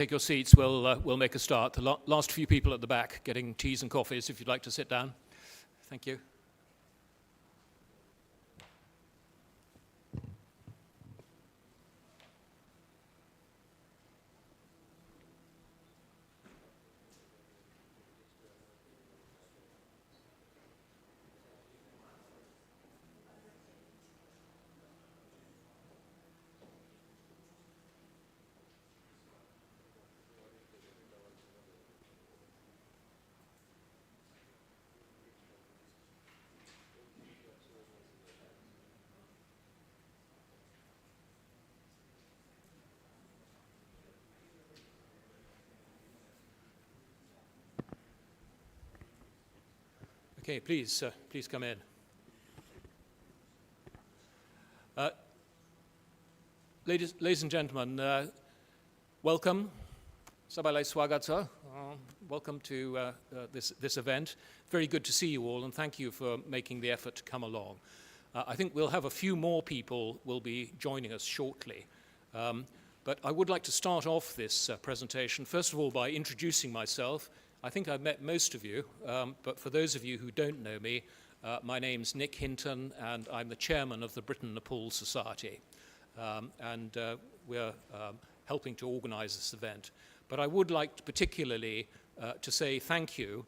Take your seats, we'll make a start. The last few people at the back getting teas and coffees, if you'd like to sit down. Thank you. Okay, please come in. Ladies and gentlemen, welcome. Sabalai Swagata. Welcome to this event. Very good to see you all, and thank you for making the effort to come along. I think we'll have a few more people will be joining us shortly. But I would like to start off this presentation, first of all, by introducing myself. I think I've met most of you, but for those of you who don't know me, my name's Nick Hinton, and I'm the chairman of the Britain-Nepal Society. And we're helping to organize this event. But I would like particularly to say thank you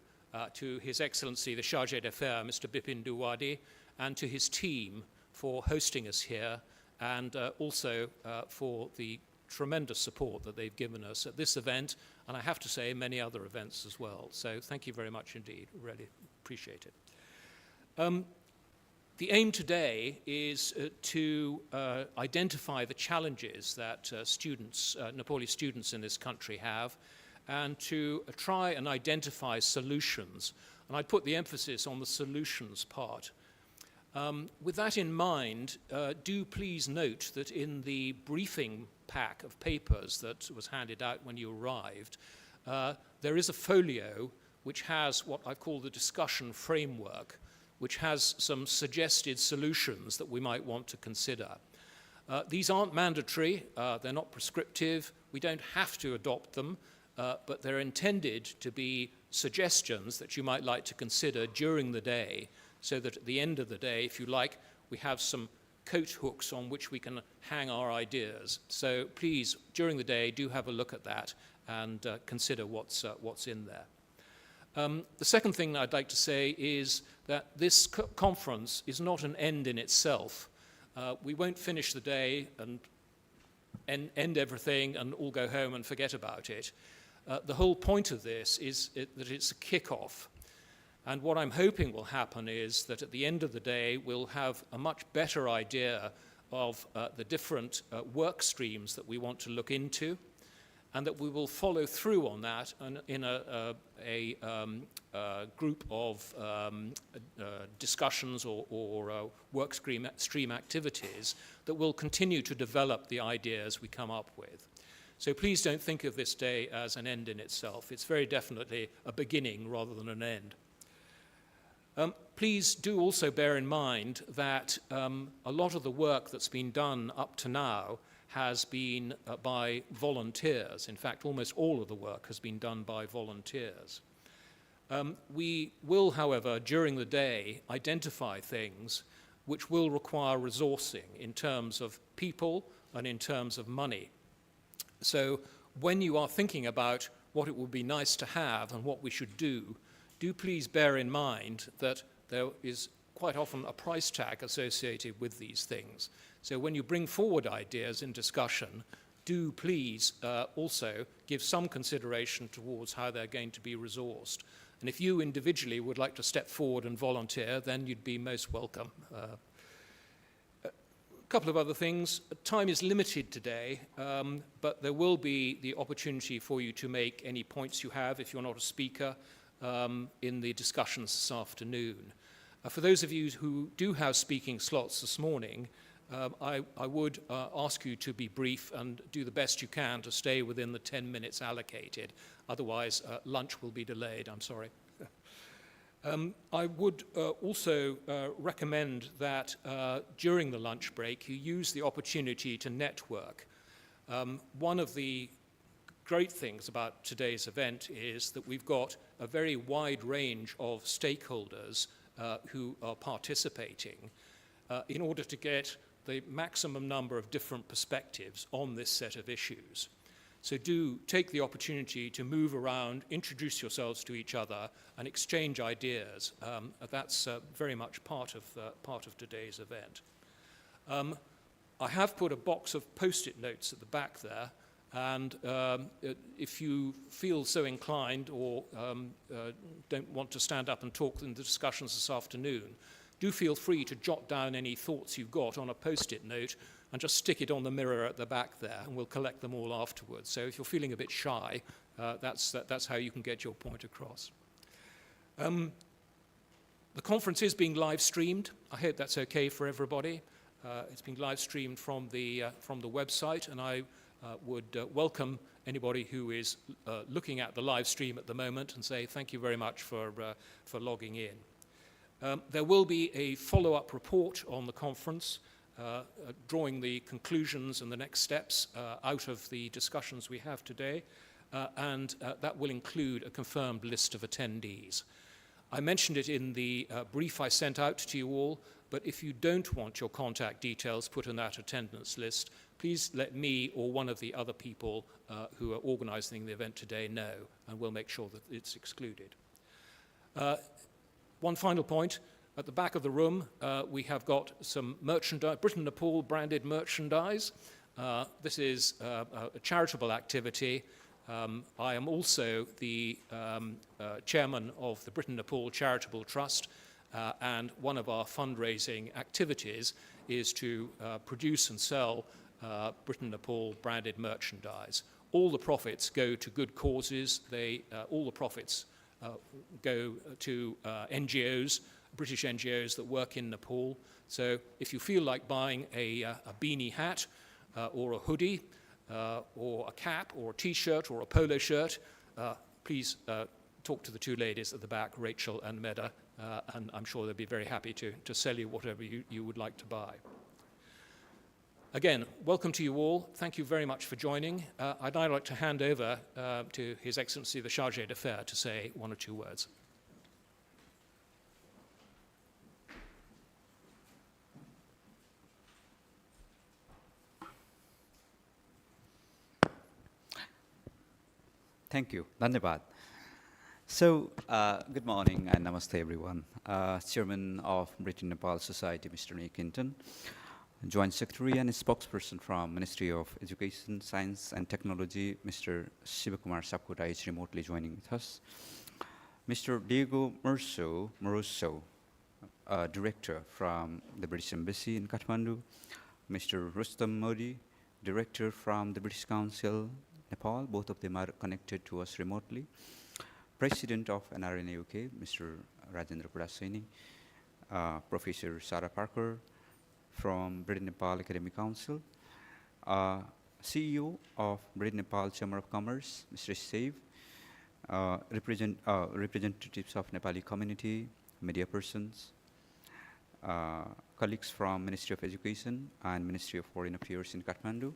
to His Excellency the Chargé d'Affaires, Mr. Bipin Duwadi, and to his team for hosting us here, and also for the tremendous support that they've given us at this event, and I have to say many other events as well. So thank you very much indeed, really appreciate it. The aim today is to identify the challenges that Nepali students in this country have, and to try and identify solutions. And I'd put the emphasis on the solutions part. With that in mind, do please note that in the briefing pack of papers that was handed out when you arrived, there is a folio which has what I call the discussion framework, which has some suggested solutions that we might want to consider. These aren't mandatory, they're not prescriptive, we don't have to adopt them, but they're intended to be suggestions that you might like to consider during the day, so that at the end of the day, if you like, we have some coat hooks on which we can hang our ideas. So please, during the day, do have a look at that and consider what's in there. The second thing I'd like to say is that this conference is not an end in itself. We won't finish the day and end everything and all go home and forget about it. The whole point of this is that it's a kickoff. And what I'm hoping will happen is that at the end of the day, we'll have a much better idea of the different work streams that we want to look into, and that we will follow through on that in a group of discussions or work stream activities that will continue to develop the ideas we come up with. So please don't think of this day as an end in itself. It's very definitely a beginning rather than an end. Please do also bear in mind that a lot of the work that's been done up to now has been by volunteers. In fact, almost all of the work has been done by volunteers. We will, however, during the day, identify things which will require resourcing in terms of people and in terms of money. So when you are thinking about what it would be nice to have and what we should do please bear in mind that there is quite often a price tag associated with these things. So when you bring forward ideas in discussion, do please also give some consideration towards how they're going to be resourced. And if you individually would like to step forward and volunteer, then you'd be most welcome. A couple of other things. Time is limited today, but there will be the opportunity for you to make any points you have if you're not a speaker in the discussions this afternoon. For those of you who do have speaking slots this morning, I would ask you to be brief and do the best you can to stay within the 10 minutes allocated. Otherwise, lunch will be delayed, I'm sorry. I would also recommend that during the lunch break, you use the opportunity to network. One of the great things about today's event is that we've got a very wide range of stakeholders who are participating in order to get the maximum number of different perspectives on this set of issues. So do take the opportunity to move around, introduce yourselves to each other, and exchange ideas. That's very much part of today's event. I have put a box of post-it notes at the back there, and if you feel so inclined or don't want to stand up and talk in the discussions this afternoon, do feel free to jot down any thoughts you've got on a post-it note and just stick it on the mirror at the back there, and we'll collect them all afterwards. So if you're feeling a bit shy, that's how you can get your point across. The conference is being live streamed. I hope that's okay for everybody. It's being live streamed from the website, and I would welcome anybody who is looking at the live stream at the moment and say thank you very much for logging in. There will be a follow-up report on the conference, drawing the conclusions and the next steps out of the discussions we have today, and that will include a confirmed list of attendees. I mentioned it in the brief I sent out to you all, but if you don't want your contact details put in that attendance list, please let me or one of the other people who are organizing the event today know, and we'll make sure that it's excluded. One final point. At the back of the room, we have got some merchandise, Britain Nepal branded merchandise. This is a charitable activity. I am also the chairman of the Britain Nepal Charitable Trust, and one of our fundraising activities is to produce and sell Britain Nepal branded merchandise. All the profits go to good causes. All the profits go to NGOs, British NGOs that work in Nepal. So if you feel like buying a beanie hat or a hoodie or a cap or a t-shirt or a polo shirt, please talk to the two ladies at the back, Rachel and Meda, and I'm sure they'll be very happy to sell you whatever you would like to buy. Again, welcome to you all. Thank you very much for joining. I'd now like to hand over to His Excellency the Chargé d'Affaires to say one or two words. Thank you. Dhanyabad. So, good morning and namaste, everyone. Chairman of Britain Nepal Society, Mr. Nick Hinton, Joint Secretary and spokesperson from Ministry of Education, Science and Technology, Mr. Sivakumar Sapkota is remotely joining with us. Mr. Diego Moroso, Director from the British Embassy in Kathmandu, Mr. Rustam Modi, Director from the British Council, Nepal. Both of them are connected to us remotely. President of NRNA UK, Mr. Rajendra Pradaseni, Professor Sarah Parker from Britain Nepal Academic Council, CEO of Britain Nepal Chamber of Commerce, Mr. Save, representatives of Nepali community, media persons, colleagues from Ministry of Education and Ministry of Foreign Affairs in Kathmandu.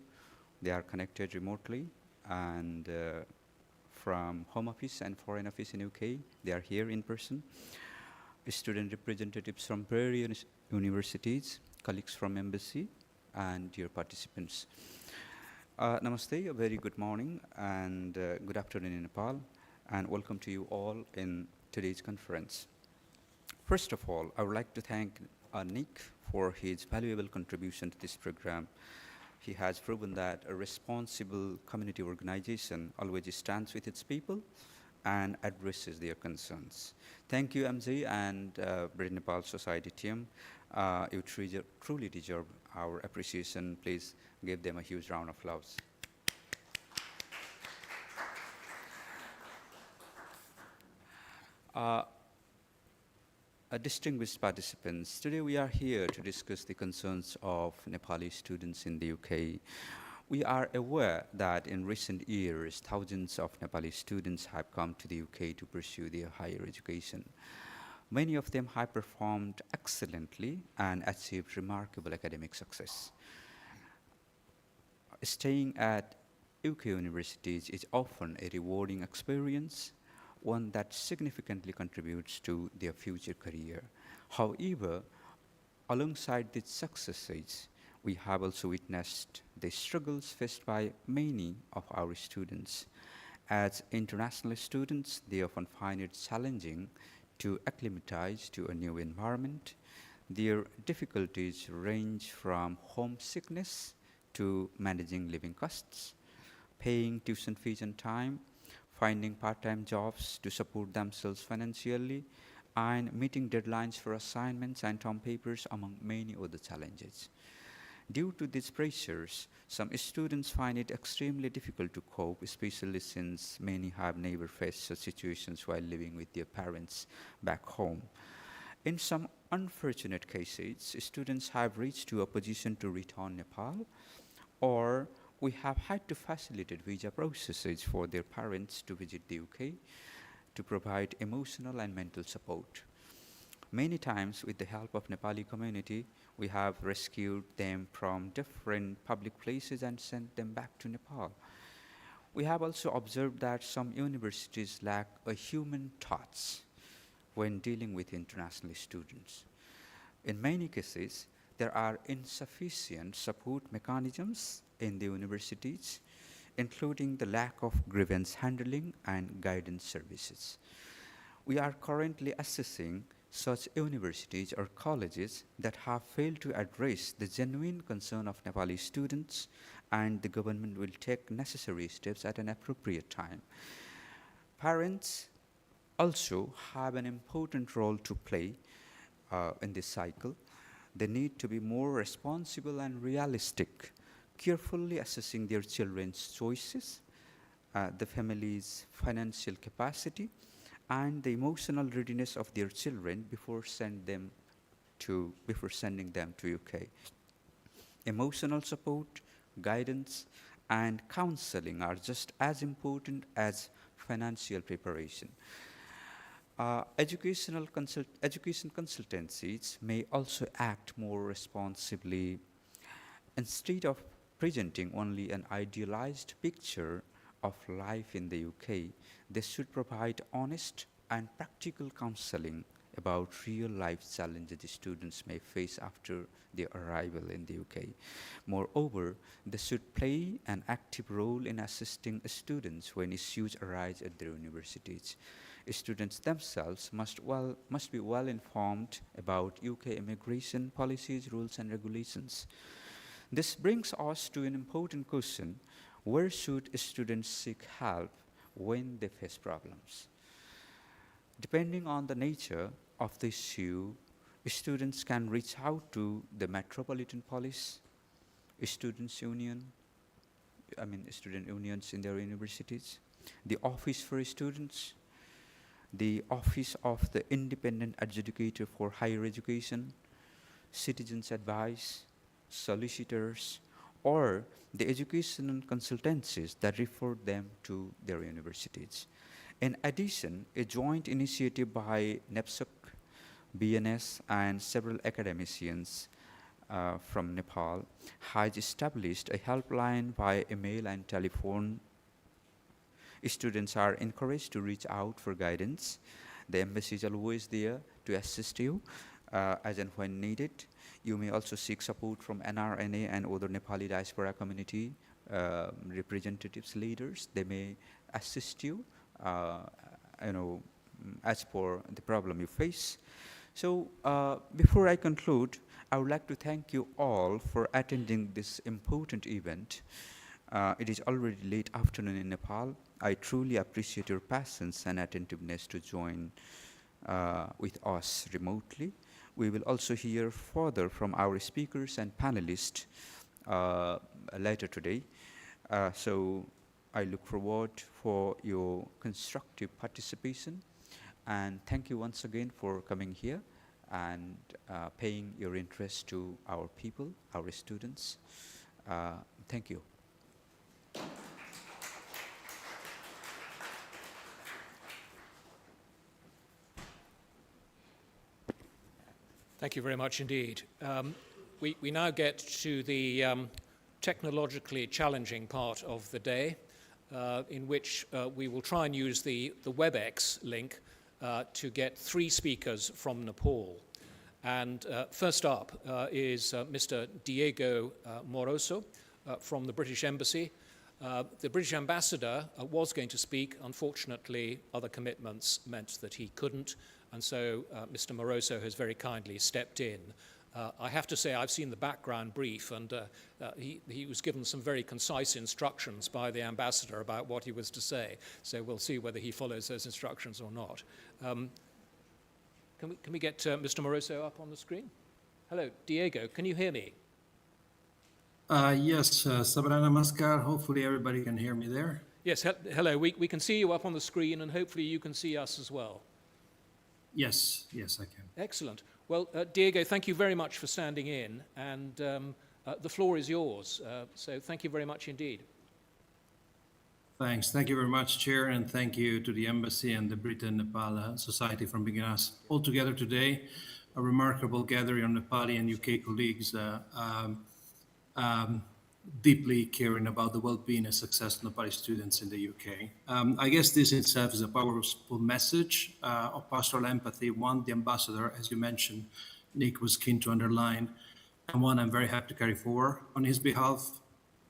They are connected remotely, and from Home Office and Foreign Office in UK, they are here in person. Student representatives from various universities, colleagues from Embassy, and dear participants. Namaste, a very good morning and good afternoon in Nepal, and welcome to you all in today's conference. First of all, I would like to thank Nick for his valuable contribution to this program. He has proven that a responsible community organization always stands with its people and addresses their concerns. Thank you, MJ and Britain Nepal Society team. You truly deserve our appreciation. Please give them a huge round of applause. Distinguished participants, today we are here to discuss the concerns of Nepali students in the UK. We are aware that in recent years, thousands of Nepali students have come to the UK to pursue their higher education. Many of them have performed excellently and achieved remarkable academic success. Staying at UK universities is often a rewarding experience, one that significantly contributes to their future career. However, alongside these successes, we have also witnessed the struggles faced by many of our students. As international students, they often find it challenging to acclimatize to a new environment. Their difficulties range from homesickness to managing living costs, paying tuition fees on time, finding part-time jobs to support themselves financially, and meeting deadlines for assignments and term papers, among many other challenges. Due to these pressures, some students find it extremely difficult to cope, especially since many have never faced such situations while living with their parents back home. In some unfortunate cases, students have reached to a position to return Nepal, or we have had to facilitate visa processes for their parents to visit the UK to provide emotional and mental support. Many times, with the help of Nepali community, we have rescued them from different public places and sent them back to Nepal. We have also observed that some universities lack a human touch when dealing with international students. In many cases, there are insufficient support mechanisms in the universities, including the lack of grievance handling and guidance services. We are currently assessing such universities or colleges that have failed to address the genuine concern of Nepali students, and the government will take necessary steps at an appropriate time. Parents also have an important role to play in this cycle. They need to be more responsible and realistic, carefully assessing their children's choices, the family's financial capacity, and the emotional readiness of their children before sending them to UK. Emotional support, guidance, and counseling are just as important as financial preparation. Education consultancies may also act more responsibly. Instead of presenting only an idealized picture of life in the UK, they should provide honest and practical counseling about real life challenges the students may face after their arrival in the UK. Moreover, they should play an active role in assisting students when issues arise at their universities. Students themselves must be well informed about UK immigration policies, rules, and regulations. This brings us to an important question: where should students seek help when they face problems? Depending on the nature of the issue, students can reach out to the Metropolitan Police, Students' Union, student unions in their universities, the Office for Students, the Office of the Independent Adjudicator for Higher Education, Citizens' Advice, solicitors, or the educational consultancies that refer them to their universities. In addition, a joint initiative by NEPSUC, BNS, and several academicians from Nepal has established a helpline via email and telephone. Students are encouraged to reach out for guidance. The embassy is always there to assist you as and when needed. You may also seek support from NRNA and other Nepali diaspora community representatives, leaders. They may assist you, as per the problem you face. So before I conclude, I would like to thank you all for attending this important event. It is already late afternoon in Nepal. I truly appreciate your patience and attentiveness to join with us remotely. We will also hear further from our speakers and panelists later today. So I look forward for your constructive participation. And thank you once again for coming here and paying your interest to our people, our students. Thank you. Thank you very much indeed. We now get to the technologically challenging part of the day, in which we will try and use the WebEx link to get 3 speakers from Nepal. And first up is Mr. Diego Moroso from the British Embassy. The British ambassador was going to speak. Unfortunately, other commitments meant that he couldn't, and so Mr. Moroso has very kindly stepped in. I have to say I've seen the background brief, and he was given some very concise instructions by the ambassador about what he was to say, so we'll see whether he follows those instructions or not. Can we get Mr. Moroso up on the screen? Hello, Diego, can you hear me? Yes, Sabra Namaskar. Hopefully everybody can hear me there. Yes, hello. We can see you up on the screen, and hopefully you can see us as well. Yes, I can. Excellent. Well, Diego, thank you very much for standing in, and the floor is yours. So thank you very much indeed. Thanks. Thank you very much, Chair, and thank you to the Embassy and the Britain-Nepal Society for bringing us all together today. A remarkable gathering of Nepali and UK colleagues deeply caring about the well-being and success of Nepali students in the UK. I guess this itself is a powerful message of pastoral empathy, one the ambassador, as you mentioned, Nick, was keen to underline, and one I'm very happy to carry forward on his behalf.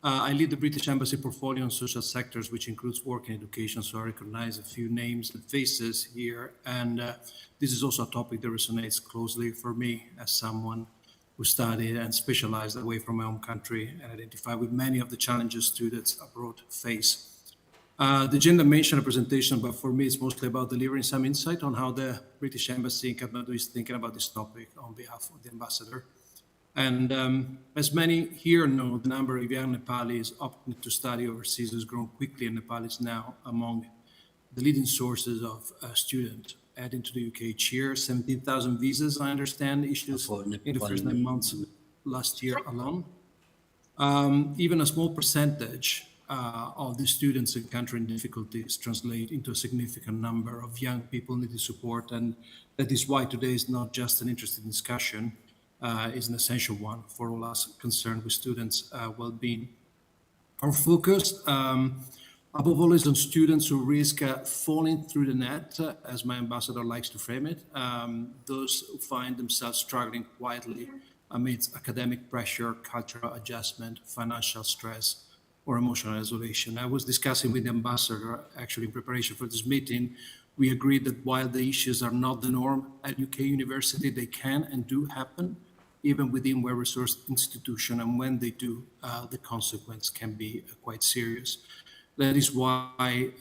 I lead the British Embassy portfolio on social sectors, which includes work and education, so I recognize a few names and faces here, and this is also a topic that resonates closely for me as someone who studied and specialized away from my home country and identify with many of the challenges students abroad face. The agenda mentioned a presentation, but for me it's mostly about delivering some insight on how the British Embassy in Kathmandu is thinking about this topic on behalf of the ambassador. And as many here know, the number of young Nepalis opting to study overseas has grown quickly, and Nepal is now among the leading sources of students adding to the UK each year. 17,000 visas, I understand, issued in the first 9 months last year alone. Even a small percentage of the students encountering difficulties translate into a significant number of young people needing support, and that is why today is not just an interesting discussion, is an essential one for all us concerned with students' well-being. Our focus, above all, is on students who risk falling through the net, as my ambassador likes to frame it, those who find themselves struggling quietly amidst academic pressure, cultural adjustment, financial stress, or emotional isolation. I was discussing with the ambassador, actually in preparation for this meeting. We agreed that while the issues are not the norm at UK university, they can and do happen, even within well-resourced institutions, and when they do, the consequence can be quite serious. That is why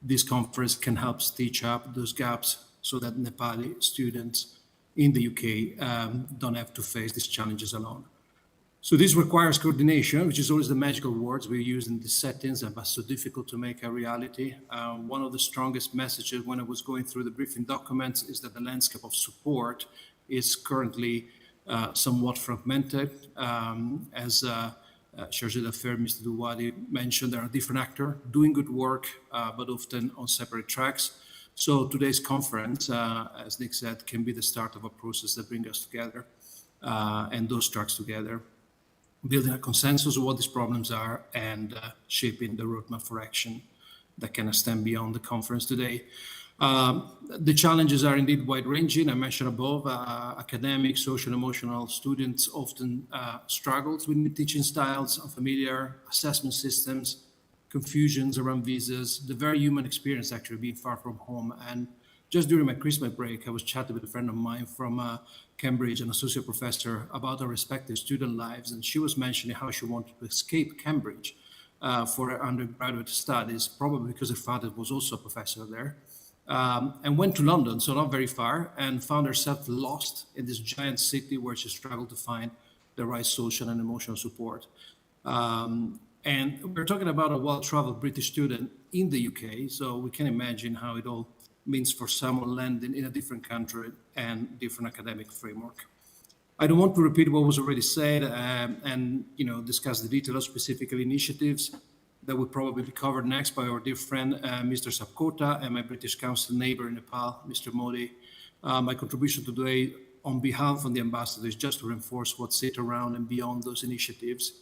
this conference can help stitch up those gaps so that Nepali students in the UK don't have to face these challenges alone. So this requires coordination, which is always the magical words we use in these settings, but so difficult to make a reality. One of the strongest messages when I was going through the briefing documents is that the landscape of support is currently somewhat fragmented. As Chargé d'Affaires, Mr. Duwadi mentioned, there are different actors doing good work, but often on separate tracks. So today's conference, as Nick said, can be the start of a process that brings us together and those tracks together, building a consensus of what these problems are and shaping the roadmap for action that can extend beyond the conference today. The challenges are indeed wide-ranging. I mentioned above, academic, social, emotional students often struggles with teaching styles, unfamiliar assessment systems, confusions around visas, the very human experience actually being far from home. And just during my Christmas break, I was chatting with a friend of mine from Cambridge, an associate professor, about our respective student lives. And she was mentioning how she wanted to escape Cambridge for her undergraduate studies, probably because her father was also a professor there. And went to London, so not very far, and found herself lost in this giant city where she struggled to find the right social and emotional support. And we're talking about a well-traveled British student in the UK, so we can imagine how it all means for someone landing in a different country and different academic framework. I don't want to repeat what was already said and discuss the details of specific initiatives that will probably be covered next by our dear friend, Mr. Sapkota, and my British Council neighbor in Nepal, Mr. Modi. My contribution today on behalf of the ambassador is just to reinforce what sits around and beyond those initiatives.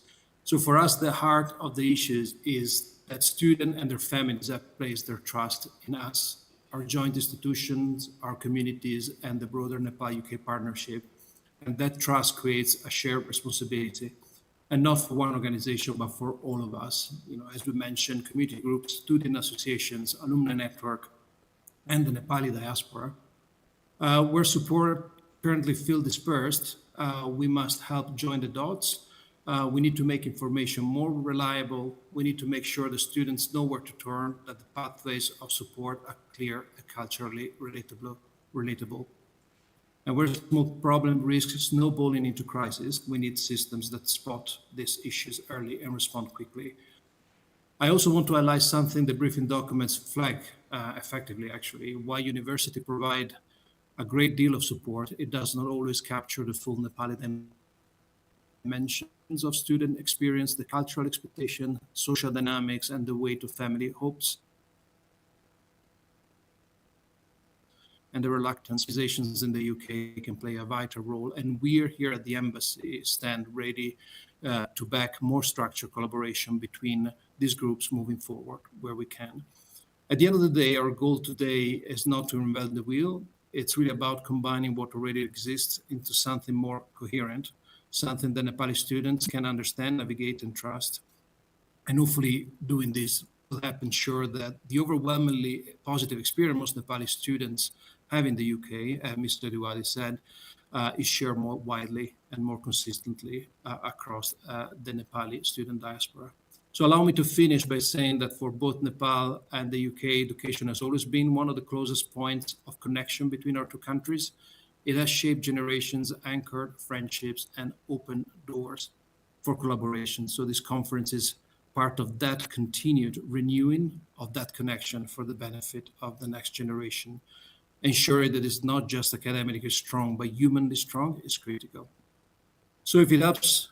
So for us, the heart of the issues is that students and their families have placed their trust in us, our joint institutions, our communities, and the broader Nepal-UK partnership. And that trust creates a shared responsibility, and not for one organization, but for all of us. As we mentioned, community groups, student associations, alumni network, and the Nepali diaspora. Where support currently feel dispersed, we must help join the dots. We need to make information more reliable. We need to make sure the students know where to turn, that the pathways of support are clear and culturally relatable. And where small problem risks snowballing into crisis, we need systems that spot these issues early and respond quickly. I also want to highlight something the briefing documents flag effectively, actually. While university provide a great deal of support, it does not always capture the full Nepali dimensions of student experience, the cultural expectation, social dynamics, and the weight of family hopes and the reluctance. Organizations in the UK can play a vital role, and we are here at the embassy stand ready to back more structured collaboration between these groups moving forward where we can. At the end of the day, our goal today is not to reinvent the wheel. It's really about combining what already exists into something more coherent, something that Nepali students can understand, navigate, and trust. And hopefully, doing this will help ensure that the overwhelmingly positive experience most Nepali students have in the UK, as Mr. Diwali said, is shared more widely and more consistently across the Nepali student diaspora. So allow me to finish by saying that for both Nepal and the UK, education has always been one of the closest points of connection between our two countries. It has shaped generations, anchored friendships, and opened doors for collaboration. So this conference is part of that continued renewing of that connection for the benefit of the next generation. Ensuring that it's not just academically strong, but humanly strong is critical. So if it helps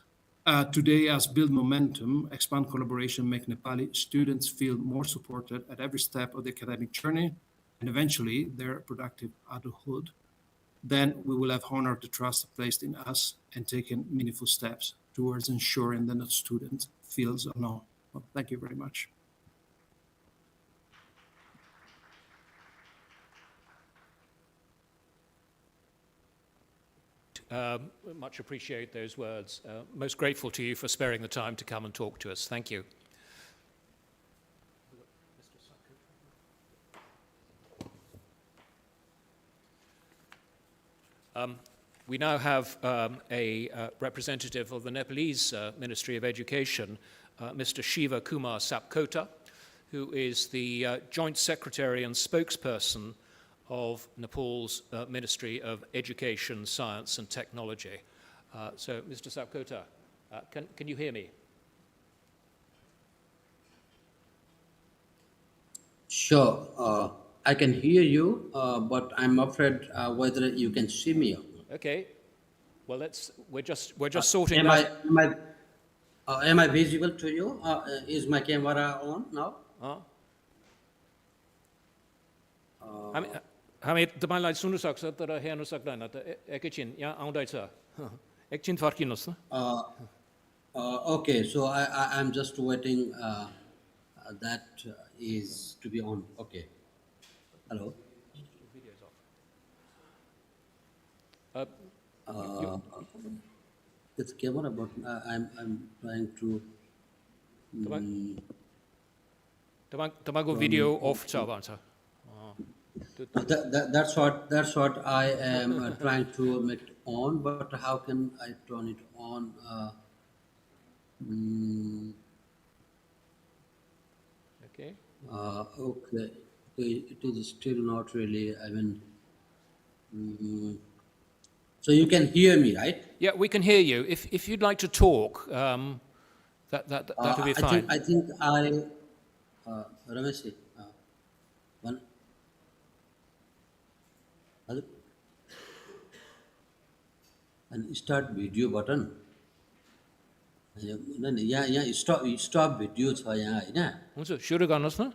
today us build momentum, expand collaboration, make Nepali students feel more supported at every step of the academic journey, and eventually their productive adulthood, then we will have honored the trust placed in us and taken meaningful steps towards ensuring that the student feels alone. Well, thank you very much. Much appreciate those words. Most grateful to you for sparing the time to come and talk to us. Thank you. We now have a representative of the Nepalese Ministry of Education, Mr. Shiva Kumar Sapkota, who is the Joint Secretary and spokesperson of Nepal's Ministry of Education, Science and Technology. So, Mr. Sapkota, can you hear me? Sure, I can hear you, but I'm afraid whether you can see me. Okay. Well, we're just sorting Am that. am I visible to you? Is my camera on now? हामी तपाईलाई सुन्नु सक्छ तर हेर्नु सक्दैन त एकैछिन यहाँ आउँदैछ एकछिन फर्किनुहोस् न Okay, so I'm just waiting that is to be on. Okay. Hello. It's camera, but I'm trying to. तपाईँको भिडियो अफ छ भन्छ That's what I am trying to make it on, but how can I turn it on? Okay. Okay, it is still not really. I mean, so you can hear me, right? Yeah, we can hear you. If you'd like to talk, that would be fine. I think Ramesh, one. And start video button. यहाँ stop video छ यहाँ हैन. हुन्छ सुरु गर्नुहोस् न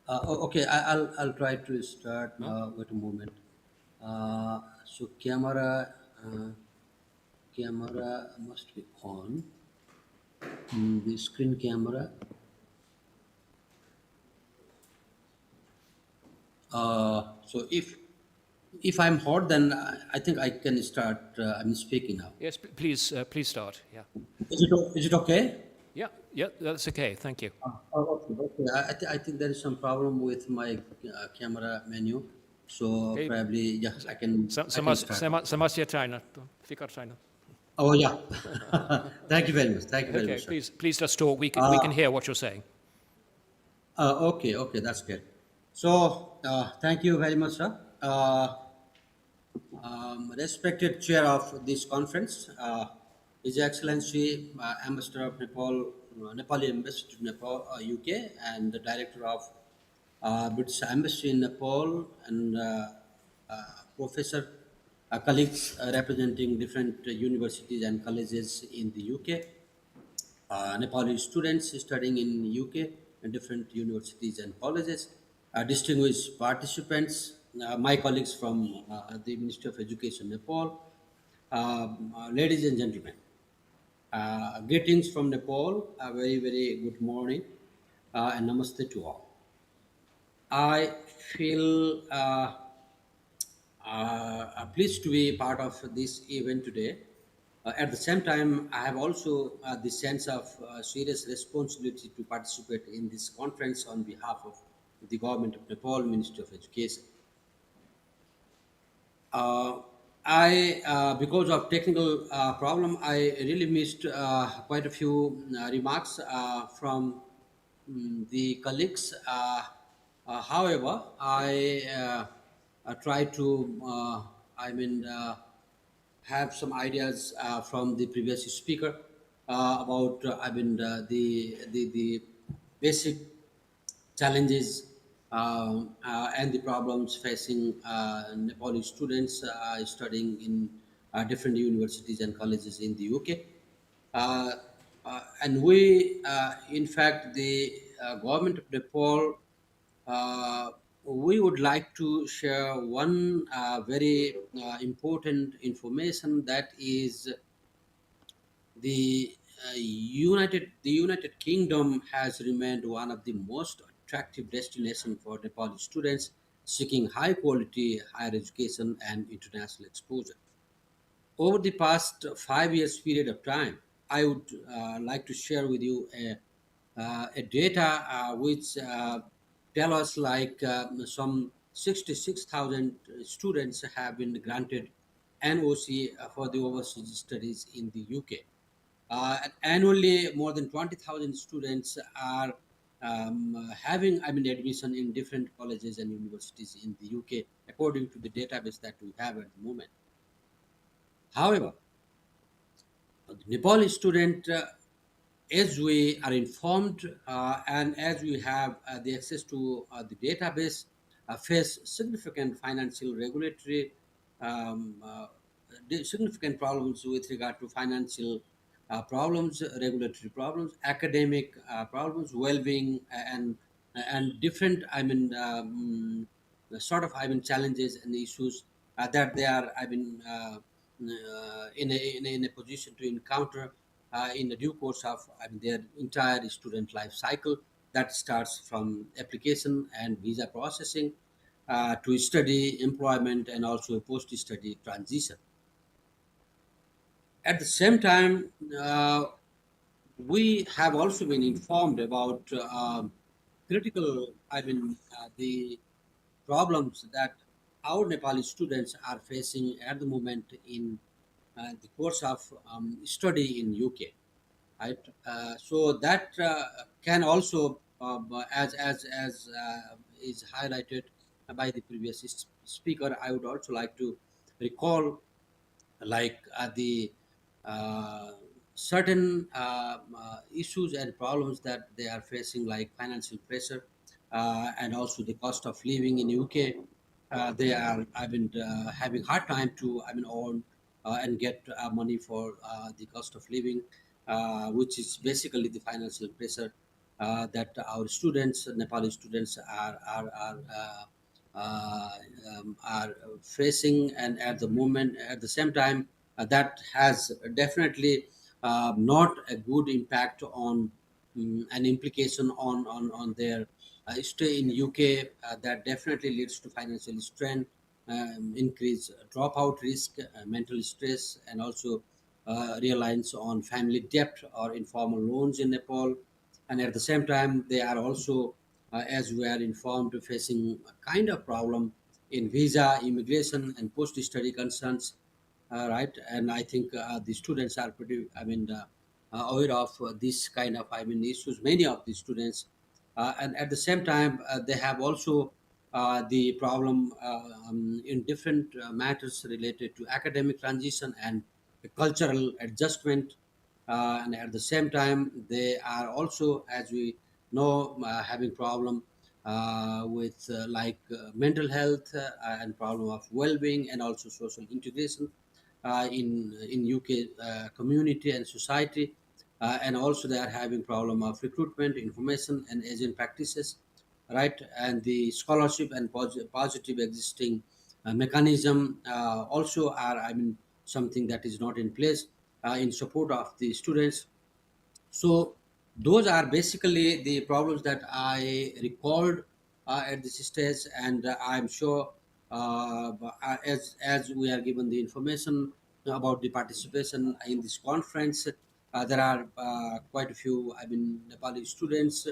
Okay, I'll try to start. Wait a moment. So camera must be on. The screen camera. So if I'm hot, then I think I can start. I'm speaking now. Yes, please start. Yeah. Is it okay? Yeah, yeah, that's okay. Thank you. Okay. Okay. I think there is some problem with my camera menu. So Okay. probably yeah, S- I can start. Samasia China. Fikar China. Oh yeah. Thank you very much. Thank you very Okay, much, sir. please just talk. We can Uh, hear what you're saying. okay. Okay. That's good. So thank you very much, sir. Respected chair of this conference, His Excellency Ambassador of Nepal, Nepali Ambassador to Nepal, UK, and the Director of British Embassy in Nepal, and Professor colleagues representing different universities and colleges in the UK, Nepali students studying in UK and different universities and colleges, distinguished participants, my colleagues from the Ministry of Education Nepal, ladies and gentlemen. Greetings from Nepal. A very, very good morning and namaste to all. I feel pleased to be part of this event today. At the same time, I have also the sense of serious responsibility to participate in this conference on behalf of the Government of Nepal, Ministry of Education. Uh, because of technical problem, I really missed quite a few remarks from the colleagues. However, I try to, have some ideas from the previous speaker about, the basic challenges and the problems facing Nepali students studying in different universities and colleges in the UK. Uh, and we, in fact, the government of Nepal, uh, we would like to share one very important information, that is the United Kingdom has remained one of the most attractive destinations for Nepali students seeking high quality higher education and international exposure. Over the past 5 years period of time, I would like to share with you a data which tell us like some 66,000 students have been granted NOC for the overseas studies in the UK. Annually, more than 20,000 students are having, admission in different colleges and universities in the UK, according to the database that we have at the moment. However, the Nepali student, as we are informed and as we have the access to the database, face significant financial regulatory significant problems with regard to financial problems, regulatory problems, academic problems, well-being, and different sort of challenges and issues that they are in a position to encounter in the due course of their entire student life cycle, that starts from application and visa processing to study, employment, and also post-study transition. At the same time, we have also been informed about critical, the problems that our Nepali students are facing at the moment in the course of study in UK. Right? So that can also, as is highlighted by the previous speaker, I would also like to recall like the uh, certain issues and problems that they are facing, like financial pressure and also the cost of living in UK. They are having hard time to earn and get money for the cost of living, which is basically the financial pressure that our students, Nepali students, uh, are facing, and at the moment, at the same time, that has definitely not a good impact on an implication on their stay in UK. That definitely leads to financial strain, increase dropout risk, mental stress, and also reliance on family debt or informal loans in Nepal. And at the same time, they are also, as we are informed, facing a kind of problem in visa, immigration, and post-study concerns, right? And I think the students are pretty, aware of this kind of, issues. Many of the students, and at the same time, they have also the problem in different matters related to academic transition and cultural adjustment. And at the same time, they are also, as we know, having problem with mental health and problem of well-being and also social integration in UK community and society, and also they are having problem of recruitment, information, and agent practices, right? And the scholarship and positive existing mechanism also are, something that is not in place in support of the students. So those are basically the problems that I recalled at this stage, and I'm sure as we are given the information about the participation in this conference, there are quite a few, Nepali students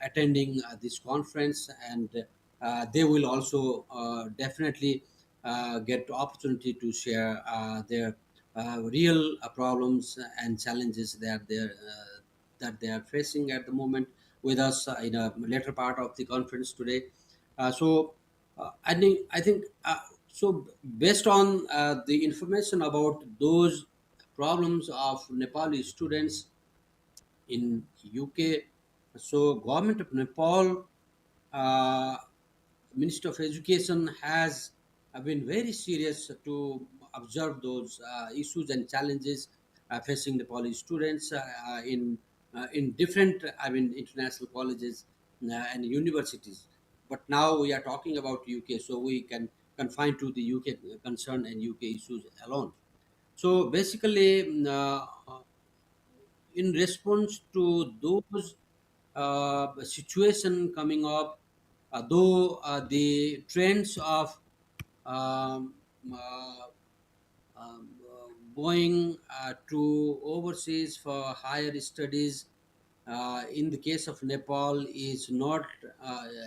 attending this conference, and they will also definitely get the opportunity to share their real problems and challenges that they are facing at the moment with us in a later part of the conference today. So based on the information about those problems of Nepali students in UK, so government of Nepal, uh, Minister of Education has been very serious to observe those issues and challenges facing the Nepali students in different, international colleges and universities. But now we are talking about UK, so we can confine to the UK concern and UK issues alone. So basically, in response to those situation coming up, though the trends of um, uh, going to overseas for higher studies in the case of Nepal is not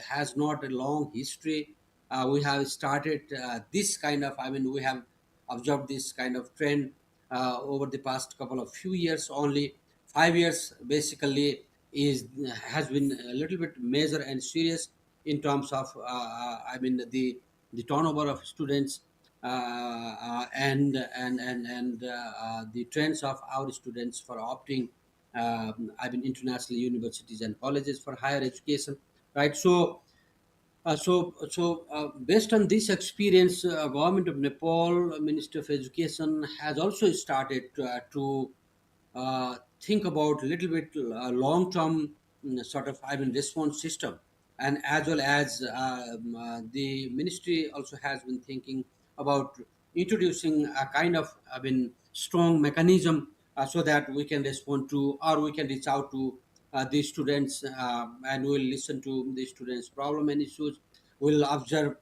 has not a long history. We have started this kind of, we have observed this kind of trend over the past couple of few years only. 5 years basically is has been a little bit major and serious in terms of the turnover of students and the trends of our students for opting international universities and colleges for higher education, right? Based on this experience, government of Nepal, Minister of Education has also started to think about a little bit long-term sort of response system, and as well as the ministry also has been thinking about introducing a kind of strong mechanism so that we can respond to, or we can reach out to the students, and we'll listen to the students problem and issues. We'll observe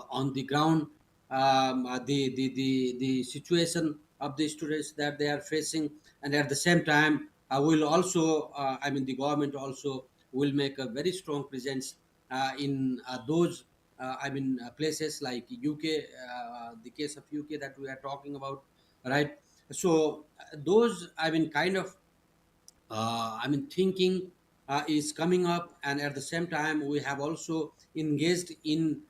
on the ground the situation of the students that they are facing, and at the same time will also the government also will make a very strong presence in those places like UK, the case of UK that we are talking about, right? So those kind of thinking is coming up, and at the same time, we have also engaged in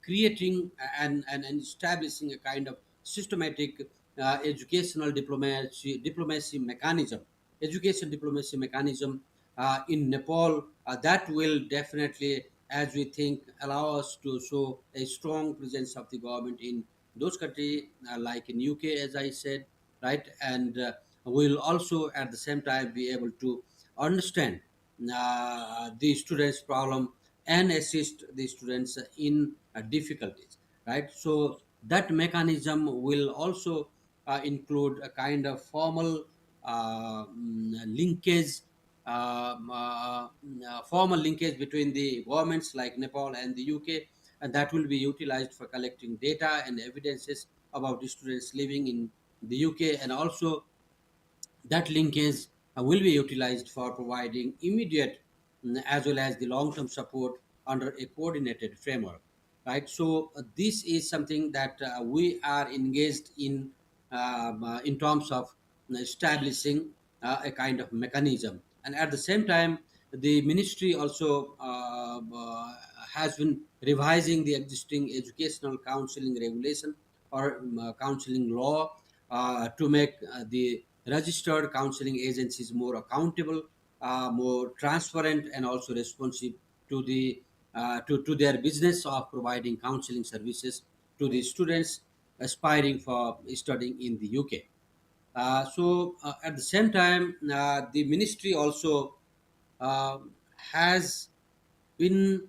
creating and establishing a kind of systematic educational diplomacy mechanism, education diplomacy mechanism in Nepal that will definitely, as we think, allow us to show a strong presence of the government in those countries like in UK, as I said, right? And we'll also at the same time be able to understand the students problem and assist the students in difficulties, right? So that mechanism will also include a kind of formal linkage, formal linkage between the governments like Nepal and the UK, and that will be utilized for collecting data and evidences about the students living in the UK, and also that linkage will be utilized for providing immediate as well as the long-term support under a coordinated framework, right? So this is something that we are engaged in terms of establishing a kind of mechanism. And at the same time, the ministry also has been revising the existing educational counseling regulation or counseling law to make the registered counseling agencies more accountable, more transparent, and also responsive to to their business of providing counseling services to the students aspiring for studying in the UK. At the same time, the ministry also uh, has been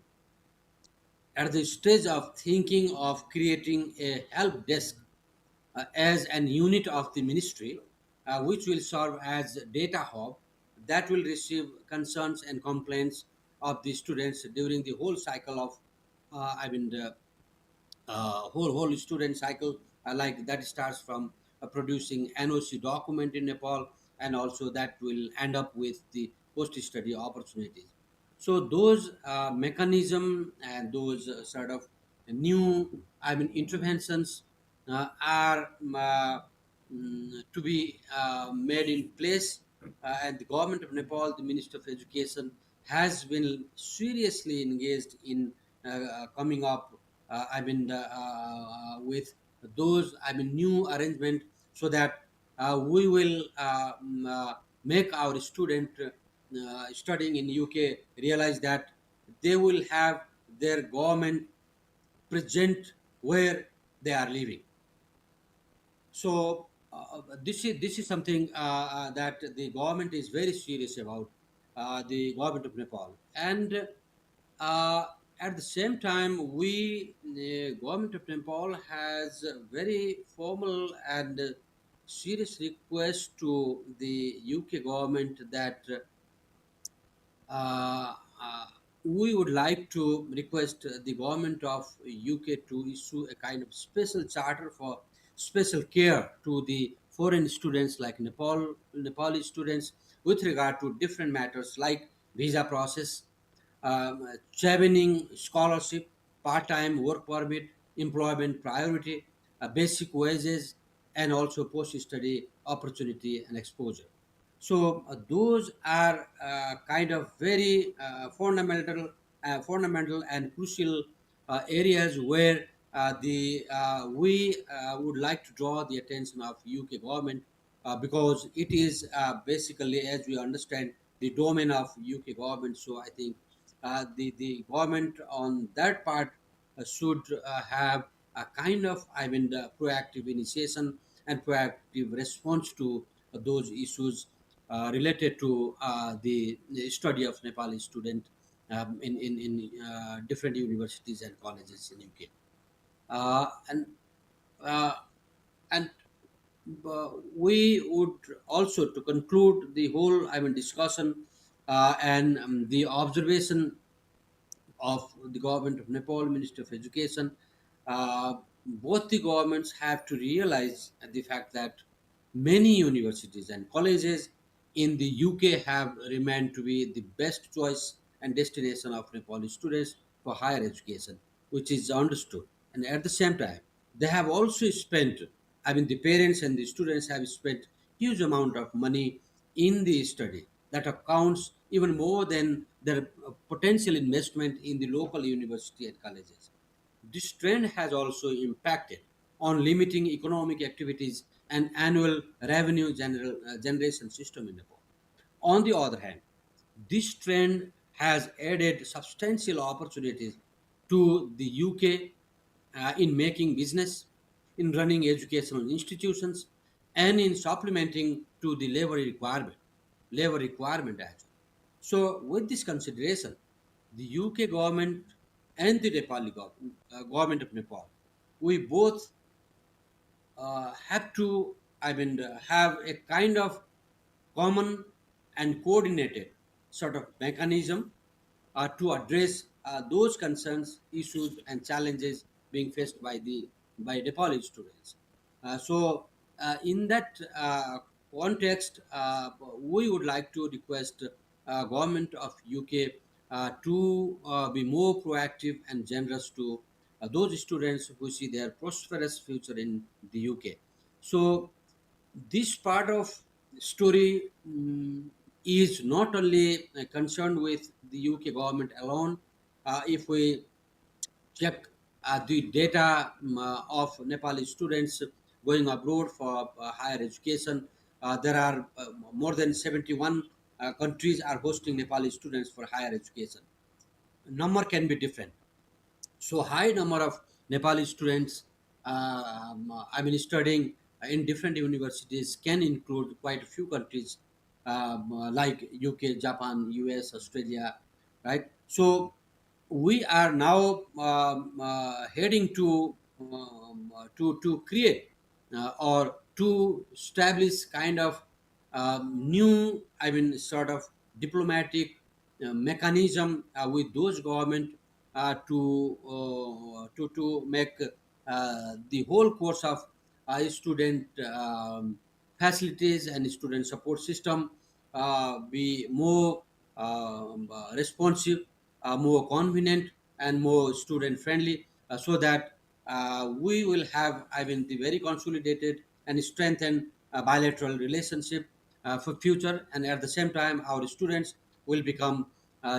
at the stage of thinking of creating a help desk as an unit of the ministry, which will serve as a data hub that will receive concerns and complaints of the students during the whole cycle of, the whole student cycle, like that starts from producing NOC document in Nepal, and also that will end up with the post study opportunities. So those mechanism and those sort of new interventions are to be made in place, and the government of Nepal, the Minister of Education, has been seriously engaged in coming up with those new arrangement, so that we will make our student studying in UK realize that they will have their government present where they are living. So this is something that the government is very serious about, the government of Nepal, and uh, at the same time, the government of Nepal has a very formal and serious request to the UK government that uh, uh, we would like to request the government of UK to issue a kind of special charter for special care to the foreign students like Nepali students with regard to different matters like visa process, chevening scholarship, part-time work permit, employment priority, basic wages, and also post-study opportunity and exposure. So those are kind of very fundamental and crucial areas where the we would like to draw the attention of UK government, because it is basically, as we understand, the domain of UK government. So I think the government on that part should have a kind of proactive initiation and proactive response to those issues related to the study of Nepali student in different universities and colleges in UK. And uh, and we would also, to conclude the whole discussion and the observation of the government of Nepal, Ministry of Education, both the governments have to realize the fact that many universities and colleges in the UK have remained to be the best choice and destination of Nepali students for higher education, which is understood. And at the same time, they have also spent, the parents and the students have spent huge amount of money in the study that accounts even more than their potential investment in the local university and colleges. This trend has also impacted on limiting economic activities and annual revenue generation system in Nepal. On the other hand, this trend has added substantial opportunities to the UK in making business, in running educational institutions, and in supplementing to the labor requirement as well. So, with this consideration, the UK government and the government of Nepal, we both have to have a kind of common and coordinated sort of mechanism to address those concerns, issues, and challenges being faced by Nepali students. In that context, we would like to request government of UK to be more proactive and generous to those students who see their prosperous future in the UK. So this part of story is not only concerned with the UK government alone. If we check the data of Nepali students going abroad for higher education, there are more than 71 countries are hosting Nepali students for higher education. Number can be different, so high number of Nepali students studying in different universities can include quite a few countries like UK, Japan, US, Australia, right? So we are now heading to create or to establish kind of new, sort of diplomatic mechanism with those government to make the whole course of student facilities and student support system be more responsive, more convenient, and more student friendly, so that we will have, the very consolidated and strengthened bilateral relationship for future, and at the same time our students will become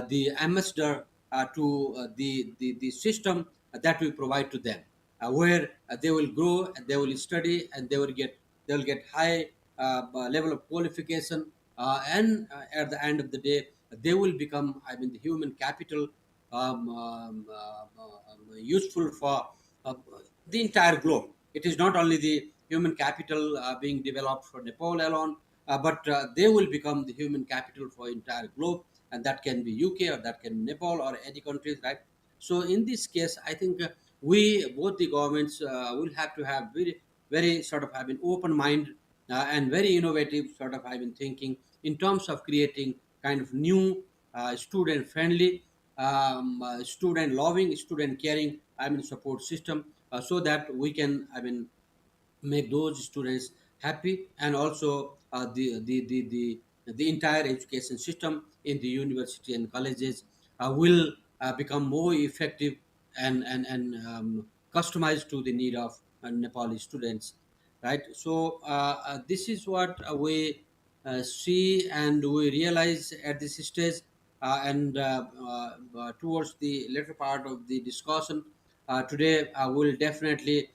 the ambassador to the system that we provide to them, where they will grow and they will study and they will get high level of qualification, and at the end of the day they will become, the human capital, useful for the entire globe. It is not only the human capital being developed for Nepal alone, but they will become the human capital for entire globe, and that can be UK or that can be Nepal or any countries, right? So in this case, I think we both the governments will have to have very very sort of having open mind and very innovative sort of having thinking in terms of creating kind of new student friendly, student loving, student caring, support system, so that we can, make those students happy, and also the entire education system in the university and colleges will become more effective and customized to the need of Nepali students, right? So this is what we see and we realize at this stage, and towards the later part of the discussion today, we'll definitely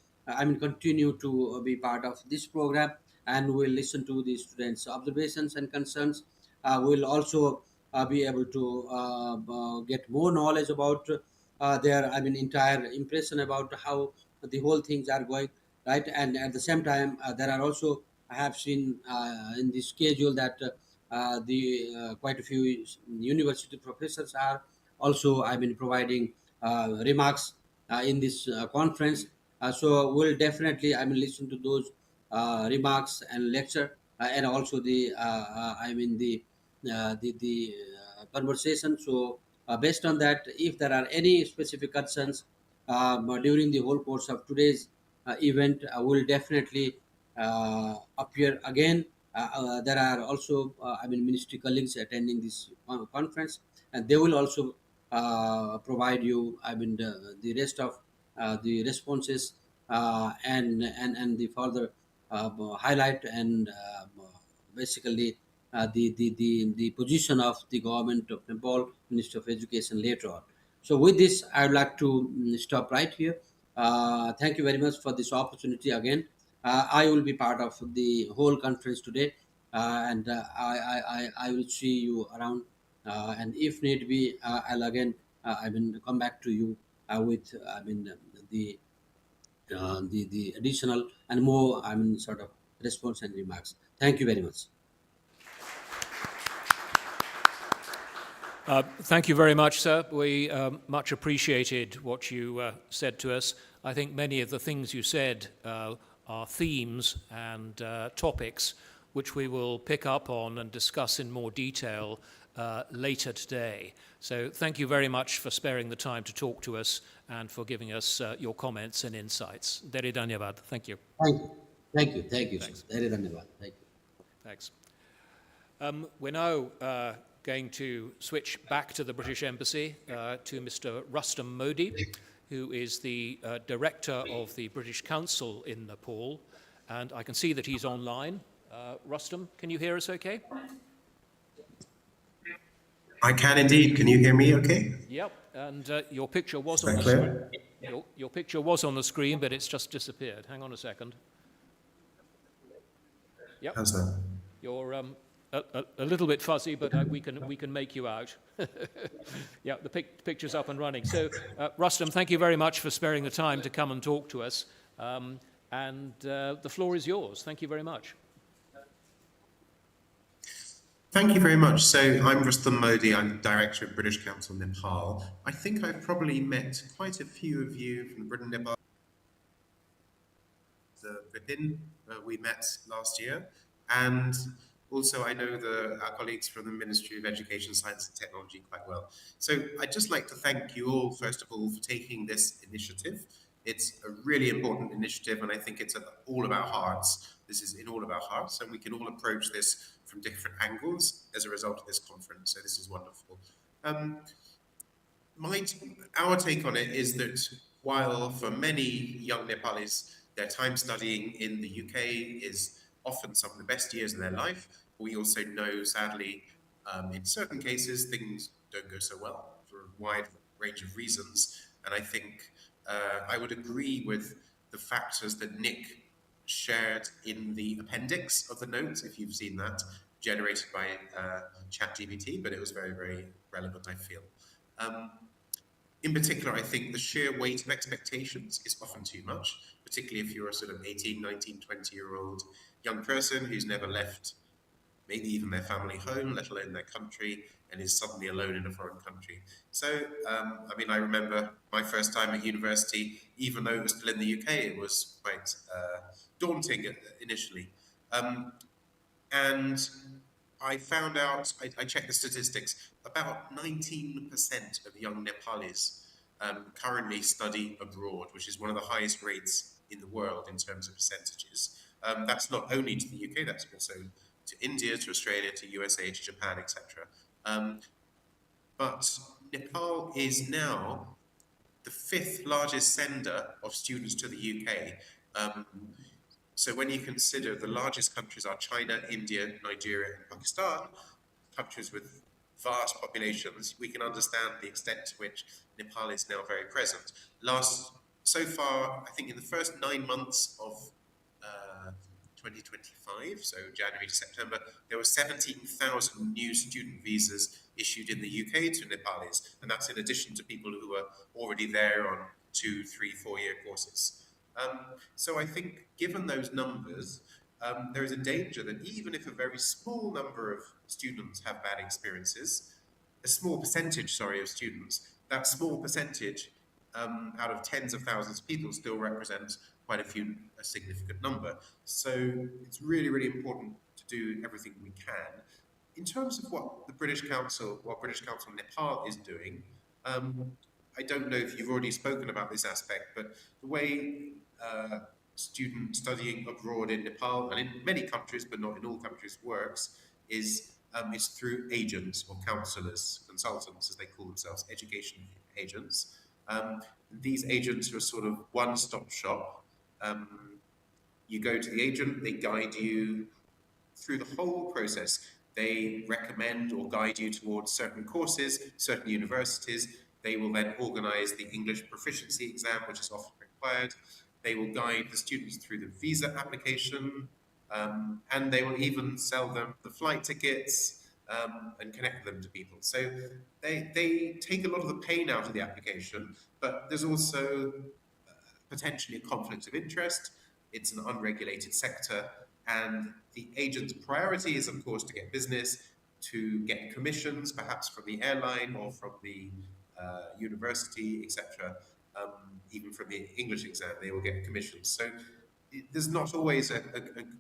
continue to be part of this program, and we'll listen to the students' observations and concerns. We'll also be able to get more knowledge about their, entire impression about how the whole things are going, right? And at the same time, there are also, I have seen in the schedule that the quite a few university professors are also, providing remarks in this conference. So we'll definitely, listen to those remarks and lecture, and also the conversation. So based on that, if there are any specific concerns during the whole course of today's event, will definitely appear again. There are also, ministry colleagues attending this conference, and they will also provide you, the rest of the responses, and the further highlight and basically the position of the government of Nepal, Minister of Education later on. So with this, I would like to stop right here. Thank you very much for this opportunity again. I will be part of the whole conference today, and I will see you around. And if need be, I'll again, come back to you with, the the additional and more, sort of response and remarks. Thank you very much. Thank you very much, sir. We much appreciated what you said to us. I think many of the things you said are themes and topics which we will pick up on and discuss in more detail later today. So thank you very much for sparing the time to talk to us and for giving us your comments and insights. Very dhanyavad. Thank you. Thank you. Thank you. Thank you, sir. Thanks. Very dhanyavad. Thank you. Thanks. We're now going to switch back to the British Embassy to Mr. Rustam Modi, who is the director of the British Council in Nepal. And I can see that he's online. Rustam, can you hear us okay? I can indeed. Can you hear me okay? Yep, and your picture was Is on that the clear? screen. Your picture was on the screen, but it's just disappeared. Hang on a second. Yep, How's that? you're a little bit fuzzy, but we can make you out. Yeah, the picture's up and running. So, Rustam, thank you very much for sparing the time to come and talk to us. And the floor is yours. Thank you very much. Thank you very much. So I'm Rustam Modi. I'm Director of British Council Nepal. I think I've probably met quite a few of you from Britain, Nepal. The Vipin we met last year. And also I know our colleagues from the Ministry of Education, Science and Technology quite well. So I'd just like to thank you all, first of all, for taking this initiative. It's a really important initiative, and I think it's all of our hearts. This is in all of our hearts, and we can all approach this from different angles as a result of this conference. So this is wonderful. Our take on it is that while for many young Nepalis, their time studying in the UK is often some of the best years of their life, we also know, sadly, in certain cases, things don't go so well for a wide range of reasons. And I think I would agree with the factors that Nick shared in the appendix of the notes, if you've seen that, generated by ChatGPT, but it was very, very relevant, I feel. In particular, I think the sheer weight of expectations is often too much, particularly if you're a sort of 18, 19, 20-year-old young person who's never left maybe even their family home, let alone their country, and is suddenly alone in a foreign country. So, I remember my first time at university, even though it was still in the UK, it was quite daunting initially. And I found out, I checked the statistics, about 19% of young Nepalis currently study abroad, which is one of the highest rates in the world in terms of percentages. That's not only to the UK, that's also to India, to Australia, to USA, to Japan, etc. But Nepal is now the 5th largest sender of students to the UK. So when you consider the largest countries are China, India, Nigeria, and Pakistan, countries with vast populations, we can understand the extent to which Nepal is now very present. So far, I think in the first 9 months of 2025, so January to September, there were 17,000 new student visas issued in the UK to Nepalis, and that's in addition to people who were already there on 2, 3, 4-year courses. So I think, given those numbers, there is a danger that even if a very small number of students have bad experiences, a small percentage, of students, that small percentage out of tens of thousands of people still represents quite a significant number. So it's really, really important to do everything we can. In terms of what British Council Nepal is doing, I don't know if you've already spoken about this aspect, but the way student studying abroad in Nepal and in many countries, but not in all countries, works is through agents or counselors, consultants, as they call themselves, education agents. These agents are a sort of one-stop shop. You go to the agent, they guide you through the whole process. They recommend or guide you towards certain courses, certain universities. They will then organize the English proficiency exam, which is often required. They will guide the students through the visa application, and they will even sell them the flight tickets and connect them to people. So they take a lot of the pain out of the application, but there's also potentially a conflict of interest. It's an unregulated sector, and the agent's priority is, of course, to get business, to get commissions, perhaps from the airline or from the university, etc. Even from the English exam, they will get commissions. So there's not always a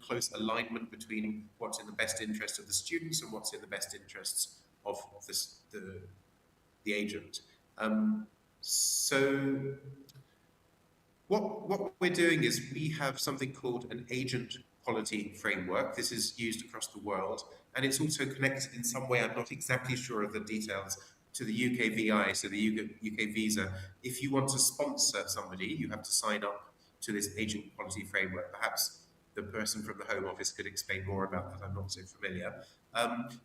close alignment between what's in the best interest of the students and what's in the best interests of the agent. So what we're doing is we have something called an agent quality framework. This is used across the world, and it's also connected in some way, I'm not exactly sure of the details, to the UKVI, so the UK visa. If you want to sponsor somebody, you have to sign up to this agent quality framework. Perhaps the person from the Home Office could explain more about that. I'm not so familiar.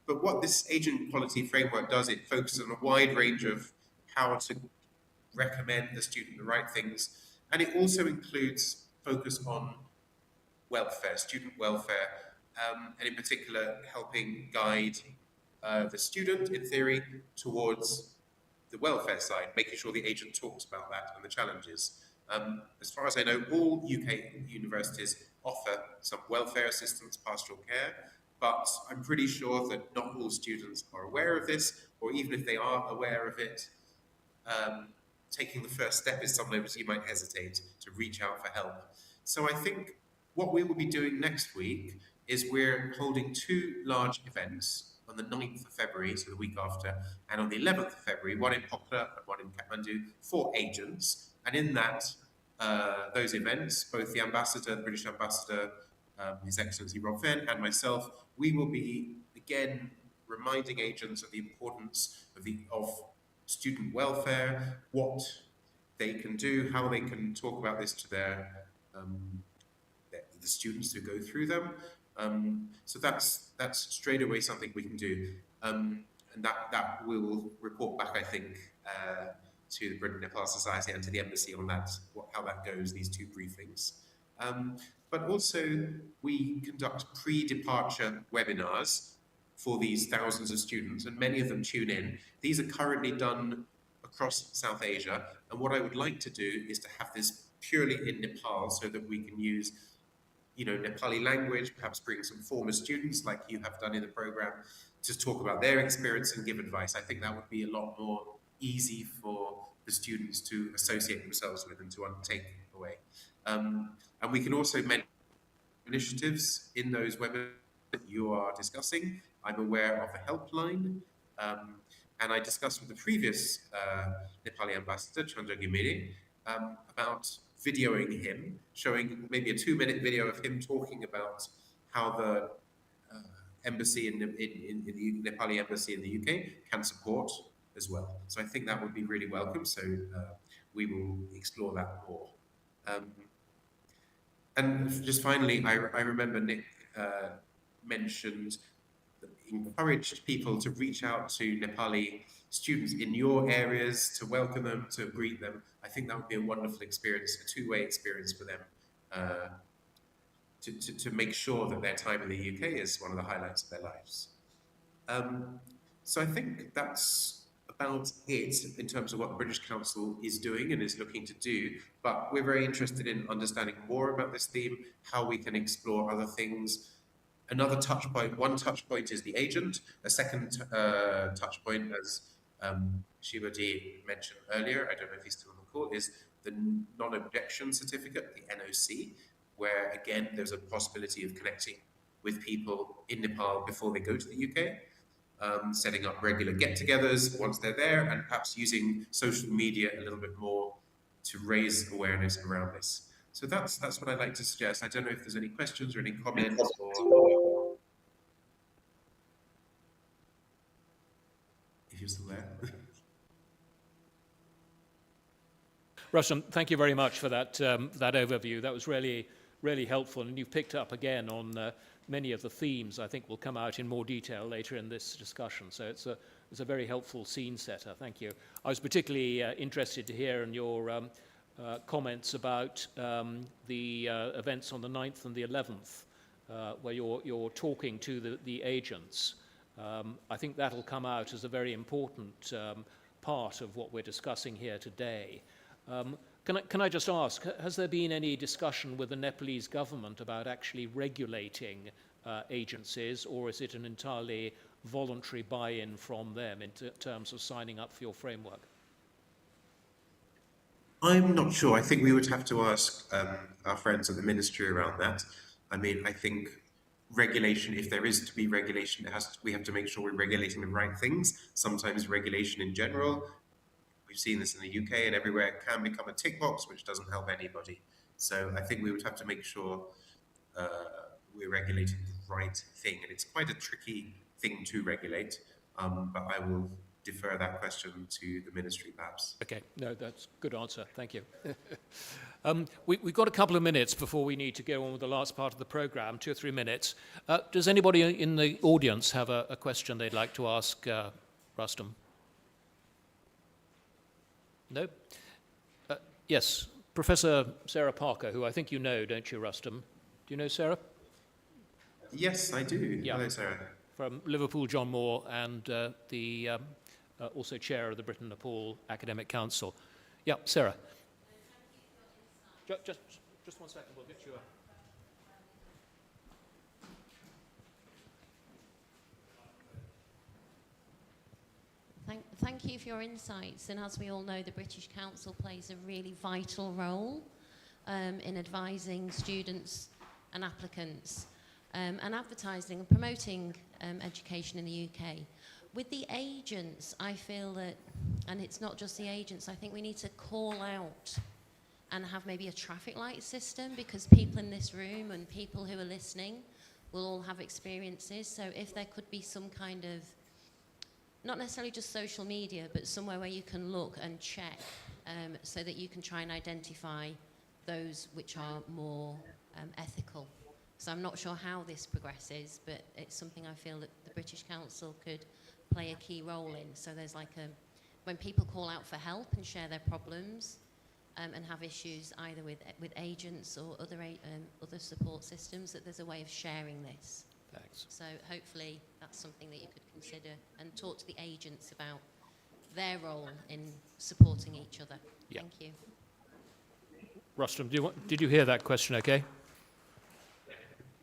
But what this agent quality framework does, it focuses on a wide range of how to recommend the student the right things, and it also includes focus on welfare, student welfare, and in particular helping guide the student, in theory, towards the welfare side, making sure the agent talks about that and the challenges. As far as I know, all UK universities offer some welfare assistance, pastoral care, but I'm pretty sure that not all students are aware of this, or even if they are aware of it, taking the first step is sometimes you might hesitate to reach out for help. So I think what we will be doing next week is we're holding two large events on the 9th of February, so the week after, and on the 11th of February, one in Pokhara and one in Kathmandu, for agents. And in that, those events, both the ambassador, the British ambassador, His Excellency Rob Fenn, and myself, we will be again reminding agents of the importance of student welfare, what they can do, how they can talk about this to the students who go through them. So that's straight away something we can do, and that we will report back, I think, to the Britain-Nepal Society and to the embassy on that, how that goes, these two briefings. But also we conduct pre-departure webinars for these thousands of students, and many of them tune in. These are currently done across South Asia, and what I would like to do is to have this purely in Nepal so that we can use Nepali language, perhaps bring some former students like you have done in the program to talk about their experience and give advice. I think that would be a lot more easy for the students to associate themselves with and to undertake away. And we can also mention initiatives in those webinars that you are discussing. I'm aware of the helpline, and I discussed with the previous Nepali ambassador, Chandra Gimiri, about videoing him, showing maybe a 2-minute video of him talking about how the embassy in the Nepali embassy in the UK can support as well. So I think that would be really welcome. So we will explore that more. And just finally, I remember Nick mentioned that encouraged people to reach out to Nepali students in your areas, to welcome them, to greet them. I think that would be a wonderful experience, a two-way experience for them, to make sure that their time in the UK is one of the highlights of their lives. So I think that's about it in terms of what the British Council is doing and is looking to do, but we're very interested in understanding more about this theme, how we can explore other things. Another touch point, one touch point is the agent. A second touch point, as Shivaji mentioned earlier, I don't know if he's still on the call, is the non-objection certificate, the NOC, where again, there's a possibility of connecting with people in Nepal before they go to the UK, setting up regular get-togethers once they're there, and perhaps using social media a little bit more to raise awareness around this. So that's what I'd like to suggest. I don't know if there's any questions or any comments or if you're still there. Rustam, thank you very much for that that overview. That was really, really helpful, and you've picked up again on many of the themes I think will come out in more detail later in this discussion. So it's a very helpful scene setter. Thank you. I was particularly interested to hear in your comments about the events on the 9th and the 11th, where you're talking to the agents. I think that'll come out as a very important part of what we're discussing here today. Can I just ask, has there been any discussion with the Nepalese government about actually regulating agencies, or is it an entirely voluntary buy-in from them in terms of signing up for your framework? I'm not sure. I think we would have to ask our friends at the ministry around that. I mean, I think regulation, if there is to be regulation, we have to make sure we're regulating the right things. Sometimes regulation in general, we've seen this in the UK and everywhere, it can become a tick box, which doesn't help anybody. So I think we would have to make sure uh, we're regulating the right thing, and it's quite a tricky thing to regulate. But I will defer that question to the ministry, perhaps. Okay, no, that's a good answer. Thank you. We've got a couple of minutes before we need to go on with the last part of the program, 2 or 3 minutes. Does anybody in the audience have a question they'd like to ask Rustam? No? Yes, Professor Sarah Parker, who I think you know, don't you, Rustam? Do you know Sarah? Yes, I do. Yeah. Hello, Sarah. From Liverpool John Moore and the also chair of the Britain-Nepal Academic Council. Yeah, Sarah. Just 1 second, we'll get you a... Thank you for your insights. And as we all know, the British Council plays a really vital role in advising students and applicants and advertising and promoting education in the UK. With the agents, I feel that, and it's not just the agents, I think we need to call out and have maybe a traffic light system, because people in this room and people who are listening will all have experiences. So if there could be some kind of, not necessarily just social media, but somewhere where you can look and check so that you can try and identify those which are more ethical. So I'm not sure how this progresses, but it's something I feel that the British Council could play a key role in. So there's like when people call out for help and share their problems and have issues either with agents or other support systems, that there's a way of sharing this. Thanks. So hopefully that's something that you could consider and talk to the agents about their role in supporting each other. Yeah. Thank you. Rustam, did you hear that question okay?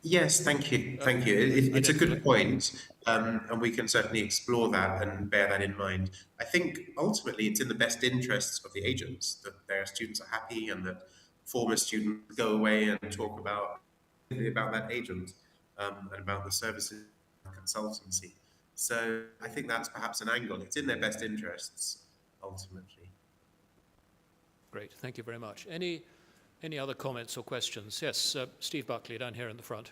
Yes, thank you. Thank you. It's a good point, and we can certainly explore that and bear that in mind. I think ultimately it's in the best interests of the agents that their students are happy and that former students go away and talk about that agent and about the services and consultancy. So I think that's perhaps an angle. It's in their best interests, ultimately. Great, thank you very much. Any other comments or questions? Yes, Steve Buckley down here in the front.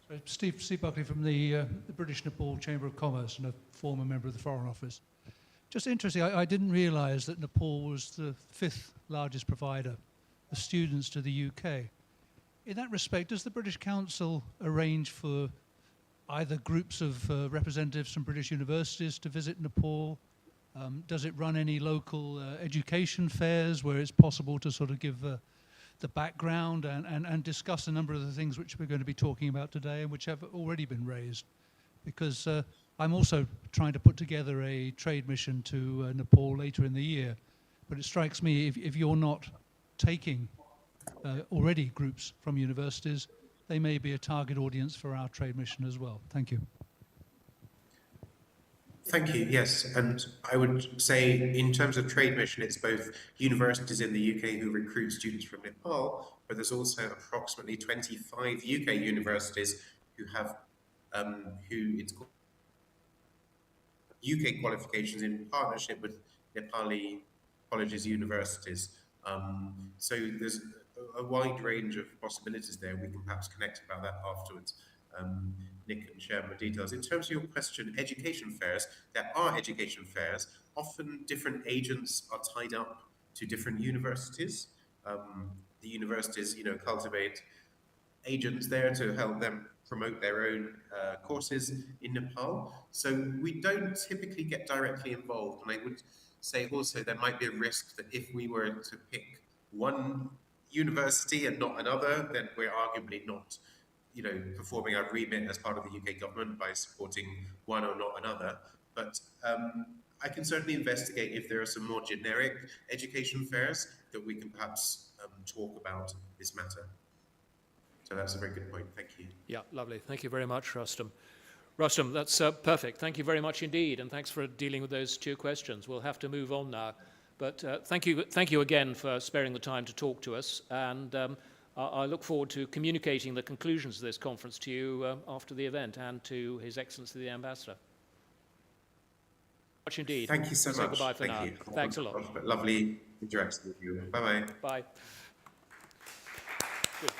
So Steve Buckley from the British Nepal Chamber of Commerce and a former member of the Foreign Office. Just interesting, I didn't realise that Nepal was the 5th largest provider of students to the UK. In that respect, does the British Council arrange for either groups of representatives from British universities to visit Nepal? Does it run any local education fairs where it's possible to sort of give the background and discuss a number of the things which we're going to be talking about today and which have already been raised? Because I'm also trying to put together a trade mission to Nepal later in the year. But it strikes me if you're not taking already groups from universities, they may be a target audience for our trade mission as well. Thank you. Thank you. Yes, and I would say in terms of trade mission, it's both universities in the UK who recruit students from Nepal, but there's also approximately 25 UK universities who have who it's called UK qualifications in partnership with Nepali colleges, universities. So there's a wide range of possibilities there. We can perhaps connect about that afterwards. Nick can share more details. In terms of your question, education fairs, there are education fairs. Often different agents are tied up to different universities. The universities, cultivate agents there to help them promote their own courses in Nepal. So we don't typically get directly involved. And I would say also there might be a risk that if we were to pick one university and not another, then we're arguably not performing our remit as part of the UK government by supporting one or not another. But I can certainly investigate if there are some more generic education fairs that we can perhaps talk about this matter. So that's a very good point. Thank you. Yeah, lovely. Thank you very much, Rustam. Rustam, that's perfect. Thank you very much indeed, and thanks for dealing with those 2 questions. We'll have to move on now. But thank you again for sparing the time to talk to us, and I look forward to communicating the conclusions of this conference to you after the event and to His Excellency the Ambassador. Much indeed. Thank you so Say much. goodbye for Thank now. you. Thanks a lot. Lovely interacting with you. Bye-bye. Bye. Good.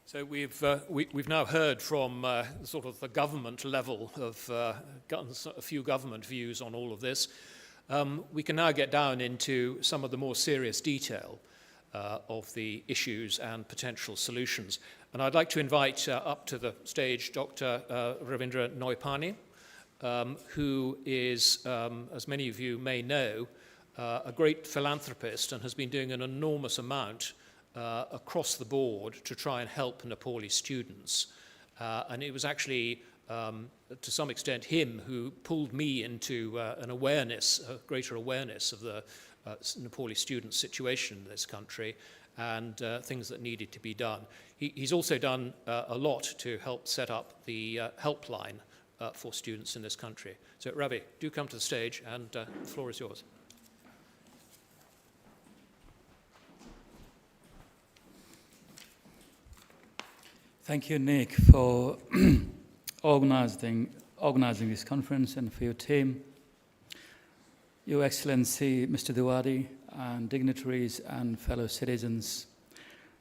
So we've now heard from sort of the government level of a few government views on all of this. We can now get down into some of the more serious detail of the issues and potential solutions. And I'd like to invite up to the stage Dr. Ravindra Noipani, who is, as many of you may know, a great philanthropist and has been doing an enormous amount across the board to try and help Nepali students. And it was actually, to some extent, him who pulled me into a greater awareness of the Nepali student situation in this country and things that needed to be done. He's also done a lot to help set up the helpline for students in this country. So Ravi, do come to the stage, and the floor is yours. Thank you, Nick, for organizing this conference and for your team. Your Excellency, Mr. Diwadi, and dignitaries and fellow citizens,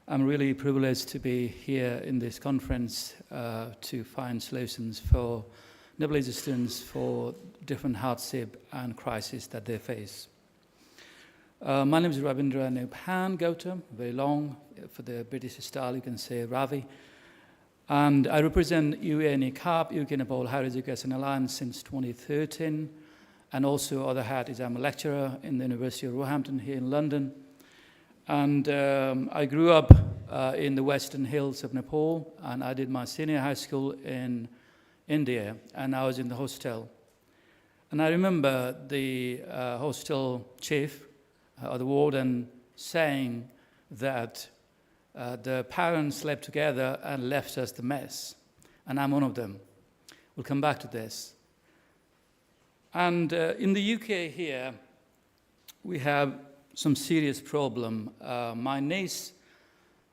I'm really privileged to be here in this conference to find solutions for Nepalese students for different hardship and crises that they face. My name is Ravindra Noipani Gautam, very long. For the British style, you can say Ravi. And I represent UNECAP, UK Nepal Higher Education Alliance, since 2013. And also, other hat is I'm a lecturer in the University of Roehampton here in London. And I grew up in the Western Hills of Nepal, and I did my senior high school in India, and I was in the hostel. And I remember the hostel chief or the warden saying that the parents slept together and left us the mess. And I'm one of them. We'll come back to this. And in the UK here, we have some serious problem. My niece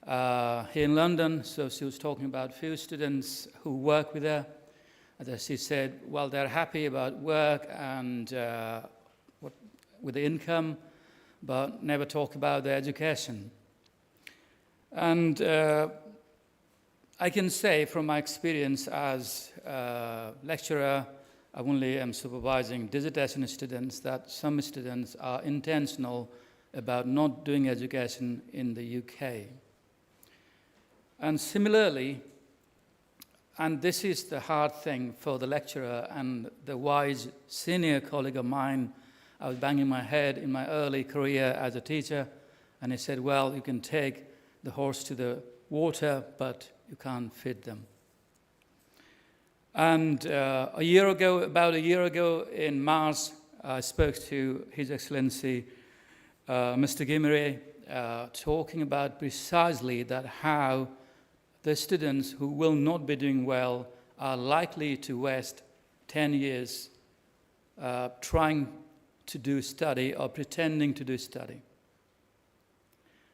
here in London, so she was talking about a few students who work with her. As she said, well, they're happy about work and with the income, but never talk about their education. And I can say from my experience as a lecturer, I only am supervising dissertation students, that some students are intentional about not doing education in the UK. And similarly, and this is the hard thing for the lecturer and the wise senior colleague of mine, I was banging my head in my early career as a teacher, and he said, well, you can take the horse to the water, but you can't feed them. And about a year ago in Mars, I spoke to His Excellency Mr. Gimere, talking about precisely that how the students who will not be doing well are likely to waste 10 years trying to do study or pretending to do study.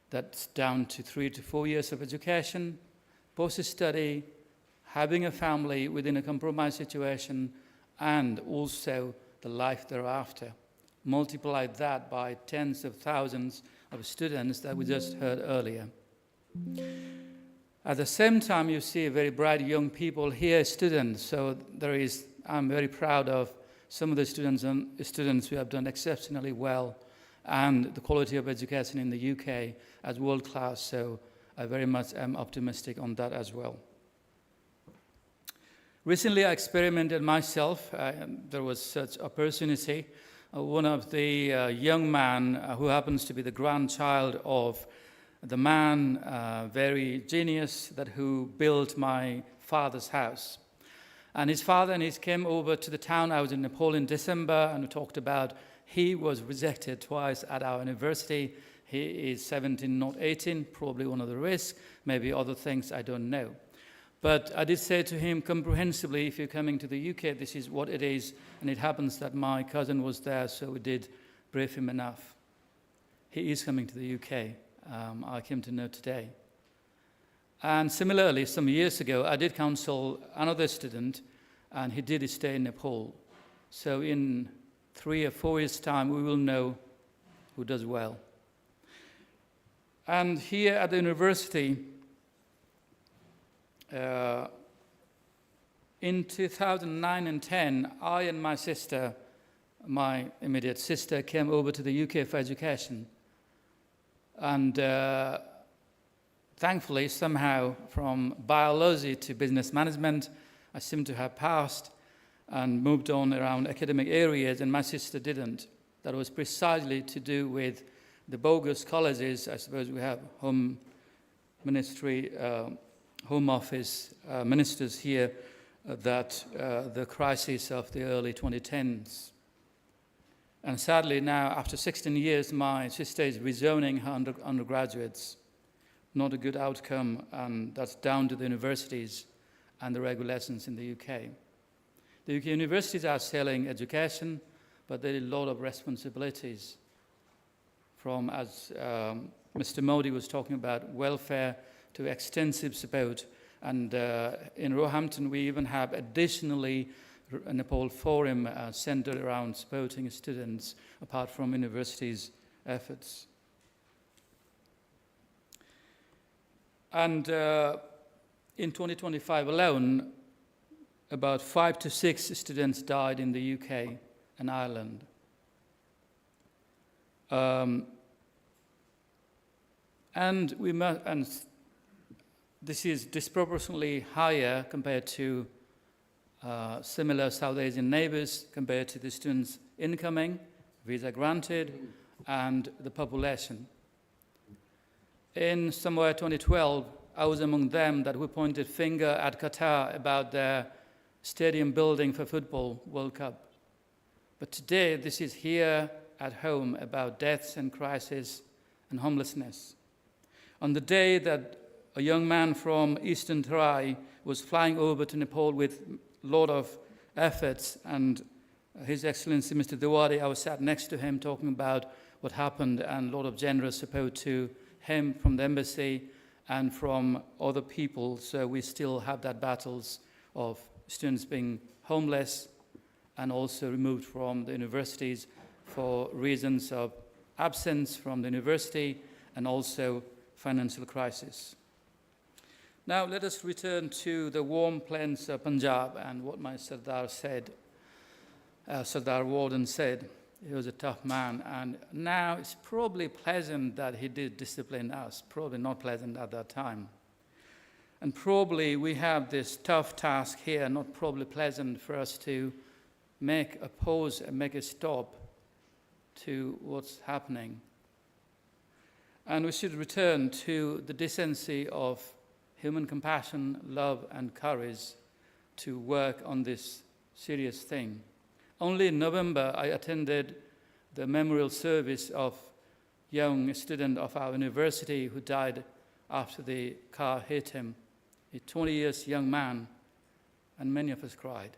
That's down to 3 to 4 years of education, post-study, having a family within a compromised situation, and also the life thereafter. Multiply that by tens of thousands of students that we just heard earlier. At the same time, you see very bright young people here, students. So I'm very proud of some of the students who have done exceptionally well, and the quality of education in the UK as world-class. So I very much am optimistic on that as well. Recently, I experimented myself. There was such opportunity. One of the young man who happens to be the grandchild of the man, very genius, who built my father's house. And his father and he came over to the town. I was in Nepal in December, and we talked about he was rejected twice at our university. He is 17, not 18, probably one of the risks, maybe other things, I don't know. But I did say to him comprehensively, if you're coming to the UK, this is what it is, and it happens that my cousin was there, so we did brief him enough. He is coming to the UK, I came to know today. And similarly, some years ago, I did counsel another student, and he did stay in Nepal. So in 3 or 4 years' time, we will know who does well. And here at the university, in 2009 and 10, I and my sister, my immediate sister, came over to the UK for education. And thankfully, somehow, from biology to business management, I seem to have passed and moved on around academic areas, and my sister didn't. That was precisely to do with the bogus colleges. I suppose we have Home Ministry, Home Office ministers here, that the crisis of the early 2010s. And sadly now, after 16 years, my sister is rezoning her undergraduates. Not a good outcome, and that's down to the universities and the regulations in the UK. The UK universities are selling education, but there are a lot of responsibilities from, as Mr. Modi was talking about, welfare to extensive support. And in Roehampton, we even have additionally a Nepal Forum centered around supporting students apart from universities' efforts. And in 2025 alone, about 5 to 6 students died in the UK and Ireland. And this is disproportionately higher compared to similar South Asian neighbors, compared to the students incoming, visa granted, and the population. In somewhere 2012, I was among them that who pointed finger at Qatar about their stadium building for football World Cup. But today, this is here at home about deaths and crisis and homelessness. On the day that a young man from Eastern Terai was flying over to Nepal with a lot of efforts, and His Excellency Mr. Diwali, I was sat next to him talking about what happened, and a lot of generous support to him from the embassy and from other people. So we still have that battles of students being homeless and also removed from the universities for reasons of absence from the university and also financial crisis. Now let us return to the warm plains of Punjab and what my Sardar said, Sardar Warden said. He was a tough man, and now it's probably pleasant that he did discipline us, probably not pleasant at that time. And probably we have this tough task here, not probably pleasant for us to make a pause and make a stop to what's happening. And we should return to the decency of human compassion, love, and courage to work on this serious thing. Only in November, I attended the memorial service of a young student of our university who died after the car hit him, a 20 years young man, and many of us cried.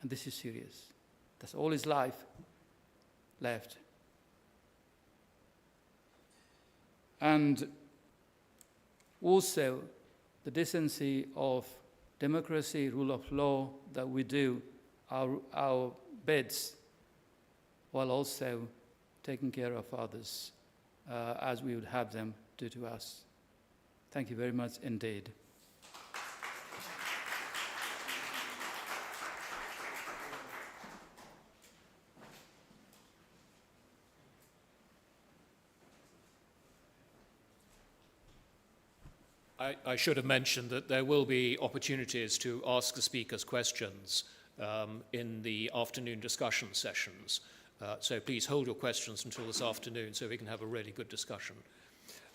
And this is serious. That's all his life left. And also the decency of democracy, rule of law, that we do our bits while also taking care of others as we would have them do to us. Thank you very much indeed. I should have mentioned that there will be opportunities to ask the speakers questions in the afternoon discussion sessions. So please hold your questions until this afternoon so we can have a really good discussion.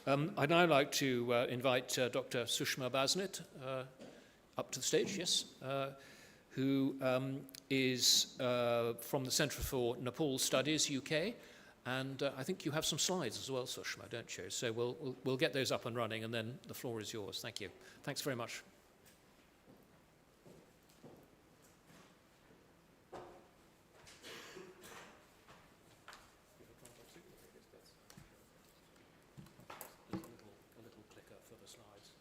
I'd now like to invite Dr. Sushma Basnet up to the stage, yes, who is from the Centre for Nepal Studies, UK, And I think you have some slides as well, Sushma, don't you? So we'll get those up and running, and then the floor is yours. Thank you. Thanks very much. A little clicker for the slides.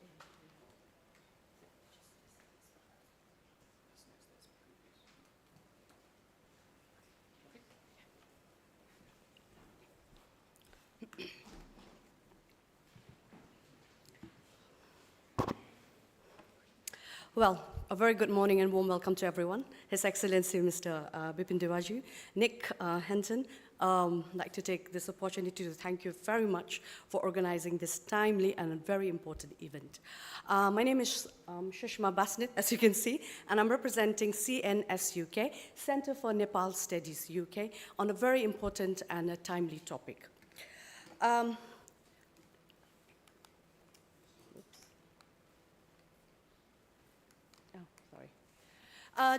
Well, a very good morning and warm welcome to everyone. His Excellency Mr. Bipin Dewaju, Nick Henton, I'd like to take this opportunity to thank you very much for organizing this timely and very important event. My name is Shushma Basnit, as you can see, and I'm representing CNS UK, Center for Nepal Studies UK, on a very important and a timely topic.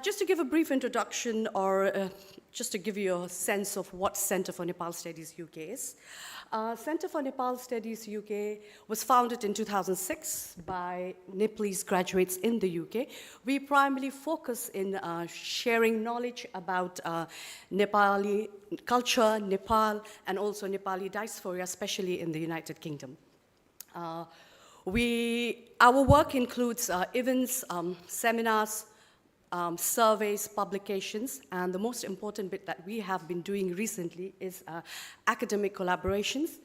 Just to give a brief introduction, or just to give you a sense of what Center for Nepal Studies UK is. Center for Nepal Studies UK was founded in 2006 by Nepalese graduates in the UK. We primarily focus in sharing knowledge about Nepali culture, Nepal, and also Nepali diaspora, especially in the United Kingdom. Our work includes events, seminars, surveys, publications, and the most important bit that we have been doing recently is academic collaborations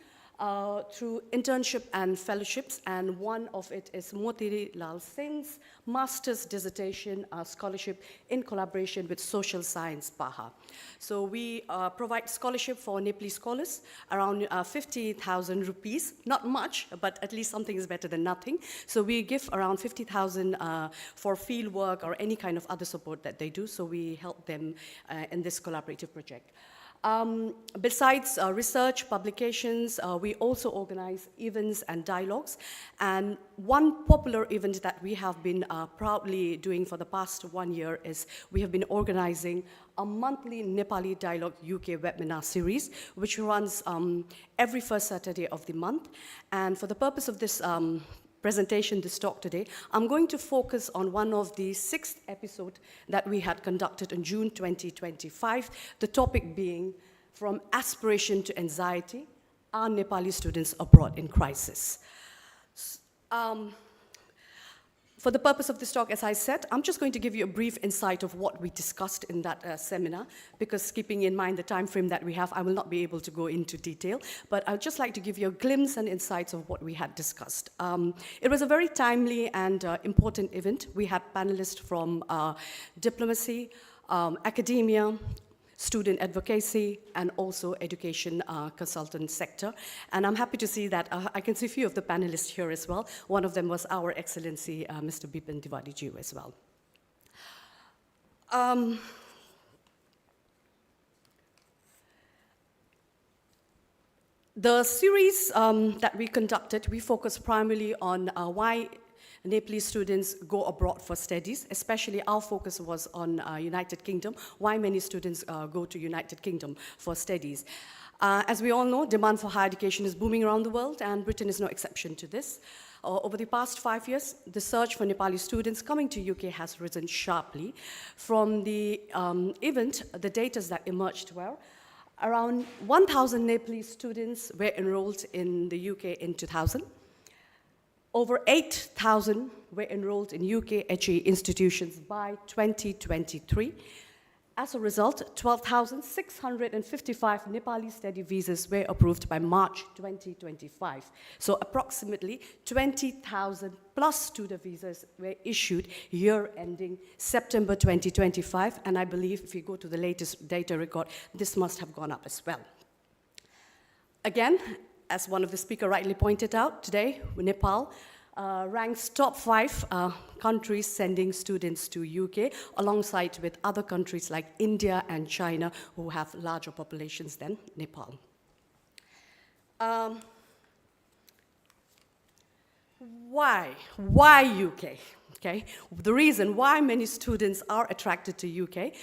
through internship and fellowships, and one of it is Motiri Lal Singh's master's dissertation scholarship in collaboration with Social Science Paha. So we provide scholarship for Nepalese scholars, around 50,000 rupees, not much, but at least something is better than nothing. So we give around 50,000 for field work or any kind of other support that they do, so we help them in this collaborative project. Besides research, publications, we also organize events and dialogues. And one popular event that we have been proudly doing for the past 1 year is we have been organizing a monthly Nepali Dialogue UK webinar series, which runs every first Saturday of the month. And for the purpose of this presentation, this talk today, I'm going to focus on one of the 6th episode that we had conducted in June 2025, the topic being From Aspiration to Anxiety, Are Nepali Students Abroad in Crisis? For the purpose of this talk, as I said, I'm just going to give you a brief insight of what we discussed in that seminar, because keeping in mind the time frame that we have, I will not be able to go into detail, but I'd just like to give you a glimpse and insights of what we had discussed. It was a very timely and important event. We had panelists from diplomacy, academia, student advocacy, and also education consultant sector. And I'm happy to see that I can see a few of the panelists here as well. One of them was our Excellency, Mr. Bipin Dewaju as well. The series that we conducted, we focused primarily on why Nepalese students go abroad for studies. Especially our focus was on United Kingdom, why many students go to United Kingdom for studies. As we all know, demand for higher education is booming around the world, and Britain is no exception to this. Over the past 5 years, the search for Nepali students coming to UK has risen sharply. From the event, the data that emerged were around 1,000 Nepalese students were enrolled in the UK in 2000. Over 8,000 were enrolled in UK HE institutions by 2023. As a result, 12,655 Nepali study visas were approved by March 2025. So approximately 20,000 plus student visas were issued year ending September 2025. And I believe if you go to the latest data record, this must have gone up as well. Again, as one of the speakers rightly pointed out today, Nepal ranks top 5 countries sending students to UK, alongside with other countries like India and China, who have larger populations than Nepal. Why UK? Okay, the reason why many students are attracted to UK.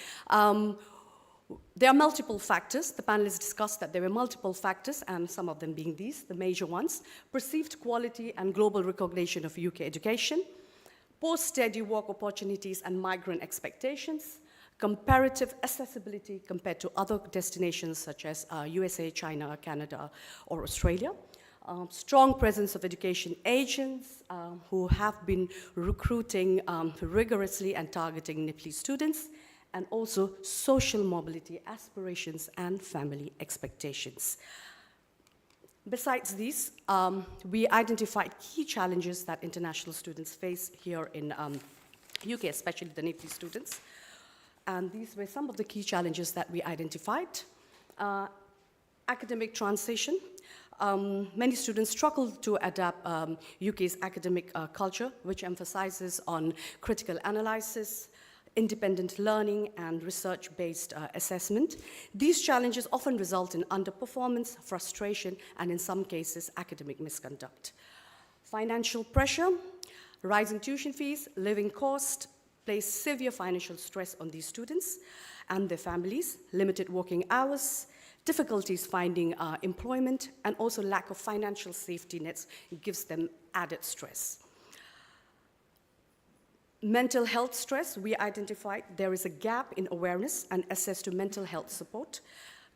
There are multiple factors. The panelists discussed that there were multiple factors, and some of them being these, the major ones: perceived quality and global recognition of UK education, post-study work opportunities and migrant expectations, comparative accessibility compared to other destinations such as USA, China, Canada, or Australia, strong presence of education agents who have been recruiting rigorously and targeting Nepalese students, and also social mobility aspirations and family expectations. Besides these, we identified key challenges that international students face here in UK, especially the Nepalese students. And these were some of the key challenges that we identified. Academic transition. Many students struggle to adapt UK's academic culture, which emphasizes on critical analysis, independent learning, and research-based assessment. These challenges often result in underperformance, frustration, and in some cases, academic misconduct. Financial pressure, rising tuition fees, living cost, place severe financial stress on these students and their families, limited working hours, difficulties finding employment, and also lack of financial safety nets gives them added stress. Mental health stress, we identified there is a gap in awareness and access to mental health support.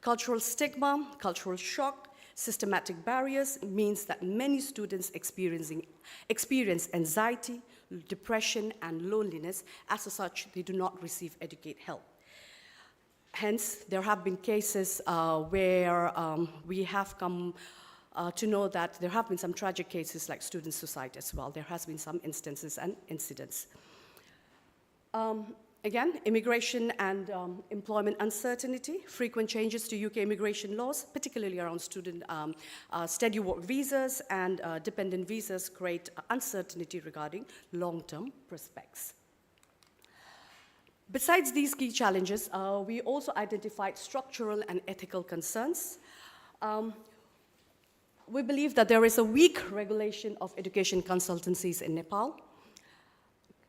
Cultural stigma, cultural shock, systematic barriers means that many students experience anxiety, depression, and loneliness. As such, they do not receive adequate help. Hence, there have been cases where we have come to know that there have been some tragic cases like student suicide as well. There has been some instances and incidents. Again, immigration and employment uncertainty, frequent changes to UK immigration laws, particularly around student study work visas and dependent visas, create uncertainty regarding long-term prospects. Besides these key challenges, we also identified structural and ethical concerns. We believe that there is a weak regulation of education consultancies in Nepal.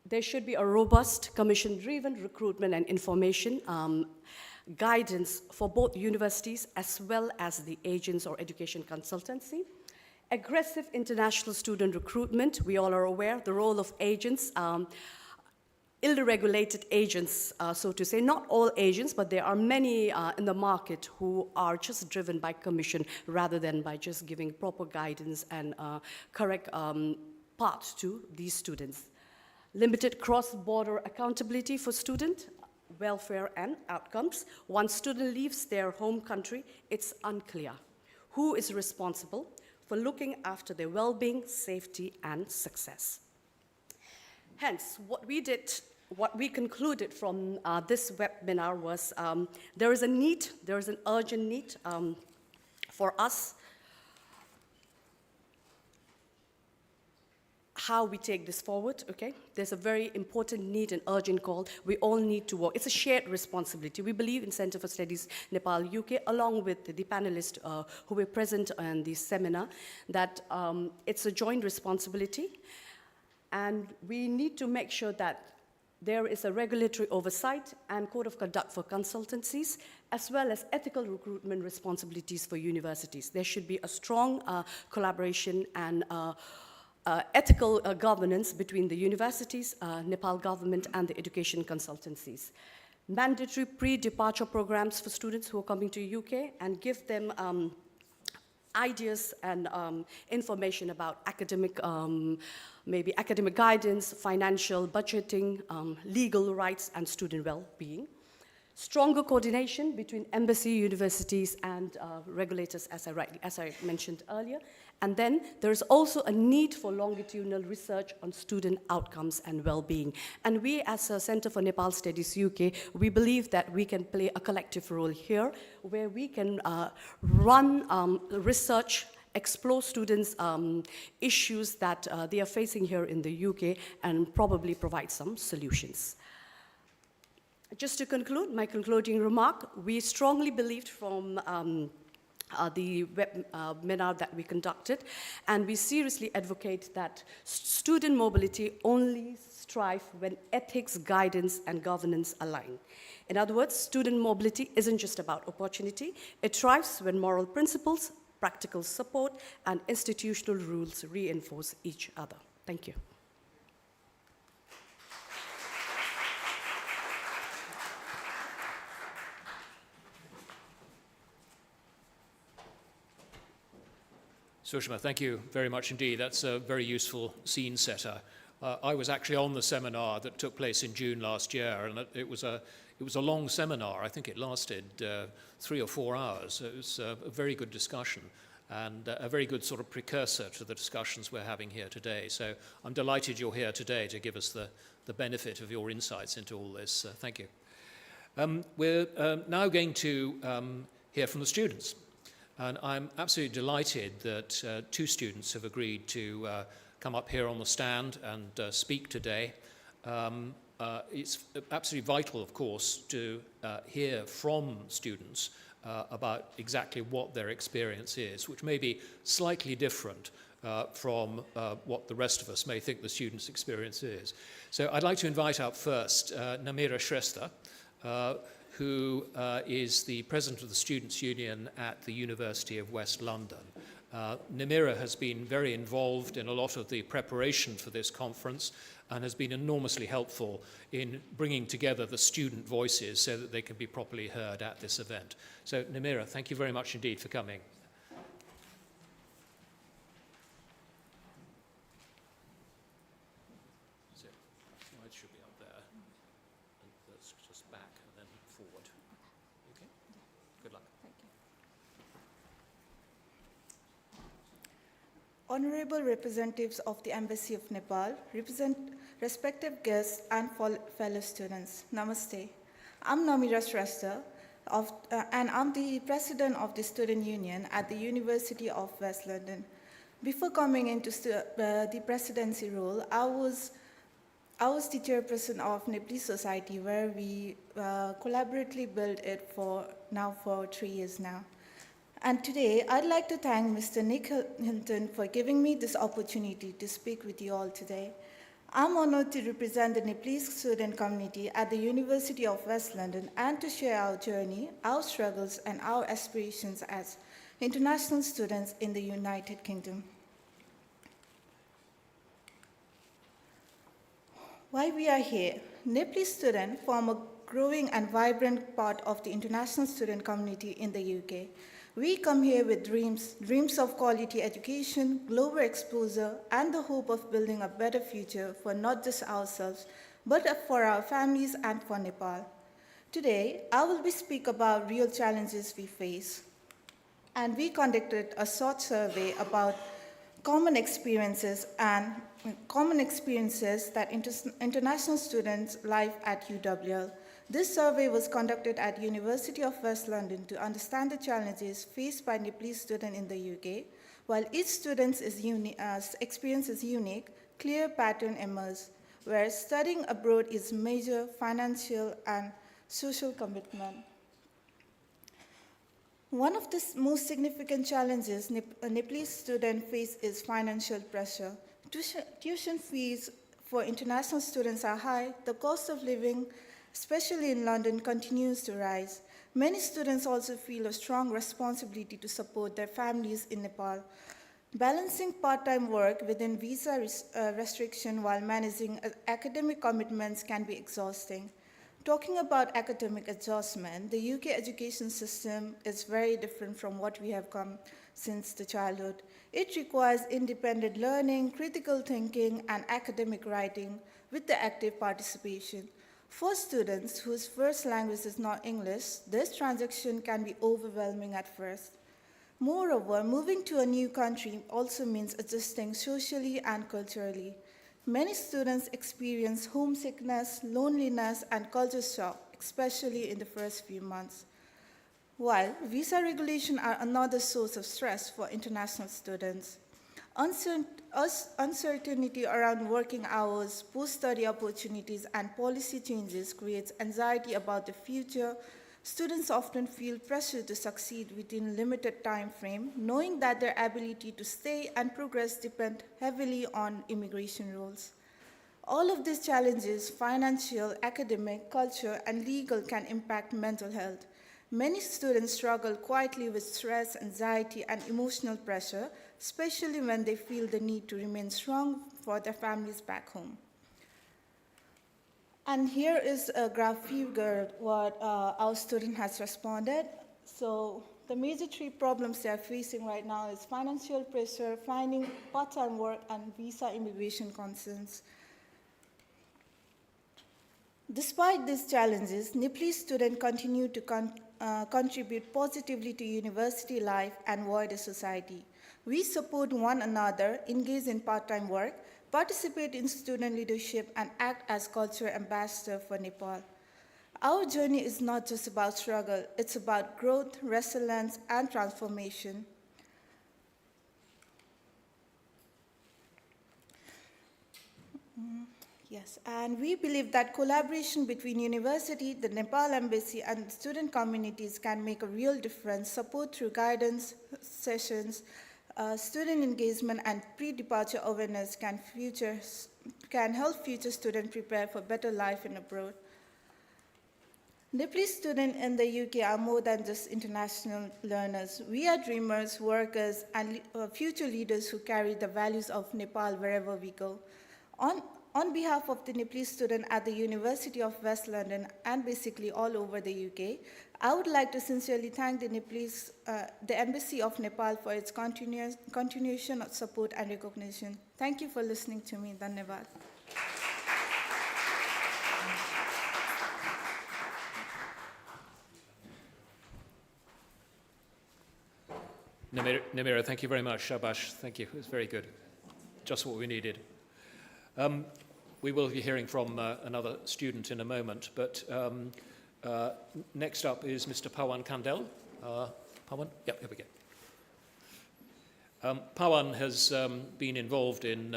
There should be a robust, commission-driven recruitment and information guidance for both universities as well as the agents or education consultancy. Aggressive international student recruitment, we all are aware, the role of agents, ill-regulated agents, so to say, not all agents, but there are many in the market who are just driven by commission rather than by just giving proper guidance and correct path to these students. Limited cross-border accountability for student welfare and outcomes. Once student leaves their home country, it's unclear who is responsible for looking after their well-being, safety, and success. Hence, what we concluded from this webinar was there is an urgent need for us how we take this forward, okay? There's a very important need and urgent call. We all need to work. It's a shared responsibility. We believe in Center for Studies Nepal, UK, along with the panelists who were present on this seminar, that it's a joint responsibility. And we need to make sure that there is a regulatory oversight and code of conduct for consultancies, as well as ethical recruitment responsibilities for universities. There should be a strong collaboration and ethical governance between the universities, Nepal government, and the education consultancies. Mandatory pre-departure programs for students who are coming to UK and give them ideas and information about academic, maybe academic guidance, financial budgeting, legal rights, and student well-being. Stronger coordination between embassy, universities, and regulators, as I mentioned earlier. And then there's also a need for longitudinal research on student outcomes and well-being. And we, as a Center for Nepal Studies UK, we believe that we can play a collective role here, where we can run research, explore students' issues that they are facing here in the UK, and probably provide some solutions. Just to conclude, my concluding remark, we strongly believed from the webinar that we conducted, and we seriously advocate that student mobility only strive when ethics, guidance, and governance align. In other words, student mobility isn't just about opportunity, it thrives when moral principles, practical support, and institutional rules reinforce each other. Thank you. Sushma, thank you very much indeed. That's a very useful scene setter. I was actually on the seminar that took place in June last year, and it was a long seminar. I think it lasted 3 or 4 hours. It was a very good discussion and a very good sort of precursor to the discussions we're having here today. So I'm delighted you're here today to give us the benefit of your insights into all this. Thank you. We're now going to hear from the students. And I'm absolutely delighted that 2 students have agreed to come up here on the stand and speak today. It's absolutely vital, of course, to hear from students about exactly what their experience is, which may be slightly different from what the rest of us may think the students' experience is. So I'd like to invite up first Namira Shrestha, who is the president of the Students' Union at the University of West London. Namira has been very involved in a lot of the preparation for this conference and has been enormously helpful in bringing together the student voices so that they can be properly heard at this event. So Namira, thank you very much indeed for coming. So, slides should be up there. And that's just back and then forward. Okay? Good luck. Honorable representatives of the Embassy of Nepal, respected guests and fellow students, Namaste. I'm Namira Shrestha, and I'm the president of the Student Union at the University of West London. Before coming into the presidency role, I was the chairperson of Nepali Society, where we collaboratively built it for 3 years now. And today, I'd like to thank Mr. Nick Hinton for giving me this opportunity to speak with you all today. I'm honored to represent the Nepalese student community at the University of West London and to share our journey, our struggles, and our aspirations as international students in the United Kingdom. Why we are here? Nepalese students form a growing and vibrant part of the international student community in the UK. We come here with dreams of quality education, global exposure, and the hope of building a better future for not just ourselves, but for our families and for Nepal. Today, I will be about real challenges we face. And we conducted a short survey about common experiences that international students live at UWL. This survey was conducted at University of West London to understand the challenges faced by Nepalese students in the UK. While each student's experience is unique, clear pattern emerges, where studying abroad is major financial and social commitment. One of the most significant challenges Nepalese students face is financial pressure. Tuition fees for international students are high. The cost of living, especially in London, continues to rise. Many students also feel a strong responsibility to support their families in Nepal. Balancing part-time work within visa restriction while managing academic commitments can be exhausting. Talking about academic adjustment, the UK education system is very different from what we have come since the childhood. It requires independent learning, critical thinking, and academic writing with the active participation. For students whose first language is not English, this transition can be overwhelming at first. Moreover, moving to a new country also means adjusting socially and culturally. Many students experience homesickness, loneliness, and culture shock, especially in the first few months. While visa regulations are another source of stress for international students, uncertainty around working hours, post-study opportunities, and policy changes creates anxiety about the future, Students often feel pressure to succeed within a limited time frame, knowing that their ability to stay and progress depend heavily on immigration rules. All of these challenges, financial, academic, cultural, and legal, can impact mental health. Many students struggle quietly with stress, anxiety, and emotional pressure, especially when they feel the need to remain strong for their families back home. And here is a graph figure what our student has responded. So the major three problems they are facing right now is financial pressure, finding part-time work, and visa immigration concerns. Despite these challenges, Nepalese students continue to contribute positively to university life and wider society. We support one another, engage in part-time work, participate in student leadership, and act as cultural ambassador for Nepal. Our journey is not just about struggle, it's about growth, resilience, and transformation. Yes, and we believe that collaboration between university, the Nepal embassy, and student communities can make a real difference. Support through guidance sessions, student engagement, and pre-departure awareness can help future students prepare for better life in abroad. Nepalese students in the UK are more than just international learners. We are dreamers, workers, and future leaders who carry the values of Nepal wherever we go. On behalf of the Nepalese students at the University of West London and basically all over the UK, I would like to sincerely thank the Embassy of Nepal for its continuation of support and recognition. Thank you for listening to me. Dhanyavad. Namira, thank you very much. Shabash, thank you. It was very good. Just what we needed. We will be hearing from another student in a moment, but next up is Mr. Pawan Kandel. Pawan? Yep, here we go. Pawan has been involved in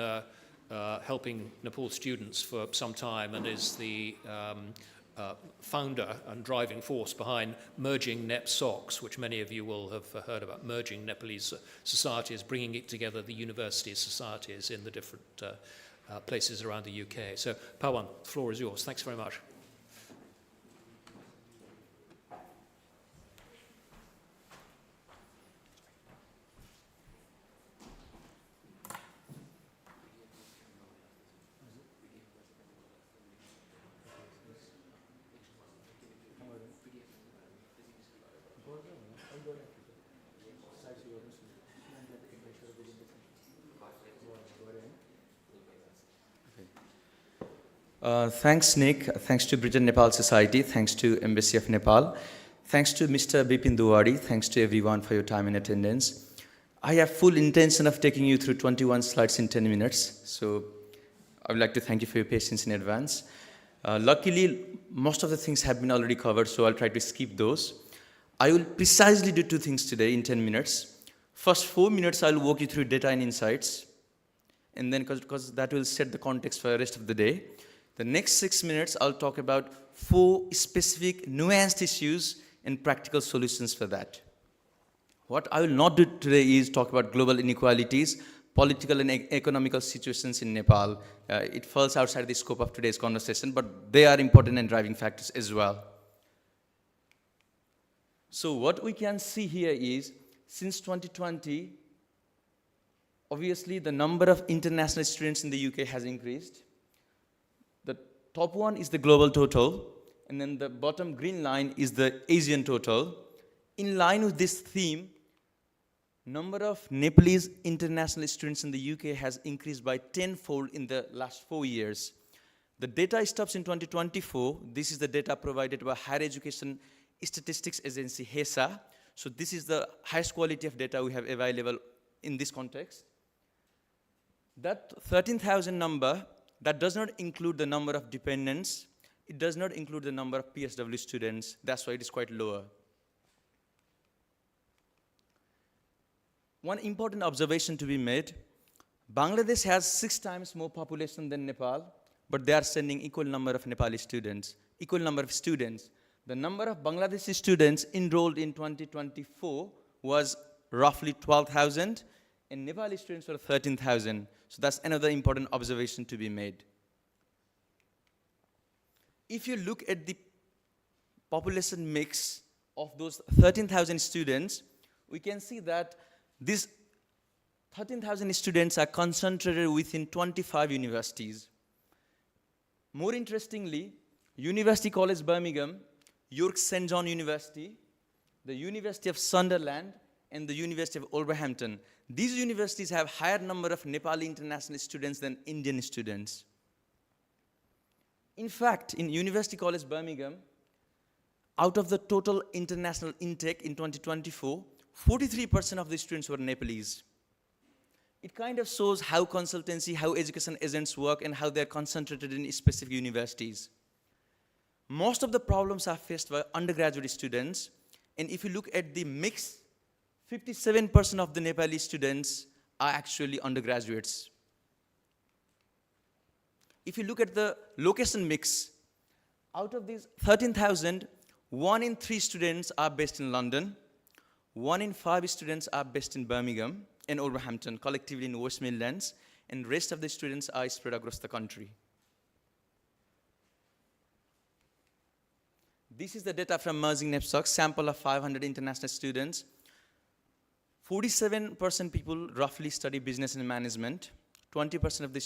helping Nepal students for some time and is the founder and driving force behind merging NEPSOCs, which many of you will have heard about, merging Nepalese societies, bringing it together, the university societies in the different places around the UK. So, Pawan, the floor is yours. Thanks very much. Thanks, Nick. Thanks to Britain Nepal Society. Thanks to Embassy of Nepal. Thanks to Mr. Bipin Duwadi. Thanks to everyone for your time and attendance. I have full intention of taking you through 21 slides in 10 minutes. So I would like to thank you for your patience in advance. Luckily, most of the things have been already covered, so I'll try to skip those. I will precisely do two things today in 10 minutes. First 4 minutes, I'll walk you through data and insights. And then, because that will set the context for the rest of the day. The next 6 minutes, I'll talk about 4 specific nuanced issues and practical solutions for that. What I will not do today is talk about global inequalities, political and economical situations in Nepal. It falls outside the scope of today's conversation, but they are important and driving factors as well. So what we can see here is, since 2020, obviously the number of international students in the UK has increased. The top one is the global total, and then the bottom green line is the Asian total. In line with this theme, number of Nepalese international students in the UK has increased by 10-fold in the last 4 years. The data stops in 2024. This is the data provided by Higher Education Statistics Agency, HESA. So this is the highest quality of data we have available in this context. That 13,000 number, that does not include the number of dependents. It does not include the number of PSW students. That's why it is quite lower. One important observation to be made, Bangladesh has 6 times more population than Nepal, but they are sending equal number of Nepali students, equal number of students. The number of Bangladeshi students enrolled in 2024 was roughly 12,000, and Nepali students were 13,000. So that's another important observation to be made. If you look at the population mix of those 13,000 students, we can see that these 13,000 students are concentrated within 25 universities. More interestingly, University College Birmingham, York St. John University, the University of Sunderland, and the University of Wolverhampton. These universities have higher number of Nepali international students than Indian students. In fact, in University College Birmingham, out of the total international intake in 2024, 43% of the students were Nepalese. It kind of shows how consultancy, how education agents work, and how they're concentrated in specific universities. Most of the problems are faced by undergraduate students, and if you look at the mix, 57% of the Nepali students are actually undergraduates. If you look at the location mix, out of these 13,000, 1 in 3 students are based in London, 1 in 5 students are based in Birmingham and Wolverhampton, collectively in West Midlands, and rest of the students are spread across the country. This is the data from Merging NEPSOC, sample of 500 international students. 47% people roughly study business and management. 20% of the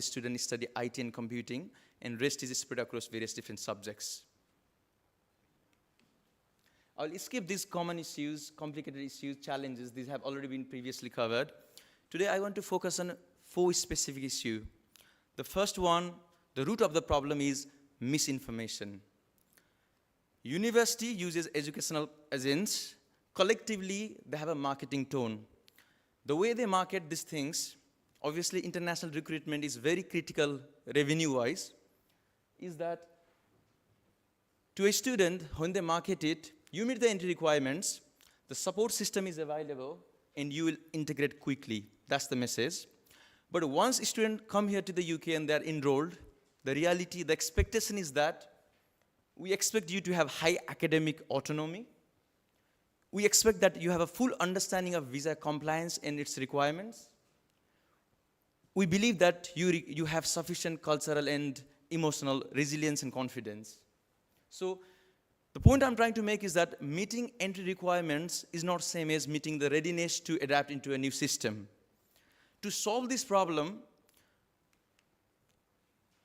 students study IT and computing, and rest is spread across various different subjects. I'll skip these common issues, complicated issues, challenges. These have already been previously covered. Today I want to focus on 4 specific issues. The first one, the root of the problem is misinformation. University uses educational agents. Collectively, they have a marketing tone. The way they market these things, obviously international recruitment is very critical revenue-wise, is that to a student, when they market it, you meet the entry requirements, the support system is available, and you will integrate quickly. That's the message. But once students come here to the UK and they're enrolled, the reality, the expectation is that we expect you to have high academic autonomy. We expect that you have a full understanding of visa compliance and its requirements. We believe that you have sufficient cultural and emotional resilience and confidence. So the point I'm trying to make is that meeting entry requirements is not same as meeting the readiness to adapt into a new system. To solve this problem,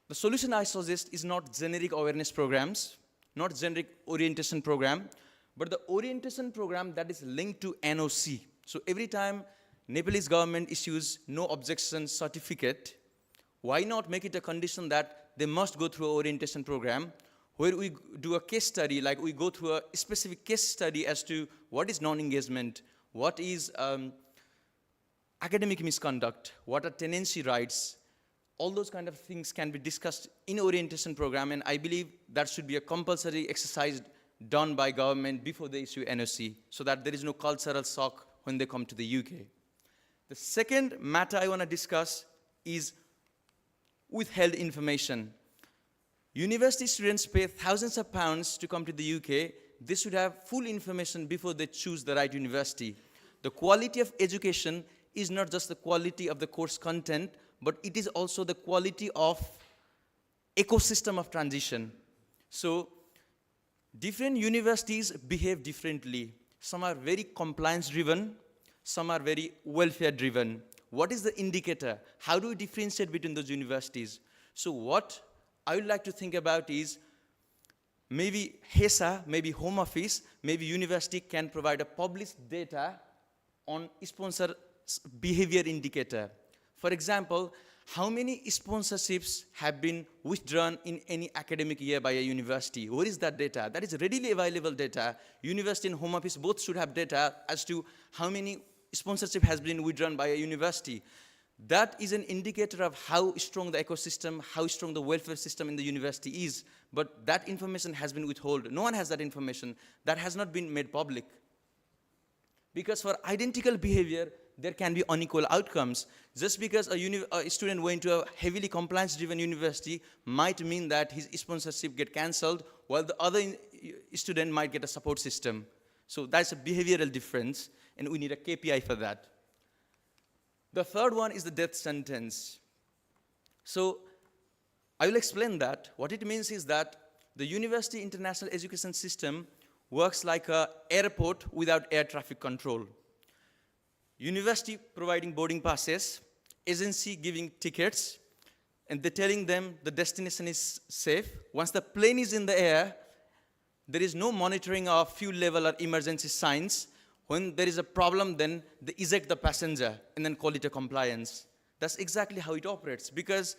the solution I suggest is not generic awareness programs, not generic orientation program, but the orientation program that is linked to NOC. So every time Nepalese government issues no objection certificate, why not make it a condition that they must go through an orientation program where we do a case study, like we go through a specific case study as to what is non-engagement, what is academic misconduct, what are tenancy rights. All those kind of things can be discussed in orientation program, and I believe that should be a compulsory exercise done by government before they issue NOC, so that there is no cultural shock when they come to the UK. The second matter I want to discuss is withheld information. University students pay thousands of pounds to come to the UK. They should have full information before they choose the right university. The quality of education is not just the quality of the course content, but it is also the quality of ecosystem of transition. So different universities behave differently. Some are very compliance driven, some are very welfare driven. What is the indicator? How do we differentiate between those universities? So what I would like to think about is maybe HESA, maybe Home Office, maybe university can provide a published data on sponsor behavior indicator. For example, how many sponsorships have been withdrawn in any academic year by a university? Where is that data? That is readily available data. University and Home Office both should have data as to how many sponsorship has been withdrawn by a university. That is an indicator of how strong the ecosystem, how strong the welfare system in the university is. But that information has been withheld. No one has that information. That has not been made public. Because for identical behavior, there can be unequal outcomes. Just because a student going to a heavily compliance-driven university might mean that his sponsorship get cancelled, while the other student might get a support system. So that's a behavioral difference, and we need a KPI for that. The third one is the death sentence. So I will explain that. What it means is that the university international education system works like an airport without air traffic control. University providing boarding passes, agency giving tickets, and they're telling them the destination is safe. Once the plane is in the air, there is no monitoring of fuel level or emergency signs. When there is a problem, then they eject the passenger and then call it a compliance. That's exactly how it operates, because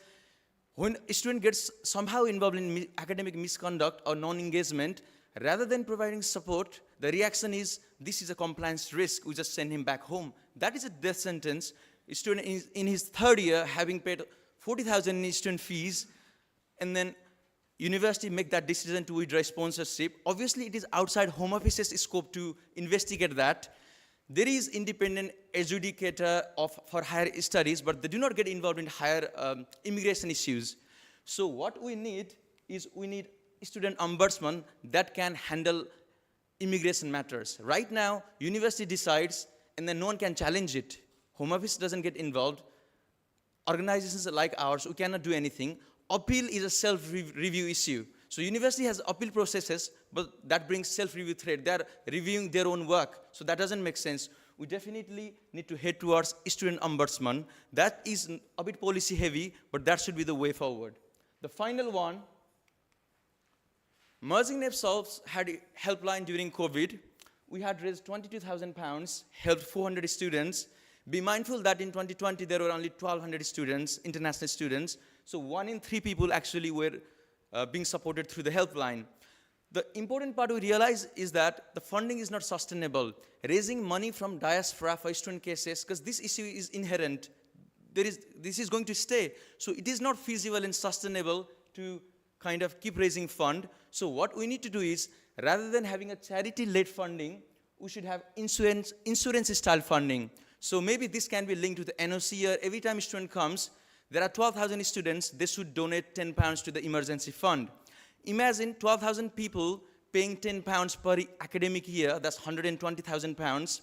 when a student gets somehow involved in academic misconduct or non-engagement, rather than providing support, the reaction is, this is a compliance risk, we just send him back home. That is a death sentence. A student is in his third year, having paid 40,000 in student fees, and then university make that decision to withdraw sponsorship. Obviously, it is outside Home Office's scope to investigate that. There is independent adjudicator for higher studies, but they do not get involved in higher immigration issues. So what we need is student ombudsman that can handle immigration matters. Right now, university decides, and then no one can challenge it. Home Office doesn't get involved. Organizations like ours, we cannot do anything. Appeal is a self-review issue. So university has appeal processes, but that brings self-review threat. They are reviewing their own work, so that doesn't make sense. We definitely need to head towards student ombudsman. That is a bit policy heavy, but that should be the way forward. The final one, Merging NEPSOLVs had a helpline during COVID. We had raised £22,000, helped 400 students. Be mindful that in 2020, there were only 1,200 students, international students. So 1 in 3 people actually were being supported through the helpline. The important part we realize is that the funding is not sustainable. Raising money from diaspora for student cases, because this issue is inherent, this is going to stay. So it is not feasible and sustainable to kind of keep raising fund. So what we need to do is, rather than having a charity-led funding, we should have insurance-style funding. So maybe this can be linked to the NOC year. Every time a student comes, there are 12,000 students, they should donate £10 to the emergency fund. Imagine 12,000 people paying £10 per academic year, that's £120,000.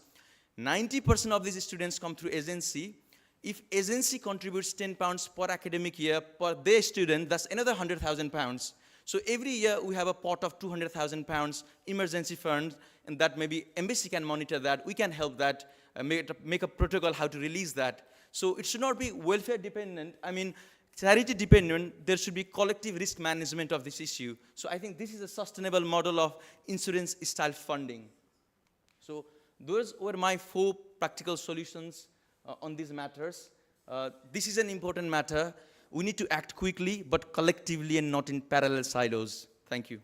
90% of these students come through agency. If agency contributes £10 per academic year per their student, that's another £100,000. So every year we have a pot of £200,000 emergency fund, and that maybe embassy can monitor that, we can help that, make a protocol how to release that. So it should not be welfare dependent, charity dependent. There should be collective risk management of this issue. So I think this is a sustainable model of insurance style funding. So those were my 4 practical solutions on these matters. This is an important matter. We need to act quickly, but collectively and not in parallel silos. Thank you.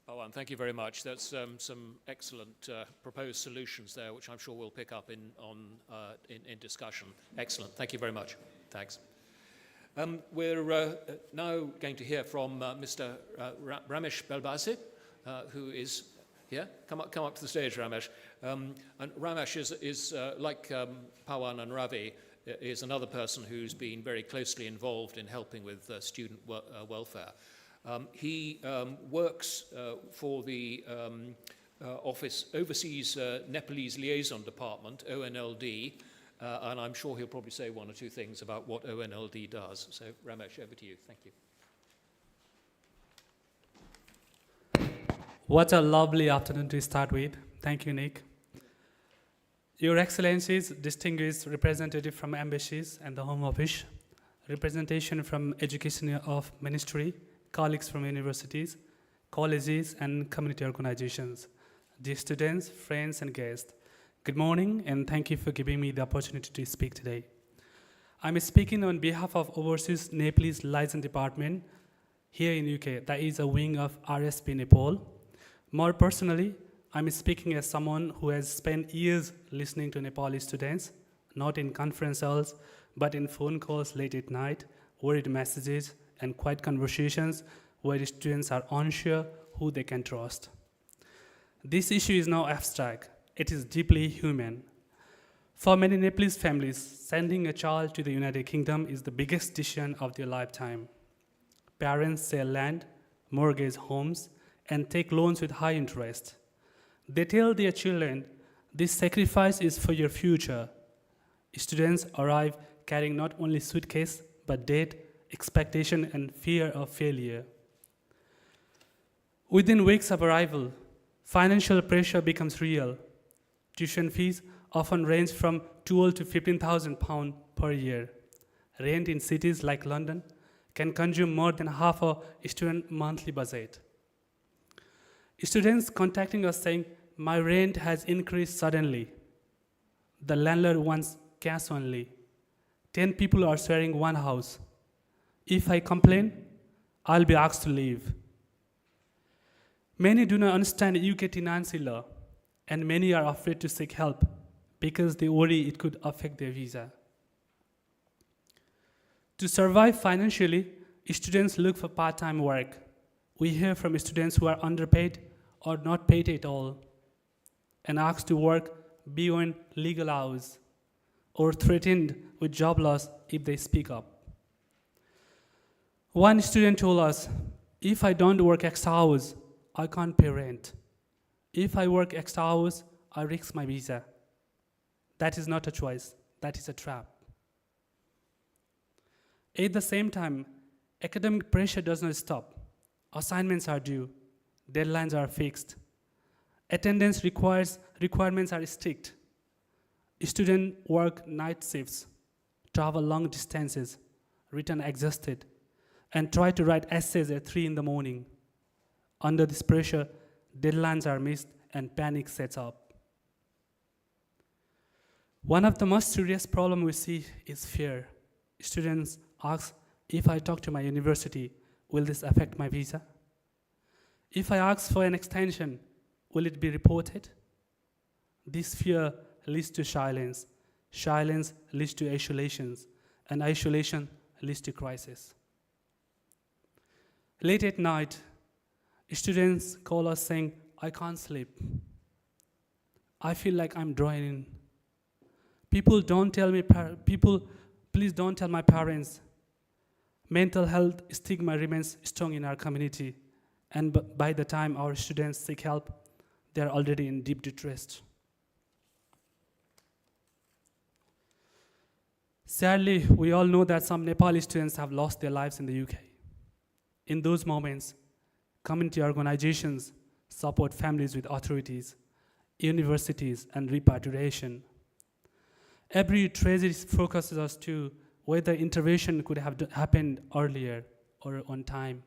Pawan, thank you very much. That's some excellent proposed solutions there, which I'm sure we'll pick up in discussion. Excellent. Thank you very much. Thanks. We're now going to hear from Mr. Ramesh Belbasi, who is here. Come up to the stage, Ramesh. And Ramesh is like Pawan and Ravi, is another person who's been very closely involved in helping with student welfare. He works for the Overseas Nepalese Liaison Department, ONLD, and I'm sure he'll probably say 1 or 2 things about what ONLD does. So, Ramesh, over to you. Thank you. What a lovely afternoon to start with. Thank you, Nick. Your Excellencies, distinguished representative from embassies and the Home Office, representation from Education of Ministry, colleagues from universities, colleges, and community organizations, dear students, friends, and guests, good morning, and thank you for giving me the opportunity to speak today. I'm speaking on behalf of Overseas Nepalese Liaison Department here in UK, that is a wing of RSP Nepal. More personally, I'm speaking as someone who has spent years listening to Nepali students, not in conference halls, but in phone calls late at night, worried messages, and quiet conversations where students are unsure who they can trust. This issue is not abstract, it is deeply human. For many Nepalese families, sending a child to the United Kingdom is the biggest decision of their lifetime. Parents sell land, mortgage homes, and take loans with high interest. They tell their children, this sacrifice is for your future. Students arrive carrying not only suitcase, but debt, expectation, and fear of failure. Within weeks of arrival, financial pressure becomes real. Tuition fees often range from 12 to 15,000 pounds per year. Rent in cities like London can consume more than half a student monthly budget. Students contacting us saying, my rent has increased suddenly. The landlord wants cash only. 10 people are sharing one house. If I complain, I'll be asked to leave. Many do not understand UK tenancy law, and many are afraid to seek help because they worry it could affect their visa. To survive financially, students look for part-time work. We hear from students who are underpaid or not paid at all and asked to work beyond legal hours or threatened with job loss if they speak up. One student told us, if I don't work extra hours, I can't pay rent. If I work extra hours, I risk my visa. That is not a choice, that is a trap. At the same time, academic pressure does not stop. Assignments are due, deadlines are fixed. Attendance requirements are strict. Students work night shifts, travel long distances, return exhausted, and try to write essays at 3 in the morning. Under this pressure, deadlines are missed and panic sets up. One of the most serious problems we see is fear. Students ask, if I talk to my university, will this affect my visa? If I ask for an extension, will it be reported? This fear leads to silence. Silence leads to isolations, and isolation leads to crisis. Late at night, students call us saying, I can't sleep. I feel like I'm drowning. Please don't tell my parents. Mental health stigma remains strong in our community, and by the time our students seek help, they are already in deep distress. Sadly, we all know that some Nepali students have lost their lives in the UK. In those moments, community organizations support families with authorities, universities, and repatriation. Every tragedy focuses us to whether intervention could have happened earlier or on time.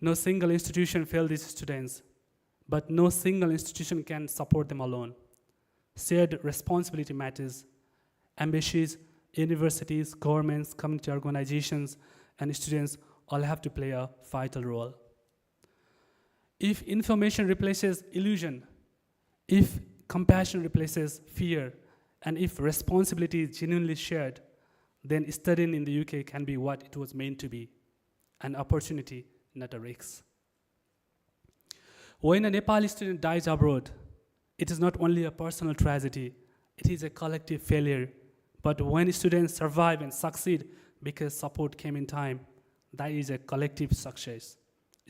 No single institution failed these students, but no single institution can support them alone. Shared responsibility matters. Embassies, universities, governments, community organizations, and students all have to play a vital role. If information replaces illusion, if compassion replaces fear, and if responsibility is genuinely shared, then studying in the UK can be what it was meant to be, an opportunity, not a risk. When a Nepali student dies abroad, it is not only a personal tragedy, it is a collective failure. But when students survive and succeed because support came in time, that is a collective success.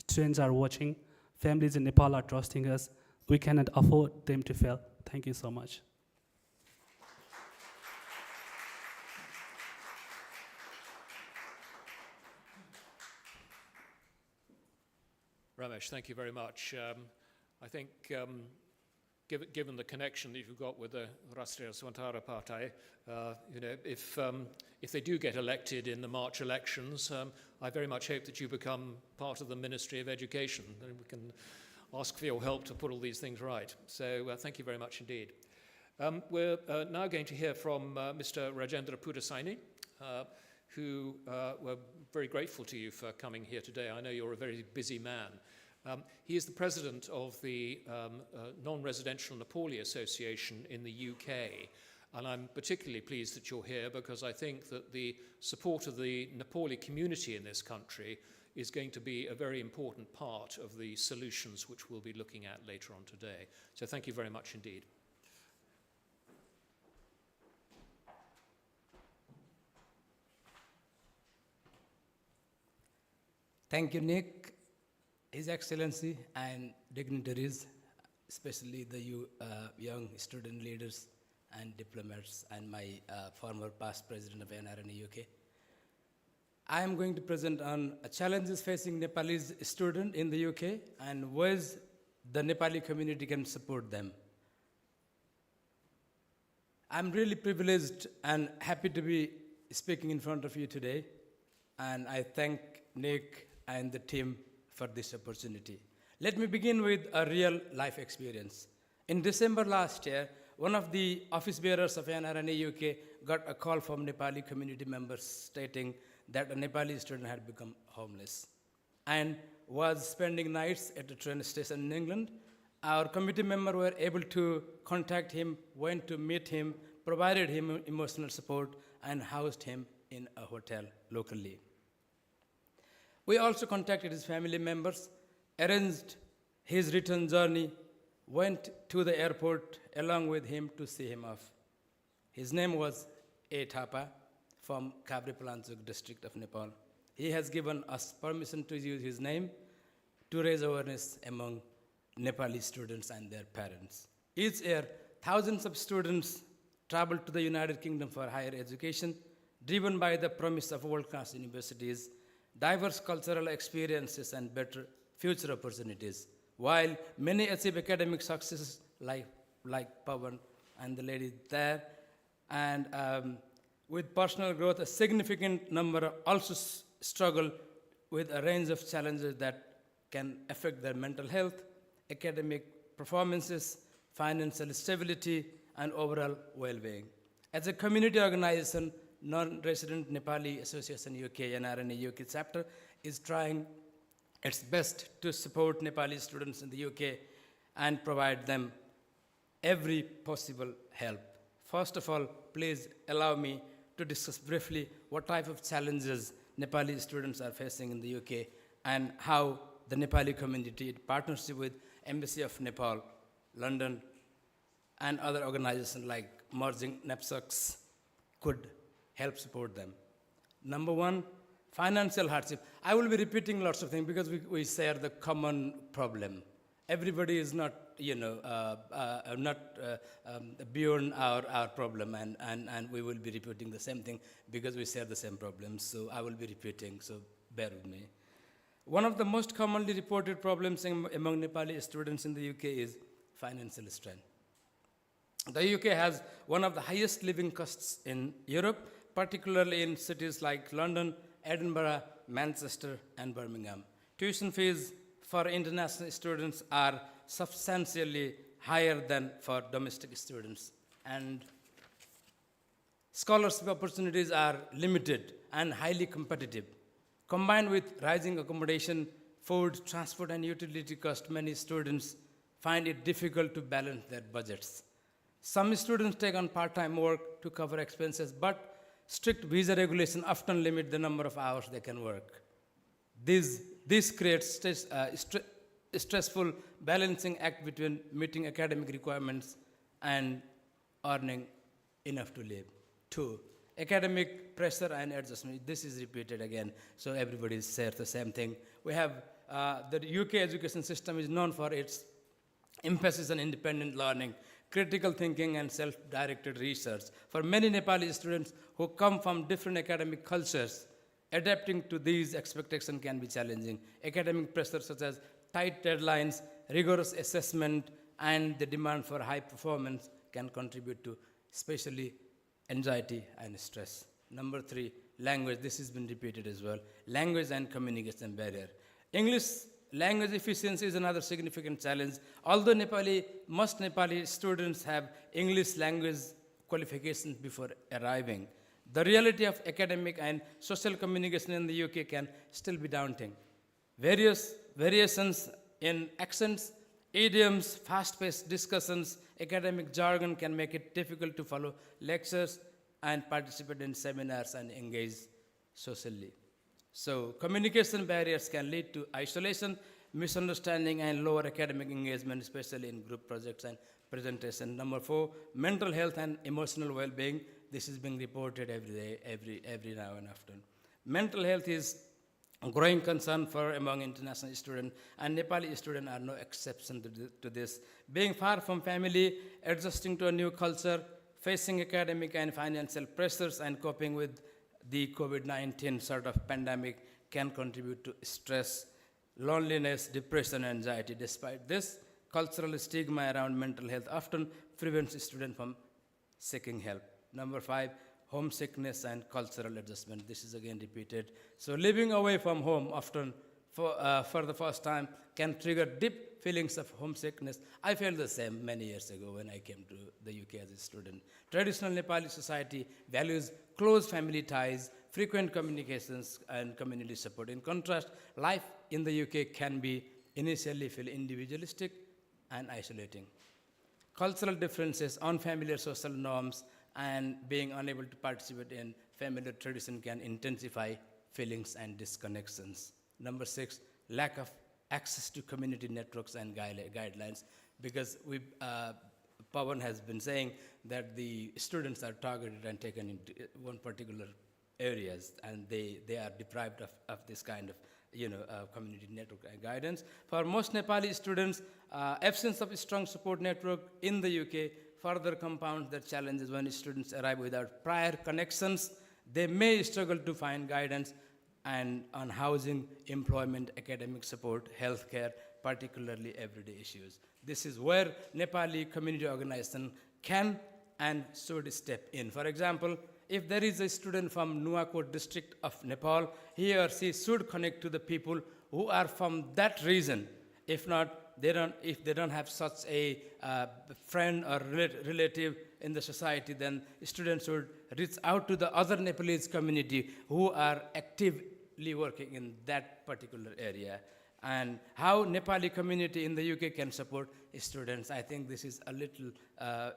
Students are watching, families in Nepal are trusting us. We cannot afford them to fail. Thank you so much. Ramesh, thank you very much. I think given the connection that you've got with the Rastriya Swantara Party, if they do get elected in the March elections, I very much hope that you become part of the Ministry of Education, and we can ask for your help to put all these things right. So thank you very much indeed. We're now going to hear from Mr. Rajendra Pudasaini, who we're very grateful to you for coming here today. I know you're a very busy man. He is the president of the Non-Residential Nepali Association in the UK, and I'm particularly pleased that you're here because I think that the support of the Nepali community in this country is going to be a very important part of the solutions which we'll be looking at later on today. So thank you very much indeed. Thank you, Nick, His Excellency, and dignitaries, especially the young student leaders and diplomats, and my former past president of NRNA UK. I am going to present on challenges facing Nepalese students in the UK and ways the Nepali community can support them. I'm really privileged and happy to be speaking in front of you today, and I thank Nick and the team for this opportunity. Let me begin with a real life experience. In December last year, one of the office bearers of NRNA UK got a call from Nepali community members stating that a Nepali student had become homeless and was spending nights at a train station in England. Our committee member were able to contact him, went to meet him, provided him emotional support, and housed him in a hotel locally. We also contacted his family members, arranged his return journey, went to the airport along with him to see him off. His name was A. Thapa from Kabri Palanchok district of Nepal. He has given us permission to use his name to raise awareness among Nepali students and their parents. Each year, thousands of students travel to the United Kingdom for higher education, driven by the promise of world-class universities, diverse cultural experiences, and better future opportunities. While many achieve academic successes like Pawan and the lady there, and with personal growth, a significant number also struggle with a range of challenges that can affect their mental health, academic performances, financial stability, and overall well-being. As a community organization, Non-Resident Nepali Association UK, NRNA UK chapter, is trying its best to support Nepali students in the UK and provide them every possible help. First of all, please allow me to discuss briefly what type of challenges Nepali students are facing in the UK and how the Nepali community, in partnership with Embassy of Nepal, London, and other organizations like Merging Knapsacks could help support them. Number one, financial hardship. I will be repeating lots of things because we share the common problem. Everybody is not, beyond our problem, and we will be repeating the same thing because we share the same problems. So I will be repeating, so bear with me. One of the most commonly reported problems among Nepali students in the UK is financial strain. The UK has one of the highest living costs in Europe, particularly in cities like London, Edinburgh, Manchester, and Birmingham. Tuition fees for international students are substantially higher than for domestic students, and scholarship opportunities are limited and highly competitive. Combined with rising accommodation, food, transport, and utility costs, many students find it difficult to balance their budgets. Some students take on part-time work to cover expenses, but strict visa regulation often limit the number of hours they can work. This creates stressful balancing act between meeting academic requirements and earning enough to live. 2, academic pressure and adjustment. This is repeated again, so everybody says the same thing. We have the UK education system is known for its emphasis on independent learning, critical thinking, and self-directed research. For many Nepali students who come from different academic cultures, adapting to these expectations can be challenging. Academic pressure such as tight deadlines, rigorous assessment, and the demand for high performance can contribute to especially anxiety and stress. Number 3, language. This has been repeated as well. Language and communication barrier. English language efficiency is another significant challenge. Although most Nepali students have English language qualifications before arriving, the reality of academic and social communication in the UK can still be daunting. Various variations in accents, idioms, fast-paced discussions, academic jargon can make it difficult to follow lectures and participate in seminars and engage socially. So communication barriers can lead to isolation, misunderstanding, and lower academic engagement, especially in group projects and presentation. Number 4, mental health and emotional well-being. This is being reported every day, every now and often. Mental health is a growing concern for among international students, and Nepali students are no exception to this. Being far from family, adjusting to a new culture, facing academic and financial pressures, and coping with the COVID-19 sort of pandemic can contribute to stress, loneliness, depression, and anxiety. Despite this, cultural stigma around mental health often prevents students from seeking help. Number 5, homesickness and cultural adjustment. This is again repeated. So living away from home often for the first time can trigger deep feelings of homesickness. I felt the same many years ago when I came to the UK as a student. Traditional Nepali society values close family ties, frequent communications, and community support. In contrast, life in the UK can be initially feel individualistic and isolating. Cultural differences, unfamiliar social norms, and being unable to participate in familiar tradition can intensify feelings and disconnections. Number 6, lack of access to community networks and guidelines, because Pawan has been saying that the students are targeted and taken into one particular areas, and they are deprived of this kind of community network and guidance. For most Nepali students, absence of a strong support network in the UK further compounds their challenges. When students arrive without prior connections, they may struggle to find guidance and on housing, employment, academic support, healthcare, particularly everyday issues. This is where Nepali community organization can and should step in. For example, if there is a student from Nuwakot district of Nepal, he or she should connect to the people who are from that region. If not, if they don't have such a friend or relative in the society, then students should reach out to the other Nepalese community who are actively working in that particular area. And how Nepali community in the UK can support students, I think this is a little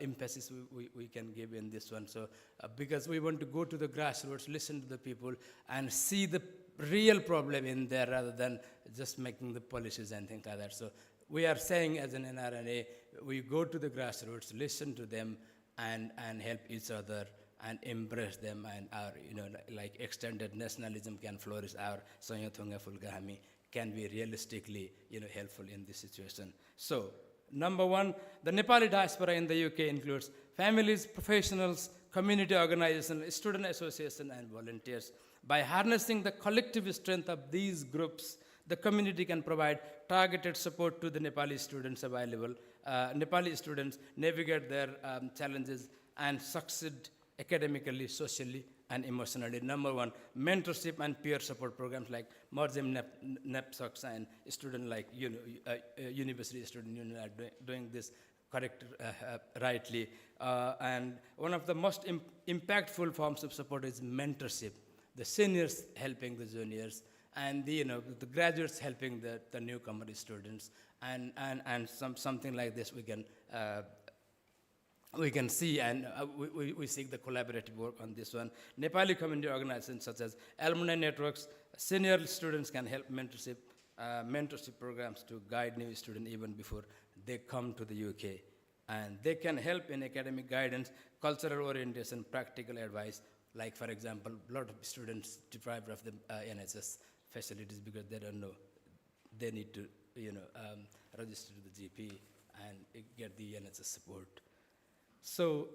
emphasis we can give in this one. So because we want to go to the grassroots, listen to the people, and see the real problem in there rather than just making the policies and things like that. So we are saying as an NRNA, we go to the grassroots, listen to them, and help each other and embrace them, and our, like extended nationalism can flourish. Our Sanyathunga Fulgahami can be realistically, helpful in this situation. So, number 1, the Nepali diaspora in the UK includes families, professionals, community organizations, student associations, and volunteers. By harnessing the collective strength of these groups, the community can provide targeted support to the Nepali students available. Nepali students navigate their challenges and succeed academically, socially, and emotionally. Number 1, mentorship and peer support programs like Marjim NEPSOX and student like university student union are doing this rightly. And one of the most impactful forms of support is mentorship. The seniors helping the juniors, and the graduates helping the newcomer students, and something like this we can see, and we seek the collaborative work on this one. Nepali community organizations such as alumni networks, senior students can help mentorship programs to guide new students even before they come to the UK. And they can help in academic guidance, cultural orientation, practical advice. Like, for example, a lot of students deprived of the NHS facilities because they don't know. They need to, register to the GP and get the NHS support. So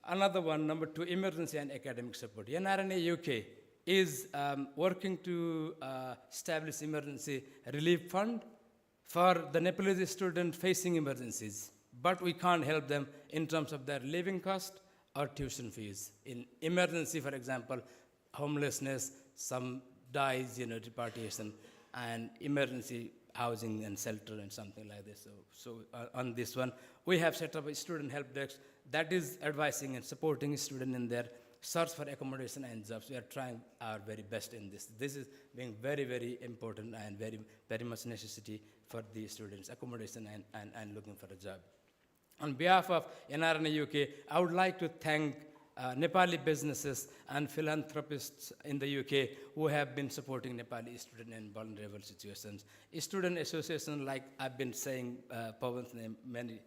another one, number 2, emergency and academic support. NRNA UK is working to establish emergency relief fund for the Nepalese students facing emergencies, but we can't help them in terms of their living cost or tuition fees. In emergency, for example, homelessness, some dies, deportation, and emergency housing and shelter and something like this. So on this one, we have set up a student help desk that is advising and supporting students in their search for accommodation and jobs. We are trying our very best in this. This is being very, very important and very, very much necessity for the students, accommodation and looking for a job. On behalf of NRNA UK, I would like to thank Nepali businesses and philanthropists in the UK who have been supporting Nepali students in vulnerable situations. Student associations, like I've been saying, Pawan's name many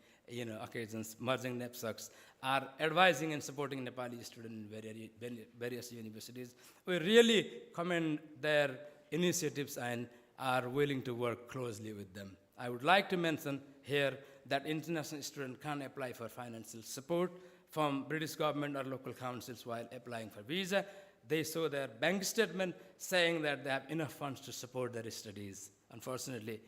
occasions, merging knapsacks, are advising and supporting Nepali students in various universities. We really commend their initiatives and are willing to work closely with them. I would like to mention here that international students can apply for financial support from British government or local councils while applying for visa. They show their bank statement saying that they have enough funds to support their studies. Unfortunately,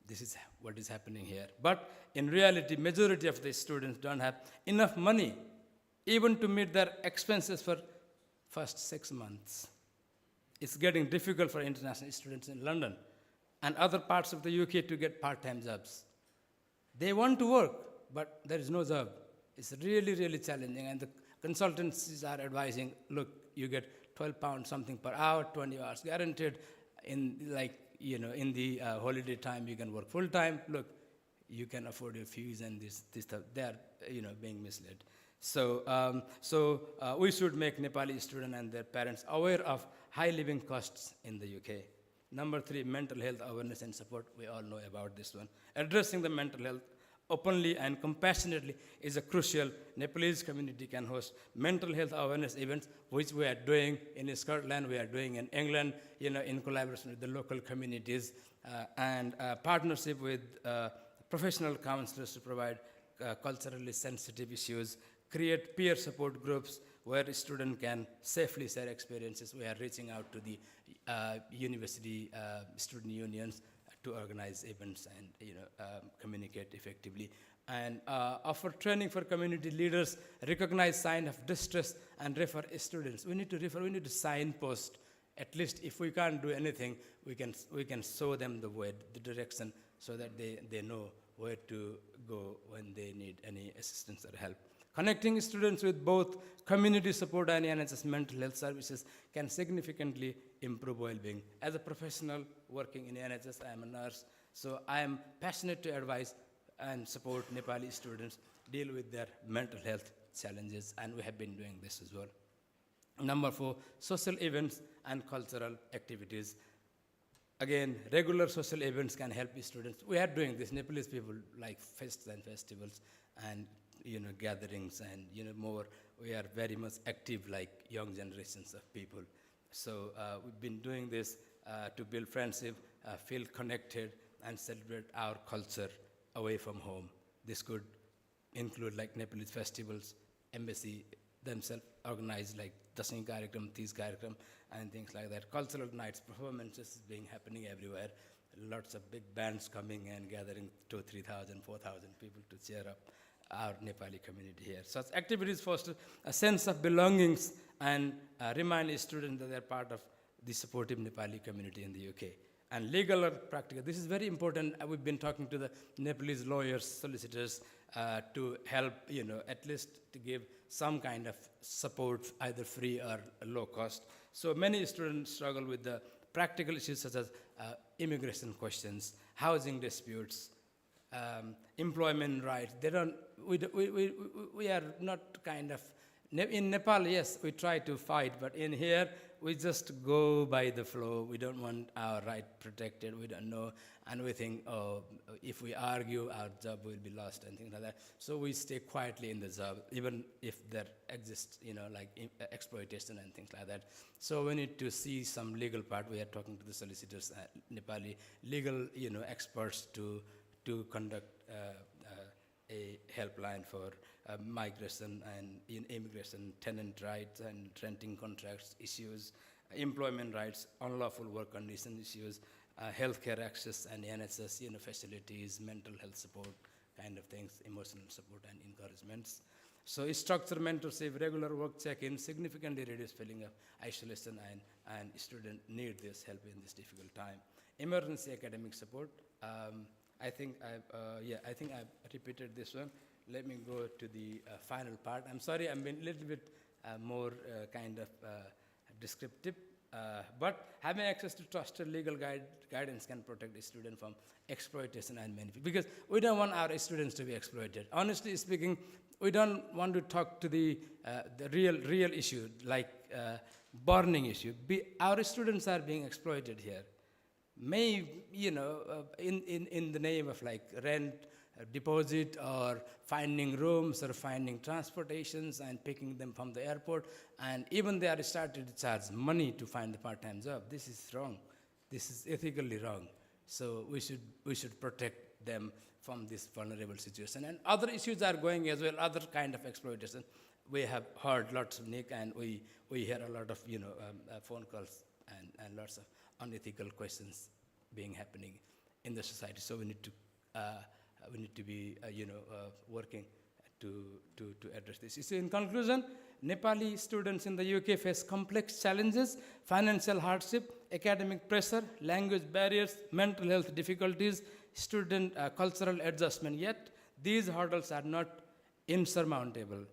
this is what is happening here. But in reality, majority of the students don't have enough money even to meet their expenses for first 6 months. It's getting difficult for international students in London and other parts of the UK to get part-time jobs. They want to work, but there is no job. It's really, really challenging, and the consultancies are advising, look, you get £12 something per hour, 20 hours guaranteed. In the holiday time, you can work full time. Look, you can afford your fees and this stuff. They are, being misled. So we should make Nepali students and their parents aware of high living costs in the UK. Number 3, mental health awareness and support. We all know about this one. Addressing the mental health openly and compassionately is a crucial. Nepalese community can host mental health awareness events, which we are doing in Scotland, we are doing in England, in collaboration with the local communities, and partnership with professional counselors to provide culturally sensitive issues, create peer support groups where students can safely share experiences. We are reaching out to the university student unions to organize events and communicate effectively, and offer training for community leaders, recognize sign of distress, and refer students. We need to signpost. At least if we can't do anything, we can show them the way, the direction, so that they know where to go when they need any assistance or help. Connecting students with both community support and NHS mental health services can significantly improve well-being. As a professional working in NHS, I am a nurse, so I am passionate to advise and support Nepali students deal with their mental health challenges, and we have been doing this as well. Number 4, social events and cultural activities. Again, regular social events can help students. We are doing this. Nepalese people like fests and festivals and gatherings, and more. We are very much active like young generations of people. So we've been doing this to build friendship, feel connected, and celebrate our culture away from home. This could include like Nepalese festivals, embassy themselves organize like Dasani Karikram, Tees Karikram, and things like that. Cultural nights, performances being happening everywhere. Lots of big bands coming and gathering 2,000, 3,000, 4,000 people to cheer up our Nepali community here. Such activities foster a sense of belongings and remind students that they're part of the supportive Nepali community in the UK. And legal or practical, this is very important. We've been talking to the Nepalese lawyers, solicitors, to help, at least to give some kind of support, either free or low cost. So many students struggle with the practical issues such as immigration questions, housing disputes, employment rights. We are not kind of, in Nepal, yes, we try to fight, but in here, we just go by the flow. We don't want our right protected. We don't know, and we think, oh, if we argue, our job will be lost and things like that. So we stay quietly in the job, even if there exists, like exploitation and things like that. So we need to see some legal part. We are talking to the solicitors, Nepali legal, experts to conduct a helpline for migration and immigration, tenant rights and renting contracts issues, employment rights, unlawful work condition issues, healthcare access and NHS facilities, mental health support kind of things, emotional support and encouragements. So structure mentorship, regular work check-in significantly reduce feeling of isolation, and students need this help in this difficult time. Emergency academic support. I think I've repeated this one. Let me go to the final part. I'm sorry, I'm being a little bit more kind of descriptive. But having access to trusted legal guidance can protect the student from exploitation and manipulation. Because we don't want our students to be exploited. Honestly speaking, we don't want to talk to the real issue, like burning issue. Our students are being exploited here. May, in the name of like rent, deposit, or finding rooms, or finding transportations and picking them from the airport, and even they are started to charge money to find the part-time job. This is wrong. This is ethically wrong. So we should protect them from this vulnerable situation. And other issues are going as well, other kind of exploitation. We have heard lots of Nick, and we hear a lot of phone calls and lots of unethical questions happening in the society. So we need to be working to address this issue. In conclusion, Nepali students in the UK face complex challenges: financial hardship, academic pressure, language barriers, mental health difficulties, student cultural adjustment. Yet these hurdles are not insurmountable.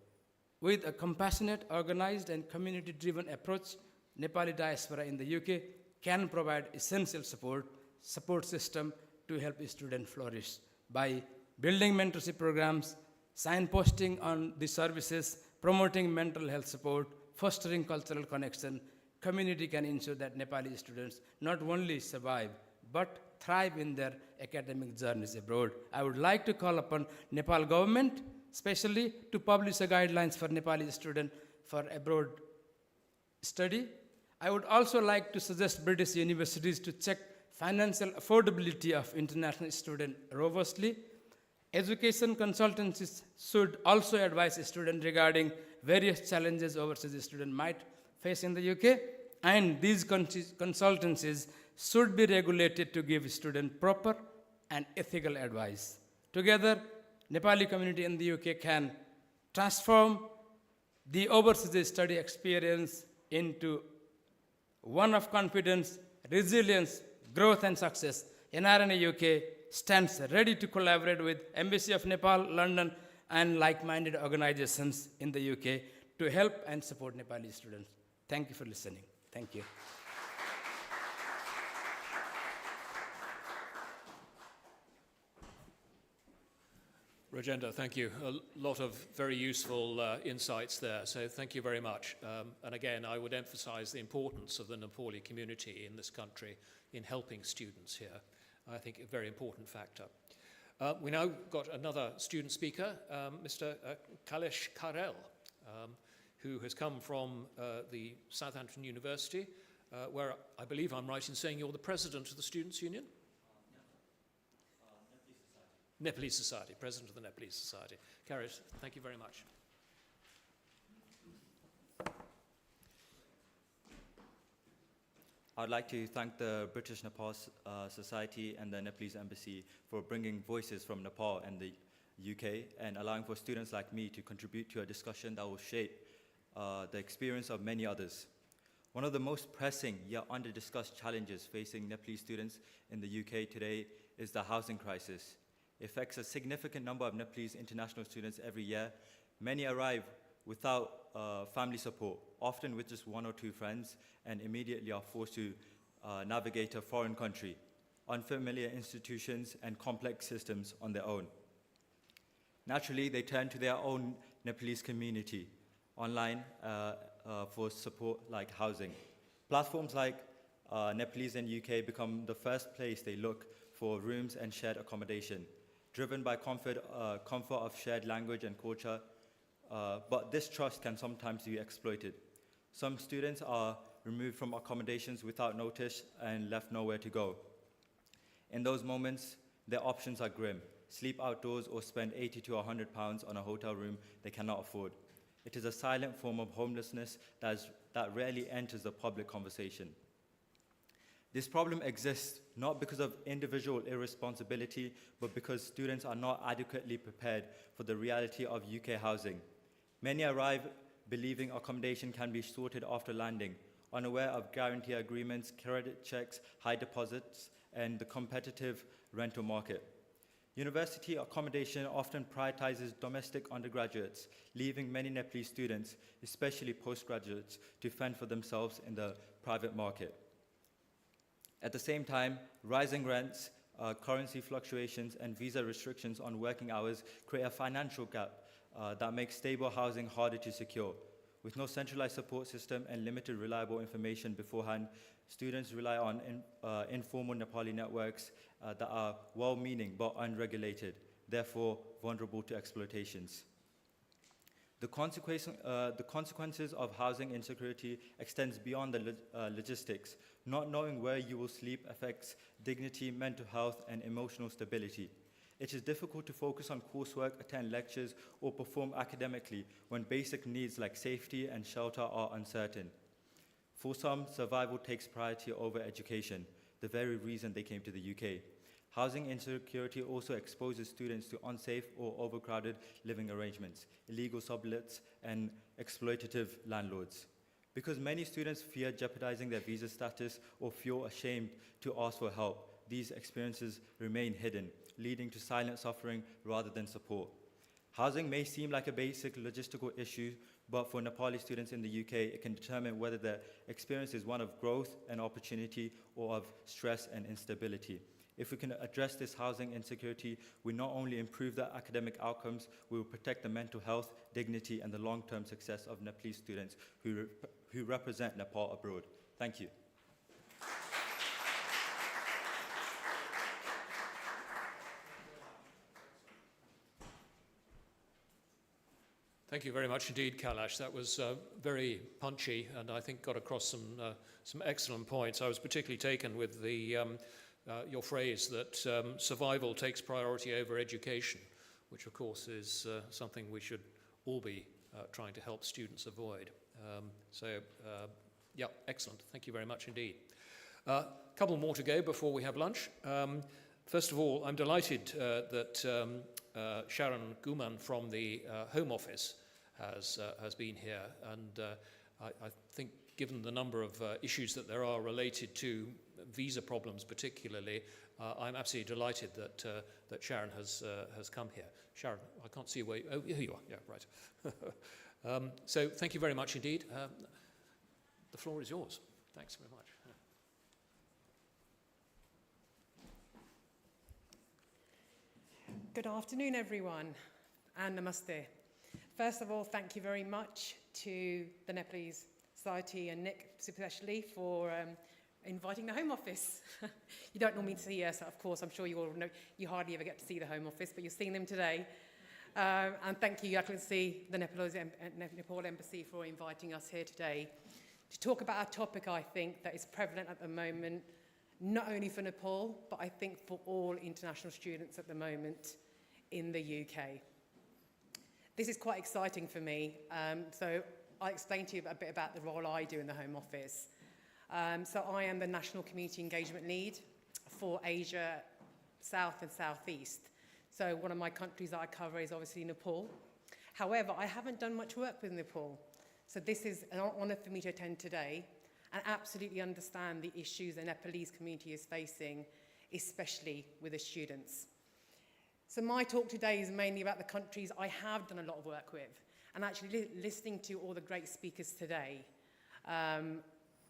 With a compassionate, organized, and community-driven approach, Nepali diaspora in the UK can provide essential support system to help students flourish by building mentorship programs, signposting on the services, promoting mental health support, fostering cultural connection. Community can ensure that Nepali students not only survive, but thrive in their academic journeys abroad. I would like to call upon Nepal government, especially, to publish guidelines for Nepali students for abroad study. I would also like to suggest British universities to check financial affordability of international students robustly. Education consultancies should also advise students regarding various challenges overseas students might face in the UK, and these consultancies should be regulated to give students proper and ethical advice. Together, Nepali community in the UK can transform the overseas study experience into one of confidence, resilience, growth, and success. NRNA UK stands ready to collaborate with Embassy of Nepal, London, and like-minded organizations in the UK to help and support Nepali students. Thank you for listening. Thank you. Rajendra, thank you. A lot of very useful insights there, so thank you very much. And again, I would emphasize the importance of the Nepali community in this country in helping students here. I think a very important factor. We now got another student speaker, Mr. Kailesh Karel, who has come from the Southampton University, where I believe I'm right in saying you're the president of the Students' Union? Nepalese Society, president of the Nepalese Society. Kailesh, thank you very much. I'd like to thank the British Nepal Society and the Nepalese Embassy for bringing voices from Nepal and the UK and allowing for students like me to contribute to a discussion that will shape the experience of many others. One of the most pressing yet under-discussed challenges facing Nepalese students in the UK today is the housing crisis. It affects a significant number of Nepalese international students every year. Many arrive without family support, often with just one or two friends, and immediately are forced to navigate a foreign country, unfamiliar institutions, and complex systems on their own. Naturally, they turn to their own Nepalese community online for support like housing. Platforms like Nepalese and UK become the first place they look for rooms and shared accommodation, driven by comfort of shared language and culture, but this trust can sometimes be exploited. Some students are removed from accommodations without notice and left nowhere to go. In those moments, their options are grim: sleep outdoors or spend £80 to £100 on a hotel room they cannot afford. It is a silent form of homelessness that rarely enters the public conversation. This problem exists not because of individual irresponsibility, but because students are not adequately prepared for the reality of UK housing. Many arrive believing accommodation can be sorted after landing, unaware of guarantee agreements, credit checks, high deposits, and the competitive rental market. University accommodation often prioritizes domestic undergraduates, leaving many Nepalese students, especially postgraduates, to fend for themselves in the private market. At the same time, rising rents, currency fluctuations, and visa restrictions on working hours create a financial gap that makes stable housing harder to secure. With no centralized support system and limited reliable information beforehand, students rely on informal Nepali networks that are well-meaning but unregulated, therefore vulnerable to exploitations. The consequences of housing insecurity extends beyond the logistics. Not knowing where you will sleep affects dignity, mental health, and emotional stability. It is difficult to focus on coursework, attend lectures, or perform academically when basic needs like safety and shelter are uncertain. For some, survival takes priority over education, the very reason they came to the UK. Housing insecurity also exposes students to unsafe or overcrowded living arrangements, illegal sublets, and exploitative landlords. Because many students fear jeopardizing their visa status or feel ashamed to ask for help, these experiences remain hidden, leading to silent suffering rather than support. Housing may seem like a basic logistical issue, but for Nepali students in the UK, it can determine whether their experience is one of growth and opportunity or of stress and instability. If we can address this housing insecurity, we not only improve their academic outcomes, we will protect the mental health, dignity, and the long-term success of Nepalese students who represent Nepal abroad. Thank you. Thank you very much indeed, Kailash. That was very punchy and I think got across some excellent points. I was particularly taken with your phrase that survival takes priority over education, which of course is something we should all be trying to help students avoid. Yeah, excellent. Thank you very much indeed. A couple more to go before we have lunch. First of all, I'm delighted that Sharon Guman from the Home Office has been here, and I think given the number of issues that there are related to visa problems particularly, I'm absolutely delighted that Sharon has come here. Sharon, I can't see where oh, here you are. Yeah, right. So thank you very much indeed. The floor is yours. Thanks very much. Good afternoon, everyone, and namaste. First of all, thank you very much to the Nepalese Society and Nick especially for inviting the Home Office. You don't normally see us, of course, I'm sure you all know, you hardly ever get to see the Home Office, but you're seeing them today. And thank you, Excellency, the Nepal Embassy for inviting us here today to talk about a topic I think that is prevalent at the moment, not only for Nepal, but I think for all international students at the moment in the UK. This is quite exciting for me, so I'll explain to you a bit about the role I do in the Home Office. So I am the National Community Engagement Lead for Asia, South and Southeast. So one of my countries that I cover is obviously Nepal. However, I haven't done much work with Nepal. So this is an honor for me to attend today and absolutely understand the issues the Nepalese community is facing, especially with the students. So my talk today is mainly about the countries I have done a lot of work with. And actually listening to all the great speakers today,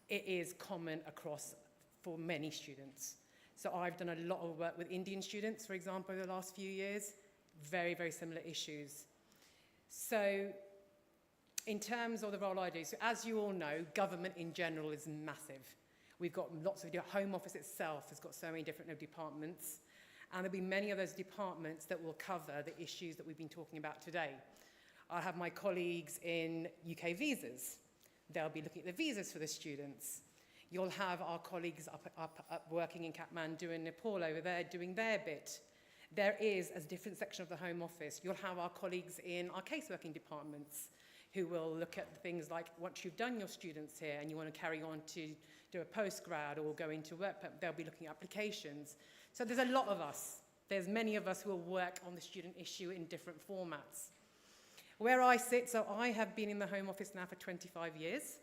it is common across for many students. So I've done a lot of work with Indian students, for example, over the last few years. Very, very similar issues. So in terms of the role I do, so as you all know, government in general is massive. We've got lots of, Home Office itself has got so many different departments, and there'll be many of those departments that will cover the issues that we've been talking about today. I'll have my colleagues in UK visas. They'll be looking at the visas for the students. You'll have our colleagues up working in Kathmandu and Nepal over there doing their bit. There is a different section of the Home Office. You'll have our colleagues in our caseworking departments who will look at things like once you've done your students here and you want to carry on to do a postgrad or go into work, they'll be looking at applications. So there's a lot of us. There's many of us who will work on the student issue in different formats. Where I sit, so I have been in the Home Office now for 25 years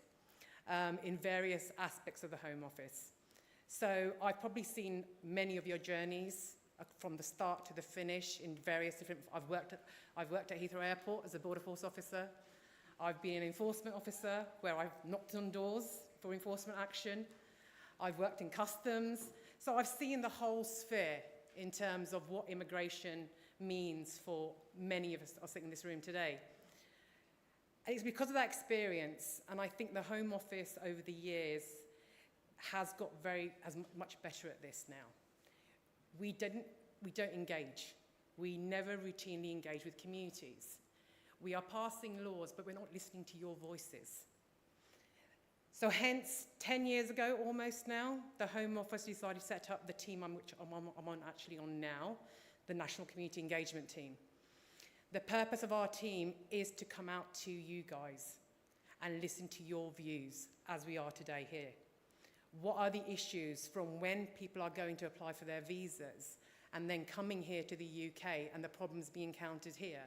in various aspects of the Home Office. So I've probably seen many of your journeys from the start to the finish in various different. I've worked at Heathrow Airport as a border force officer. I've been an enforcement officer where I've knocked on doors for enforcement action. I've worked in customs. So I've seen the whole sphere in terms of what immigration means for many of us sitting in this room today. And it's because of that experience, and I think the Home Office over the years has got much better at this now. We don't engage. We never routinely engage with communities. We are passing laws, but we're not listening to your voices. So hence, 10 years ago, almost now, the Home Office decided to set up the team I'm actually on now, the National Community Engagement Team. The purpose of our team is to come out to you guys and listen to your views as we are today here. What are the issues from when people are going to apply for their visas and then coming here to the UK and the problems being encountered here?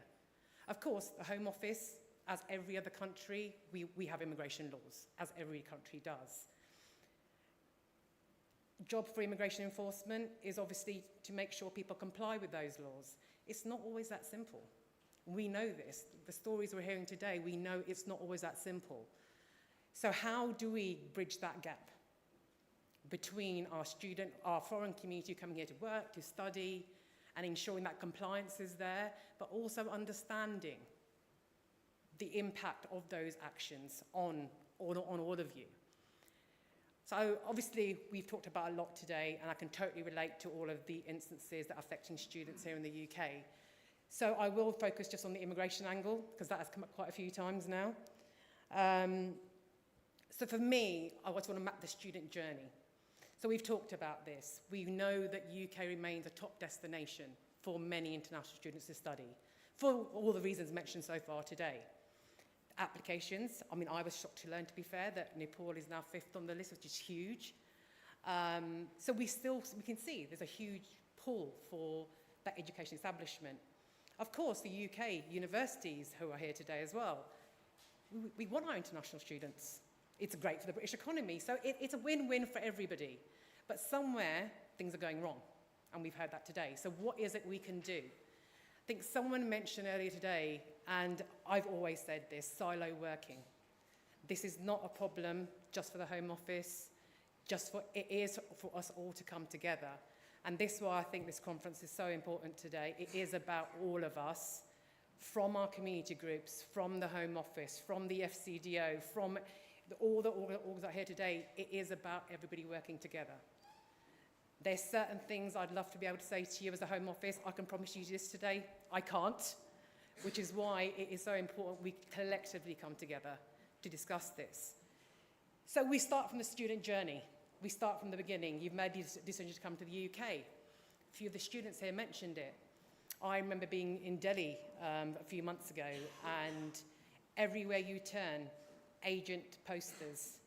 Of course, the Home Office, as every other country, we have immigration laws, as every country does. Job for immigration enforcement is obviously to make sure people comply with those laws. It's not always that simple. We know this. The stories we're hearing today, we know it's not always that simple. So how do we bridge that gap between our foreign community coming here to work, to study, and ensuring that compliance is there, but also understanding the impact of those actions on all of you. So obviously we've talked about a lot today, and I can totally relate to all of the instances that are affecting students here in the UK. So I will focus just on the immigration angle, because that has come up quite a few times now. So for me, I just want to map the student journey. So we've talked about this. We know that UK remains a top destination for many international students to study, for all the reasons mentioned so far today. Applications, I mean, I was shocked to learn, to be fair, that Nepal is now 5th on the list, which is huge. So we can see there's a huge pull for that education establishment. Of course, the UK universities who are here today as well, we want our international students. It's great for the British economy, so it's a win-win for everybody. But somewhere, things are going wrong, and we've heard that today. So what is it we can do? I think someone mentioned earlier today, and I've always said this, silo working. This is not a problem just for the Home Office, it is for us all to come together. And this is why I think this conference is so important today. It is about all of us, from our community groups, from the Home Office, from the FCDO, from all the orgs out here today. It is about everybody working together. There's certain things I'd love to be able to say to you as a Home Office. I can promise you this today. I can't, which is why it is so important we collectively come together to discuss this. So we start from the student journey. We start from the beginning. You've made the decision to come to the UK. A few of the students here mentioned it. I remember being in Delhi a few months ago, and everywhere you turn, agent posters,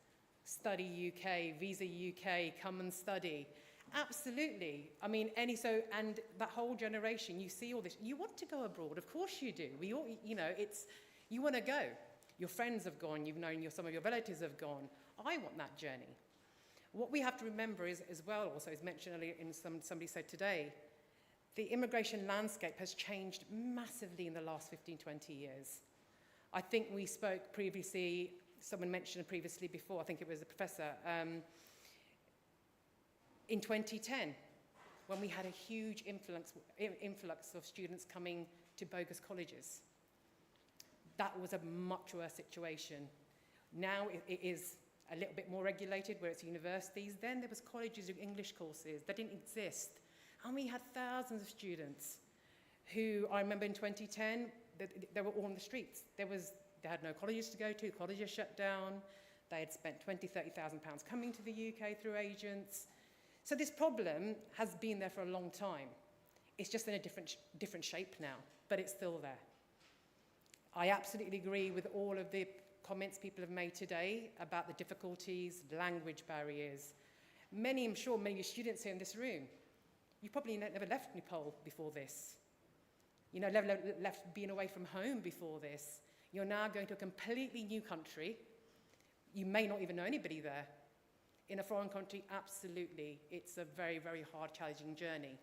study UK, visa UK, come and study. Absolutely. I mean, and that whole generation, you see all this. You want to go abroad, of course you do. We all, you want to go. Your friends have gone. You've known some of your relatives have gone. I want that journey. What we have to remember is, as well, also as mentioned earlier, somebody said today, the immigration landscape has changed massively in the last 15, 20 years. I think we spoke previously, someone mentioned previously before, I think it was a professor, in 2010, when we had a huge influx of students coming to bogus colleges. That was a much worse situation. Now it is a little bit more regulated, where it's universities. Then there was colleges with English courses that didn't exist. And we had thousands of students who, I remember in 2010, they were all on the streets. They had no colleges to go to, colleges shut down. They had spent £20,000, £30,000 coming to the UK through agents. So this problem has been there for a long time. It's just in a different shape now, but it's still there. I absolutely agree with all of the comments people have made today about the difficulties, language barriers. I'm sure many students here in this room, you probably never left Nepal before this. Never left being away from home before this. You're now going to a completely new country. You may not even know anybody there. In a foreign country, absolutely, it's a very, very hard, challenging journey.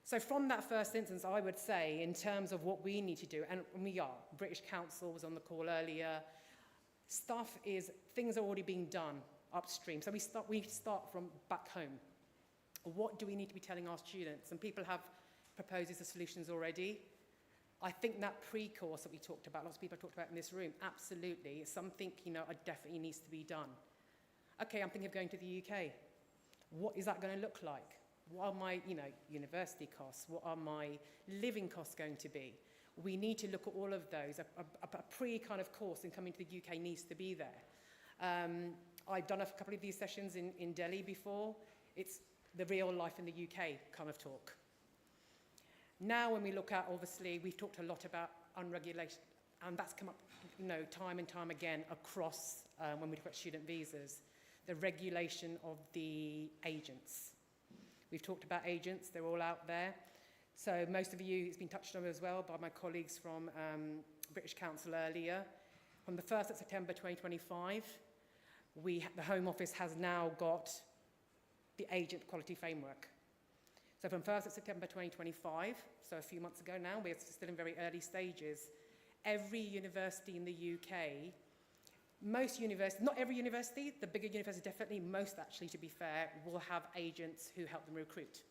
So from that first instance, I would say, in terms of what we need to do, and we are, British Council was on the call earlier, things are already being done upstream. So we start from back home. What do we need to be telling our students? And people have proposed the solutions already. I think that pre-course that we talked about, lots of people have talked about in this room, absolutely, is something, definitely needs to be done. Okay, I'm thinking of going to the UK. What is that going to look like? What are my, university costs? What are my living costs going to be? We need to look at all of those. A pre-kind of course in coming to the UK needs to be there. I've done a couple of these sessions in Delhi before. It's the real life in the UK kind of talk. Now when we look at, obviously, we've talked a lot about unregulated, and that's come up, time and time again across when we talk about student visas, the regulation of the agents. We've talked about agents, they're all out there. So most of you, it's been touched on as well by my colleagues from British Council earlier. From the 1st of September 2025, the Home Office has now got the agent quality framework. So from 1st of September 2025, so a few months ago now, we're still in very early stages, every university in the UK, most universities, not every university, the bigger universities definitely, most actually to be fair, will have agents who help them recruit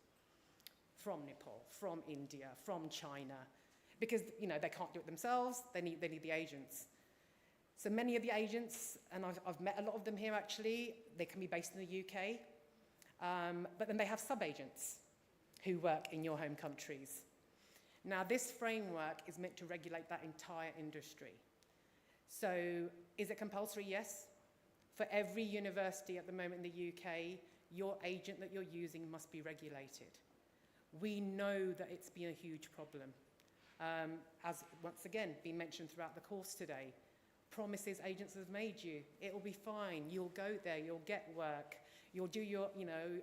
from Nepal, from India, from China, because they can't do it themselves, they need the agents. So many of the agents, and I've met a lot of them here actually, they can be based in the UK, but then they have sub-agents who work in your home countries. Now this framework is meant to regulate that entire industry. So is it compulsory? Yes. For every university at the moment in the UK, your agent that you're using must be regulated. We know that it's been a huge problem. As once again been mentioned throughout the course today, promises agents have made you. It will be fine. You'll go there. You'll get work. You'll do your,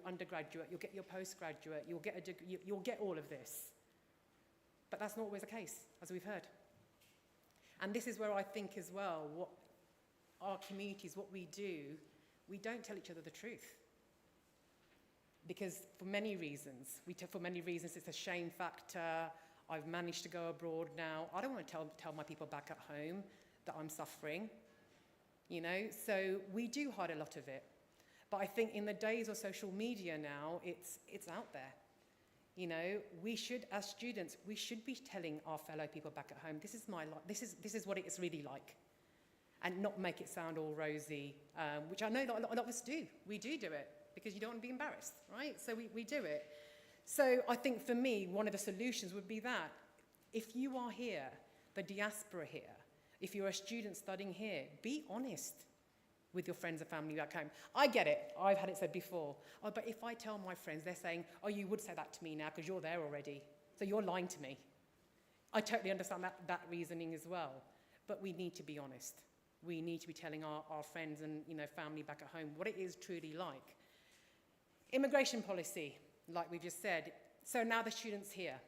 undergraduate. You'll get your postgraduate. You'll get a degree. You'll get all of this. But that's not always the case, as we've heard. And this is where I think as well, what our communities, what we do, we don't tell each other the truth. Because for many reasons, it's a shame factor. I've managed to go abroad now. I don't want to tell my people back at home that I'm suffering, So we do hide a lot of it. But I think in the days of social media now, it's out there. We should, as students, we should be telling our fellow people back at home, this is my life, this is what it's really like. And not make it sound all rosy, which I know that a lot of us do. We do it, because you don't want to be embarrassed, right? So we do it. So I think for me, one of the solutions would be that. If you are here, the diaspora here, if you're a student studying here, be honest with your friends and family back home. I get it. I've had it said before. Oh, but if I tell my friends, they're saying, oh, you would say that to me now because you're there already. So you're lying to me. I totally understand that reasoning as well. But we need to be honest. We need to be telling our friends and family back at home what it is truly like. Immigration policy, like we just said. So now the students here.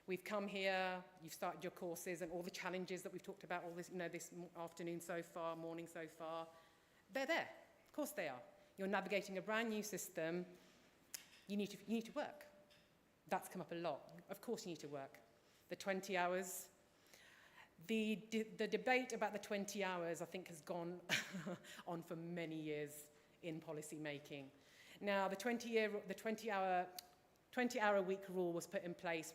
We've come here, you've started your courses and all the challenges that we've talked about all this, this afternoon so far, morning so far. They're there. Of course they are. You're navigating a brand new system. You need to work. That's come up a lot. Of course you need to work. The 20 hours. The debate about the 20 hours, I think, has gone on for many years in policy making. Now, the 20-hour week rule was put in place.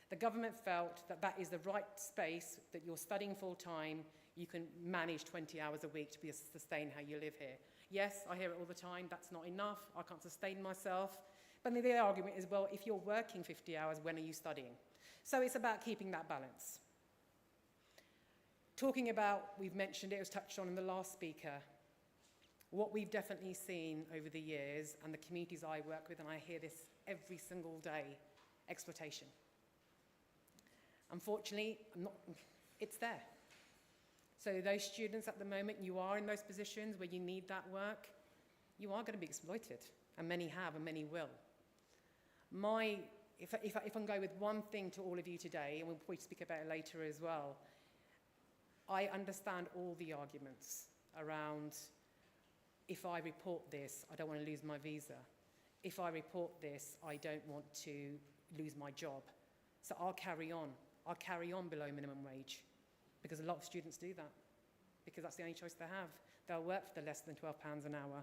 The government felt that is the right space, that you're studying full-time, you can manage 20 hours a week to sustain how you live here. Yes, I hear it all the time, that's not enough, I can't sustain myself. But the argument is, well, if you're working 50 hours, when are you studying? So it's about keeping that balance. Talking about, we've mentioned it, was touched on in the last speaker, what we've definitely seen over the years, and the communities I work with, and I hear this every single day, exploitation. Unfortunately, it's there. So those students at the moment, you are in those positions where you need that work, you are going to be exploited, and many have and many will. If I can go with one thing to all of you today, and we'll probably speak about it later as well, I understand all the arguments around, if I report this, I don't want to lose my visa. If I report this, I don't want to lose my job. So I'll carry on. I'll carry on below minimum wage, because a lot of students do that, because that's the only choice they have. They'll work for the less than £12 an hour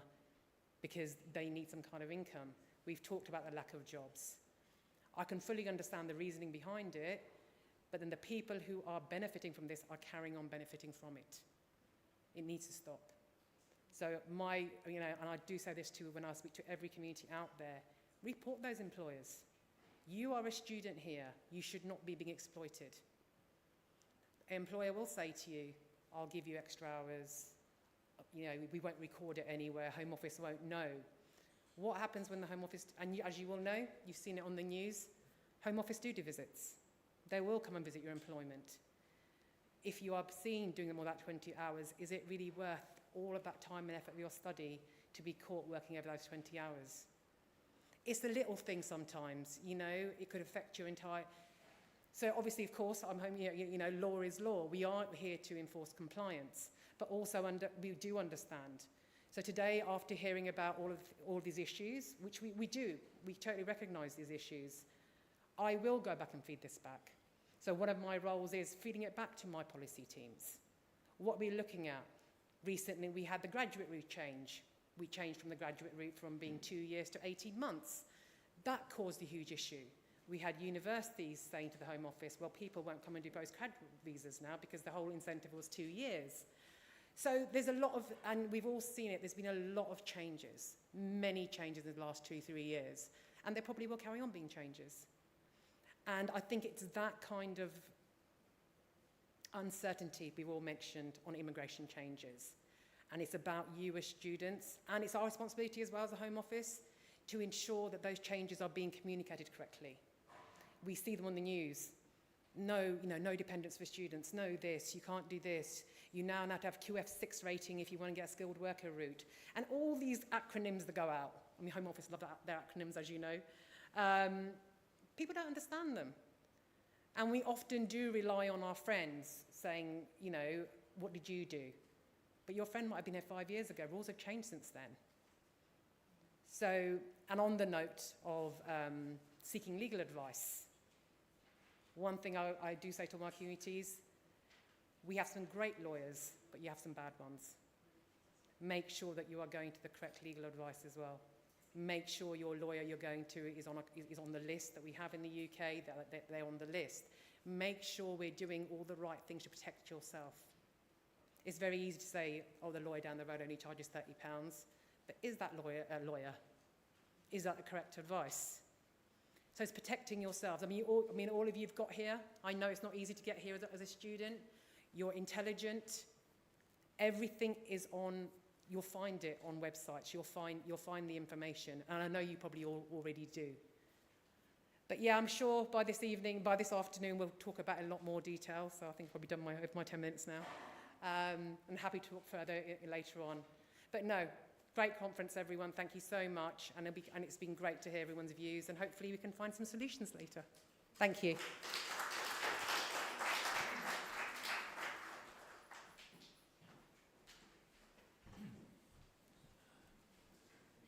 because they need some kind of income. We've talked about the lack of jobs. I can fully understand the reasoning behind it, but then the people who are benefiting from this are carrying on benefiting from it. It needs to stop. So and I do say this too when I speak to every community out there, report those employers. You are a student here. You should not be being exploited. An employer will say to you, I'll give you extra hours. We won't record it anywhere. Home Office won't know. What happens when the Home Office, and as you will know, you've seen it on the news, Home Office do visits. They will come and visit your employment. If you are seen doing more than 20 hours, is it really worth all of that time and effort of your study to be caught working over those 20 hours? It's the little thing sometimes, it could affect your entire... So obviously, of course, I'm home, law is law. We aren't here to enforce compliance, but also we do understand. So today, after hearing about all of these issues, which we do, we totally recognise these issues, I will go back and feed this back. So one of my roles is feeding it back to my policy teams. What we're looking at. Recently, we had the graduate route change. We changed from the graduate route from being 2 years to 18 months. That caused a huge issue. We had universities saying to the Home Office, well, people won't come and do postgraduate visas now because the whole incentive was 2 years. So there's a lot of, and we've all seen it, there's been a lot of changes, many changes in the last 2-3 years. And there probably will carry on being changes. And I think it's that kind of uncertainty we've all mentioned on immigration changes. And it's about you as students, and it's our responsibility as well as the Home Office to ensure that those changes are being communicated correctly. We see them on the news. No dependence for students, no this, you can't do this. You now have to have QF6 rating if you want to get a skilled worker route. And all these acronyms that go out. I mean, Home Office love their acronyms, as you know. People don't understand them. And we often do rely on our friends saying, what did you do? But your friend might have been here 5 years ago. Rules have changed since then. So, and on the note of seeking legal advice, one thing I do say to my communities, we have some great lawyers, but you have some bad ones. Make sure that you are going to the correct legal advice as well. Make sure your lawyer you're going to is on the list that we have in the UK, that they're on the list. Make sure we're doing all the right things to protect yourself. It's very easy to say, oh, the lawyer down the road only charges £30, but is that lawyer a lawyer? Is that the correct advice? So it's protecting yourselves. I mean, all of you've got here. I know it's not easy to get here as a student. You're intelligent. Everything is on. You'll find it on websites. You'll find the information, and I know you probably already do. But yeah, I'm sure by this afternoon, we'll talk about it in a lot more detail. So I think I've probably done my 10 minutes now. I'm happy to talk further later on. But no, great conference, everyone. Thank you so much. And it's been great to hear everyone's views. And hopefully we can find some solutions later. Thank you.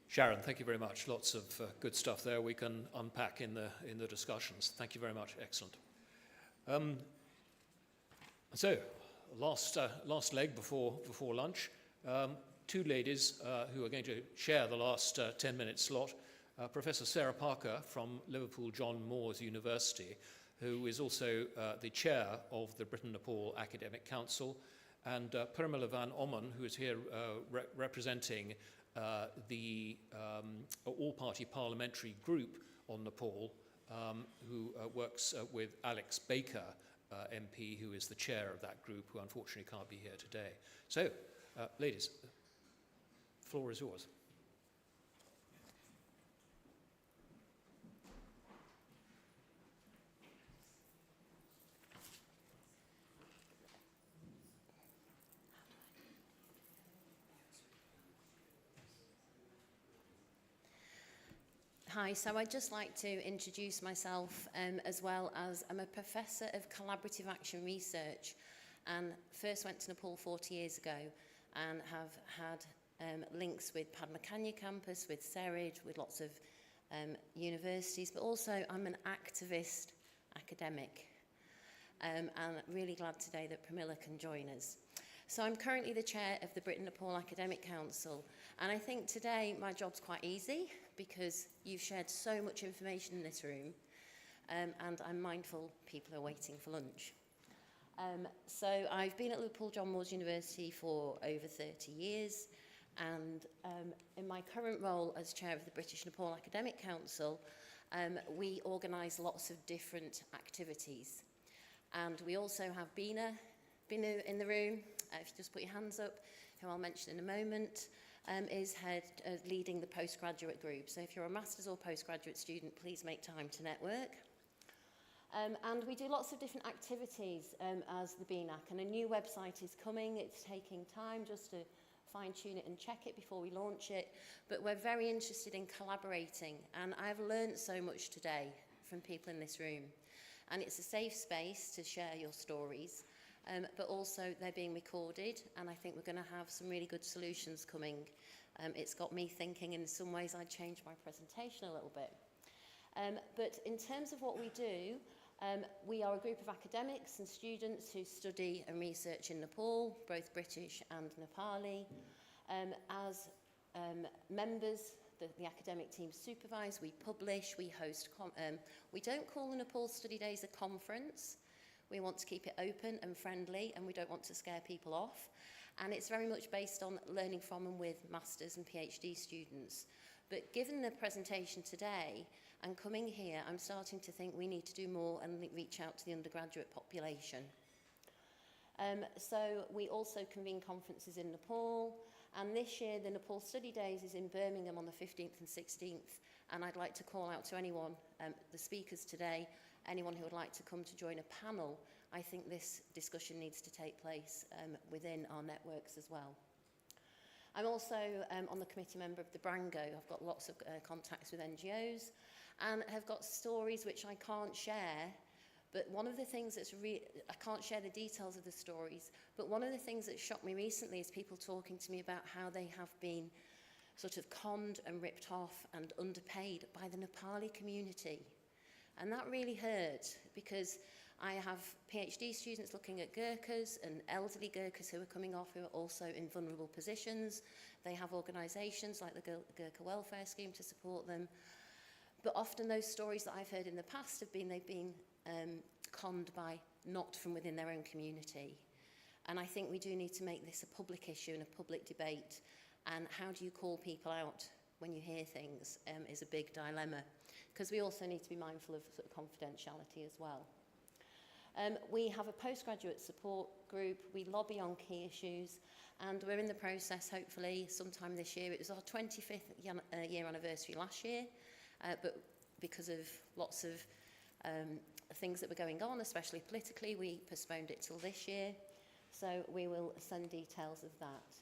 Sharon, thank you very much. Lots of good stuff there we can unpack in the discussions. Thank you very much. Excellent. So, last leg before lunch. Two ladies who are going to share the last 10-minute slot. Professor Sarah Parker from Liverpool John Moores University, who is also the chair of the Britain-Nepal Academic Council, and Purmila van Ommen, who is here representing the all-party parliamentary group on Nepal, who works with Alex Baker, MP, who is the chair of that group, who unfortunately can't be here today. So, ladies, the floor is yours. Hi, so I'd just like to introduce myself as well as I'm a professor of collaborative action research and first went to Nepal 40 years ago and have had links with Padmakanya campus, with Serij, with lots of universities, but also I'm an activist academic. And really glad today that Pramila can join us. So I'm currently the chair of the Britain-Nepal Academic Council, and I think today my job's quite easy because you've shared so much information in this room, and I'm mindful people are waiting for lunch. So I've been at Liverpool John Moores University for over 30 years, and in my current role as chair of the British Nepal Academic Council, we organise lots of different activities. And we also have Binu in the room, if you just put your hands up, who I'll mention in a moment, is leading the postgraduate group. So if you're a master's or postgraduate student, please make time to network. And we do lots of different activities as the BNAC, and a new website is coming. It's taking time just to fine-tune it and check it before we launch it, but we're very interested in collaborating, and I've learned so much today from people in this room. And it's a safe space to share your stories, but also they're being recorded, and I think we're going to have some really good solutions coming. It's got me thinking in some ways I'd change my presentation a little bit. But in terms of what we do, we are a group of academics and students who study and research in Nepal, both British and Nepali. As members, the academic team supervise, we publish, we host, we don't call the Nepal Study Days a conference. We want to keep it open and friendly, and we don't want to scare people off. And it's very much based on learning from and with masters and PhD students. But given the presentation today and coming here, I'm starting to think we need to do more and reach out to the undergraduate population. So we also convene conferences in Nepal, and this year the Nepal Study Days is in Birmingham on the 15th and 16th, and I'd like to call out to anyone, the speakers today, anyone who would like to come to join a panel. I think this discussion needs to take place within our networks as well. I'm also on the committee member of the Brango. I've got lots of contacts with NGOs and have got stories which I can't share. But one of the things that's I can't share the details of the stories, but one of the things that shocked me recently is people talking to me about how they have been sort of conned and ripped off and underpaid by the Nepali community. And that really hurt, because I have PhD students looking at Gurkhas and elderly Gurkhas who are coming off, who are also in vulnerable positions. They have organisations like the Gurkha Welfare Scheme to support them. But often those stories that I've heard in the past have been they've been conned by not from within their own community. And I think we do need to make this a public issue and a public debate. And how do you call people out when you hear things is a big dilemma, because we also need to be mindful of sort of confidentiality as well. We have a postgraduate support group. We lobby on key issues, and we're in the process, hopefully, sometime this year. It was our 25th year anniversary last year, but because of lots of things that were going on, especially politically, we postponed it till this year. So we will send details of that.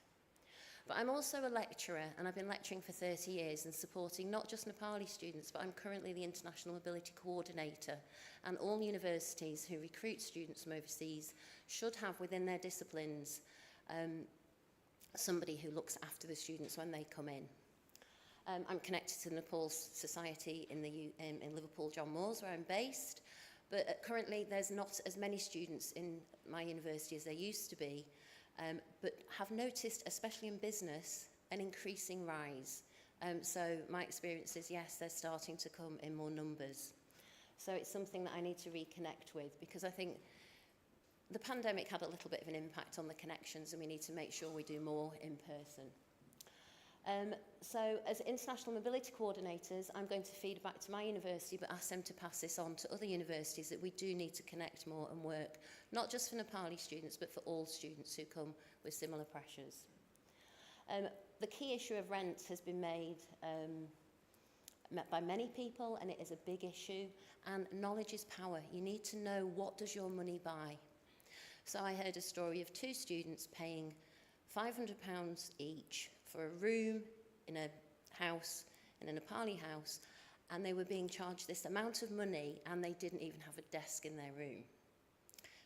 But I'm also a lecturer, and I've been lecturing for 30 years and supporting not just Nepali students, but I'm currently the International Mobility Coordinator, and all universities who recruit students from overseas should have within their disciplines somebody who looks after the students when they come in. I'm connected to the Nepal Society in Liverpool John Moores, where I'm based, but currently there's not as many students in my university as there used to be, but have noticed, especially in business, an increasing rise. So my experience is, yes, they're starting to come in more numbers. So it's something that I need to reconnect with, because I think the pandemic had a little bit of an impact on the connections, and we need to make sure we do more in person. So as international mobility coordinators, I'm going to feed back to my university, but ask them to pass this on to other universities, that we do need to connect more and work, not just for Nepali students, but for all students who come with similar pressures. The key issue of rent has been made by many people, and it is a big issue, and knowledge is power. You need to know, what does your money buy? So I heard a story of 2 students paying £500 each for a room in a house, in a Nepali house, and they were being charged this amount of money, and they didn't even have a desk in their room.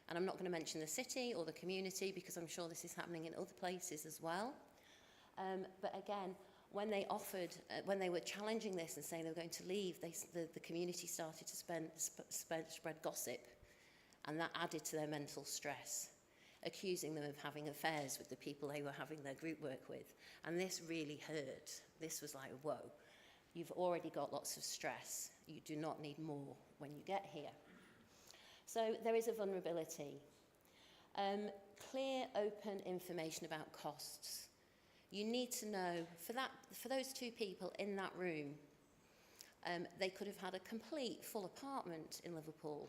And I'm not going to mention the city or the community, because I'm sure this is happening in other places as well. But again, when they offered, when they were challenging this and saying they were going to leave, the community started to spread gossip, and that added to their mental stress, accusing them of having affairs with the people they were having their group work with. And this really hurt. This was like, whoa, you've already got lots of stress. You do not need more when you get here. So there is a vulnerability. Clear, open information about costs. You need to know, for those two people in that room, they could have had a complete full apartment in Liverpool.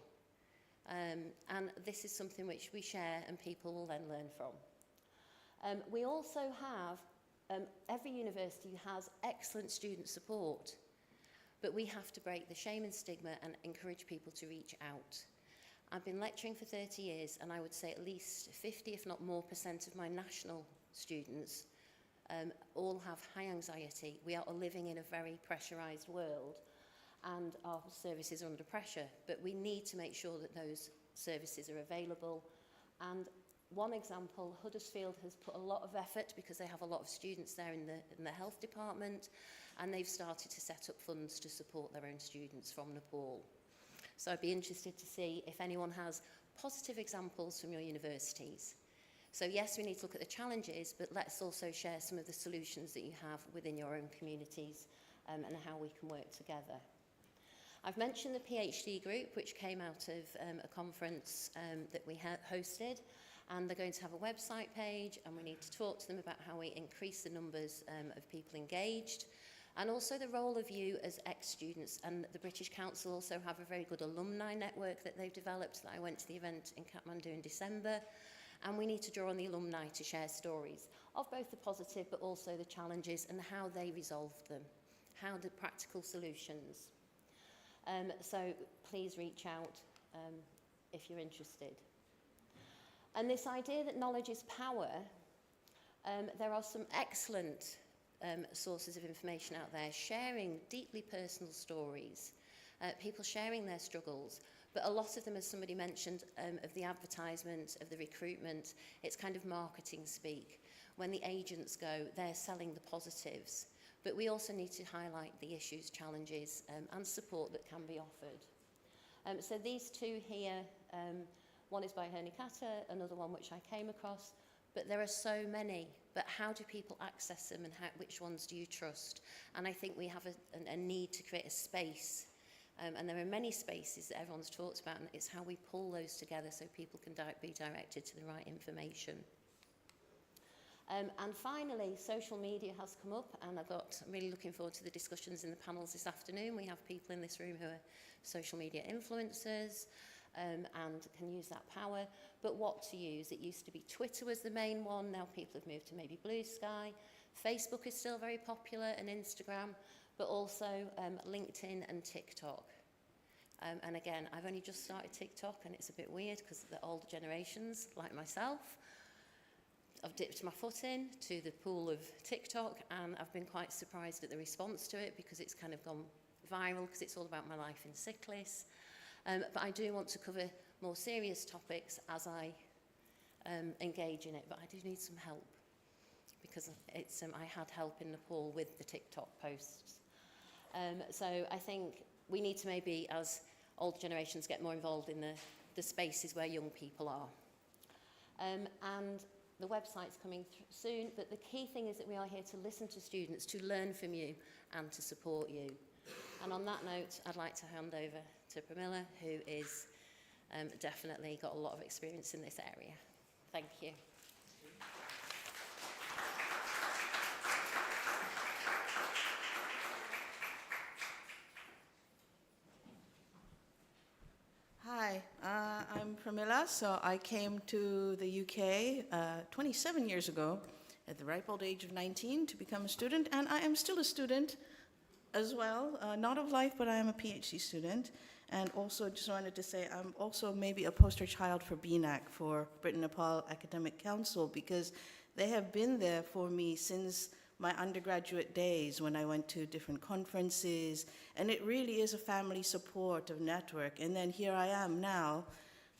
And this is something which we share and people will then learn from. We also have, every university has excellent student support, but we have to break the shame and stigma and encourage people to reach out. I've been lecturing for 30 years, and I would say at least 50, if not more, % of my national students all have high anxiety. We are living in a very pressurised world, and our services are under pressure, but we need to make sure that those services are available. And one example, Huddersfield has put a lot of effort because they have a lot of students there in the health department, and they've started to set up funds to support their own students from Nepal. So I'd be interested to see if anyone has positive examples from your universities. So yes, we need to look at the challenges, but let's also share some of the solutions that you have within your own communities and how we can work together. I've mentioned the PhD group, which came out of a conference that we hosted, and they're going to have a website page, and we need to talk to them about how we increase the numbers of people engaged, and also the role of you as ex-students. And the British Council also have a very good alumni network that they've developed. That I went to the event in Kathmandu in December, and we need to draw on the alumni to share stories of both the positive but also the challenges and how they resolved them, how the practical solutions. So please reach out if you're interested. And this idea that knowledge is power, there are some excellent sources of information out there sharing deeply personal stories, people sharing their struggles, but a lot of them, as somebody mentioned, of the advertisement, of the recruitment, it's kind of marketing speak. When the agents go, they're selling the positives. But we also need to highlight the issues, challenges, and support that can be offered. So these two here, one is by Hernikata, another one which I came across, but there are so many. But how do people access them, and which ones do you trust? And I think we have a need to create a space, and there are many spaces that everyone's talked about, and it's how we pull those together so people can be directed to the right information. And finally, social media has come up, and I'm really looking forward to the discussions in the panels this afternoon. We have people in this room who are social media influencers and can use that power. But what to use? It used to be Twitter was the main one. Now people have moved to maybe Blue Sky. Facebook is still very popular, and Instagram, but also LinkedIn and TikTok. And again, I've only just started TikTok, and it's a bit weird because the older generations, like myself, I've dipped my foot in to the pool of TikTok, and I've been quite surprised at the response to it because it's kind of gone viral because it's all about my life in sickness. But I do want to cover more serious topics as I engage in it, but I do need some help because I had help in Nepal with the TikTok posts. So I think we need to maybe, as older generations, get more involved in the spaces where young people are. And the website's coming soon, but the key thing is that we are here to listen to students, to learn from you, and to support you. And on that note, I'd like to hand over to Pramila, who is definitely got a lot of experience in this area. Thank you. Hi, I'm Pramila. So I came to the UK 27 years ago at the ripe old age of 19 to become a student, and I am still a student as well, not of life, but I am a PhD student. And also just wanted to say I'm also maybe a poster child for BNAC, for Britain-Nepal Academic Council, because they have been there for me since my undergraduate days when I went to different conferences, and it really is a family support of network. And then here I am now,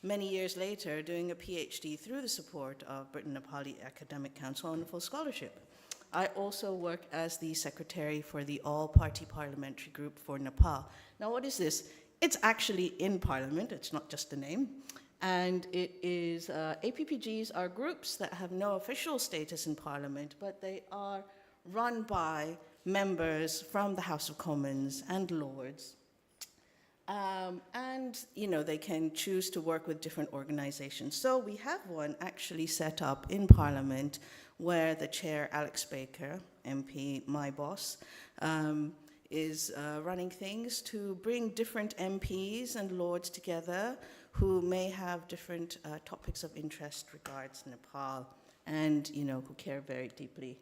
many years later, doing a PhD through the support of Britain Nepali Academic Council on a full scholarship. I also work as the secretary for the All-Party Parliamentary Group for Nepal. Now, what is this? It's actually in Parliament, it's not just a name. And it is, APPGs are groups that have no official status in Parliament, but they are run by members from the House of Commons and Lords. And, you know, they can choose to work with different organizations. So we have one actually set up in Parliament where the chair, Alex Baker, MP, my boss, is running things to bring different MPs and Lords together who may have different topics of interest regards Nepal and, you know, who care very deeply.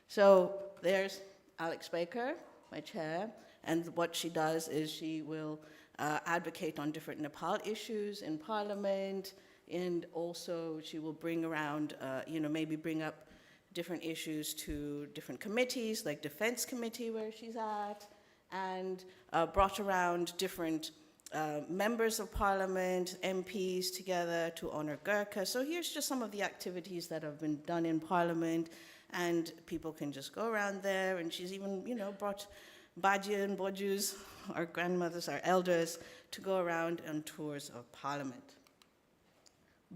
So there's Alex Baker, my chair, and what she does is she will advocate on different Nepal issues in Parliament, and also she will bring around, you know, maybe bring up different issues to different committees, like Defense Committee where she's at, and brought around different members of Parliament, MPs together to honor Gurkha. So here's just some of the activities that have been done in Parliament, and people can just go around there, and she's even, you know, brought Bajia and Bojus, our grandmothers, our elders, to go around on tours of Parliament.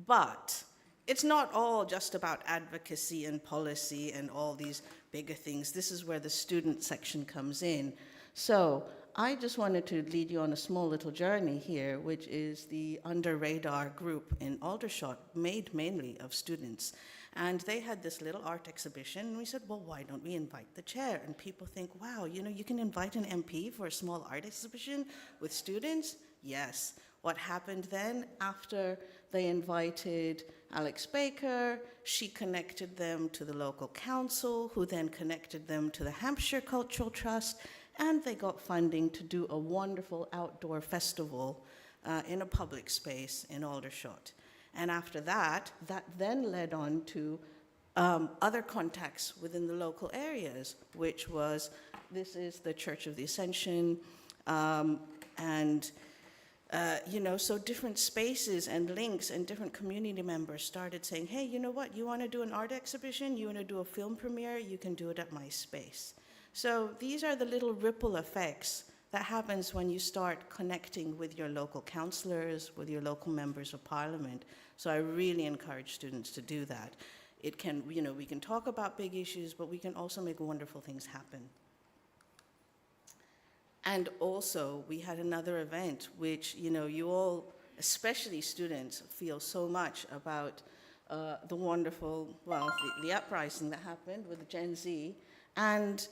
But it's not all just about advocacy and policy and all these bigger things. This is where the student section comes in. So I just wanted to lead you on a small little journey here, which is the Under Radar group in Aldershot, made mainly of students. And they had this little art exhibition, and we said, well, why don't we invite the chair? And people think, wow, you know, you can invite an MP for a small art exhibition with students? Yes. What happened then, after they invited Alex Baker, she connected them to the local council, who then connected them to the Hampshire Cultural Trust, and they got funding to do a wonderful outdoor festival in a public space in Aldershot. And after that, that then led on to other contacts within the local areas, which was, this is the Church of the Ascension, you know, so different spaces and links and different community members started saying, hey, you know what, you want to do an art exhibition, you want to do a film premiere, you can do it at my space. So these are the little ripple effects that happens when you start connecting with your local councillors, with your local members of Parliament. So I really encourage students to do that. It can, you know, we can talk about big issues, but we can also make wonderful things happen. And also, we had another event which, you know, you all, especially students, feel so much about the wonderful, well, the uprising that happened with Gen Z. And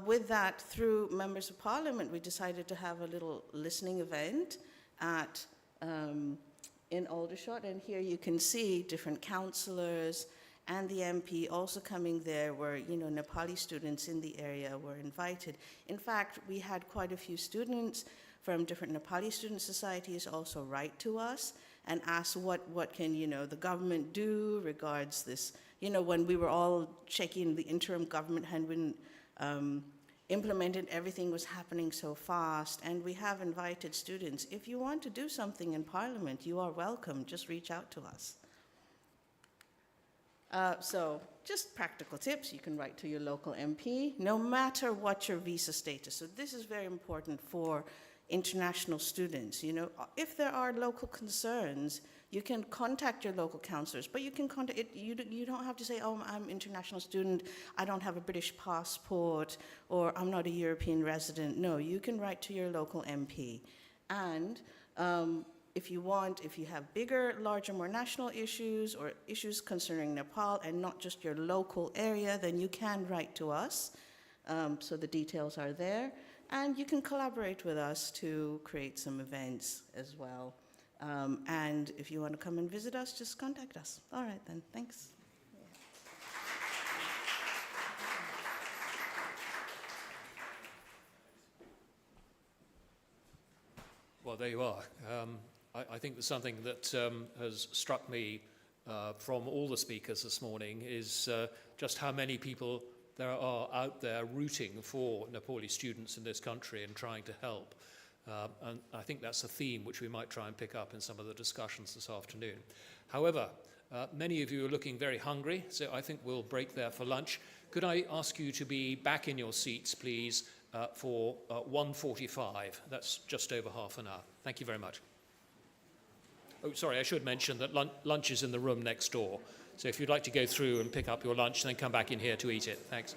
with that, through members of Parliament, we decided to have a little listening event at in Aldershot, and here you can see different councillors and the MP also coming there, where, you know, Nepali students in the area were invited. In fact, we had quite a few students from different Nepali student societies also write to us and ask what can, you know, the government do regards this. You know, when we were all checking the interim government had been implemented, everything was happening so fast, and we have invited students. If you want to do something in Parliament, you are welcome. Just reach out to us. So just practical tips. You can write to your local MP, no matter what your visa status. So this is very important for international students. You know, if there are local concerns, you can contact your local councillors, but you can contact it. You don't have to say, oh, I'm an international student, I don't have a British passport, or I'm not a European resident. No, you can write to your local MP. And if you want, if you have bigger, larger, more national issues or issues concerning Nepal and not just your local area, then you can write to us. So the details are there. And you can collaborate with us to create some events as well. And if you want to come and visit us, just contact us. All right, then. Thanks. Well, there you are. I think there's something that has struck me from all the speakers this morning is just how many people there are out there rooting for Nepali students in this country and trying to help. And I think that's a theme which we might try and pick up in some of the discussions this afternoon. However, Many of you are looking very hungry, so I think we'll break there for lunch. Could I ask you to be back in your seats, please, for 1:45? That's just over half an hour. Thank you very much. Oh, sorry, I should mention that lunch is in the room next door. So if you'd like to go through and pick up your lunch, then come back in here to eat it. Thanks.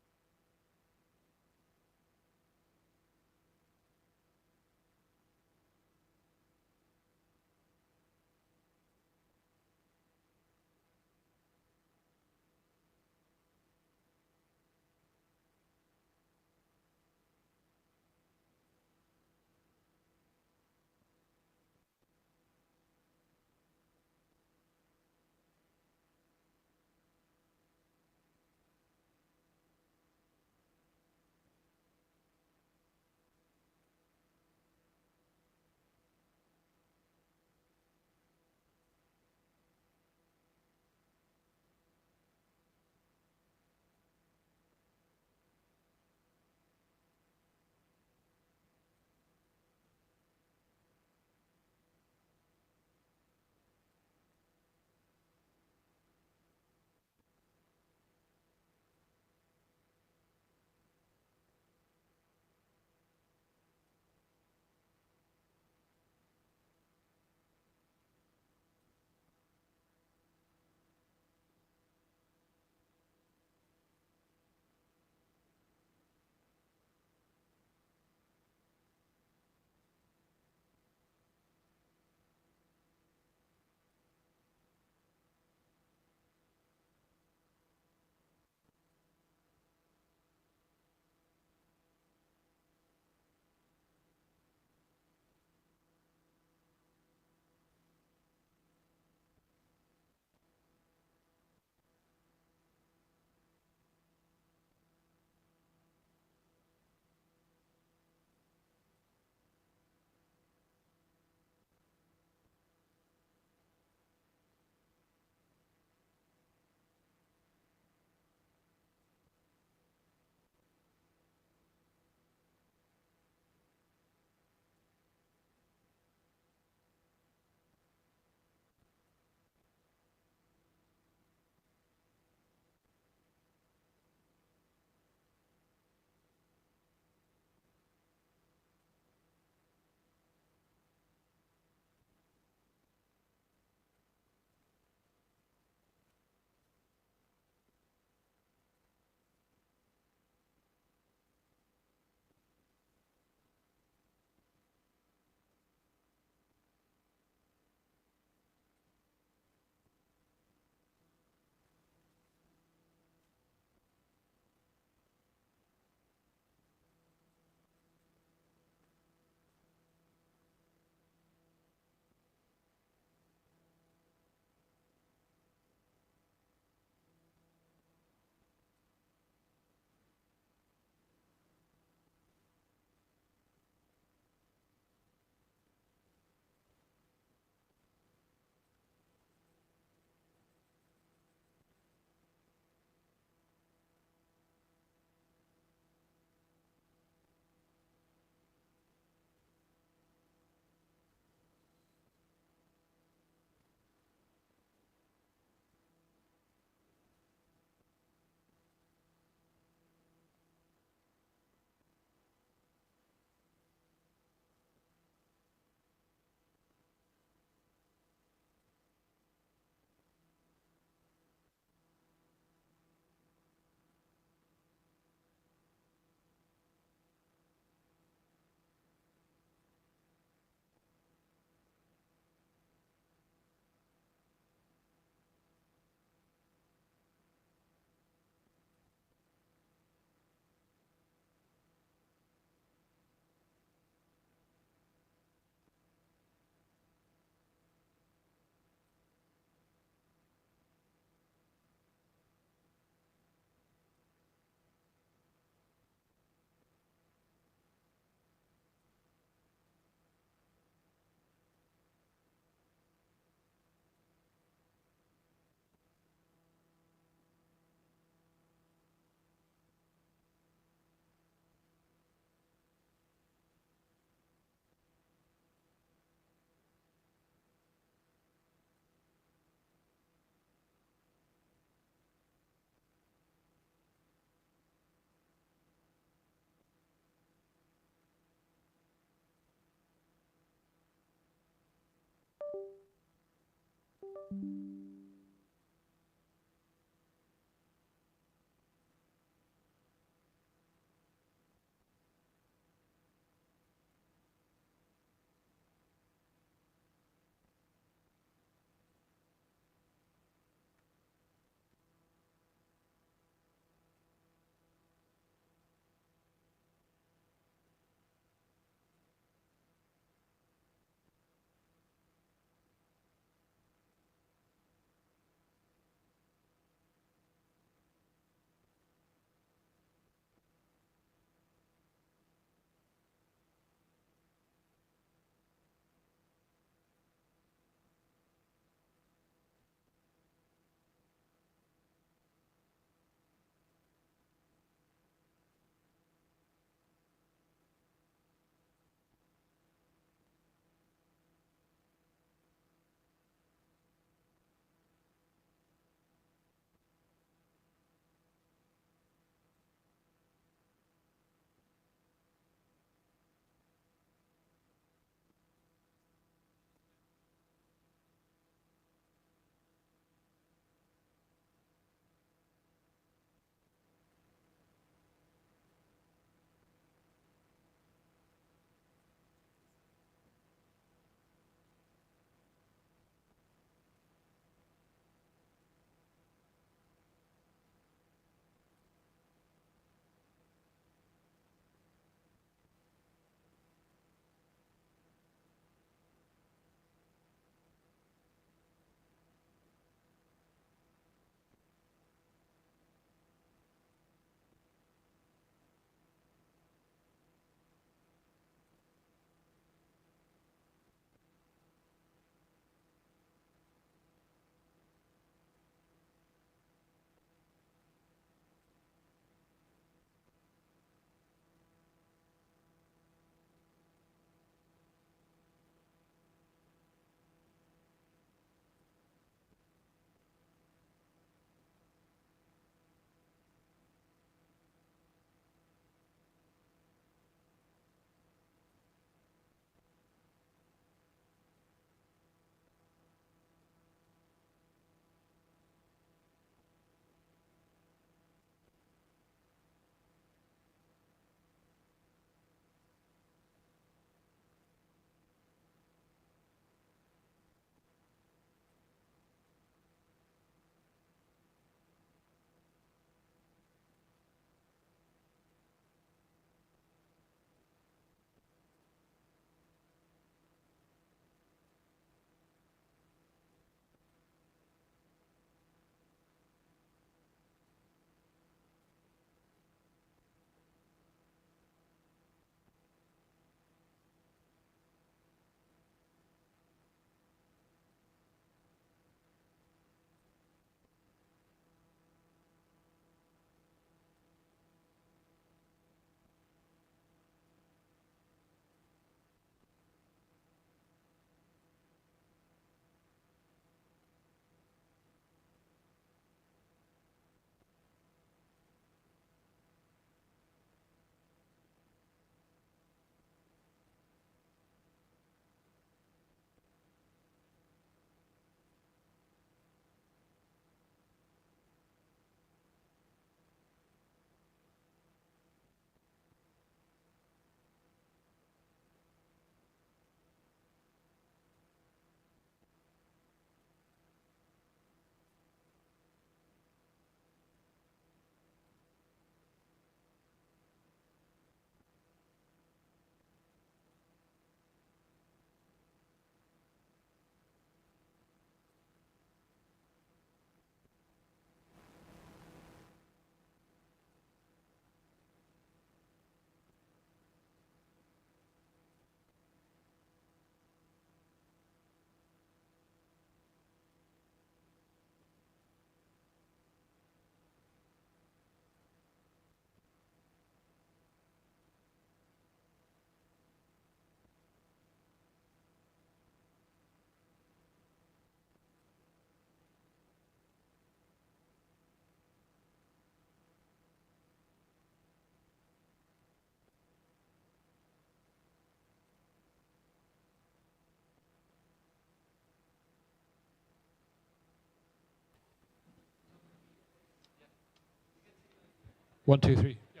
1, 2, 3. Yeah.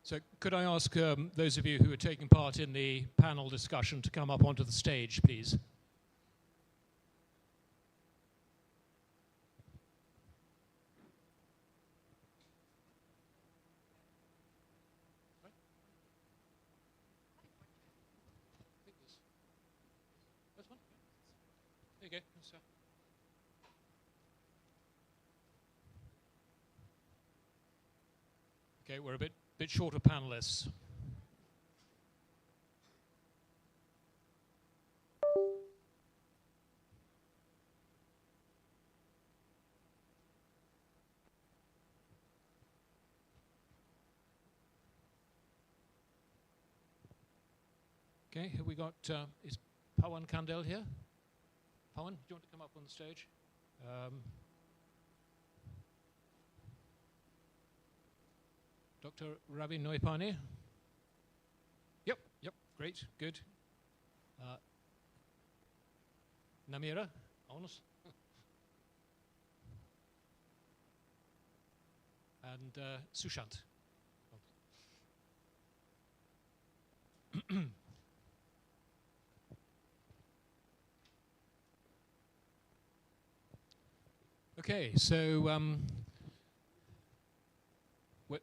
So could I ask those of you who are taking part in the panel discussion to come up onto the stage, please? There you go. Okay, we're a bit short of panelists. Okay, have we got, is Pawan Kandel here? Pawan, do you want to come up on the stage? Dr. Ravi Noipane? Yep, great, good. Namira, honest. And Sushant. Okay, so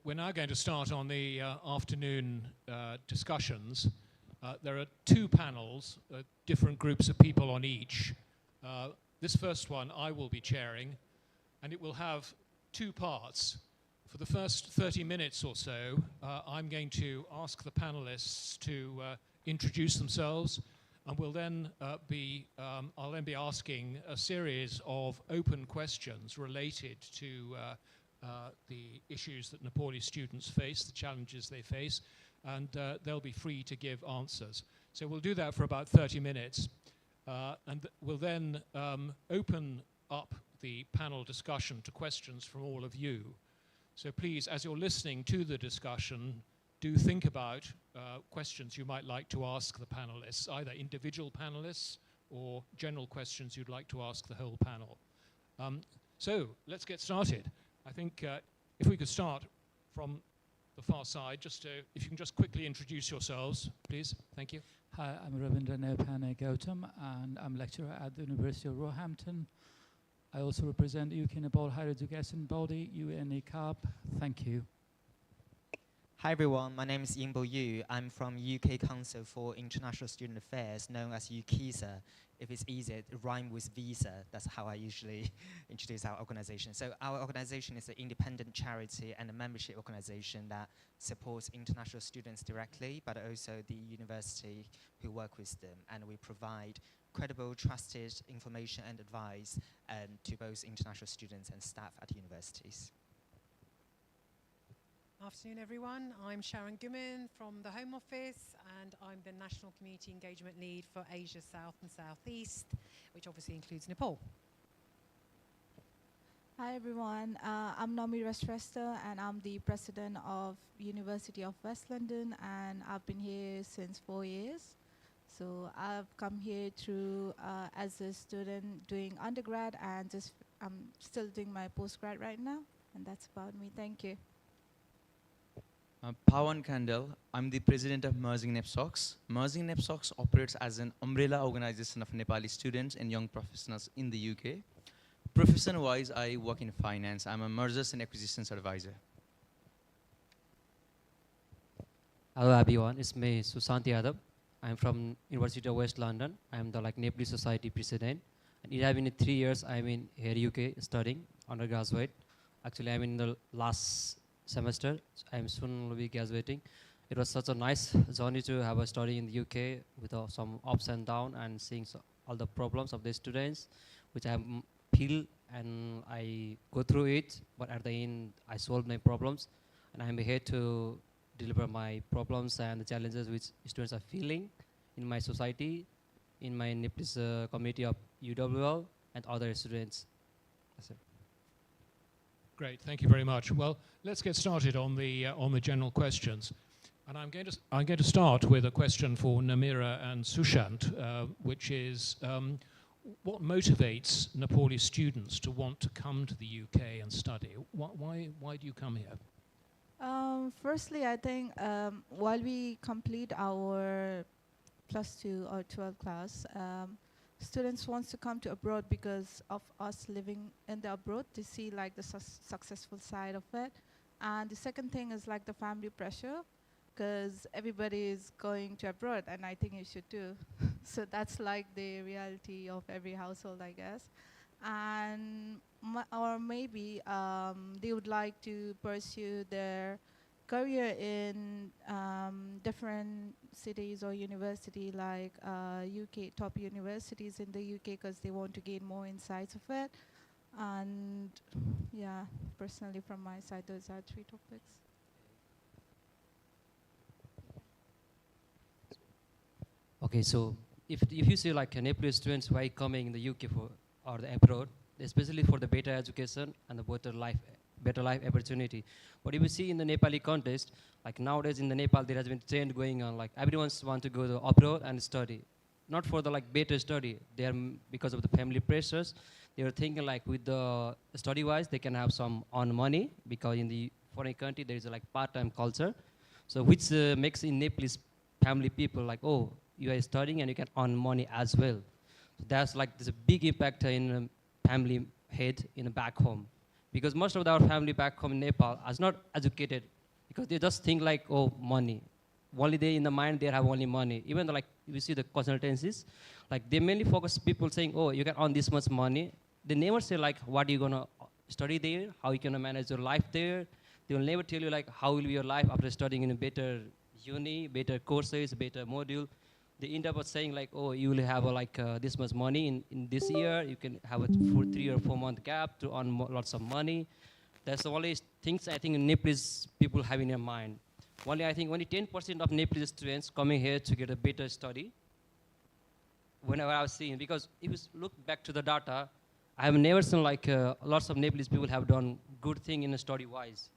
we're now going to start on the afternoon discussions. There are two panels, different groups of people on each. This first one I will be chairing, and it will have two parts. For the first 30 minutes or so, I'm going to ask the panelists to introduce themselves, and we'll then I'll then be asking a series of open questions related to the issues that Nepali students face, the challenges they face, and they'll be free to give answers. So we'll do that for about 30 minutes, and we'll then open up the panel discussion to questions from all of you. So please, as you're listening to the discussion, do think about questions you might like to ask the panelists, either individual panelists or general questions you'd like to ask the whole panel. So let's get started. I think if we could start from the far side, if you can just quickly introduce yourselves, please. Thank you. Hi, I'm Ravindra Nepane Gautam, and I'm lecturer at the University of Roehampton. I also represent the UK Nepal Higher Education Body, UNECAB. Thank you. Hi everyone, my name is Yingbo Yu. I'm from UK Council for International Student Affairs, known as UKISA. If it's easier, it rhymes with visa. That's how I usually introduce our organization. So our organization is an independent charity and a membership organization that supports international students directly, but also the university who work with them. And we provide credible, trusted information and advice to both international students and staff at universities. Afternoon, everyone. I'm Sharon Gimmin from the Home Office, and I'm the National Community Engagement Lead for Asia South and Southeast, which obviously includes Nepal. Hi everyone, I'm Naomi Restfester and I'm the president of University of West London, and I've been here since 4 years. So I've come here through as a student doing undergrad, and I'm still doing my postgrad right now, and that's about me. Thank you. Pawan Kandel, I'm the president of Merging NEPSOX. Merging NEPSOX operates as an umbrella organization of Nepali students and young professionals in the UK. Profession-wise, I work in finance. I'm a mergers and acquisitions advisor. Hello everyone, it's me, Sushant Yadav. I'm from University of West London. I'm the Nepali Society president. And it has been 3 years I'm in here UK studying undergraduate. Actually, I'm in the last semester. I'm soon will be graduating. It was such a nice journey to have a study in the UK with some ups and downs, and seeing all the problems of the students, which I feel and I go through it. But at the end, I solve my problems, and I'm here to deliver my problems and the challenges which students are feeling in my society, in my Nepalese community of UWL and other students. That's it. Great, thank you very much. Well, let's get started on the general questions, and I'm going to start with a question for Namira and Sushant, which is, what motivates Nepalese students to want to come to the UK and study? Why do you come here? Firstly, I think while we complete our +2 or 12 class, students wants to come to abroad because of us living in the abroad to see like the successful side of it. And the second thing is like the family pressure, because everybody is going to abroad and I think you should too. So that's like the reality of every household, I guess. And or maybe they would like to pursue their career in different cities or university like UK, top universities in the UK, because they want to gain more insights of it. And yeah, personally from my side, those are 3 topics. Okay, so if you see like Nepalese students who are coming in the UK for or the abroad, especially for the better education and the better life opportunity. But if you see in the Nepali context, like nowadays in the Nepal there has been trend going on, like everyone wants to go to abroad and study, not for the like better study. They are because of the family pressures. They are thinking like with the study wise they can have some on money, because in the foreign country there is a like part-time culture, so which makes in Nepalese family people like, oh, you are studying and you can earn money as well. So that's like there's a big impact in family head in back home, because most of our family back home in Nepal is not educated, because they just think like, oh, money. Only they in the mind they have only money. Even though, like you see the consultancies, like they mainly focus people saying, oh, you can earn this much money. They never say like what are you gonna study there, how you gonna manage your life there. They will never tell you like how will be your life after studying in a better uni, better courses, better module. They end up saying like, oh, you will have like this much money in this year. You can have a 3 or 4 month gap to earn lots of money. That's the only things I think Nepalese people have in their mind. Only I think only 10% of Nepalese students coming here to get a better study. Whenever I was seeing, because if you look back to the data, I have never seen like lots of Nepalese people have done good thing in a study wise.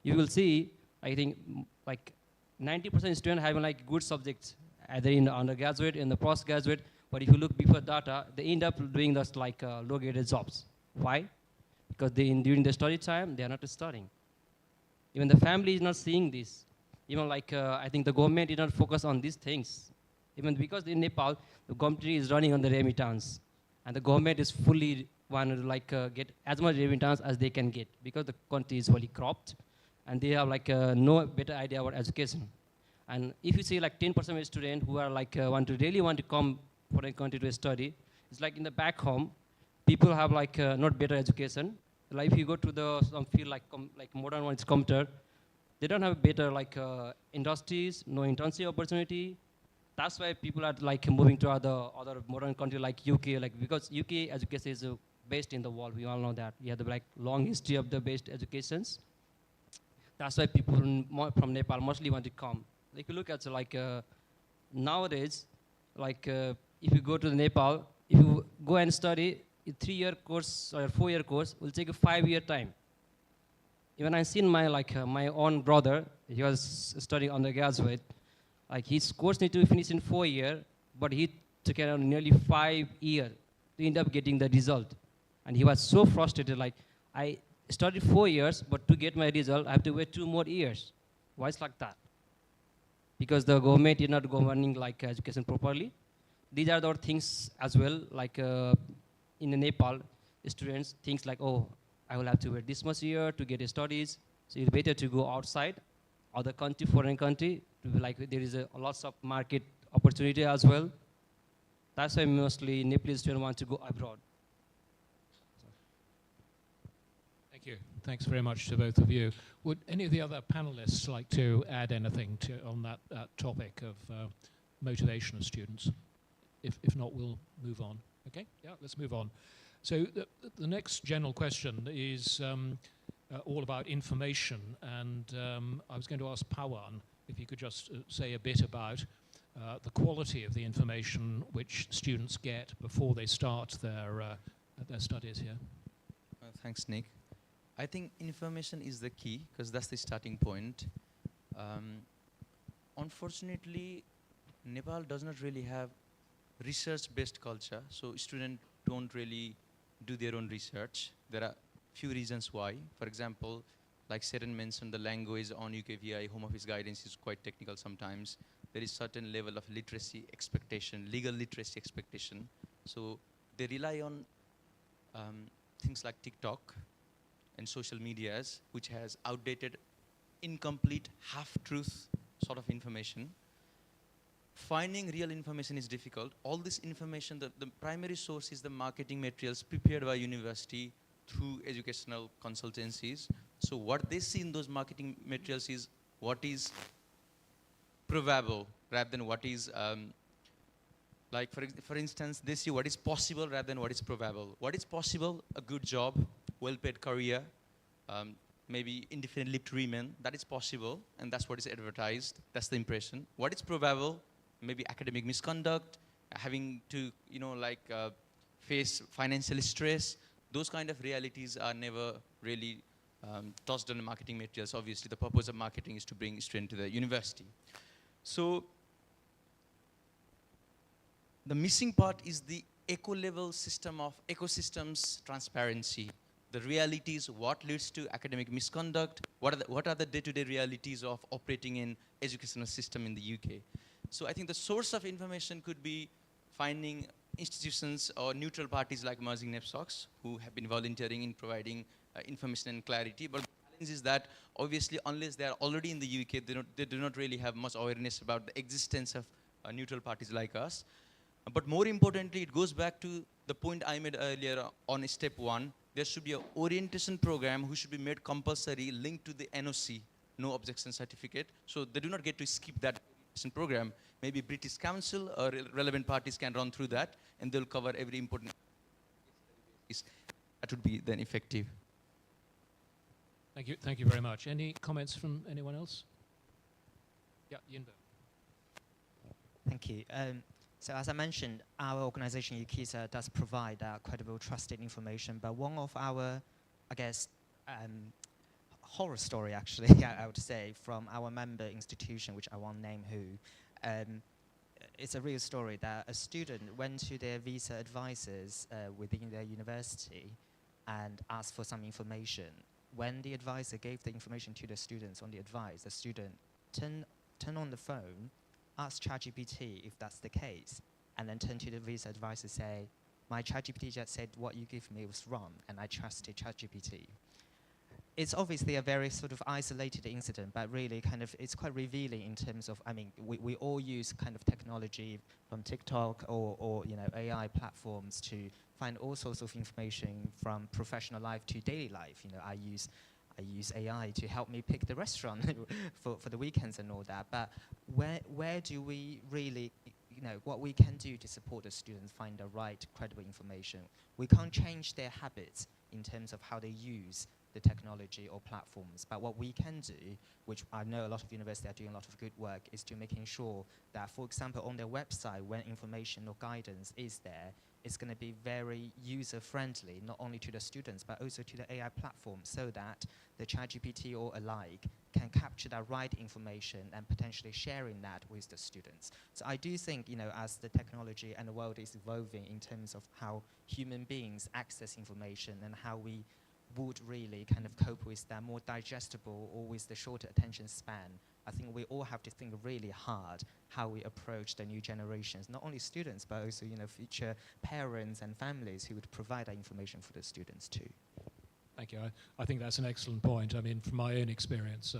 You will see, I think like 90% students having like good subjects, either in the undergraduate, in the postgraduate, but if you look before data, they end up doing just like low-graded jobs. Why? Because during the study time, they are not studying. Even the family is not seeing this. Even like, I think the government did not focus on these things. Even because in Nepal, the government is running on the remittance. And the government is fully wanted to like get as much remittance as they can get, because the country is fully cropped. And they have like no better idea about education. And if you see like 10% of students who are like really want to come for a country to study, it's like in the back home, people have like not better education. Like if you go to some field like modern ones, computer, they don't have better like industries, no internship opportunity. That's why people are like moving to other modern country like UK, like because UK education is based in the world. We all know that. We have the like long history of the best educations. That's why people from Nepal mostly want to come. If you look at like nowadays, like if you go to Nepal, if you go and study a 3-year course or a 4-year course, will take a 5-year time. Even I seen my my own brother, he was studying undergraduate. Like his course need to finish in 4 years, but he took around nearly 5 years to end up getting the result. And he was so frustrated, like I studied 4 years, but to get my result, I have to wait 2 more years. Why is like that? Because the government is not governing like education properly. These are the things as well, like in Nepal, students think like, oh, I will have to wait this much year to get studies, so it's better to go outside, other country, foreign country, to like there is lots of market opportunity as well. That's why mostly Nepalese students want to go abroad. Thank you. Thanks very much to both of you. Would any of the other panelists like to add anything on that topic of motivation of students? If not, we'll move on. Okay? Yeah, let's move on. So the next general question is all about information, and I was going to ask Pawan if you could just say a bit about the quality of the information which students get before they start their studies here. Thanks, Nick. I think information is the key, because that's the starting point. Unfortunately, Nepal does not really have research-based culture, so students don't really do their own research. There are few reasons why. For example, like Seren mentioned, the language on UKVI Home Office guidance is quite technical sometimes. There is certain level of literacy expectation, legal literacy expectation. So they rely on things like TikTok and social medias, which has outdated, incomplete, half-truth sort of information. Finding real information is difficult. All this information, the primary source is the marketing materials prepared by university through educational consultancies. So what they see in those marketing materials is what is probable rather than what is, like for instance, they see what is possible rather than what is probable. What is possible? A good job, well-paid career, maybe indefinite leave to remain. That is possible, and that's what is advertised. That's the impression. What is probable? Maybe academic misconduct, having to, face financial stress. Those kind of realities are never really touched on the marketing materials. Obviously, the purpose of marketing is to bring students to the university. So the missing part is the eco-level system of ecosystems transparency. The realities, what leads to academic misconduct, what are the day-to-day realities of operating in educational system in the UK. So I think the source of information could be finding institutions or neutral parties like Merging NEPSOCs who have been volunteering in providing information and clarity. But the challenge is that obviously unless they are already in the UK, they do not really have much awareness about the existence of neutral parties like us. But more importantly, it goes back to the point I made earlier on step 1. There should be an orientation program who should be made compulsory linked to the NOC, no objection certificate. So they do not get to skip that program. Maybe British Council or relevant parties can run through that, and they'll cover every important. That would be then effective. Thank you very much. Any comments from anyone else? Yeah, Yinbo. Thank you. So as I mentioned, our organization, UKISA, does provide credible, trusted information, but one of our, I guess, horror story, actually, I would say, from our member institution, which I won't name who, it's a real story that a student went to their visa advisors within their university and asked for some information. When the advisor gave the information to the students on the advice, the student turned on the phone, asked ChatGPT if that's the case, and then turned to the visa advisor and say, my ChatGPT just said what you gave me was wrong, and I trusted ChatGPT. It's obviously a very sort of isolated incident, but really kind of it's quite revealing in terms of, I mean, we all use kind of technology from TikTok or AI platforms to find all sorts of information from professional life to daily life. I use AI to help me pick the restaurant for the weekends and all that. But where do we really, what we can do to support the students find the right credible information? We can't change their habits in terms of how they use the technology or platforms. But what we can do, which I know a lot of universities are doing a lot of good work, is to making sure that, for example, on their website, when information or guidance is there, it's going to be very user-friendly, not only to the students, but also to the AI platform, so that the ChatGPT or alike can capture that right information and potentially sharing that with the students. So I do think, as the technology and the world is evolving in terms of how human beings access information and how we would really kind of cope with that more digestible or with the shorter attention span, I think we all have to think really hard how we approach the new generations, not only students, but also future parents and families who would provide that information for the students too. Thank you. I think that's an excellent point. I mean, from my own experience,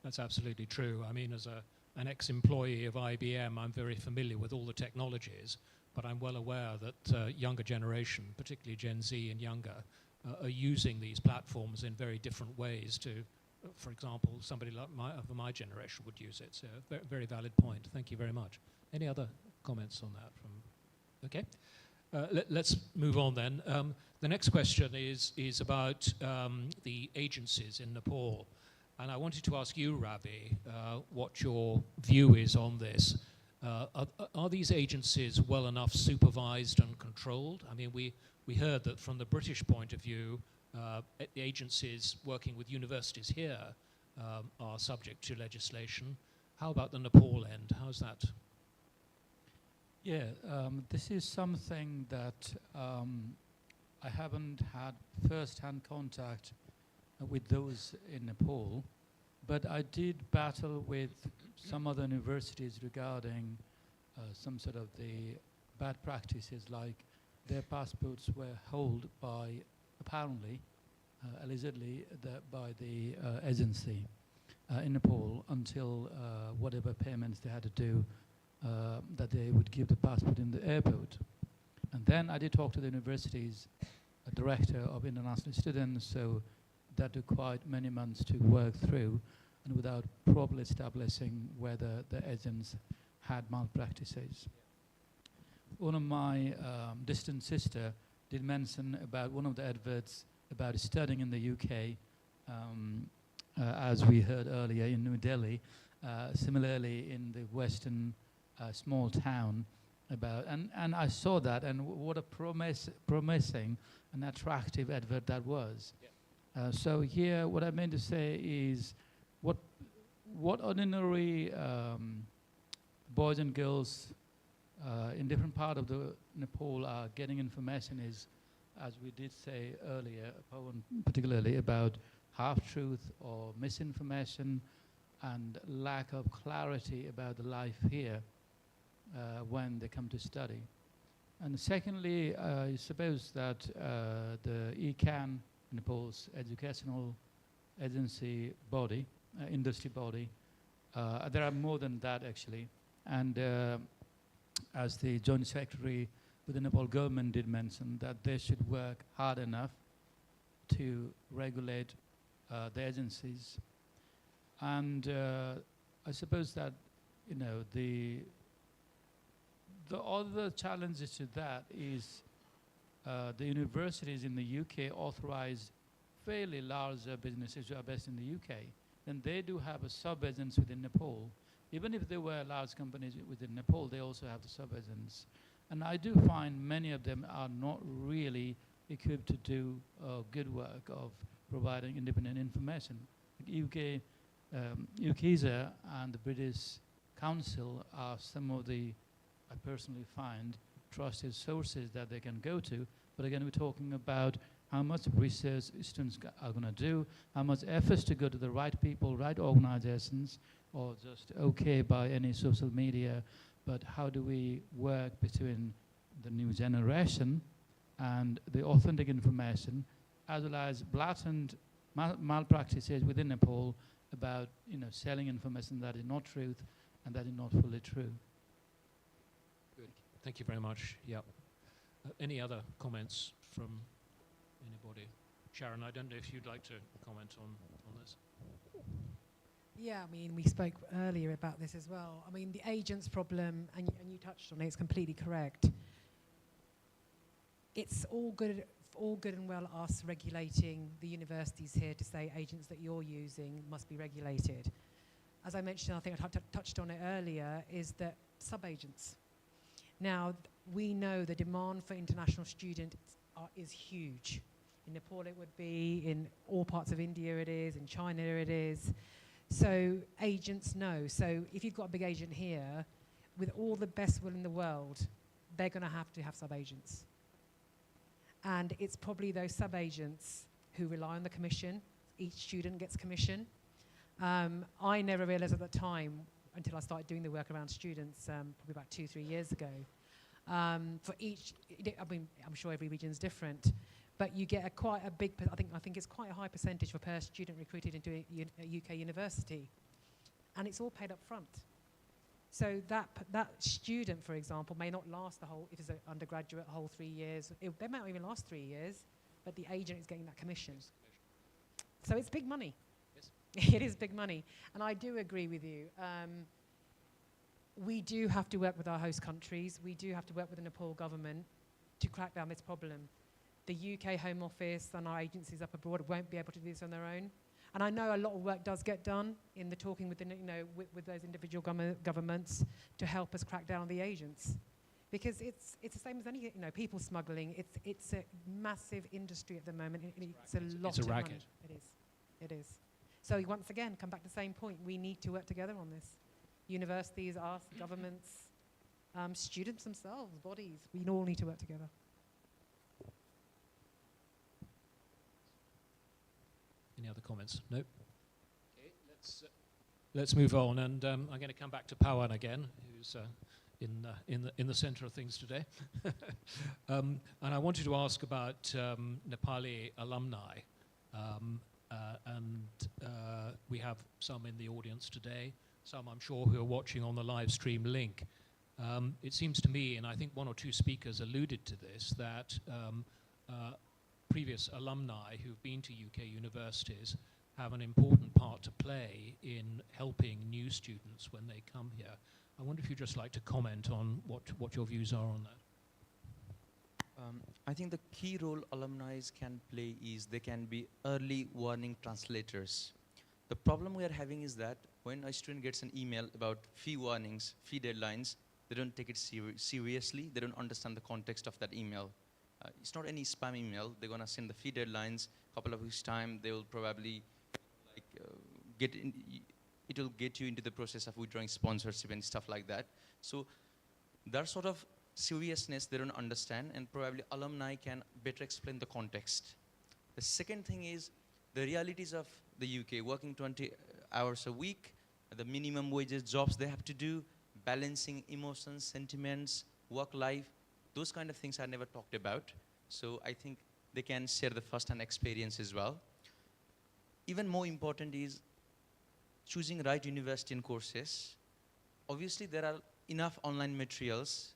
that's absolutely true. I mean, as an ex-employee of IBM, I'm very familiar with all the technologies, but I'm well aware that younger generation, particularly Gen Z and younger, are using these platforms in very different ways to, for example, somebody like of my generation would use it. So very valid point. Thank you very much. Any other comments on that? Okay. Let's move on then. The next question is about the agencies in Nepal. And I wanted to ask you, Ravi, what your view is on this. Are these agencies well enough supervised and controlled? I mean, we heard that from the British point of view, the agencies working with universities here are subject to legislation. How about the Nepal end? How's that? Yeah, this is something that I haven't had first-hand contact with those in Nepal, but I did battle with some other universities regarding some sort of the bad practices, like their passports were held by, apparently, allegedly, by the agency in Nepal until whatever payments they had to do, that they would give the passport in the airport. And then I did talk to the university's director of international students, so that took quite many months to work through, and without properly establishing whether the agents had malpractices. One of my distant sister did mention about one of the adverts about studying in the UK, as we heard earlier in New Delhi, similarly in the western small town about, and I saw that, and what a promising and attractive advert that was. So here, what I meant to say is, what ordinary boys and girls in different part of the Nepal are getting information is, as we did say earlier, particularly about half-truth or misinformation and lack of clarity about the life here when they come to study. And secondly, I suppose that the ECAN, Nepal's educational agency body, industry body, there are more than that actually, and as the Joint Secretary with the Nepal government did mention, that they should work hard enough to regulate the agencies. And I suppose that, you know, the other challenges to that is the universities in the UK authorize fairly large businesses who are based in the UK. Then they do have a sub-agents within Nepal. Even if they were large companies within Nepal, they also have the sub-agents. And I do find many of them are not really equipped to do good work of providing independent information. UK, UKISA and the British Council are some of the, I personally find, trusted sources that they can go to. But again, we're talking about how much research students are going to do, how much efforts to go to the right people, right organizations, or just okay by any social media. But how do we work between the new generation and the authentic information, as well as blatant malpractices within Nepal about, you know, selling information that is not truth and that is not fully true. Good. Thank you very much. Yeah. Any other comments from anybody? Sharon, I don't know if you'd like to comment on this. Yeah, I mean, we spoke earlier about this as well. I mean, the agents problem, and you touched on it, it's completely correct. It's all good and well us regulating the universities here to say agents that you're using must be regulated. As I mentioned, I think I touched on it earlier, is that sub-agents. Now, we know the demand for international students is huge. In Nepal it would be, in all parts of India it is, in China it is. So agents know. So if you've got a big agent here, with all the best will in the world, they're going to have sub-agents. And it's probably those sub-agents who rely on the commission. Each student gets commission. I never realized at the time, until I started doing the work around students, probably about 2-3 years ago. For each, I mean, I'm sure every region is different, but you get quite a big, I think it's quite a high percentage for per student recruited into a UK university. And it's all paid up front. So that student, for example, may not last the whole, if it's an undergraduate, whole 3 years. They might not even last 3 years, but the agent is getting that commission. So it's big money. Yes. It is big money. And I do agree with you. We do have to work with our host countries. We do have to work with the Nepal government to crack down this problem. The UK Home Office and our agencies up abroad won't be able to do this on their own. And I know a lot of work does get done in the talking with the, with those individual governments to help us crack down on the agents, because it's the same as any people smuggling. It's a massive industry at the moment. It's a lot of money. It is. So once again, come back to the same point. We need to work together on this. Universities, us, governments, students themselves, bodies. We all need to work together. Any other comments? No? Okay, let's move on, and I'm going to come back to Pawan again, who's in the center of things today. And I wanted to ask about Nepali alumni. We have some in the audience today, some I'm sure who are watching on the live stream link. It seems to me, and I think one or two speakers alluded to this, that previous alumni who've been to UK universities have an important part to play in helping new students when they come here. I wonder if you'd just like to comment on what your views are on that. I think the key role alumni can play is they can be early warning translators. The problem we are having is that when a student gets an email about fee warnings, fee deadlines, they don't take it seriously. They don't understand the context of that email. It's not any spam email. They're going to send the fee deadlines. A couple of weeks' time, they will probably it will get you into the process of withdrawing sponsorship and stuff like that. So that sort of seriousness they don't understand, and probably alumni can better explain the context. The second thing is the realities of the UK, working 20 hours a week, the minimum wages jobs they have to do, balancing emotions, sentiments, work life, those kind of things are never talked about. So I think they can share the first-hand experience as well. Even more important is choosing right university and courses. Obviously, there are enough online materials,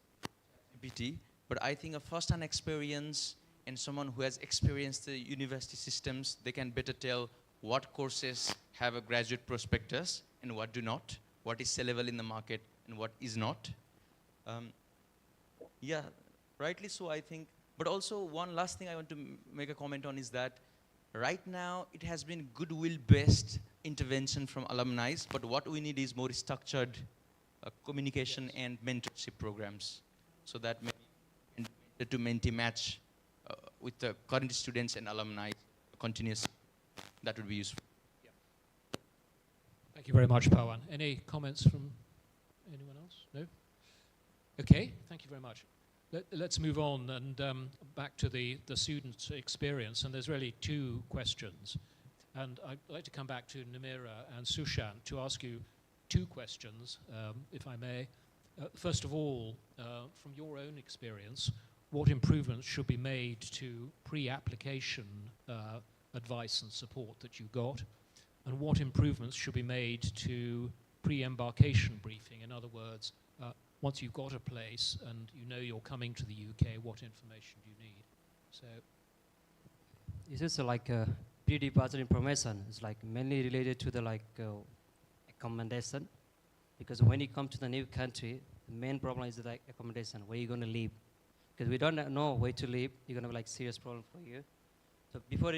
but I think a first-hand experience and someone who has experienced the university systems, they can better tell what courses have a graduate prospectus and what do not, what is sellable in the market and what is not. Yeah, rightly so, I think. But also, one last thing I want to make a comment on is that right now, it has been goodwill-based intervention from alumni, but what we need is more structured communication and mentorship programs, so that to mentee match with the current students and alumni continuously. That would be useful. Yeah. Thank you very much, Pawan. Any comments from anyone else? No? Okay, thank you very much. Let's move on and back to the student experience. And there's really two questions. And I'd like to come back to Namira and Sushant to ask you two questions, if I may. First of all, from your own experience, what improvements should be made to pre-application advice and support that you got? And what improvements should be made to pre-embarkation briefing? In other words, once you've got a place and you know you're coming to the UK, what information do you need? So, this is like pre-departure information. It's like mainly related to the accommodation, because when you come to the new country, the main problem is the accommodation. Where you're going to live, because we don't know where to live. You're going to have serious problem for you. So before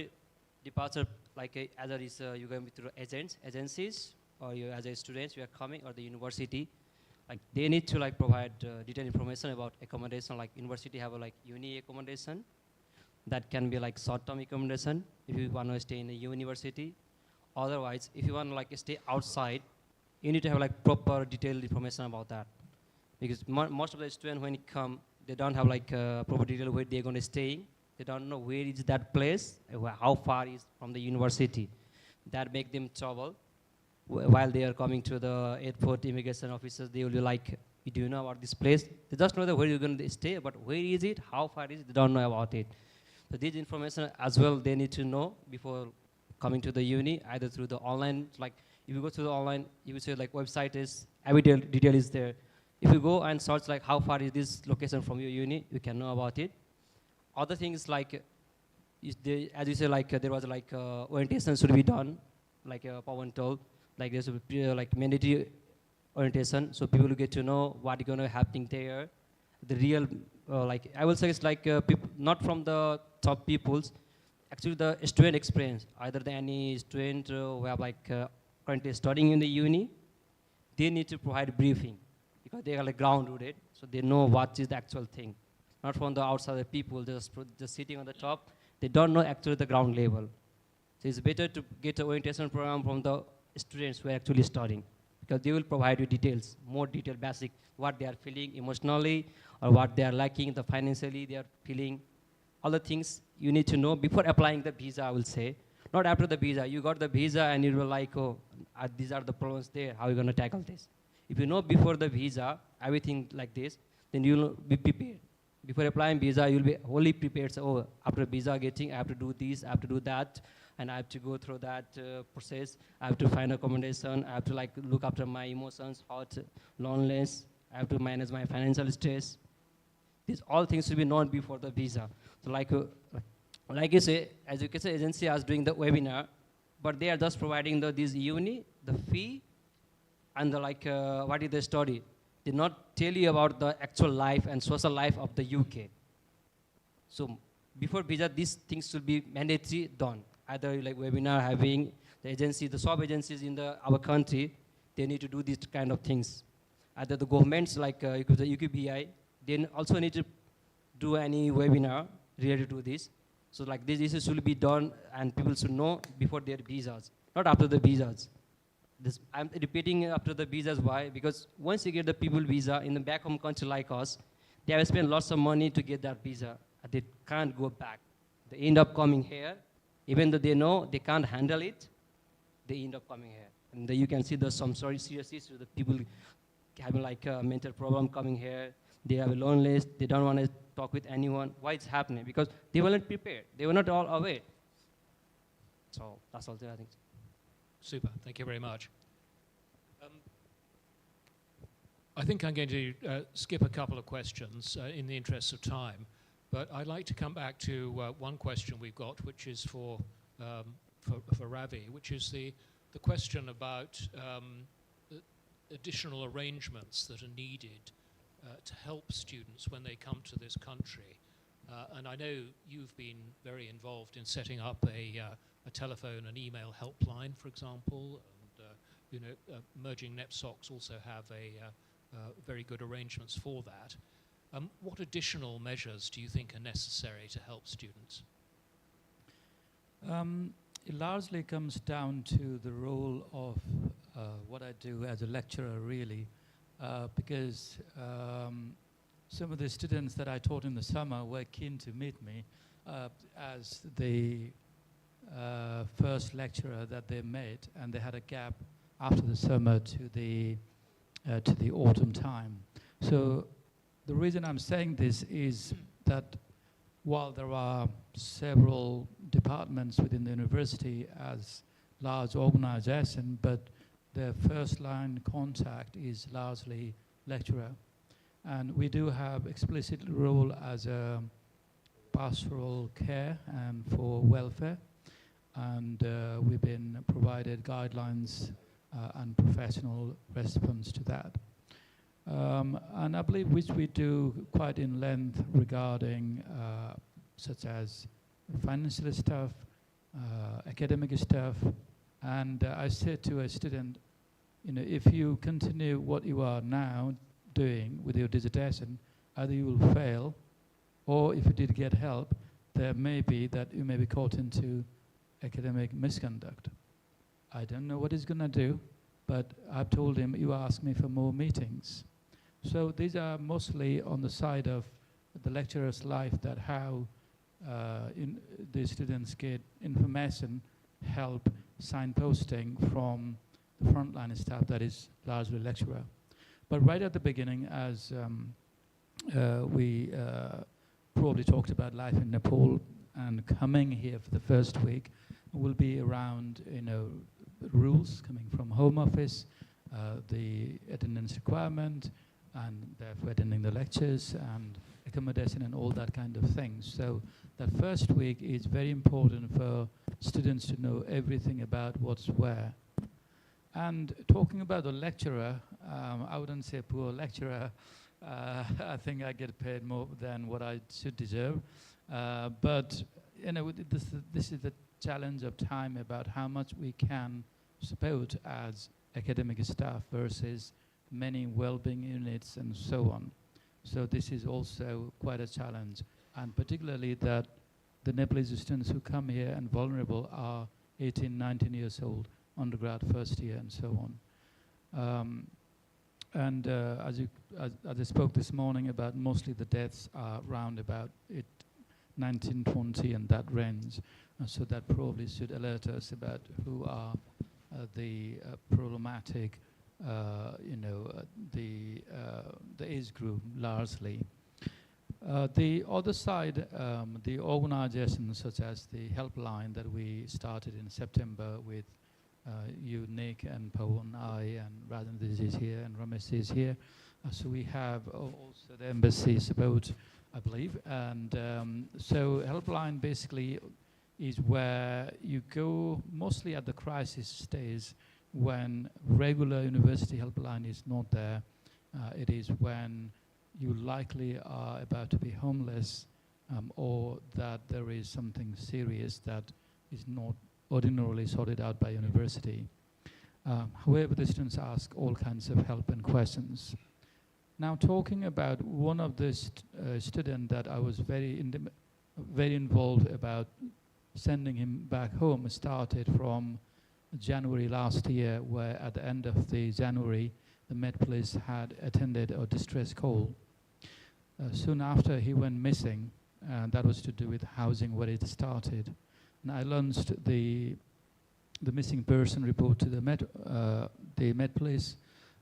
departure, either is you're going to be through agencies, or you as a student you are coming, or the university. They need to provide detailed information about accommodation. Like university have a uni accommodation that can be short-term accommodation if you want to stay in a university. Otherwise, if you want to stay outside, you need to have proper detailed information about that. Because most of the students when they come, they don't have proper detail where they're going to stay. They don't know where is that place, how far is from the university. That make them trouble. While they are coming to the airport, immigration officers, they will be do you know about this place? They just know where you're going to stay, but where is it, how far is it, they don't know about it. So this information as well, they need to know before coming to the uni, either through the online, if you go to the online, you will say website is, every detail is there. If you go and search how far is this location from your uni, you can know about it. Other things as you say, there was orientation should be done, Pawan told. There's a mandatory orientation, so people will get to know what is going to happen there. The real, I will say it's people, not from the top peoples, actually the student experience. Either any student who have currently studying in the uni, they need to provide briefing because they are ground rooted, so they know what is the actual thing. Not from the outside people, just sitting on the top, they don't know actually the ground level. So it's better to get an orientation program from the students who are actually studying, because they will provide you details, more detailed, basic, what they are feeling emotionally or what they are lacking, the financially they are feeling, all the things you need to know before applying the visa, I will say. Not after the visa. You got the visa and you were like, oh, these are the problems there, how are you going to tackle this? If you know before the visa, everything like this, then you will be prepared. Before applying visa, you'll be wholly prepared. So, oh, after visa getting, I have to do this, I have to do that, and I have to go through that process. I have to find accommodation. I have to like look after my emotions, hot, loneliness. I have to manage my financial stress. These all things should be known before the visa. So like you say, education agency is doing the webinar, but they are just providing this uni, the fee, and the what is the study. They not tell you about the actual life and social life of the UK. So before visa, these things should be mandatory done. Either like webinar having the agency, the sub agencies in our country, they need to do these kind of things. Either the governments like the UKBI, they also need to do any webinar related to this. So like this issue should be done and people should know before their visas, not after the visas. I'm repeating after the visas. Why? Because once you get the people visa in the back home country like us, they have spent lots of money to get that visa. And they can't go back. They end up coming here. Even though they know they can't handle it, they end up coming here. And you can see there's some serious issues. The people having like a mental problem coming here. They have a loneliness. They don't want to talk with anyone. Why it's happening? Because they weren't prepared. They were not all aware. So that's all I think. Super. Thank you very much. I think I'm going to skip a couple of questions in the interest of time, but I'd like to come back to one question we've got, which is for Ravi, which is the question about additional arrangements that are needed to help students when they come to this country. And I know you've been very involved in setting up a telephone and email helpline, for example, and Merging NEPSOCs also have very good arrangements for that. What additional measures do you think are necessary to help students? It largely comes down to the role of what I do as a lecturer, really, because some of the students that I taught in the summer were keen to meet me as the first lecturer that they met, and they had a gap after the summer to the autumn time. So the reason I'm saying this is that while there are several departments within the university as large organization, but the first line contact is largely lecturer. And we do have explicit role as a pastoral care and for welfare. And we've been provided guidelines and professional response to that. And I believe which we do quite in length regarding such as financial stuff, academic stuff. And I said to a student, if you continue what you are now doing with your dissertation, either you will fail, or if you did get help, there may be that you may be caught into academic misconduct. I don't know what he's going to do, but I've told him, you ask me for more meetings. So these are mostly on the side of the lecturer's life, that how the students get information, help, signposting from the frontline staff that is largely lecturer. But right at the beginning, as we probably talked about life in Nepal, and coming here for the first week will be around, rules coming from Home Office, the attendance requirement, and therefore attending the lectures and accommodation and all that kind of things. So that first week is very important for students to know everything about what's where. And talking about the lecturer, I wouldn't say poor lecturer. I think I get paid more than what I should deserve. But this is the challenge of time about how much we can support as academic staff versus many well-being units and so on. So this is also quite a challenge, and particularly that the Nepalese students who come here and vulnerable are 18, 19 years old, undergrad first year and so on. Um, and as I spoke this morning about, mostly the deaths are round about 19, 20 and that range. So that probably should alert us about who are the problematic, the age group largely. The other side, the organizations such as the helpline that we started in September with you, Nick, and Paul, and I, and Rajan is here, and Ramesh is here. So we have also the embassy support, I believe. And so helpline basically is where you go mostly at the crisis stage when regular university helpline is not there. It is when you likely are about to be homeless or that there is something serious that is not ordinarily sorted out by university. However, the students ask all kinds of help and questions. Now, talking about one of the students that I was very involved about sending him back home started from January last year, where at the end of the January, the Met Police had attended a distress call. Soon after, he went missing, and that was to do with housing where it started. And I launched the missing person report to the Met Police,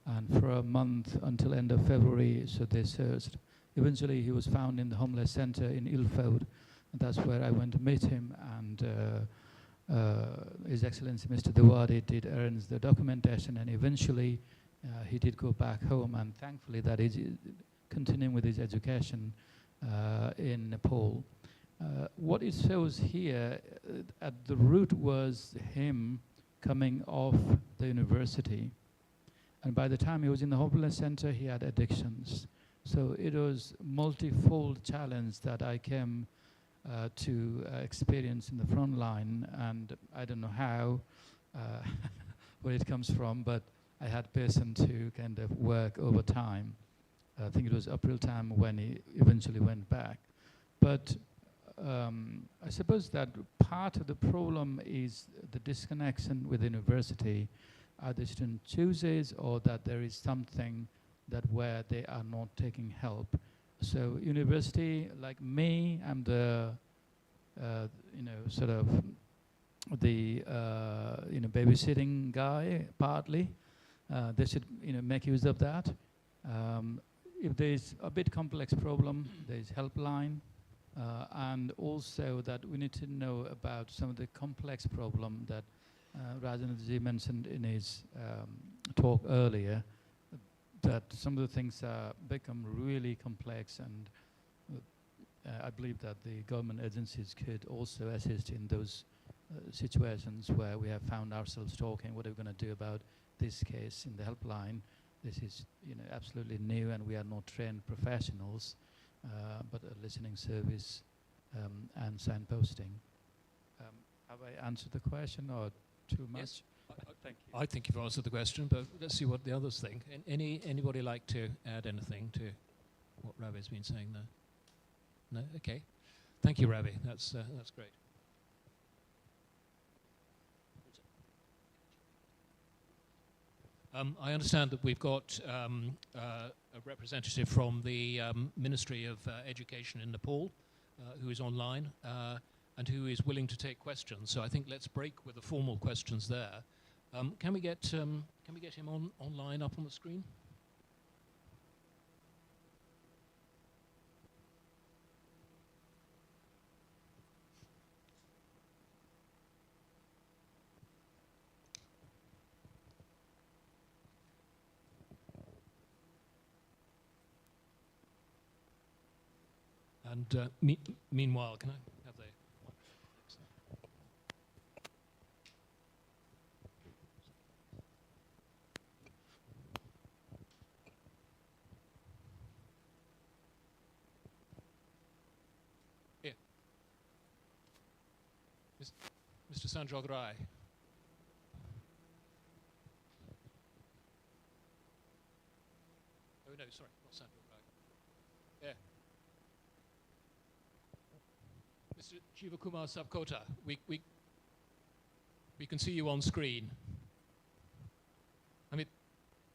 and for a month until end of February, so they searched. Eventually, he was found in the homeless center in Ilford, and that's where I went to meet him, and His Excellency Mr. Diwadi did arrange the documentation, and eventually he did go back home, and thankfully that is continuing with his education in Nepal. What it shows here, at the root was him coming off the university. And by the time he was in the homeless center, he had addictions. So it was multifold challenge that I came to experience in the front line. And I don't know how, where it comes from, but I had person to kind of work over time. I think it was April time when he eventually went back. But I suppose that part of the problem is the disconnection with the university. Either student chooses or that there is something that where they are not taking help. So university, like me, I'm the, sort of the, babysitting guy, partly. They should, make use of that. If there's a bit complex problem, there's helpline. And also that we need to know about some of the complex problem that Rajan mentioned in his talk earlier, that some of the things become really complex, and I believe that the government agencies could also assist in those situations where we have found ourselves talking, what are we going to do about this case in the helpline? This is absolutely new, and we are not trained professionals, but a listening service and signposting. Have I answered the question or too much? Yes. Thank you. I think you've answered the question, but let's see what the others think. Anybody like to add anything to what Ravi's been saying there? No? Okay. Thank you, Ravi. That's great. I understand that we've got a representative from the Ministry of Education in Nepal who is online and who is willing to take questions. So I think let's break with the formal questions there. Can we get him online up on the screen? And meanwhile, can I have the... Here. Mr. Sanjog Rai. Oh, no, sorry, not Sanjog Rai. Yeah. Mr. Jivakumar Sabkota, we can see you on screen. I mean,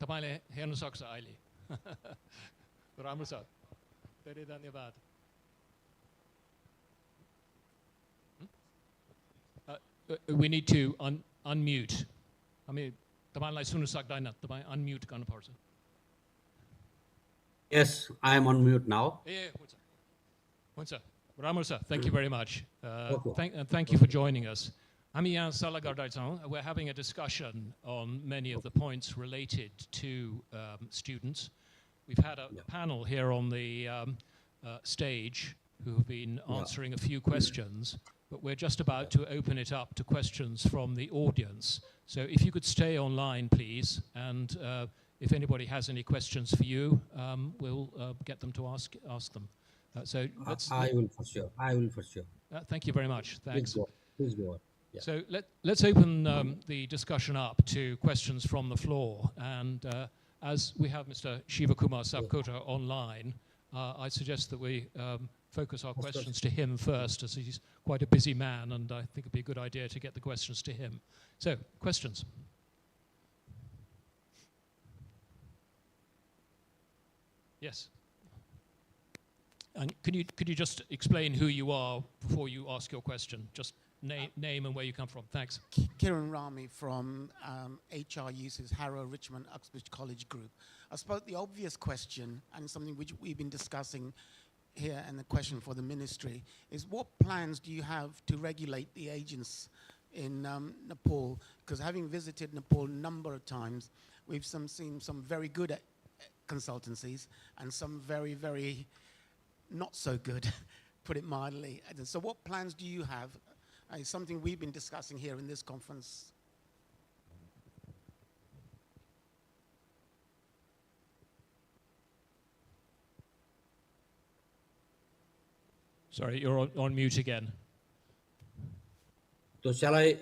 तपाईँले हेर्न सक्छ अहिले राम्रो छ धेरै धन्यवाद we need to unmute हामी तपाईँलाई सुन्न सक्दैन तपाईँ unmute गर्नुपर्छ Yes, I am on mute now. ए हुन्छ राम्रो छ thank you very much Okay. thank you for joining us हामी यहाँ सल्लाह गर्दैछौँ we're having a discussion on many of the points related to students we've had a panel here on the stage who have been answering a few questions but we're just about to open it up to questions from the audience. So if you could stay online, please, and if anybody has any questions for you, we'll get them to ask them. So let's. I will for sure. I will for sure. Thank you very much. Thanks. Please go on. Yeah. So let's open the discussion up to questions from the floor. And as we have Mr. Shivakumar Sapkota online, I suggest that we focus our questions to him first, as he's quite a busy man, and I think it'd be a good idea to get the questions to him. So, questions? Yes. And could you just explain who you are before you ask your question? Just name and where you come from. Thanks. Kiran Rami from HRU's Harrow Richmond Uxbridge College Group. I suppose the obvious question, and something which we've been discussing here, and the question for the ministry, is what plans do you have to regulate the agents in Nepal? Because having visited Nepal a number of times, we've seen some very good consultancies and some very, very not so good, put it mildly. And so what plans do you have? It's something we've been discussing here in this conference. Sorry, you're on mute again. So shall I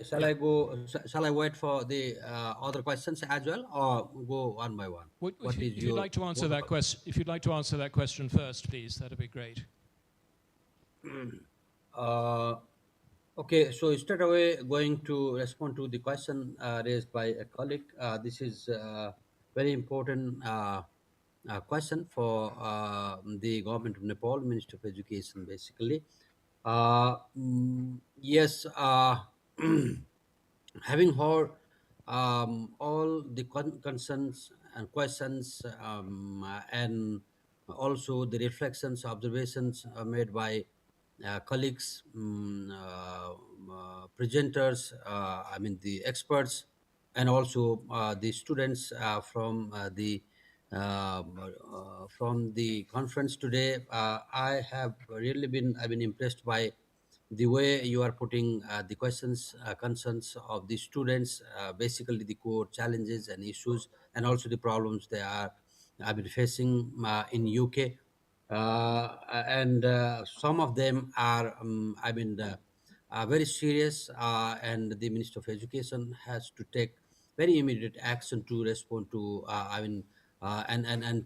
wait for the other questions as well, or go one by one? If you'd like to answer that question, if you'd like to answer that question first, please, that'd be great. Okay, so straight away going to respond to the question raised by a colleague. This is a very important question for the government of Nepal, Ministry of Education, basically. Yes, having heard all the concerns and questions and also the reflections, observations made by colleagues, presenters, I mean the experts, and also the students from the conference today. I have really been impressed by the way you are putting the questions, concerns of the students, basically the core challenges and issues, and also the problems they are facing in UK. And some of them are, very serious, and the Minister of Education has to take very immediate action to respond to, and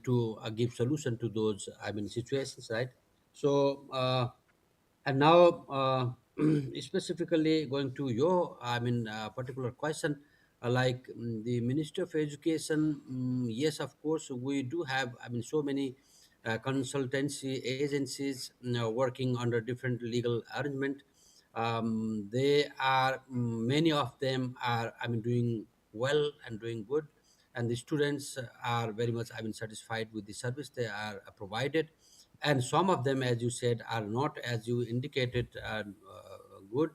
to give solution to those, situations, right? So, and now, specifically going to your, particular question, like the Ministry of Education, yes, of course, we do have, so many consultancy agencies working under different legal arrangement. They are, many of them are, doing well and doing good, and the students are very much, satisfied with the service they are provided. And some of them, as you said, are not, as you indicated, good,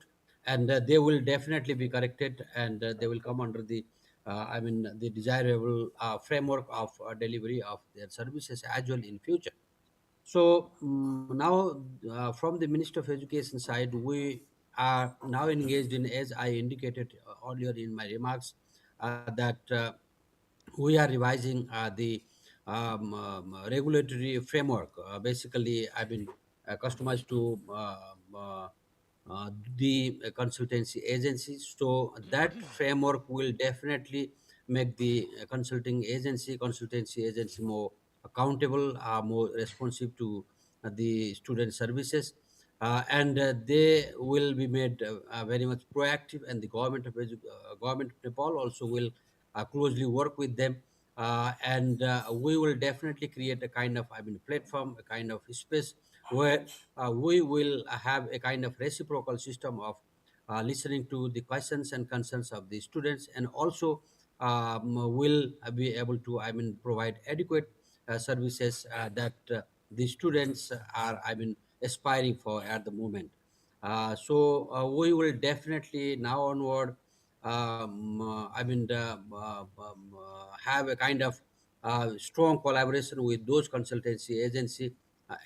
and they will definitely be corrected, and they will come under the the desirable framework of delivery of their services as well in future. So now, from the Minister of Education side, we are now engaged in, as I indicated earlier in my remarks, that we are revising the regulatory framework. Basically, customized to the consultancy agencies. So that framework will definitely make the consultancy agency more accountable, more responsive to the student services, and they will be made very much proactive. And the government of Nepal also will closely work with them and we will definitely create a kind of, platform, a kind of space where we will have a kind of reciprocal system of listening to the questions and concerns of the students, and also will be able to, provide adequate services that the students are, aspiring for at the moment. So we will definitely now onward, have a kind of strong collaboration with those consultancy agency,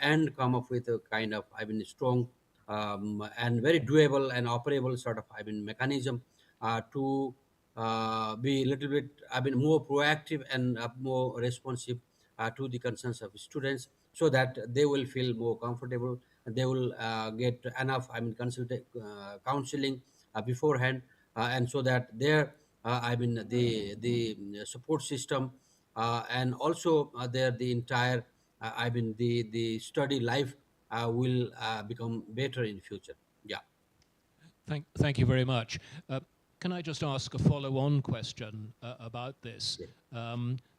and come up with a kind of, strong and very doable and operable sort of, mechanism to be a little bit, more proactive and more responsive to the concerns of students, so that they will feel more comfortable, and they will get enough, counseling beforehand, and so that their, the support system, and also the entire, the study life will become better in future. Yeah. Thank you very much. Can I just ask a follow-on question about this?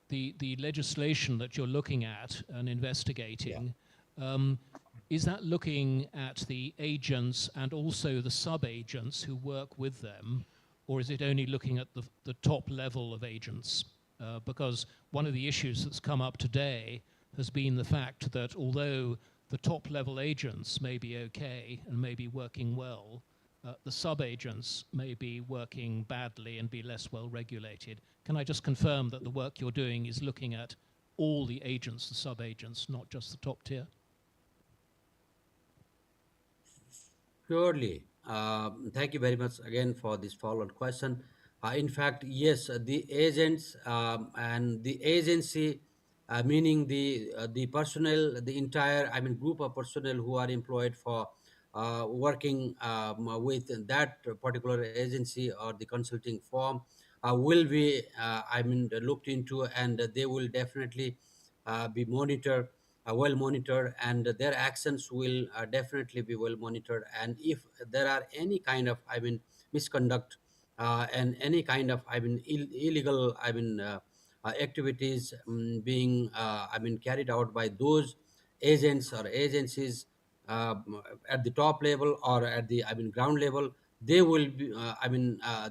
The legislation that you're looking at and investigating, is that looking at the agents and also the sub-agents who work with them, or is it only looking at the top level of agents? Because one of the issues that's come up today has been the fact that although the top level agents may be okay and may be working well, the sub-agents may be working badly and be less well regulated. Can I just confirm that the work you're doing is looking at all the agents, the sub-agents, not just the top tier? Surely. Thank you very much again for this follow-on question. In fact, yes, the agents and the agency, meaning the personnel, the entire, group of personnel who are employed for working with that particular agency or the consulting firm, will be, looked into, and they will definitely be monitored, well monitored, and their actions will definitely be well monitored. And if there are any kind of, misconduct, and any kind of, illegal, activities being, carried out by those agents or agencies, at the top level or at the, ground level, they will be,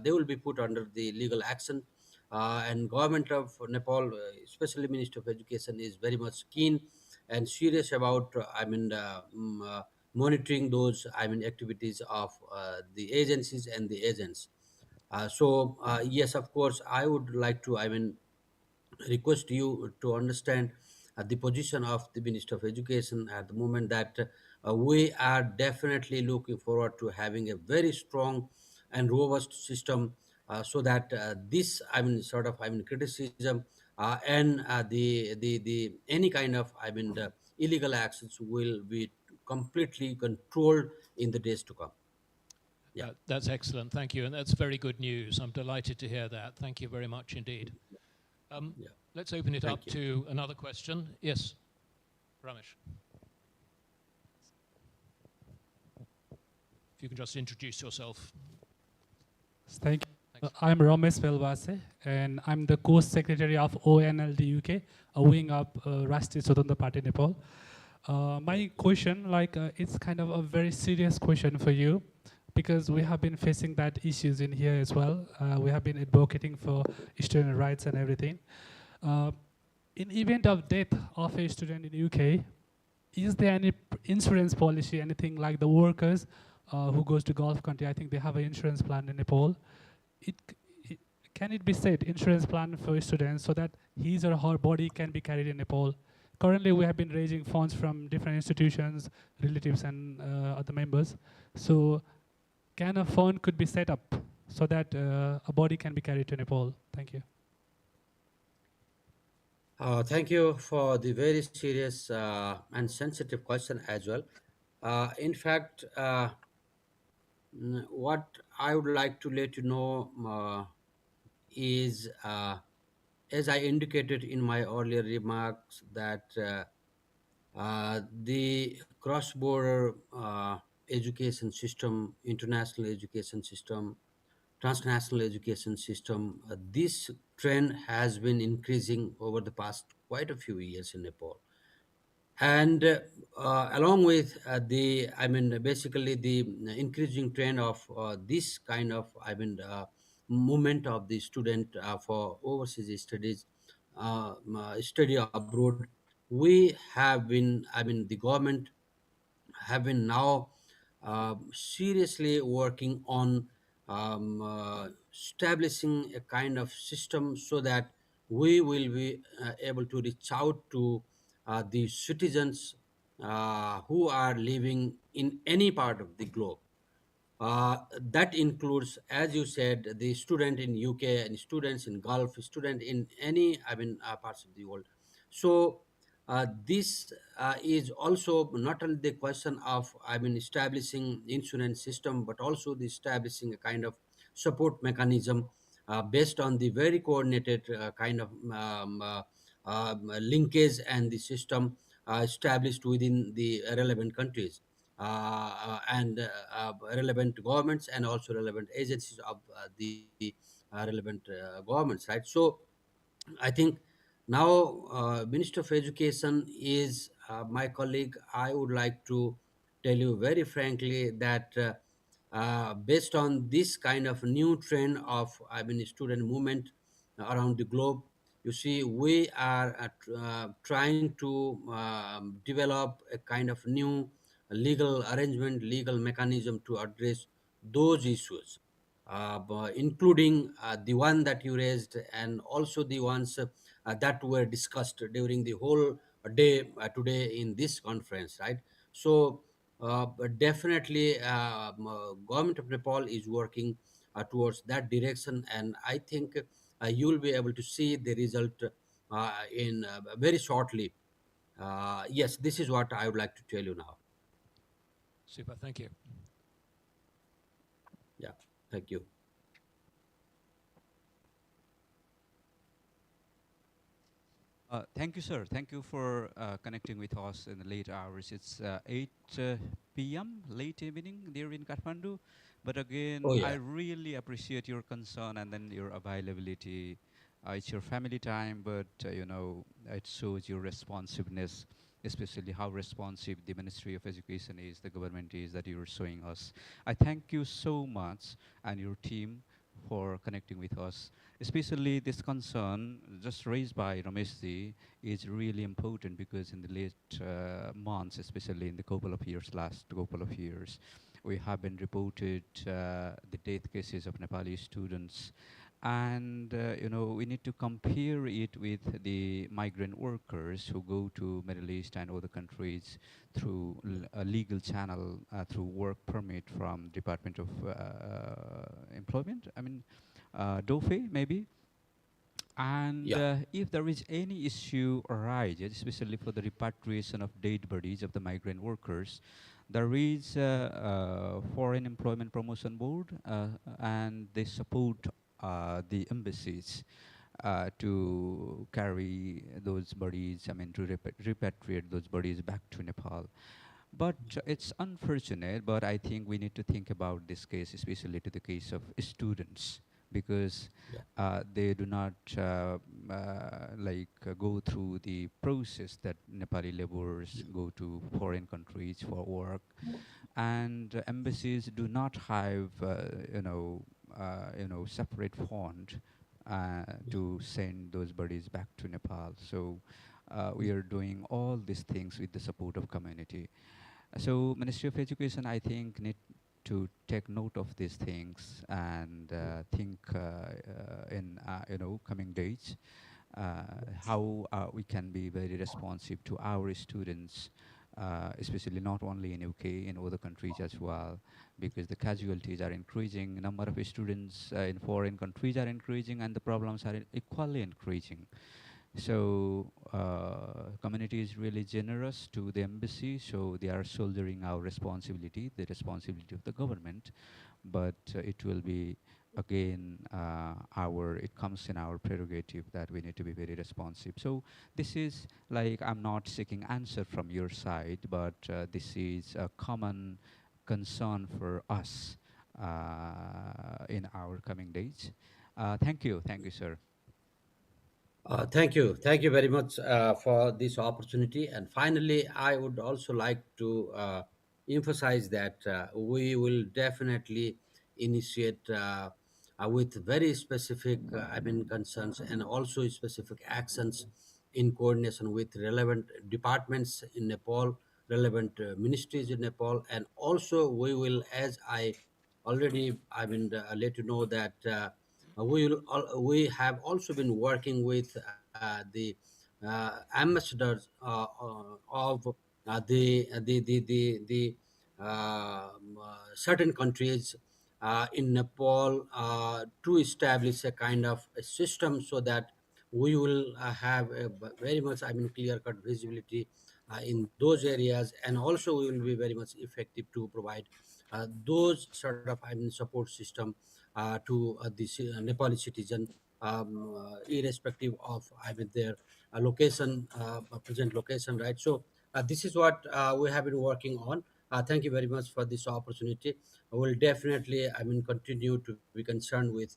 they will be put under the legal action. And government of Nepal, especially Minister of Education, is very much keen and serious about, monitoring those, activities of the agencies and the agents. So yes, of course, I would like to, request you to understand the position of the Minister of Education at the moment, that we are definitely looking forward to having a very strong and robust system, so that this, sort of, criticism, and the any kind of, illegal actions will be completely controlled in the days to come. Yeah. That's excellent. Thank you. And that's very good news. I'm delighted to hear that. Thank you very much indeed. Let's open it up to another question. Yes, Ramesh. If you can just introduce yourself. Thank you. I'm Ramesh Velvase, and I'm the co-secretary of ONLD UK, a wing of Rashtriya Swatantra Party Nepal. My question, it's kind of a very serious question for you, because we have been facing that issues in here as well. We have been advocating for student rights and everything. In event of death of a student in UK, is there any insurance policy, anything like the workers who goes to Gulf country? I think they have an insurance plan in Nepal. Can it be said, insurance plan for students, so that his or her body can be carried in Nepal? Currently, we have been raising funds from different institutions, relatives, and other members. So, can a fund could be set up so that a body can be carried to Nepal? Thank you. Thank you for the very serious and sensitive question as well. In fact, what I would like to let you know is, as I indicated in my earlier remarks, that the cross-border education system, international education system, transnational education system, this trend has been increasing over the past quite a few years in Nepal. And along with basically the increasing trend of this kind of, movement of the student for overseas studies, study abroad, we have been, the government have been now seriously working on establishing a kind of system so that we will be able to reach out to the citizens who are living in any part of the globe. That includes, as you said, the student in UK and students in Gulf, student in any, parts of the world. So this is also not only the question of, establishing insurance system, but also the establishing a kind of support mechanism based on the very coordinated kind of linkage and the system established within the relevant countries and relevant governments and also relevant agencies of the relevant governments, right? So I think now Minister of Education is my colleague. I would like to tell you very frankly that based on this kind of new trend of, student movement around the globe, you see, we are trying to develop a kind of new legal arrangement, legal mechanism to address those issues, including the one that you raised and also the ones that were discussed during the whole day today in this conference, right? So but definitely government of Nepal is working towards that direction, and I think you will be able to see the result in very shortly. Yes, this is what I would like to tell you now. Super, thank you. Yeah, thank you. Thank you, sir. Thank you for connecting with us in the late hours. It's 8 p.m., late evening there in Kathmandu. But again, Oh I yeah. really appreciate your concern and then your availability. It's your family time, but it shows your responsiveness, especially how responsive the Ministry of Education is, the government is, that you're showing us. I thank you so much and your team for connecting with us. Especially this concern just raised by Rameshji is really important because in the late months, especially in the last couple of years, we have been reported the death cases of Nepali students. And, we need to compare it with the migrant workers who go to Middle East and other countries through a legal channel, through work permit from Department of Employment. DOFE maybe. And Yeah. if there is any issue arises, especially for the repatriation of dead bodies of the migrant workers, there is a Foreign Employment Promotion Board, and they support the embassies to carry those bodies, to repatriate those bodies back to Nepal. But it's unfortunate, but I think we need to think about this case, especially to the case of students, because Yeah. they do not go through the process that Nepali laborers go to foreign countries for work, and embassies do not have separate fund to send those bodies back to Nepal. So we are doing all these things with the support of community. So Ministry of Education, I think, need to take note of these things and think in coming days how we can be very responsive to our students, especially not only in UK, in other countries as well, because the casualties are increasing, number of students in foreign countries are increasing, and the problems are equally increasing. So community is really generous to the embassy, so they are shouldering our responsibility, the responsibility of the government, but it will be again it comes in our prerogative that we need to be very responsive. So this is like, I'm not seeking answer from your side, but this is a common concern for us in our coming days. Thank you, sir. Thank you very much for this opportunity. And finally, I would also like to emphasize that we will definitely initiate with very specific, concerns and also specific actions in coordination with relevant departments in Nepal, relevant ministries in Nepal, and also we will, as I already, let you know that. We have also been working with ambassadors of the certain countries in Nepal to establish a kind of a system so that we will have a very much clear cut visibility in those areas, and also we will be very much effective to provide those sort of support system to the Nepali citizen, irrespective of their location, present location, right? So this is what we have been working on. Thank you very much for this opportunity. I will definitely, continue to be concerned with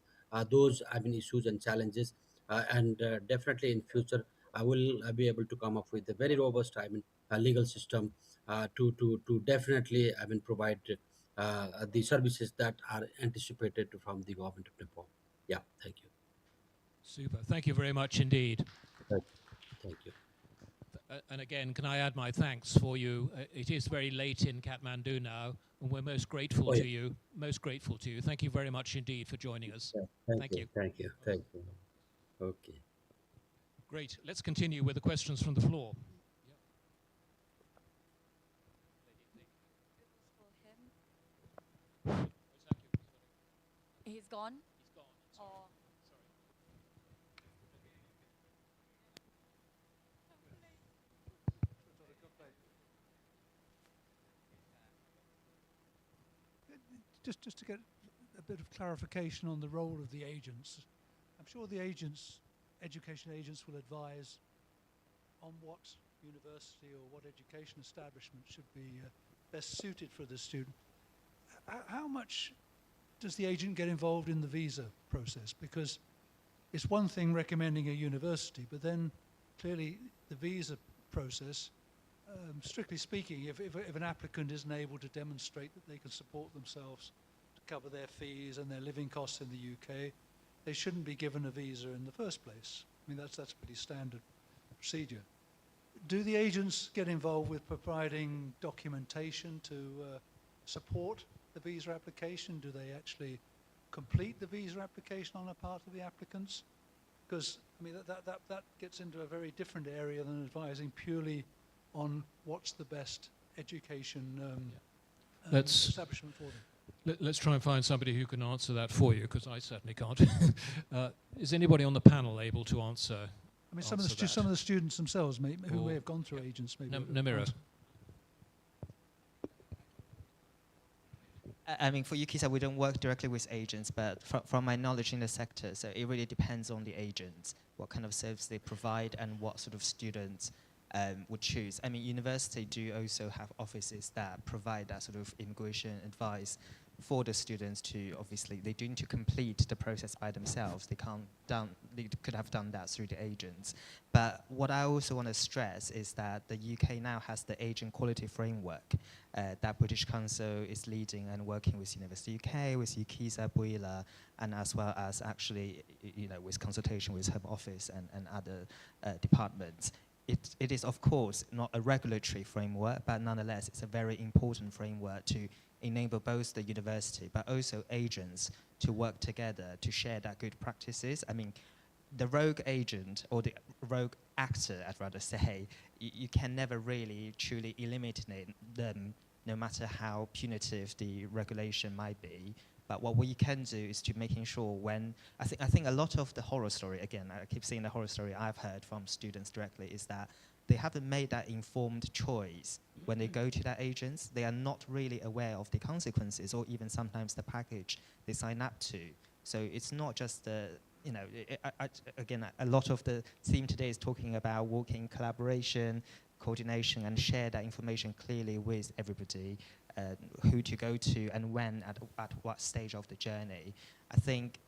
those, issues and challenges, and definitely in future, I will be able to come up with a very robust, legal system to definitely, provide the services that are anticipated from the government of Nepal. Yeah, thank you. Super. Thank you very much indeed. Thank you. And again, can I add my thanks for you? It is very late in Kathmandu now, and we're most grateful to you. Most grateful to you. Thank you very much indeed for joining us. Thank you. Thank you. Thank you. Okay. Great. Let's continue with the questions from the floor. He's gone? He's gone. Oh. Just to get a bit of clarification on the role of the agents. I'm sure the agents, education agents, will advise on what university or what education establishment should be best suited for the student. How much does the agent get involved in the visa process? Because it's one thing recommending a university, but then clearly the visa process, strictly speaking, if an applicant isn't able to demonstrate that they can support themselves to cover their fees and their living costs in the UK, they shouldn't be given a visa in the first place. I mean, that's pretty standard procedure. Do the agents get involved with providing documentation to support the visa application? Do they actually complete the visa application on the part of the applicants? Because, I mean, that gets into a very different area than advising purely on what's the best education establishment for them. Let's try and find somebody who can answer that for you, because I certainly can't. Is anybody on the panel able to answer? I mean, some of the students themselves who may have gone through agents, maybe. Namira. I mean, for UKISA, we don't work directly with agents, but from my knowledge in the sector, so it really depends on the agents, what kind of service they provide and what sort of students would choose. I mean, university do also have offices that provide that sort of immigration advice for the students to, obviously, they do need to complete the process by themselves. They could have done that through the agents. But what I also want to stress is that the UK now has the agent quality framework that British Council is leading and working with University UK, with UKISA, BUILA, and as well as actually, with consultation with Home Office and other departments. It is, of course, not a regulatory framework, but nonetheless, it's a very important framework to enable both the university, but also agents to work together to share that good practices. I mean, the rogue agent, or the rogue actor, I'd rather say, you can never really truly eliminate them, no matter how punitive the regulation might be. But what we can do is to making sure when, I think a lot of the horror story, again, I keep saying the horror story I've heard from students directly, is that they haven't made that informed choice when they go to their agents. They are not really aware of the consequences or even sometimes the package they sign up to. So it's not just the, again, a lot of the theme today is talking about working collaboration, coordination, and share that information clearly with everybody. who to go to and when at what stage of the journey. I think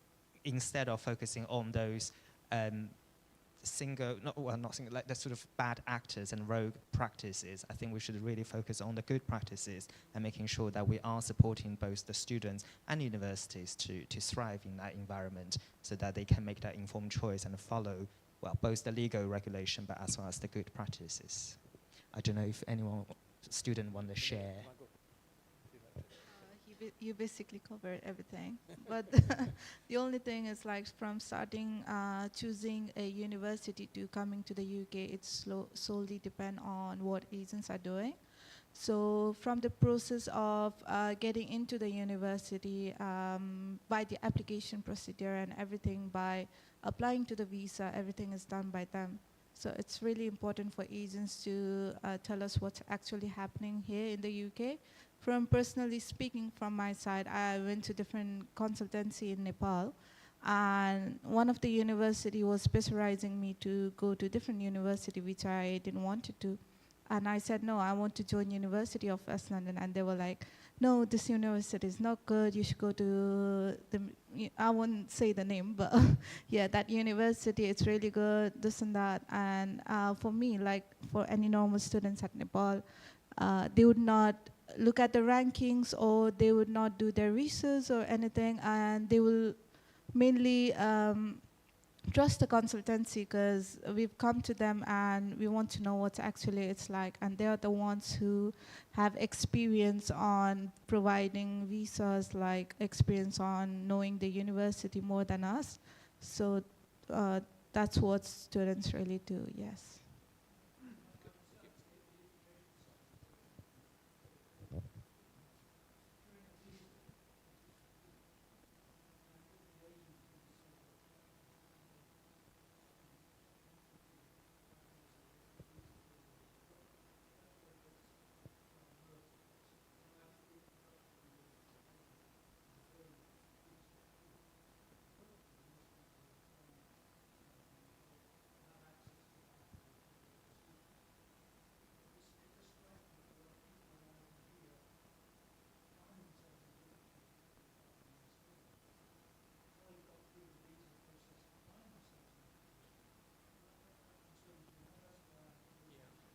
instead of focusing on those like the sort of bad actors and rogue practices, I think we should really focus on the good practices and making sure that we are supporting both the students and universities to thrive in that environment so that they can make that informed choice and follow, well, both the legal regulation but as well as the good practices. I don't know if anyone, student want to share. You basically covered everything, but the only thing is like from starting choosing a university to coming to the UK, it's solely depend on what agents are doing. So from the process of getting into the university, by the application procedure and everything, by applying to the visa, everything is done by them. So it's really important for agents to tell us what's actually happening here in the UK. From personally speaking, from my side, I went to different consultancy in Nepal, and one of the university was pressurizing me to go to different university, which I didn't want to. And I said, no, I want to join University of West London. And they were like, no, this university is not good. You should go to I won't say the name, but yeah, that university, it's really good, this and that. And for me, like for any normal students at Nepal, they would not look at the rankings, or they would not do their research or anything, and they will mainly trust the consultancy because we've come to them and we want to know what actually it's like, and they are the ones who have experience on providing visas, like experience on knowing the university more than us. So that's what students really do, yes.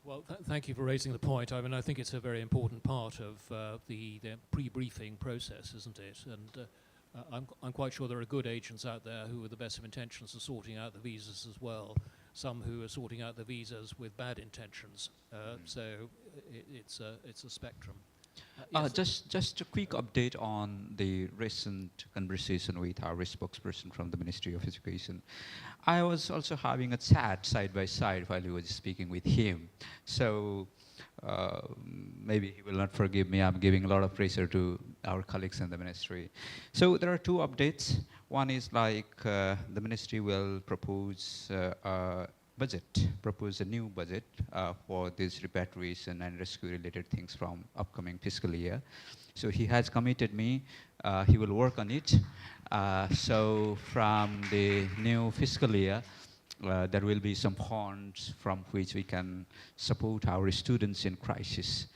Well, thank you for raising the point. I mean, I think it's a very important part of the pre-briefing process, isn't it? And I'm quite sure there are good agents out there who, with the best of intentions, are sorting out the visas as well. Some who are sorting out the visas with bad intentions. So it's a spectrum. Yes. Just a quick update on the recent conversation with our spokesperson from the Ministry of Education. I was also having a chat side by side while he was speaking with him. So maybe he will not forgive me. I'm giving a lot of pressure to our colleagues in the ministry. So there are two updates. One is like the ministry will propose propose a new budget for this repatriation and rescue related things from upcoming fiscal year. So he has committed me, he will work on it. So from the new fiscal year, there will be some funds from which we can support our students in crisis.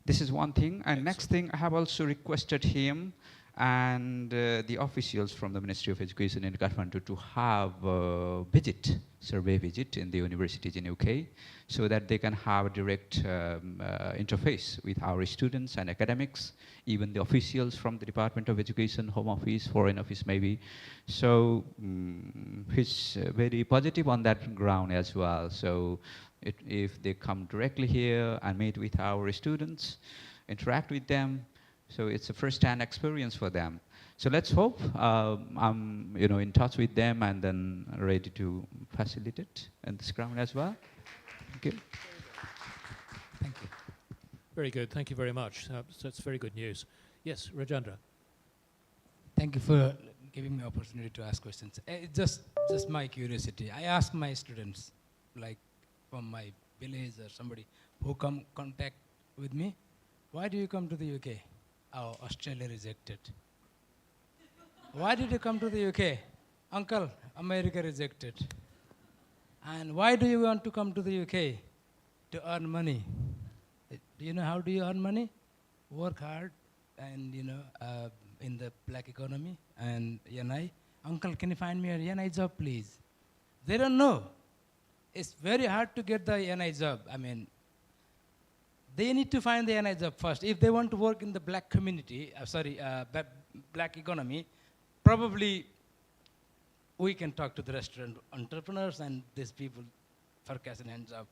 This is one thing. And next thing, I have also requested him and the officials from the Ministry of Education in Kathmandu to have a survey visit in the universities in UK, so that they can have a direct interface with our students and academics, even the officials from the Department of Education, Home Office, Foreign Office maybe. So he's very positive on that ground as well. So if they come directly here and meet with our students, interact with them, so it's a first-hand experience for them. So let's hope I'm in touch with them and then ready to facilitate on this ground as well. Thank you. Thank you. Very good. Thank you very much. So that's very good news. Yes, Rajendra. Thank you for giving me opportunity to ask questions. Just my curiosity. I ask my students, like from my village or somebody who come contact with me, why do you come to the UK? Oh, Australia rejected. Why did you come to the UK? Uncle, America rejected. And why do you want to come to the UK? To earn money. Do you know how do you earn money? work hard and, in the black economy and NI. Uncle, can you find me a NI job, please? They don't know. It's very hard to get the NI job. I mean, they need to find the NI job first. If they want to work in the black community, black economy, probably we can talk to the restaurant entrepreneurs and these people for cash in hand job,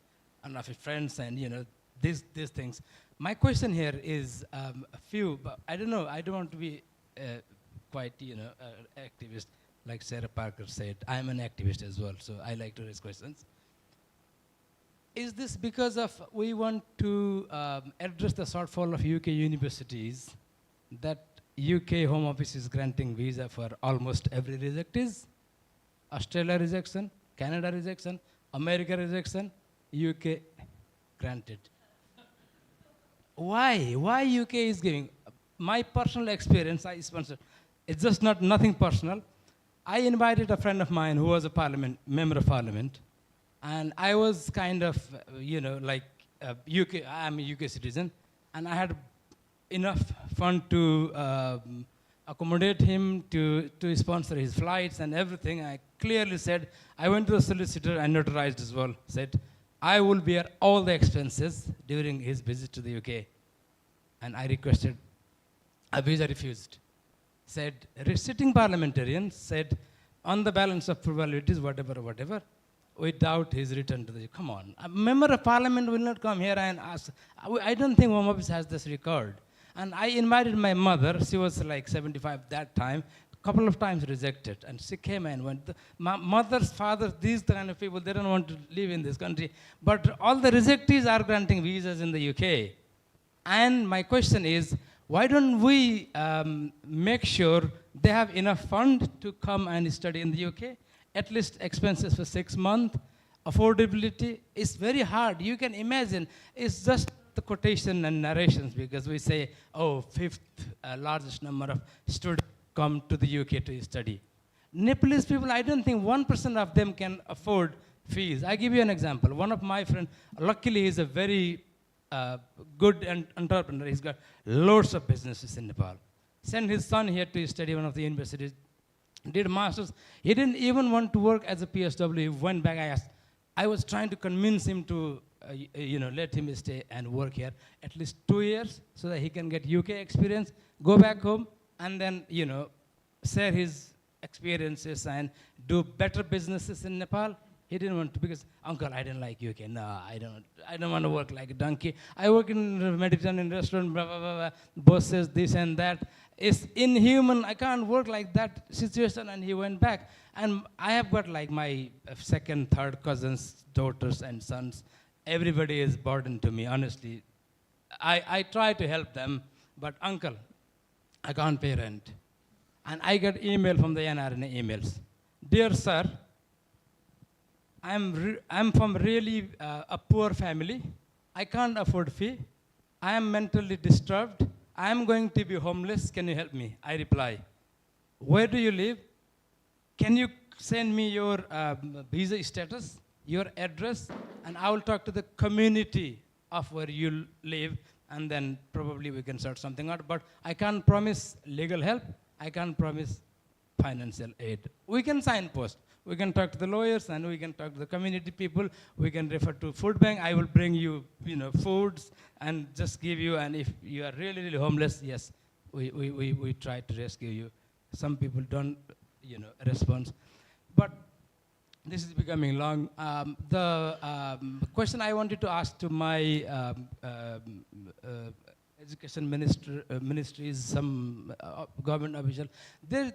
and of friends and these things. My question here is a few, but I don't know. I don't want to be quite activist like Sarah Parker said. I'm an activist as well, so I like to raise questions. Is this because of we want to address the shortfall of UK universities that UK Home Office is granting visa for almost every rejectees? Australia rejection, Canada rejection, America rejection, UK granted. Why? Why UK is giving? My personal experience, I sponsor. It's just nothing personal. I invited a friend of mine who was a member of parliament, and I was kind of, UK. I'm a UK citizen, and I had enough fund to accommodate him, to sponsor his flights and everything. I clearly said, I went to the solicitor and notarized as well, said, I will bear all the expenses during his visit to the UK. And I requested a visa refused. Said, sitting parliamentarian said, on the balance of probabilities, whatever, we doubt his return to the, come on. A member of parliament will not come here and ask. I don't think Home Office has this record. And I invited my mother, she was like 75 that time, a couple of times rejected. And she came and went. My mother's father, these kind of people, they don't want to live in this country. But all the rejectees are granting visas in the UK. And my question is, why don't we make sure they have enough fund to come and study in the UK? At least expenses for 6 months. Affordability is very hard. You can imagine, it's just the quotation and narrations because we say, oh, fifth largest number of students come to the UK to study. Nepalese people, I don't think 1% of them can afford fees. I give you an example. One of my friends, luckily he's a very good entrepreneur. He's got loads of businesses in Nepal. Sent his son here to study one of the universities, did masters. He didn't even want to work as a PSW. He went back. I was trying to convince him to, let him stay and work here at least 2 years so that he can get UK experience, go back home, and then, share his experiences and do better businesses in Nepal. He didn't want to because, uncle, I don't like UK. No, I don't want to work like a donkey. I work in a Mediterranean restaurant, blah, blah, blah, blah. Boss says this and that. It's inhuman. I can't work like that situation. And he went back. And I have got like my second, third cousins, daughters and sons. Everybody is burdened to me, honestly. I try to help them, but uncle, I can't pay rent. And I get email from the NRNA emails. Dear sir, I'm from really a poor family. I can't afford fee. I am mentally disturbed. I am going to be homeless. Can you help me? I reply, where do you live? Can you send me your visa status, your address, and I will talk to the community of where you live, and then probably we can sort something out. But I can't promise legal help. I can't promise financial aid. We can signpost. We can talk to the lawyers, and we can talk to the community people. We can refer to food bank. I will bring you, foods and just give you. And if you are really, really homeless, yes, we try to rescue you. Some people don't, respond. But this is becoming long. The question I wanted to ask to my education ministry is some government official. They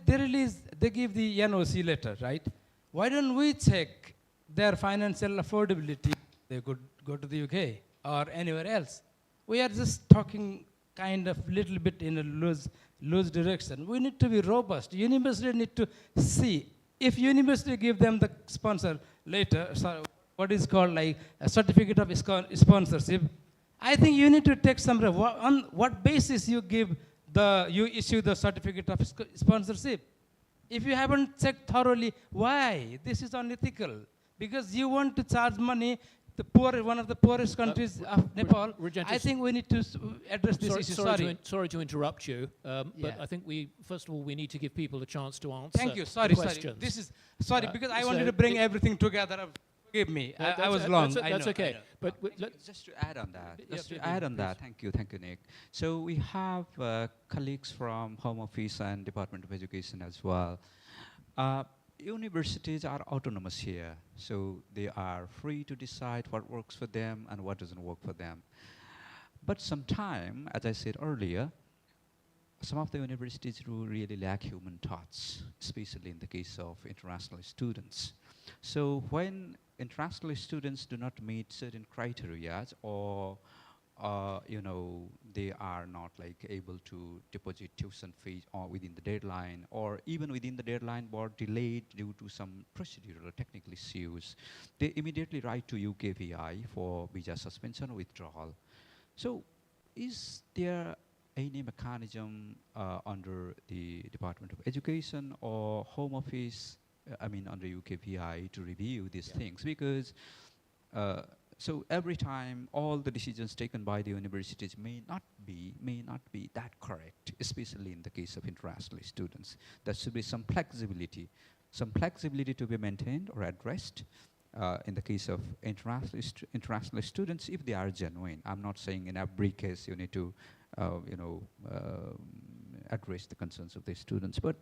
give the NOC letter, right? Why don't we check their financial affordability? They could go to the UK or anywhere else. We are just talking kind of little bit in a loose direction. We need to be robust. University need to see. If university give them the sponsor later, so what is called like a certificate of sponsorship, I think you need to take some, on what basis you issue the certificate of sponsorship. If you haven't checked thoroughly, why? This is unethical. Because you want to charge money the poor, one of the poorest countries of Nepal. Rajesh, I think we need to address this issue. sorry to interrupt you, but Yeah. I think first of all, we need to give people a chance to answer. Thank you. the Sorry. questions. This is sorry because I so wanted to bring the- everything together. Forgive me. No, I was long. That's I okay. know. But Just to add on that, thank you, Nick. So we have colleagues from Home Office and Department of Education as well. Universities are autonomous here, so they are free to decide what works for them and what doesn't work for them. But sometimes, as I said earlier, some of the universities do really lack human thoughts, especially in the case of international students. So when international students do not meet certain criteria, or they are not like able to deposit tuition fees or within the deadline, or even within the deadline but delayed due to some procedural or technical issues, they immediately write to UKVI for visa suspension or withdrawal. So is there any mechanism under the Department of Education or Home Office, under UKVI, to review these things? Because so every time all the decisions taken by the universities may not be that correct, especially in the case of international students. There should be some flexibility to be maintained or addressed in the case of international students if they are genuine. I'm not saying in every case you need to address the concerns of the students, but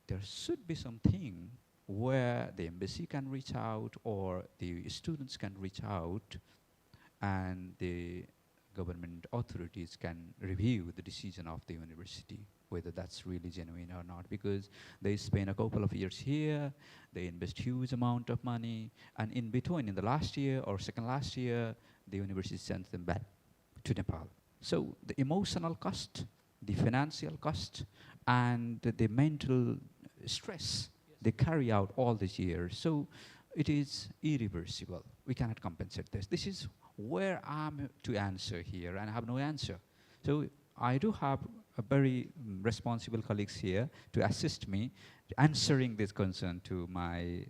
there should be something where the embassy can reach out or the students can reach out and the government authorities can review the decision of the university, whether that's really genuine or not, because they spend a couple of years here, they invest huge amount of money, and in between, in the last year or second last year, the university sends them back to Nepal. So the emotional cost, the financial cost, and the mental stress they carry out all these years. So it is irreversible. We cannot compensate this. This is where I'm to answer here, and I have no answer. So I do have a very responsible colleagues here to assist me answering this concern to my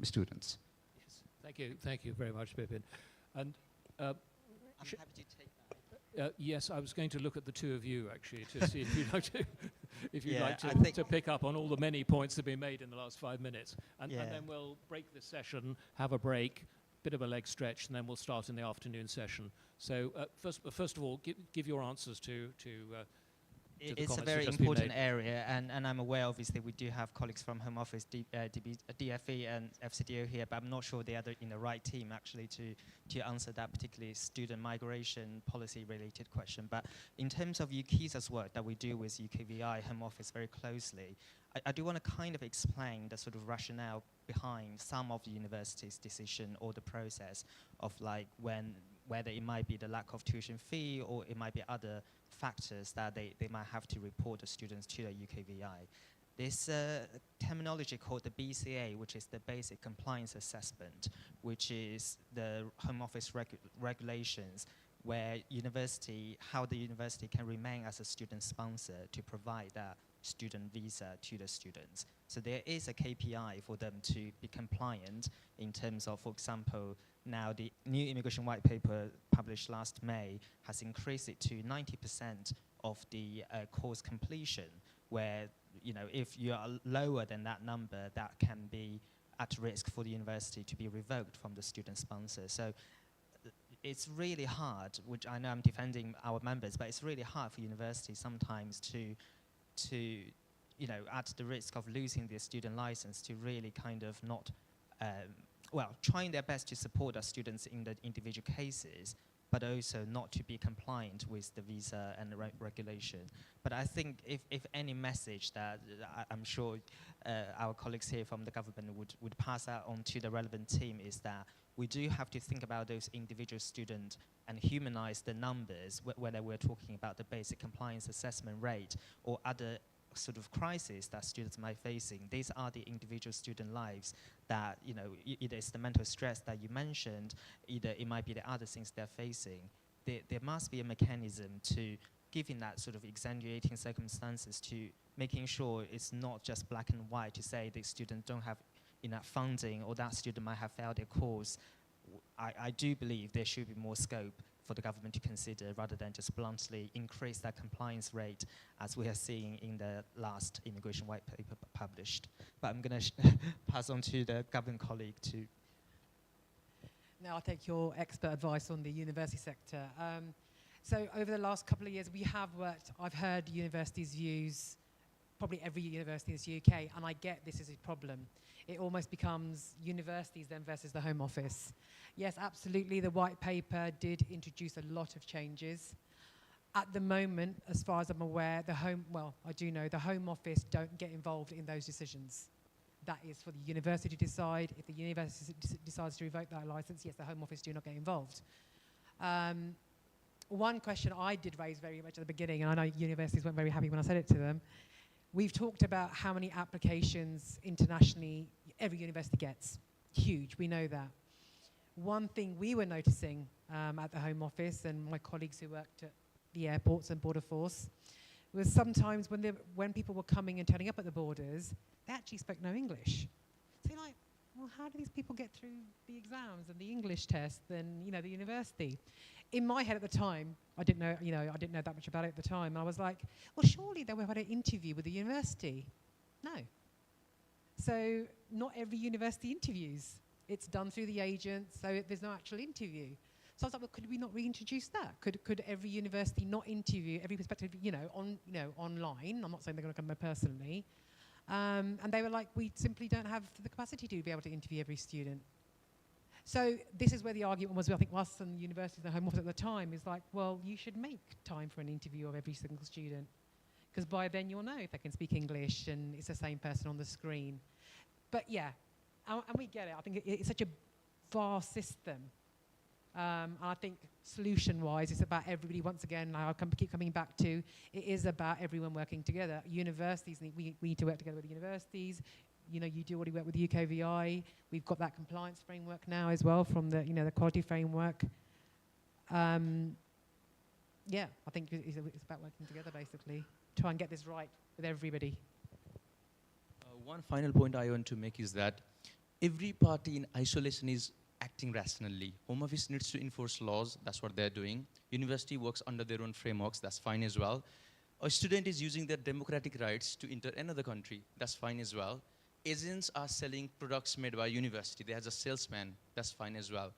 students. Yes. Thank you very much, Bipin. And I'm happy to take that. yes, I was going to look at the two of you actually to see if you'd like to, to pick up on all the many points that have been made in the last 5 minutes, and then we'll break this session, have a break, bit of a leg stretch, and then we'll start in the afternoon session. So first of all, give your answers to it's a very important area, and I'm aware, obviously, we do have colleagues from Home Office, DFE and FCDO here, but I'm not sure they are in the right team, actually, to answer that particularly student migration policy-related question. But in terms of UKISA's work that we do with UKVI, Home Office, very closely, I do want to kind of explain the sort of rationale behind some of the university's decision or the process of like whether it might be the lack of tuition fee or it might be other factors that they might have to report the students to the UKVI. This terminology called the BCA, which is the Basic Compliance Assessment, which is the Home Office regulations where how the university can remain as a student sponsor to provide that student visa to the students. So there is a KPI for them to be compliant in terms of, for example, now the new immigration white paper published last May has increased it to 90% of the course completion, where if you are lower than that number, that can be at risk for the university to be revoked from the student sponsor. So it's really hard, which I know I'm defending our members, but it's really hard for universities sometimes to at the risk of losing their student license, to really kind of not, trying their best to support our students in the individual cases, but also not to be compliant with the visa and the regulation. But I think if any message that I'm sure our colleagues here from the government would pass out on to the relevant team is that we do have to think about those individual students and humanize the numbers, whether we're talking about the basic compliance assessment rate or other sort of crisis that students might be facing. These are the individual student lives that, either it's the mental stress that you mentioned, either it might be the other things they're facing. There must be a mechanism to giving that sort of extenuating circumstances to making sure it's not just black and white to say the student don't have enough funding or that student might have failed their course. I do believe there should be more scope for the government to consider rather than just bluntly increase that compliance rate as we are seeing in the last immigration white paper published. But I'm going to pass on to the government colleague to. Now I'll take your expert advice on the university sector. So over the last couple of years, I've heard universities' views, probably every university in the UK, and I get this is a problem. It almost becomes universities then versus the Home Office. Yes, absolutely, the white paper did introduce a lot of changes. At the moment, as far as I'm aware, I do know the Home Office don't get involved in those decisions. That is for the university to decide. If the university decides to revoke that license, yes, the Home Office do not get involved. One question I did raise very much at the beginning, and I know universities weren't very happy when I said it to them, we've talked about how many applications internationally every university gets. Huge, we know that. One thing we were noticing at the Home Office and my colleagues who worked at the airports and Border Force was sometimes when people were coming and turning up at the borders, they actually spoke no English. So you're like, well, how do these people get through the exams and the English test and the university? In my head at the time, I didn't know that much about it at the time. And I was like, well, surely they would have had an interview with the university. No. So not every university interviews. It's done through the agent, so there's no actual interview. So I was like, well, could we not reintroduce that? Could every university not interview every prospective, online? I'm not saying they're going to come there personally. And they were like, we simply don't have the capacity to be able to interview every student. So this is where the argument was, I think, us and the universities and the Home Office at the time is like, well, you should make time for an interview of every single student. Because by then you'll know if they can speak English and it's the same person on the screen. But yeah, and we get it. I think it's such a vast system. And I think solution-wise, it's about everybody, once again, I'll keep coming back to, it is about everyone working together. Universities, we need to work together with the universities. You do already work with the UKVI. We've got that compliance framework now as well from the, the quality framework. Yeah, I think it's about working together, basically. Try and get this right with everybody. One final point I want to make is that every party in isolation is acting rationally. Home Office needs to enforce laws, that's what they're doing. University works under their own frameworks, that's fine as well. A student is using their democratic rights to enter another country, that's fine as well. Agents are selling products made by university, there's a salesman, that's fine as well.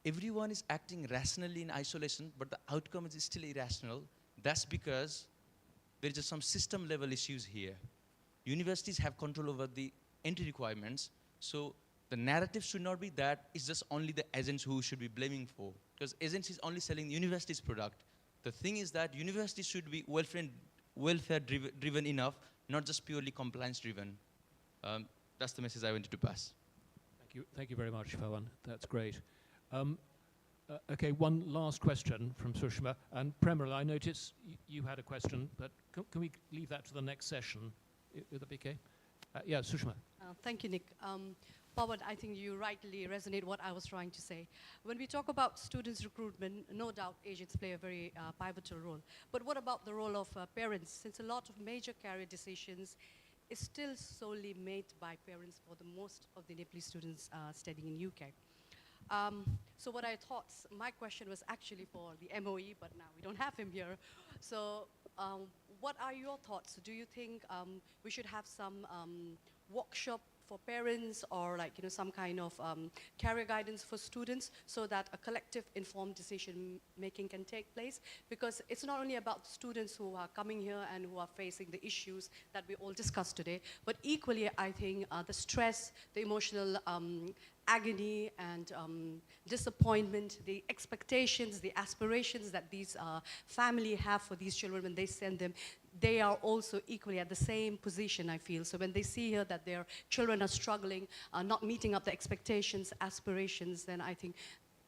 Everyone is acting rationally in isolation, but the outcome is still irrational. That's because there is just some system level issues here. Universities have control over the entry requirements, so the narrative should not be that it's just only the agents who should be blaming for, because agents is only selling the university's product. The thing is that universities should be welfare driven enough, not just purely compliance driven. That's the message I wanted to pass. Thank you very much, Pawan. That's great. Okay, one last question from Sushma. And Premal, I notice you had a question, but can we leave that to the next session? Would that be okay? Yeah, Sushma. Thank you, Nick. Pawan, I think you rightly resonate what I was trying to say. When we talk about students' recruitment, no doubt agents play a very pivotal role. But what about the role of parents? Since a lot of major career decisions is still solely made by parents for the most of the Nepali students studying in UK. So what I thought, my question was actually for the MOE, but now we don't have him here. So what are your thoughts? Do you think we should have some workshop for parents or some kind of career guidance for students so that a collective informed decision making can take place? Because it's not only about students who are coming here and who are facing the issues that we all discussed today, but equally I think the stress, the emotional agony and disappointment, the expectations, the aspirations that these families have for these children when they send them, they are also equally at the same position, I feel. So when they see here that their children are struggling, not meeting up the expectations, aspirations, then I think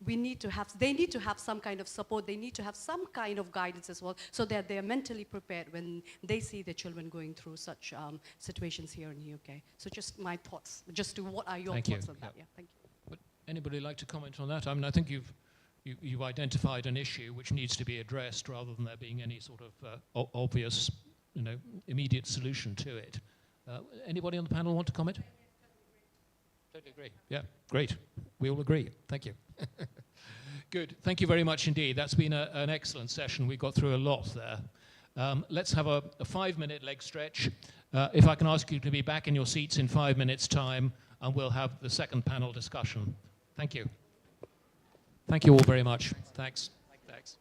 they need to have some kind of support, they need to have some kind of guidance as well, so that they're mentally prepared when they see their children going through such situations here in the UK. So just my thoughts, what are your thoughts on that? Yeah, thank you. Would anybody like to comment on that? I mean, I think you've identified an issue which needs to be addressed rather than there being any sort of obvious, immediate solution to it. Anybody on the panel want to comment? Totally agree. Yeah, great. We all agree. Thank you. Good. Thank you very much indeed. That's been an excellent session. We got through a lot there. Let's have a 5-minute leg stretch. If I can ask you to be back in your seats in 5 minutes' time, and we'll have the second panel discussion. Thank you. Thank you all very much. Thanks. Thanks.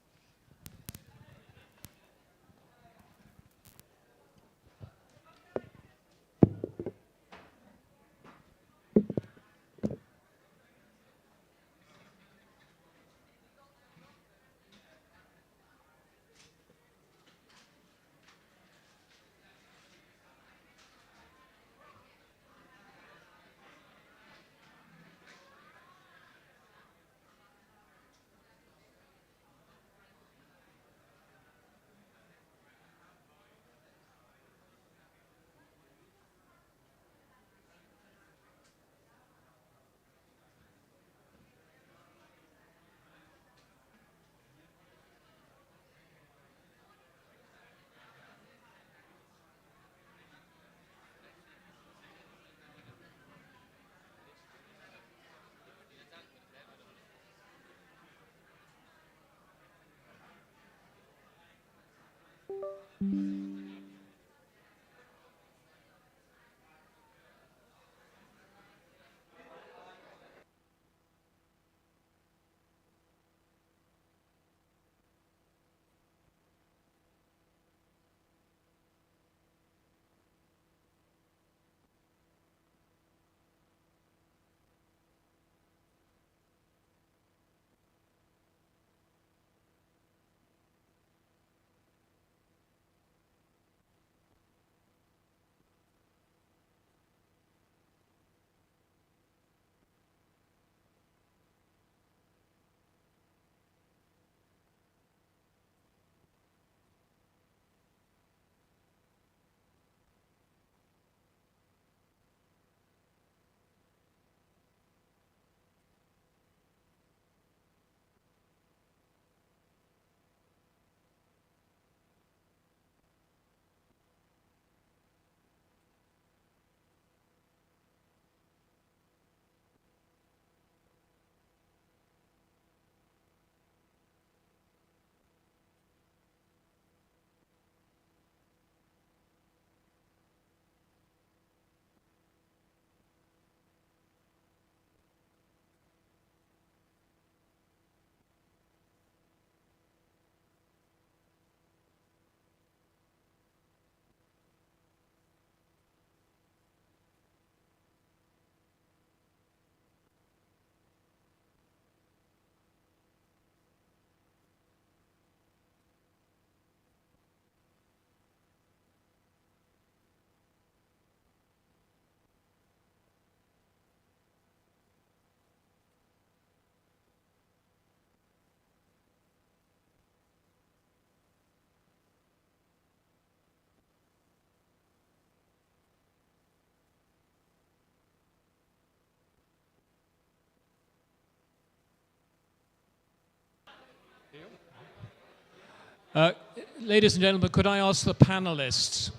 Ladies and gentlemen, could I ask the panelists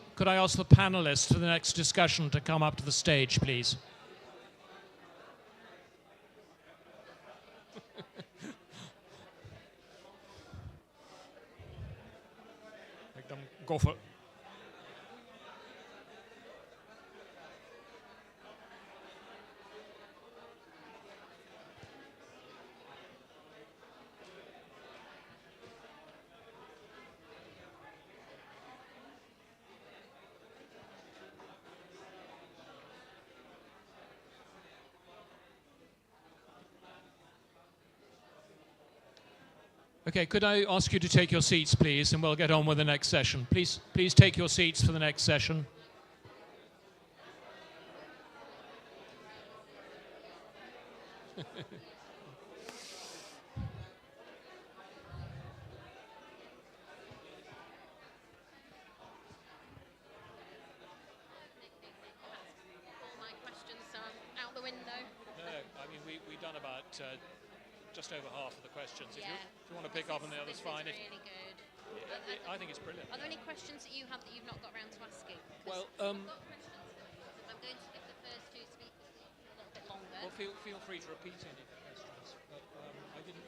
for the next discussion to come up to the stage, please? Make them go for. Okay, could I ask you to take your seats, please, and we'll get on with the next session. Please take your seats for the next session. Out the window. No, I mean, we've done about just over half of the questions. If you want to pick up on the others, fine. Really good. I think it's brilliant. Are there any questions that you have that you've not got around to asking? Well, I've got questions. I'm going to give the first two speakers a little bit longer. Well, feel free to repeat any questions, but I didn't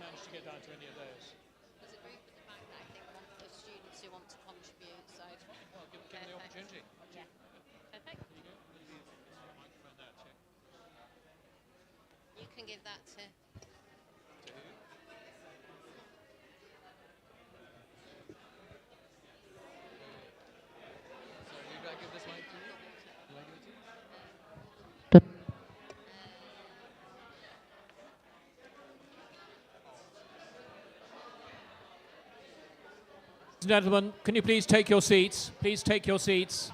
manage to get down to any of those. There's a group at the back that I think want the students who want to contribute. So Well, give them the opportunity. Yeah. Perfect. There you go. Maybe a microphone there too. You can give that to. To who? Sorry, who did I give this mic to? Did I give it to you? Gentlemen, can you please take your seats? Please take your seats.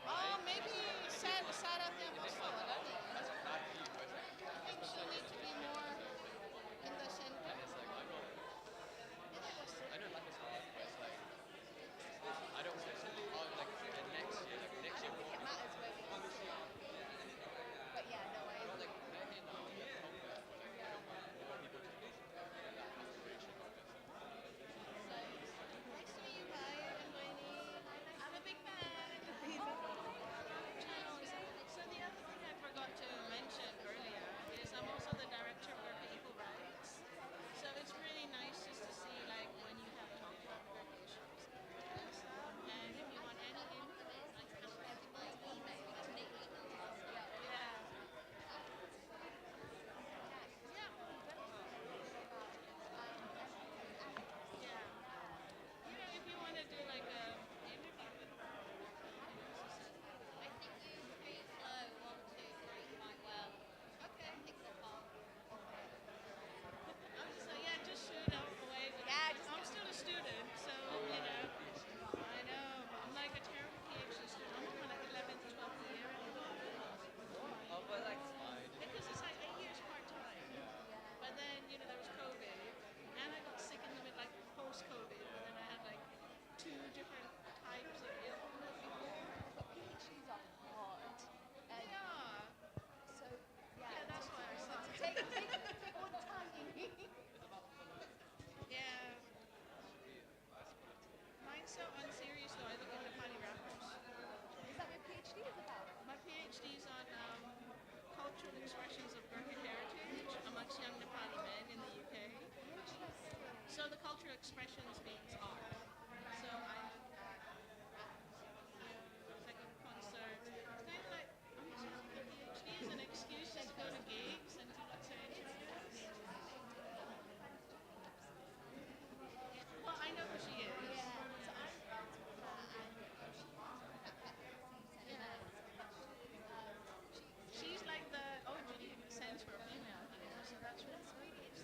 Oh, maybe Sarah also. I think she'll need to be more in the center. I'm a big fan. So the other thing I forgot to mention earlier is I'm also the director for People Rights. So it's really nice just to see like when you have talk about work issues and stuff. And if you want any input, like you know, if you want to do like a interview with I think you free flow 1, 2, 3 quite well. Okay. Pick them up. So yeah, just shoot out away. I'm still a student, so you know. I know. I'm like a terrible PhD student. I'm on my like 11th, 12th year anymore. Because it's like 8 years part time. But then you know there was COVID, and I got sick in the mid like post-COVID, and then I had like 2 different types of illness. PhDs are hard. They are. So Yeah, that's why I suck. take your time. Yeah. Mine's so unserious though. I look at Nepali rappers. Is that what your PhD is about? My PhD's on cultural expressions of Gurkha heritage amongst young Nepali men in the UK. So the cultural expressions means art. So I look at it's like a concert. It's kind of like I'm just the PhD is an excuse to go to gigs and to look to interviews. Well, I know who she is. She's like the OG in the sense for a female here, so that's really sweet.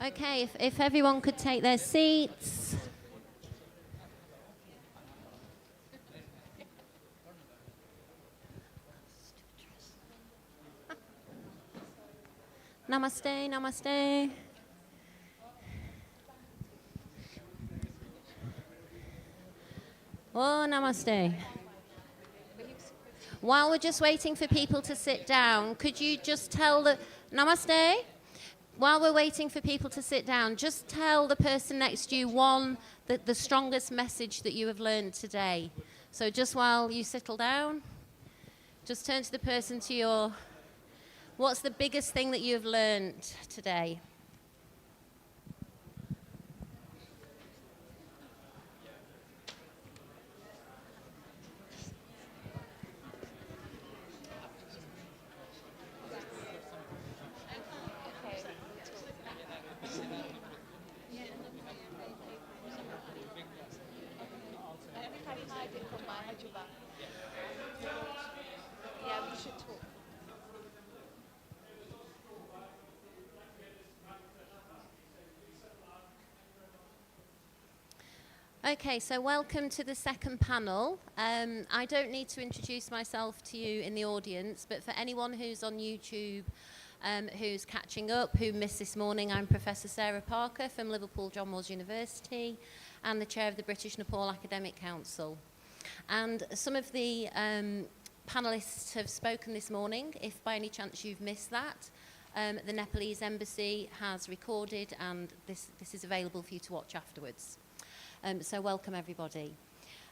Okay, if everyone could take their seats. Namaste, namaste. Oh, namaste. While we're just waiting for people to sit down, could you just tell the... Namaste? While we're waiting for people to sit down, just tell the person next to you the strongest message that you have learned today. So just while you settle down, just turn to the person to your... What's the biggest thing that you have learned today? Okay, so welcome to the second panel. I don't need to introduce myself to you in the audience, but for anyone who's on YouTube, who's catching up, who missed this morning, I'm Professor Sarah Parker from Liverpool John Moores University and the chair of the British Nepal Academic Council. And some of the panelists have spoken this morning. If by any chance you've missed that, the Nepalese embassy has recorded, and this is available for you to watch afterwards. So welcome everybody.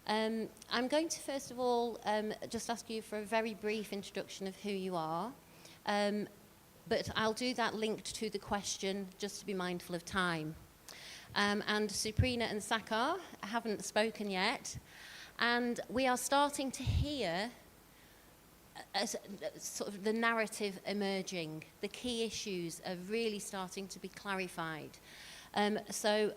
I'm going to first of all just ask you for a very brief introduction of who you are, but I'll do that linked to the question just to be mindful of time. And Suprina and Sakar haven't spoken yet, and we are starting to hear sort of the narrative emerging. The key issues are really starting to be clarified. So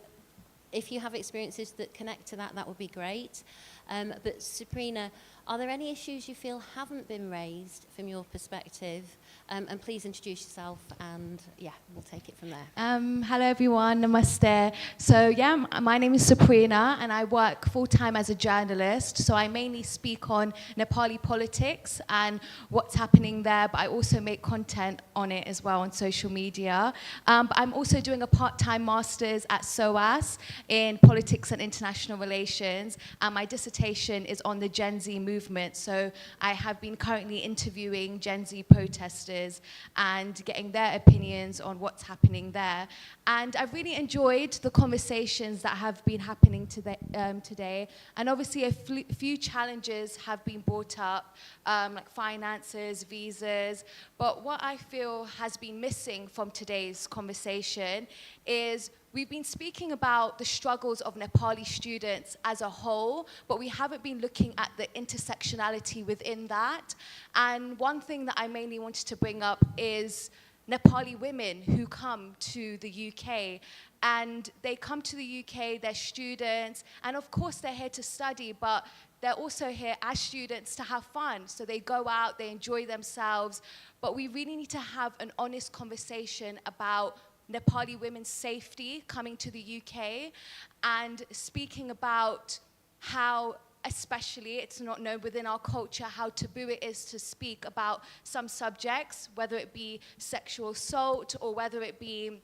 if you have experiences that connect to that, that would be great. But Suprina, are there any issues you feel haven't been raised from your perspective? And please introduce yourself, and yeah, we'll take it from there. Hello everyone, namaste. So yeah, my name is Suprina and I work full-time as a journalist. So I mainly speak on Nepali politics and what's happening there, but I also make content on it as well on social media. But I'm also doing a part-time master's at SOAS in politics and international relations, and my dissertation is on the Gen Z movement. So I have been currently interviewing Gen Z protesters and getting their opinions on what's happening there. And I've really enjoyed the conversations that have been happening today. And obviously a few challenges have been brought up, like finances, visas. But what I feel has been missing from today's conversation is we've been speaking about the struggles of Nepali students as a whole, but we haven't been looking at the intersectionality within that. And one thing that I mainly wanted to bring up is Nepali women who come to the UK. And they come to the UK, they're students, and of course they're here to study, but they're also here as students to have fun. So they go out, they enjoy themselves, but we really need to have an honest conversation about Nepali women's safety coming to the UK, and speaking about how, especially, it's not known within our culture how taboo it is to speak about some subjects, whether it be sexual assault or whether it be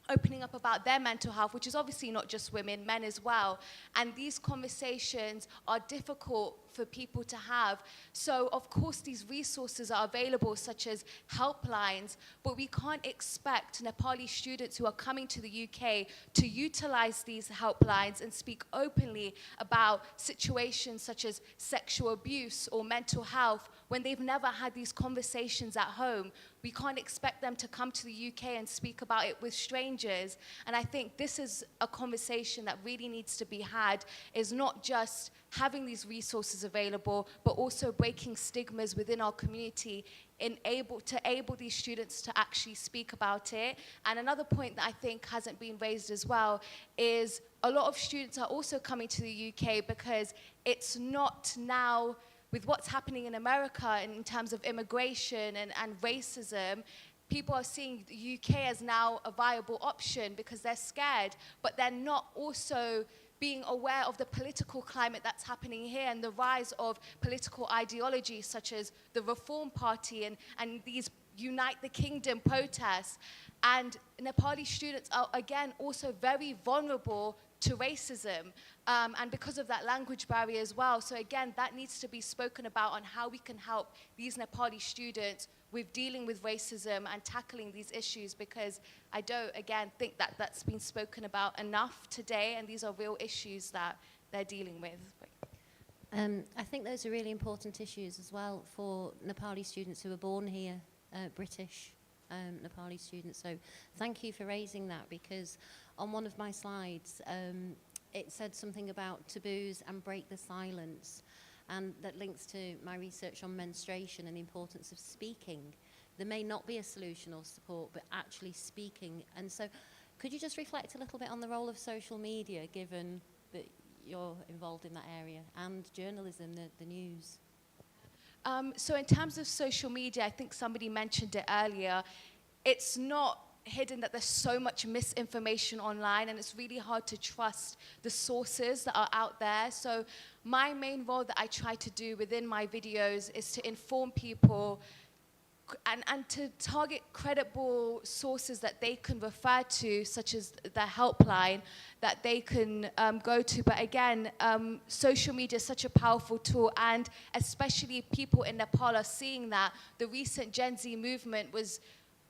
opening up about their mental health, which is obviously not just women, men as well. And these conversations are difficult for people to have. So of course these resources are available, such as helplines, but we can't expect Nepali students who are coming to the UK to utilize these helplines and speak openly about situations such as sexual abuse or mental health when they've never had these conversations at home. We can't expect them to come to the UK and speak about it with strangers. And I think this is a conversation that really needs to be had, is not just having these resources available, but also breaking stigmas within our community to able these students to actually speak about it. And another point that I think hasn't been raised as well is a lot of students are also coming to the UK because it's not now, with what's happening in America in terms of immigration and racism, people are seeing the UK as now a viable option because they're scared, but they're not also being aware of the political climate that's happening here and the rise of political ideologies such as the Reform Party and these Unite the Kingdom protests. And Nepali students are, again, also very vulnerable to racism, and because of that language barrier as well. So again, that needs to be spoken about on how we can help these Nepali students with dealing with racism and tackling these issues, because I don't, again, think that that's been spoken about enough today, and these are real issues that they're dealing with. I think those are really important issues as well for Nepali students who are born here, British Nepali students. So thank you for raising that, because on one of my slides, it said something about taboos and break the silence, and that links to my research on menstruation and the importance of speaking. There may not be a solution or support, but actually speaking. And so could you just reflect a little bit on the role of social media, given that you're involved in that area, and journalism, the news? So in terms of social media, I think somebody mentioned it earlier, it's not hidden that there's so much misinformation online, and it's really hard to trust the sources that are out there. So my main role that I try to do within my videos is to inform people and to target credible sources that they can refer to, such as the helpline that they can go to. But again, social media is such a powerful tool, and especially people in Nepal are seeing that the recent Gen Z movement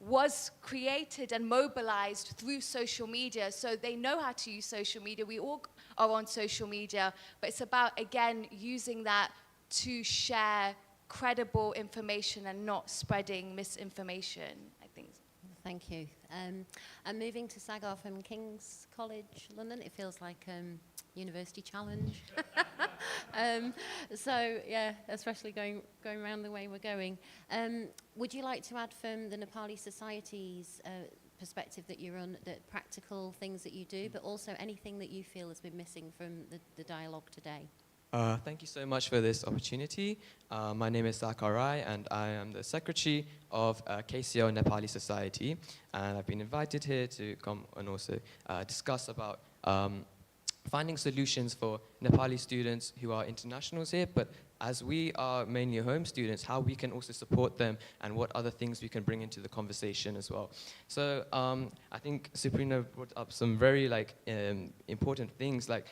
was created and mobilized through social media. So they know how to use social media. We all are on social media, but it's about, again, using that to share credible information and not spreading misinformation, I think. Thank you. I'm moving to Sagar from King's College, London. It feels like university challenge. So yeah, especially going around the way we're going. Would you like to add from the Nepali Society's perspective that you run, the practical things that you do, but also anything that you feel has been missing from the dialogue today? Thank you so much for this opportunity. My name is Sakarai, and I am the secretary of KCO Nepali Society. And I've been invited here to come and also discuss about finding solutions for Nepali students who are internationals here, but as we are mainly home students, how we can also support them and what other things we can bring into the conversation as well. So I think Suprina brought up some very important things, like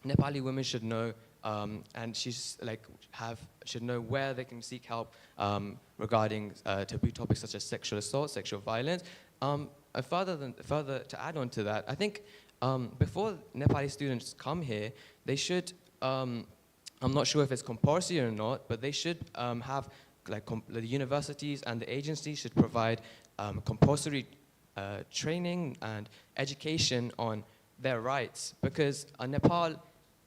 Nepali women should know, and should know where they can seek help regarding taboo topics such as sexual assault, sexual violence. And further to add on to that, I think before Nepali students come here, they should, I'm not sure if it's compulsory or not, but they should have, the universities and the agencies should provide compulsory training and education on their rights, because Nepal,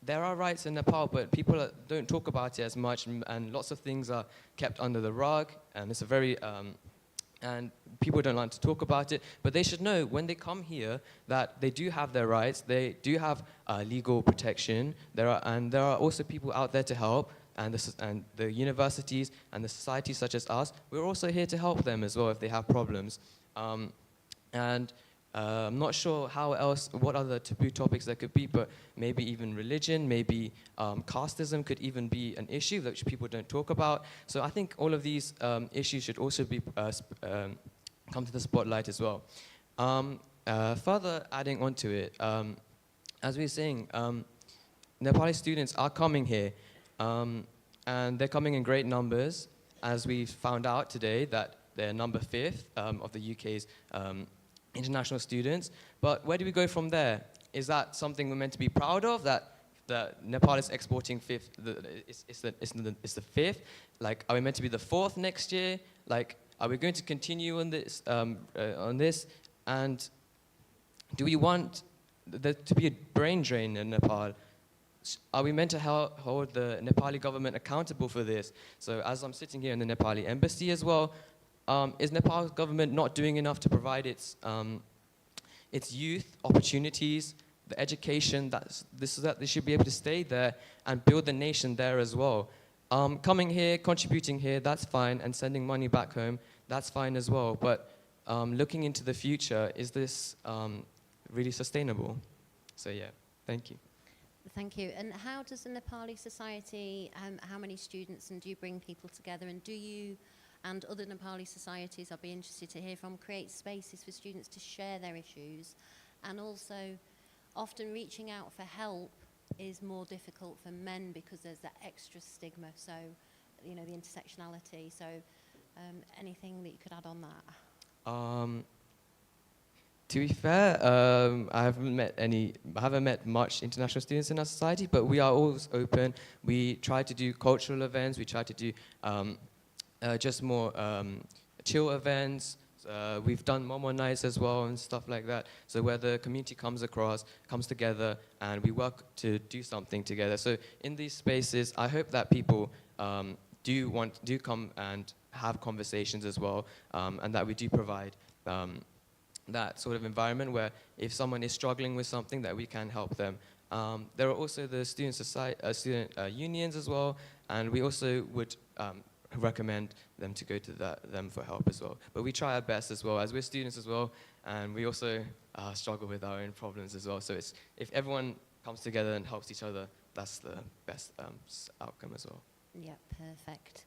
there are rights in Nepal, but people don't talk about it as much, and lots of things are kept under the rug, and it's a very, and people don't like to talk about it, but they should know when they come here that they do have their rights, they do have legal protection, there are also people out there to help, and the universities and the societies such as us, we're also here to help them as well if they have problems. I'm not sure what other taboo topics there could be, but maybe even religion, maybe casteism could even be an issue that people don't talk about. So I think all of these issues should also be come to the spotlight as well. Further adding on to it, as we were saying, Nepali students are coming here, and they're coming in great numbers, as we found out today that they're number 5th of the UK's international students. But where do we go from there? Is that something we're meant to be proud of, that Nepal is exporting 5th, it's the 5th? Like, are we meant to be the 4th next year? Like, are we going to continue on this? And do we want there to be a brain drain in Nepal? Are we meant to hold the Nepali government accountable for this? So as I'm sitting here in the Nepali embassy as well, is Nepal's government not doing enough to provide its youth opportunities, the education that they should be able to stay there and build the nation there as well? Coming here, contributing here, that's fine, and sending money back home, that's fine as well. But looking into the future, is this really sustainable? So yeah, thank you. Thank you. And how does the Nepali society, how many students, and do you bring people together, and do you and other Nepali societies, I'll be interested to hear from, create spaces for students to share their issues, and also often reaching out for help is more difficult for men because there's that extra stigma, so, you know, the intersectionality. So anything that you could add on that? To be fair, I haven't met much international students in our society, but we are always open. We try to do cultural events. We try to do just more chill events. We've done Momo nights as well and stuff like that. So where the community comes together, and we work to do something together. So in these spaces, I hope that people do come and have conversations as well, and that we do provide that sort of environment where if someone is struggling with something, that we can help them. There are also the student unions as well, and we also would recommend them to go to them for help as well. But we try our best as well, as we're students as well, and we also struggle with our own problems as well. So if everyone comes together and helps each other, that's the best outcome as well. Yeah, perfect.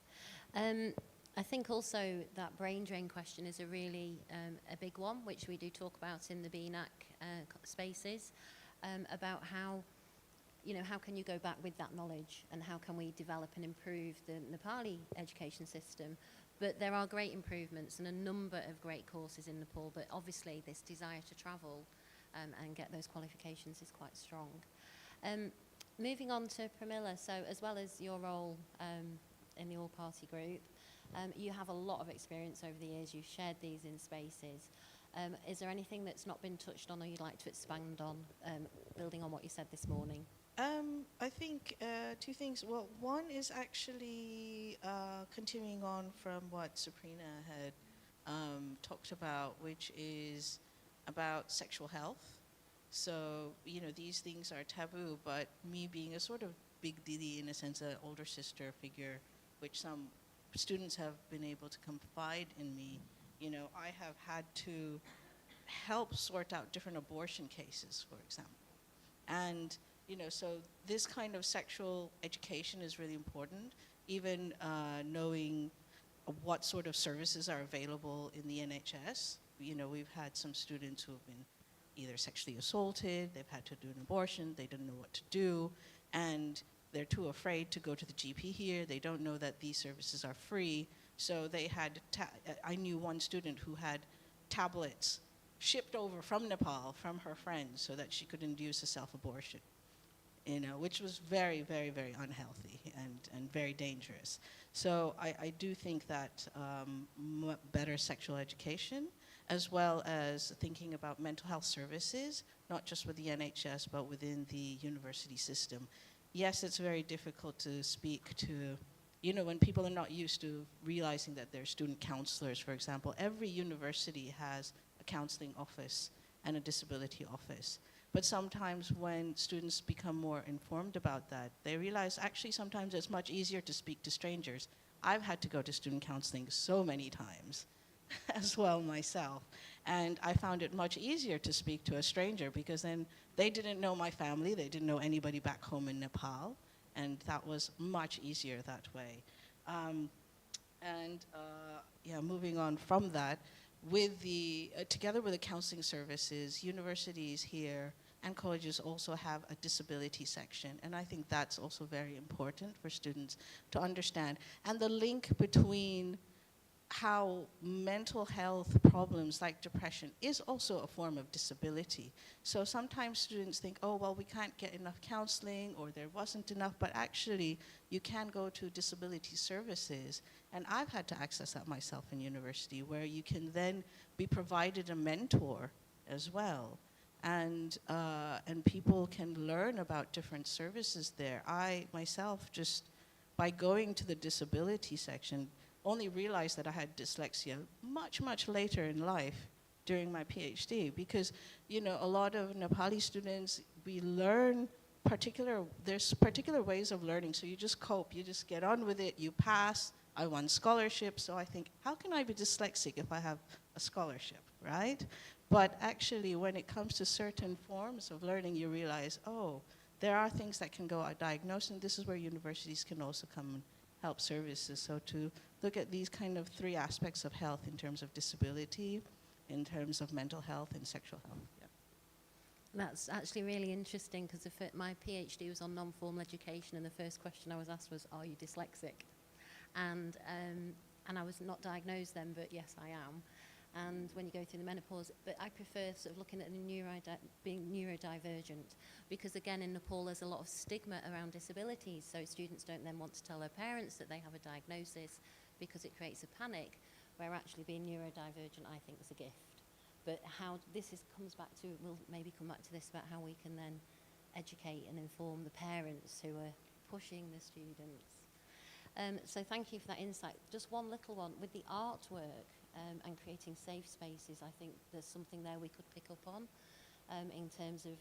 I think also that brain drain question is a really a big one, which we do talk about in the BNAC spaces, about how, you know, how can you go back with that knowledge, and how can we develop and improve the Nepali education system. But there are great improvements and a number of great courses in Nepal, but obviously this desire to travel and get those qualifications is quite strong. Moving on to Pramila, so as well as your role in the all-party group, you have a lot of experience over the years. You've shared these in spaces. Is there anything that's not been touched on or you'd like to expand on, building on what you said this morning? I think two things. Well, one is actually continuing on from what Sabrina had talked about, which is about sexual health. So, you know, these things are taboo, but me being a sort of big Didi, in a sense, an older sister figure, which some students have been able to confide in me, you know, I have had to help sort out different abortion cases, for example. And, you know, so this kind of sexual education is really important, even knowing what sort of services are available in the NHS. You know, we've had some students who have been either sexually assaulted, they've had to do an abortion, they didn't know what to do, and they're too afraid to go to the GP here. They don't know that these services are free. So they had, I knew one student who had tablets shipped over from Nepal from her friends so that she could induce a self-abortion, you know, which was very, very, very unhealthy and very dangerous. So I do think that better sexual education, as well as thinking about mental health services, not just with the NHS, but within the university system. Yes, it's very difficult to speak to, you know, when people are not used to realizing that they're student counselors, for example. Every university has a counseling office and a disability office. But sometimes when students become more informed about that, they realize actually sometimes it's much easier to speak to strangers. I've had to go to student counseling so many times as well myself. And I found it much easier to speak to a stranger because then they didn't know my family, they didn't know anybody back home in Nepal, and that was much easier that way. Yeah, moving on from that, with the, together with the counseling services, universities here and colleges also have a disability section, and I think that's also very important for students to understand. And the link between how mental health problems like depression is also a form of disability. So sometimes students think, oh, well, we can't get enough counseling or there wasn't enough, but actually you can go to disability services. And I've had to access that myself in university, where you can then be provided a mentor as well. And people can learn about different services there. I myself, just by going to the disability section, only realized that I had dyslexia much, much later in life during my PhD, because, you know, a lot of Nepali students, we learn there's particular ways of learning, so you just cope, you just get on with it, you pass. I won scholarship, so I think, how can I be dyslexic if I have a scholarship, right? But actually, when it comes to certain forms of learning, you realize, oh, there are things that can go undiagnosed, and this is where universities can also come and help services. So to look at these kind of three aspects of health in terms of disability, in terms of mental health and sexual health. Yeah. That's actually really interesting because my PhD was on non-formal education, and the first question I was asked was, are you dyslexic? And I was not diagnosed then, but yes, I am. And when you go through the menopause, but I prefer sort of looking at being neurodivergent, because again in Nepal there's a lot of stigma around disabilities, so students don't then want to tell their parents that they have a diagnosis because it creates a panic, where actually being neurodivergent I think is a gift. But how comes back to, we'll maybe come back to this about how we can then educate and inform the parents who are pushing the students. So thank you for that insight. Just one little one, with the artwork and creating safe spaces, I think there's something there we could pick up on in terms of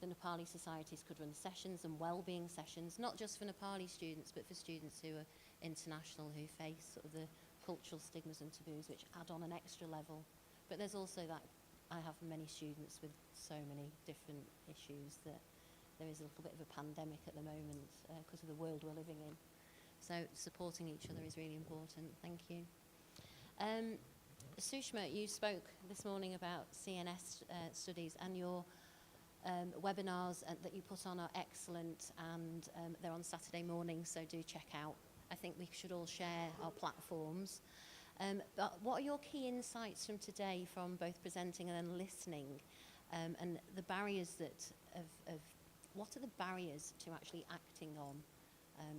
the Nepali societies could run sessions and well-being sessions, not just for Nepali students, but for students who are international, who face sort of the cultural stigmas and taboos, which add on an extra level. But there's also that, I have many students with so many different issues that there is a little bit of a pandemic at the moment because of the world we're living in. So supporting each other is really important. Thank you. Sushma, you spoke this morning about CNS studies, and your webinars that you put on are excellent, and they're on Saturday mornings, so do check out. I think we should all share our platforms. But what are your key insights from today, from both presenting and then listening, and the barriers what are the barriers to actually acting on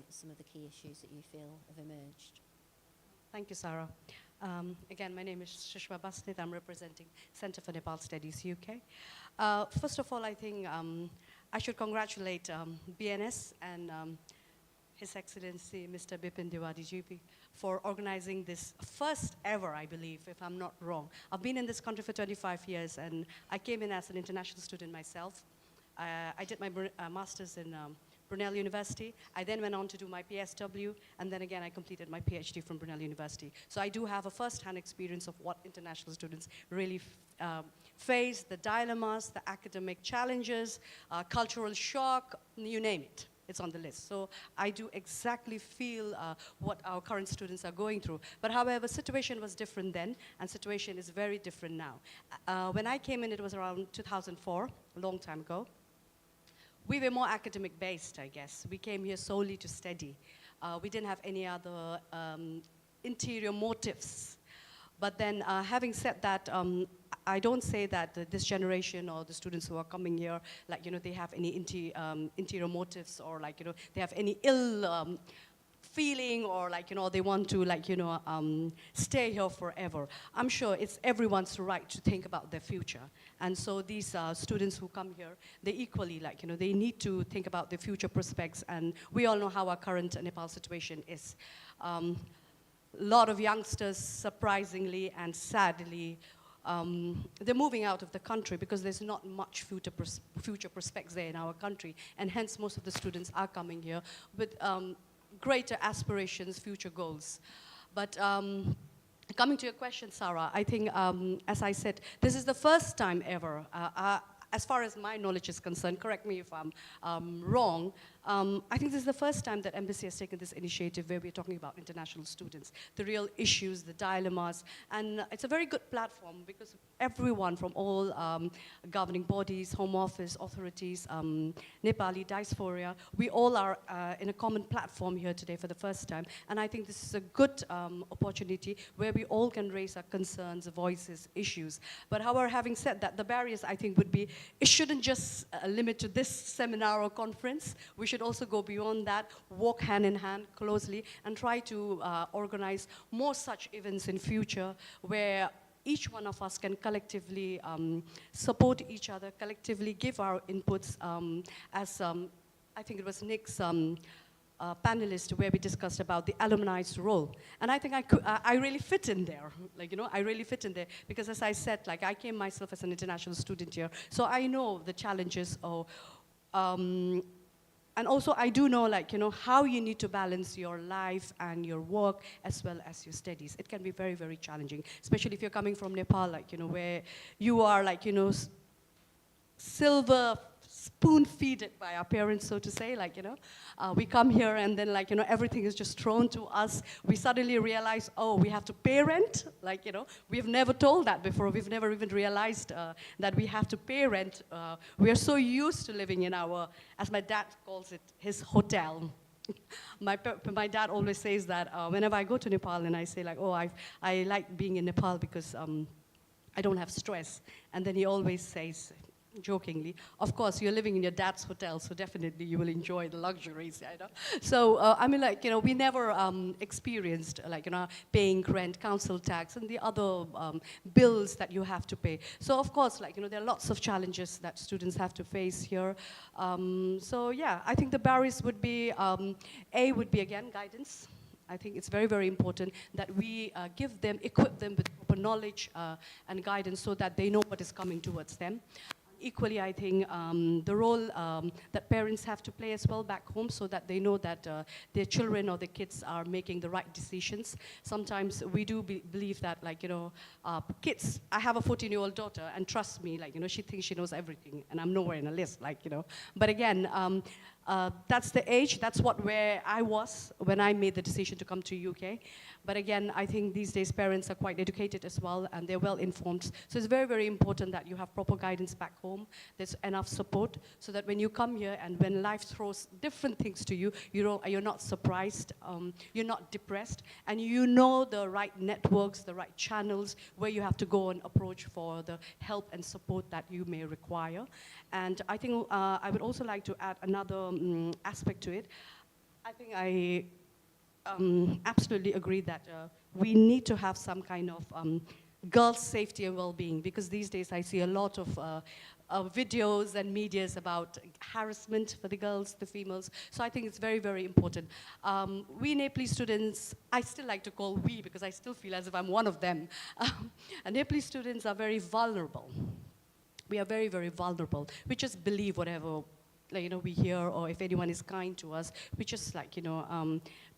some of the key issues that you feel have emerged? Thank you, Sarah. Again, my name is Sushma Basnit. I'm representing Center for Nepal Studies, UK. First of all, I think I should congratulate BNS and His Excellency Mr. Bipin Dewadi GP for organizing this first ever, I believe, if I'm not wrong. I've been in this country for 25 years, and I came in as an international student myself. I did my master's in Brunel University. I then went on to do my PSW, and then again I completed my PhD from Brunel University. So I do have a first-hand experience of what international students really face, the dilemmas, the academic challenges, cultural shock, you name it. It's on the list. So I do exactly feel what our current students are going through. But however, situation was different then, and situation is very different now. When I came in, it was around 2004, a long time ago. We were more academic based, I guess. We came here solely to study. We didn't have any other interior motives. But then having said that, I don't say that this generation or the students who are coming here, like, they have any interior motives, or like, they have any ill feeling, or like, they want to, like, stay here forever. I'm sure it's everyone's right to think about their future. And so these students who come here, they equally, like, they need to think about their future prospects. And we all know how our current Nepal situation is. A lot of youngsters, surprisingly and sadly, they're moving out of the country because there's not much future prospects there in our country. And hence, most of the students are coming here with greater aspirations, future goals. But coming to your question, Sarah, I think, as I said, this is the first time ever, as far as my knowledge is concerned, correct me if I'm wrong, I think this is the first time that Embassy has taken this initiative where we're talking about international students, the real issues, the dilemmas, and it's a very good platform because everyone from all governing bodies, Home Office, authorities, Nepali diaspora, we all are in a common platform here today for the first time, and I think this is a good opportunity where we all can raise our concerns, voices, issues. But however, having said that, the barriers I think would be, it shouldn't just limit to this seminar or conference. We should also go beyond that, walk hand in hand closely, and try to organize more such events in future where each one of us can collectively support each other, collectively give our inputs, as I think it was Nick's panelist where we discussed about the alumni's role. And I think I really fit in there. Like, I really fit in there because, as I said, like, I came myself as an international student here, so I know the challenges of and also I do know, like, how you need to balance your life and your work as well as your studies. It can be very, very challenging, especially if you're coming from Nepal, like, where you are, like, silver spoon-feeded by our parents, so to say, like, we come here and then, like, everything is just thrown to us. We suddenly realize, oh, we have to pay rent, like, we've never told that before. We've never even realized that we have to pay rent. We are so used to living in our, as my dad calls it, his hotel. My dad always says that whenever I go to Nepal and I say, like, oh, I like being in Nepal because I don't have stress. And then he always says, jokingly, of course, you're living in your dad's hotel, so definitely you will enjoy the luxuries, So, I mean, like, we never experienced, like, paying rent, council tax, and the other bills that you have to pay. So, of course, like, there are lots of challenges that students have to face here. So, yeah, I think the barriers would be, would be, again, guidance. I think it's very, very important that we equip them with proper knowledge and guidance so that they know what is coming towards them. Equally, I think the role that parents have to play as well back home so that they know that their children or their kids are making the right decisions. Sometimes we do believe that, like, kids, I have a 14-year-old daughter, and trust me, like, she thinks she knows everything, and I'm nowhere in a list, like, But again, that's the age, that's where I was when I made the decision to come to UK. But again, I think these days parents are quite educated as well, and they're well informed. So it's very, very important that you have proper guidance back home. There's enough support so that when you come here and when life throws different things to you, you're not surprised, you're not depressed, and you know the right networks, the right channels where you have to go and approach for the help and support that you may require. And I think I would also like to add another aspect to it. I think I absolutely agree that we need to have some kind of girls' safety and well-being, because these days I see a lot of videos and medias about harassment for the girls, the females. So I think it's very, very important. We Nepali students, I still like to call we because I still feel as if I'm one of them. And Nepali students are very vulnerable. We are very, very vulnerable. We just believe whatever, like, we hear, or if anyone is kind to us, we just, like,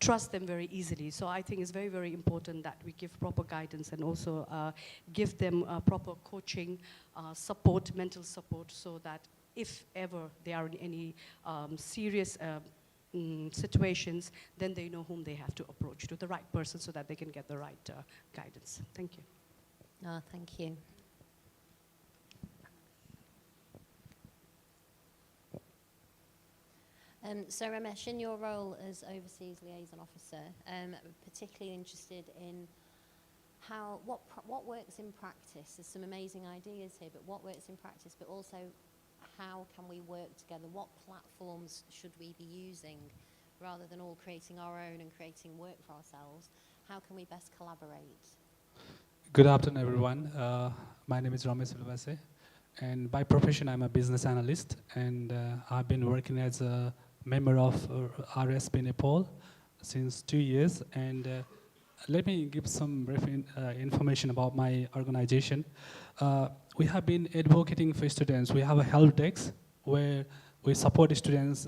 trust them very easily. So I think it's very, very important that we give proper guidance and also give them proper coaching, support, mental support, so that if ever they are in any serious situations, then they know whom they have to approach, to the right person, so that they can get the right guidance. Thank you. Thank you. So Ramesh, in your role as Overseas Liaison Officer, particularly interested in what works in practice. There's some amazing ideas here, but what works in practice, but also how can we work together? What platforms should we be using rather than all creating our own and creating work for ourselves? How can we best collaborate? Good afternoon, everyone. My name is Ramesh Ulvase, and by profession I'm a business analyst, and I've been working as a member of RSP Nepal since 2 years. And let me give some brief information about my organization. We have been advocating for students. We have a help desk where we support students.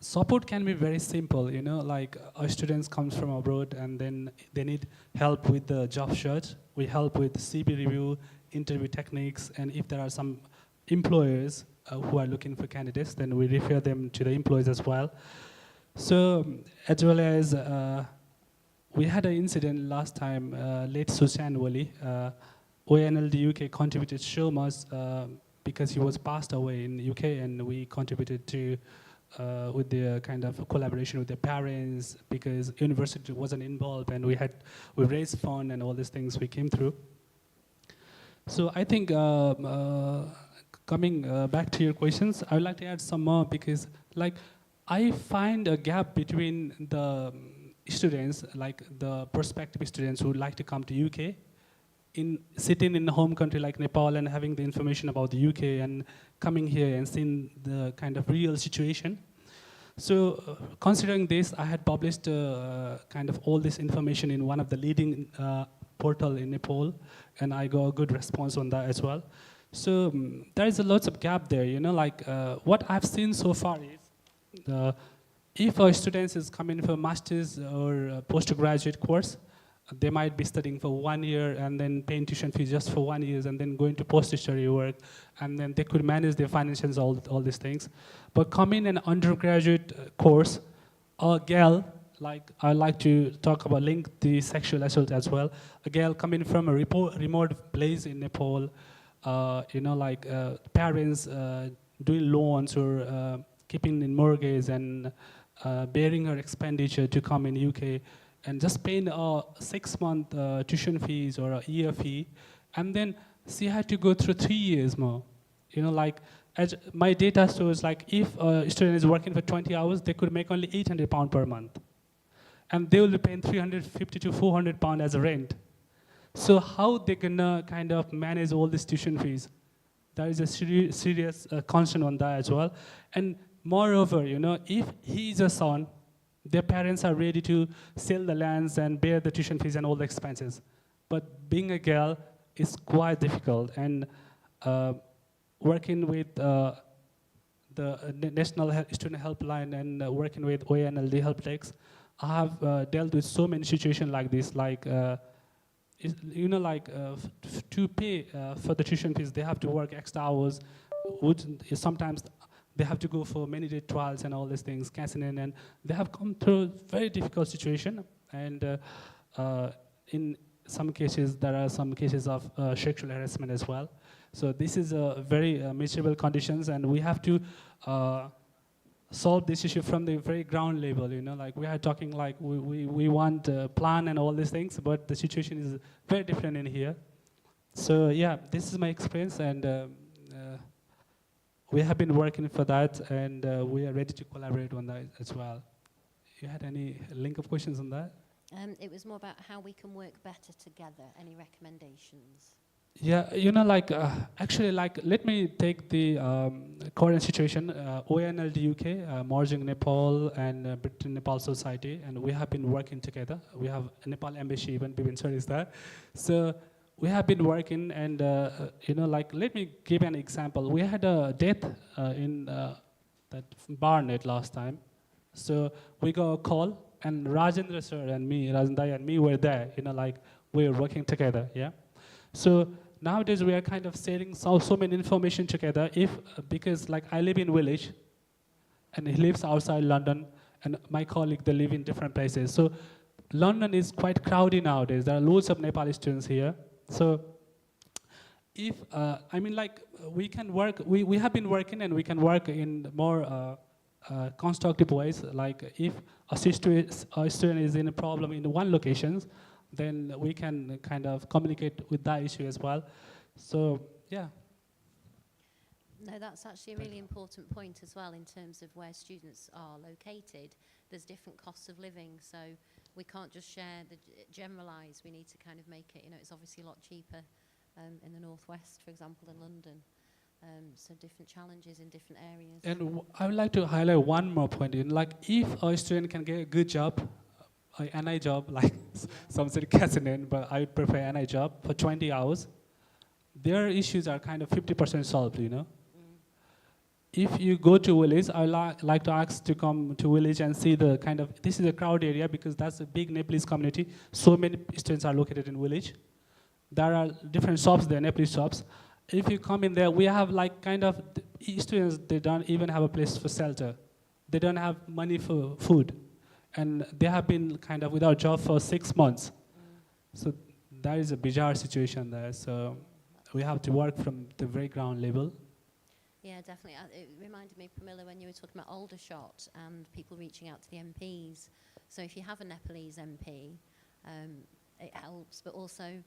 Support can be very simple, like our students come from abroad and then they need help with the job search. We help with CV review, interview techniques, and if there are some employers who are looking for candidates, then we refer them to the employees as well. So, as well as we had an incident last time, late Susan Wali, ONLD UK contributed so much because he was passed away in the UK, and we contributed to with the kind of collaboration with the parents, because university wasn't involved, and we raised fund and all these things we came through. So I think coming back to your questions, I would like to add some more, because like I find a gap between the students, like the prospective students who would like to come to UK, in sitting in a home country like Nepal and having the information about the UK and coming here and seeing the kind of real situation. So considering this, I had published kind of all this information in one of the leading portal in Nepal, and I got a good response on that as well. So there is a lots of gap there, you know, like what I've seen so far is if a student is coming for master's or a postgraduate course, they might be studying for 1 year and then paying tuition fees just for 1 year and then going to post-study work, and then they could manage their finances, all these things. But coming in an undergraduate course, a girl, like I like to talk about link the sexual assault as well, a girl coming from a remote place in Nepal, you know, like parents doing loans or keeping in mortgage and bearing her expenditure to come in UK, and just paying a 6-month tuition fees or a year fee, and then she had to go through 3 years more. You know, like as my data shows, like if a student is working for 20 hours, they could make only £800 per month, and they will be paying 350 to 400 pound as a rent. So how they gonna kind of manage all these tuition fees? There is a serious concern on that as well. And moreover, you know, if he's a son, their parents are ready to sell the lands and bear the tuition fees and all the expenses. But being a girl is quite difficult. And working with the National Student Helpline and working with OANLD help desks, I have dealt with so many situations like this, like you know, like to pay for the tuition fees, they have to work extra hours. Sometimes they have to go for many day trials and all these things, cancelling, and they have come through a very difficult situation. And in some cases, there are some cases of sexual harassment as well. So this is a very miserable conditions, and we have to solve this issue from the very ground level, you know, like we are talking like we want a plan and all these things, but the situation is very different in here. So yeah, this is my experience, and we have been working for that, and we are ready to collaborate on that as well. You had any link of questions on that? It was more about how we can work better together. Any recommendations? Yeah, you know, like actually, like let me take the current situation. OANLD UK, merging Nepal and Britain Nepal Society, and we have been working together. We have a Nepal embassy, even Bipin sir is there. So we have been working, and you know, like let me give an example. We had a death in that Barnet last time. So we got a call, and Rajendra sir and me, Rajendra and me were there. You know, like we were working together. Yeah. So nowadays we are kind of sharing so many information together. Because like I live in village, and he lives outside London, and my colleague, they live in different places. So London is quite crowded nowadays. There are loads of Nepali students here. So if I mean, like we can work. We have been working, and we can work in more constructive ways. Like if a student is in a problem in one location, then we can kind of communicate with that issue as well. So, yeah. No, that's actually a really important point as well in terms of where students are located. There's different costs of living, so we can't just share the generalise. We need to kind of make it, you know, it's obviously a lot cheaper in the northwest, for example, in London. So different challenges in different areas. And I would like to highlight one more point. Like if a student can get a good job, an NI job, like some said Cassinan, but I would prefer NI job for 20 hours, their issues are kind of 50% solved, you know. If you go to village, I like to ask to come to village and see the kind of, this is a crowd area because that's a big Nepalese community. So many students are located in village. There are different shops there, Nepalese shops. If you come in there, we have like kind of, students, they don't even have a place for shelter. They don't have money for food. And they have been kind of without job for 6 months. So that is a bizarre situation there. So we have to work from the very ground level. Yeah, definitely. It reminded me, Pramila, when you were talking about Aldershot and people reaching out to the MPs. So if you have a Nepalese MP, it helps, but also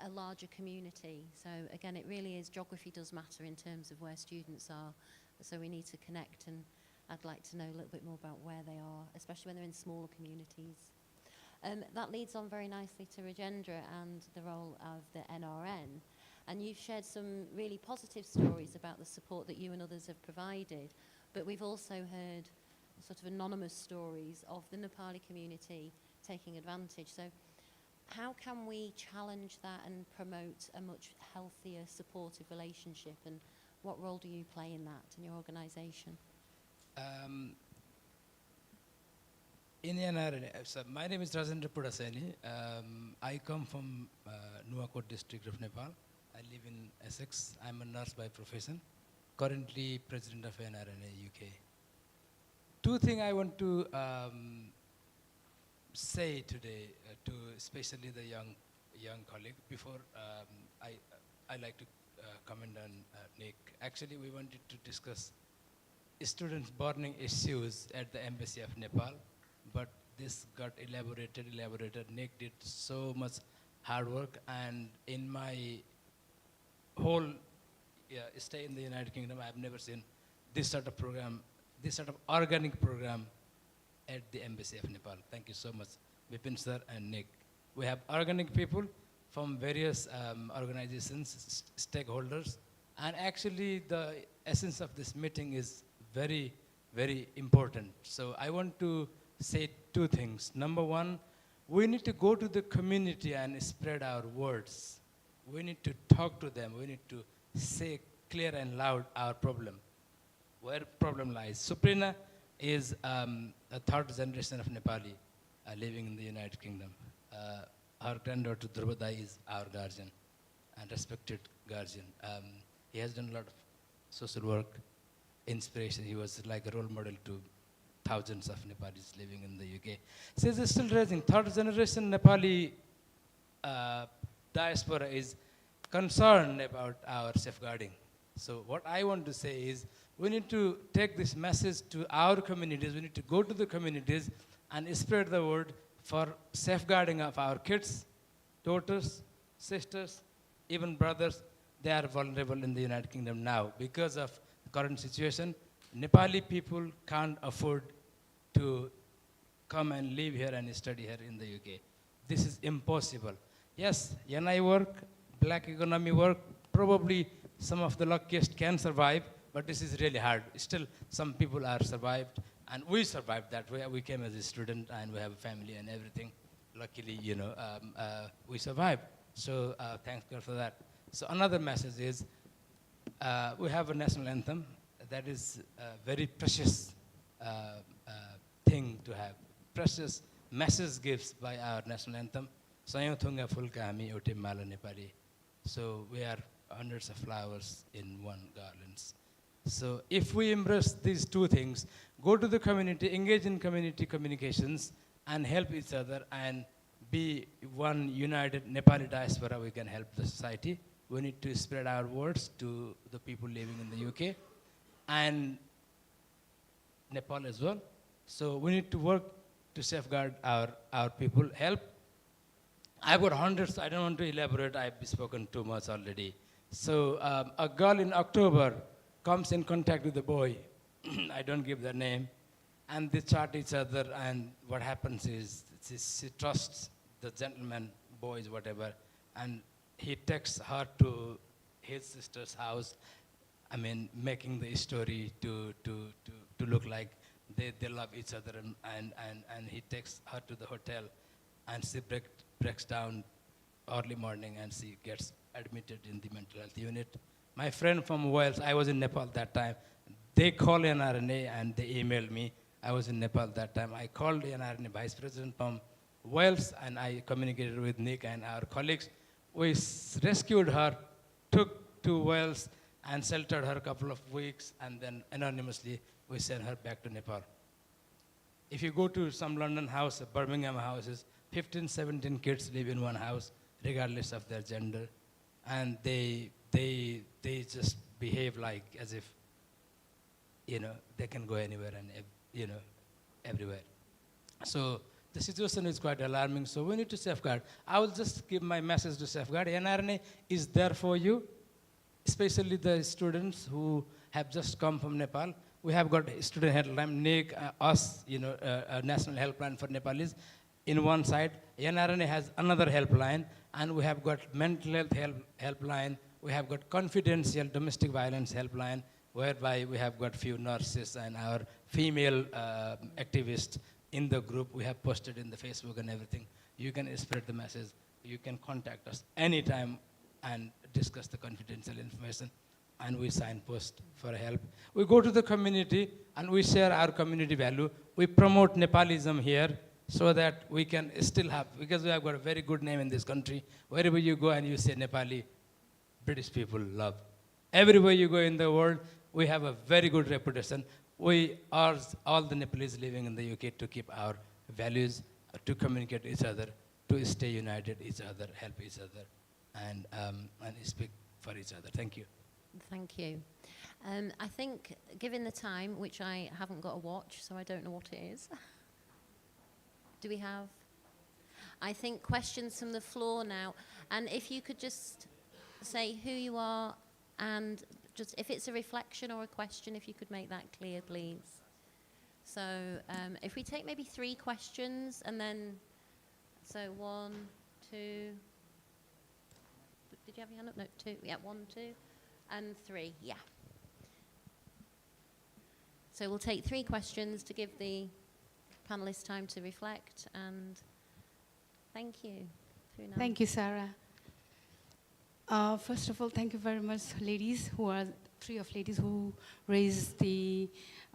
a larger community. So again, it really is, geography does matter in terms of where students are. So we need to connect, and I'd like to know a little bit more about where they are, especially when they're in smaller communities. That leads on very nicely to Rajendra and the role of the NRN. And you've shared some really positive stories about the support that you and others have provided, but we've also heard sort of anonymous stories of the Nepali community taking advantage. So how can we challenge that and promote a much healthier, supportive relationship? And what role do you play in that in your organisation? In NRNA, so my name is Rajendra Pudaseni. I come from Nuwakot district of Nepal. I live in Essex. I'm a nurse by profession, currently president of NRNA UK. Two things I want to say today to especially the young colleague. Before I like to comment on Nick. Actually, we wanted to discuss students' burning issues at the Embassy of Nepal, but this got elaborated. Nick did so much hard work, and in my whole stay in the United Kingdom, I've never seen this sort of program, this sort of organic program at the Embassy of Nepal. Thank you so much, Vipin sir and Nick. We have organic people from various organizations, stakeholders, and actually the essence of this meeting is very, very important. So I want to say two things. Number one, we need to go to the community and spread our words. We need to talk to them. We need to say clear and loud our problem, where problem lies. Suprina is a third generation of Nepali living in the United Kingdom. Her granddaughter Drupadi is our guardian and respected guardian. He has done a lot of social work, inspiration. He was like a role model to thousands of Nepalis living in the UK. So it's still raising. Third generation Nepali diaspora is concerned about our safeguarding. So what I want to say is we need to take this message to our communities. We need to go to the communities and spread the word for safeguarding of our kids, daughters, sisters, even brothers. They are vulnerable in the United Kingdom now because of the current situation. Nepali people can't afford to come and live here and study here in the UK. This is impossible. Yes, NI work, black economy work, probably some of the luckiest can survive, but this is really hard. Still, some people are survived, and we survived that way. We came as a student, and we have a family and everything. Luckily, we survived. So thanks God for that. So another message is we have a national anthem that is a very precious thing to have. Precious message gives by our national anthem. Sayau thunga fulka hami eutai mala Nepali. So we are hundreds of flowers in one garlands. So if we embrace these two things, go to the community, engage in community communications, and help each other, and be one united Nepali diaspora, we can help the society. We need to spread our words to the people living in the UK and Nepal as well. So we need to work to safeguard our people. Help. I've got hundreds. I don't want to elaborate. I've spoken too much already. So a girl in October comes in contact with a boy. I don't give their name. And they chat each other, and what happens is she trusts the gentleman, boys, whatever, and he takes her to his sister's house. I mean, making the story to look like they love each other, and he takes her to the hotel, and she breaks down early morning, and she gets admitted in the mental health unit. My friend from Wales, I was in Nepal that time, they called NRNA and they emailed me. I was in Nepal that time. I called NRNA Vice President from Wales, and I communicated with Nick and our colleagues. We rescued her, took to Wales, and sheltered her a couple of weeks, and then anonymously we sent her back to Nepal. If you go to some London house, Birmingham houses, 15, 17 kids live in one house, regardless of their gender, and they just behave like as if, they can go anywhere and, everywhere. So the situation is quite alarming, so we need to safeguard. I will just give my message to safeguard. NRNA is there for you, especially the students who have just come from Nepal. We have got student helpline, Nick, us, a national helpline for Nepalis. In one side, NRNA has another helpline, and we have got mental health helpline. We have got confidential domestic violence helpline, whereby we have got few nurses and our female activists in the group. We have posted in the Facebook and everything. you can spread the message. You can contact us anytime and discuss the confidential information, and we signpost for help. We go to the community and we share our community value. We promote Nepalism here so that we can still have, because we have got a very good name in this country. Wherever you go and you say Nepali, British people love. Everywhere you go in the world, we have a very good reputation. We urge all the Nepalese living in the UK to keep our values, to communicate each other, to stay united each other, help each other, and speak for each other. Thank you. Thank you. I think, given the time, which I haven't got a watch, so I don't know what it is. Do we have? I think questions from the floor now. And if you could just say who you are and just if it's a reflection or a question, if you could make that clear, please. So if we take maybe 3 questions and then, so 1, 2, did you have your hand up? No, 2, yeah, 1, 2, and 3, yeah. So we'll take 3 questions to give the panelists time to reflect, and thank you. Thank you, Sarah. First of all, thank you very much, ladies, who are 3 of ladies who raised the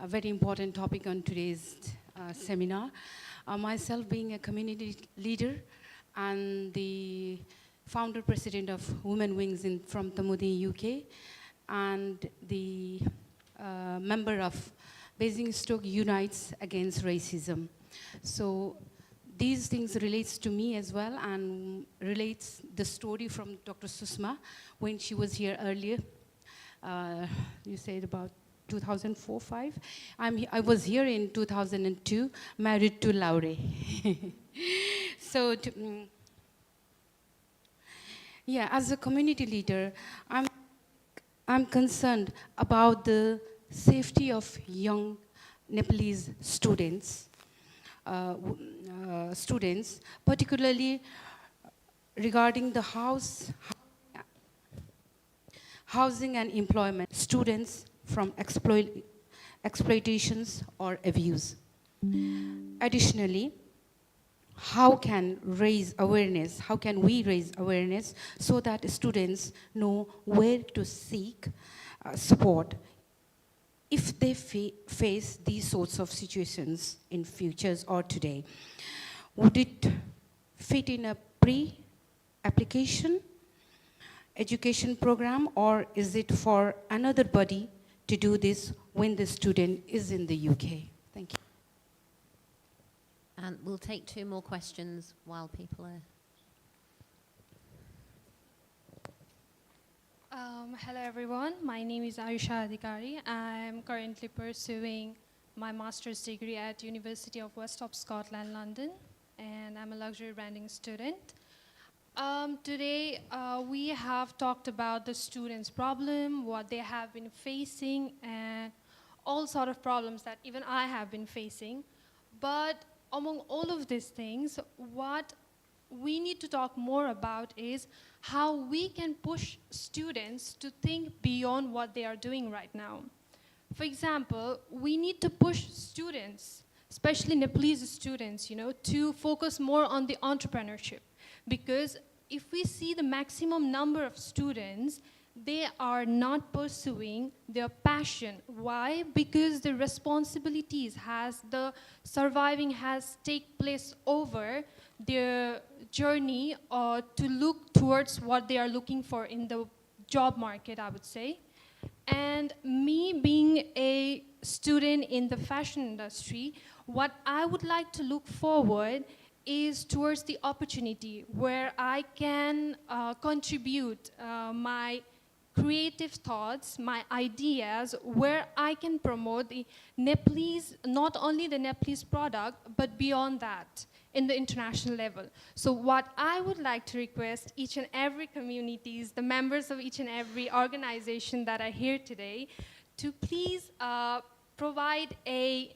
very important topic on today's seminar. Myself being a community leader and the founder president of Women Wings from Tamudi, UK, and the member of Basingstoke Unites Against Racism. So these things relates to me as well, and relates the story from Dr. Susma when she was here earlier. You said about 2004-05. I was here in 2002, married to Laure. So, yeah, as a community leader, I'm concerned about the safety of young Nepalese students, particularly regarding the housing and employment, students from exploitations or abuse. Additionally, how can we raise awareness so that students know where to seek support if they face these sorts of situations in futures or today? Would it fit in a pre-application education program, or is it for another body to do this when the student is in the UK? Thank you. And we'll take 2 more questions while people are... Hello everyone, my name is Ayusha Adhikari. I'm currently pursuing my master's degree at University of West of Scotland, London, and I'm a luxury branding student. Today we have talked about the students' problem, what they have been facing, and all sort of problems that even I have been facing. But among all of these things, what we need to talk more about is how we can push students to think beyond what they are doing right now. For example, we need to push students, especially Nepalese students, to focus more on the entrepreneurship. Because if we see the maximum number of students, they are not pursuing their passion. Why? Because the responsibilities the surviving has take place over their journey to look towards what they are looking for in the job market, I would say. And me being a student in the fashion industry, what I would like to look forward is towards the opportunity where I can contribute my creative thoughts, my ideas, where I can promote the Nepalese, not only the Nepalese product, but beyond that, in the international level. So what I would like to request each and every communities, the members of each and every organization that are here today, to please provide a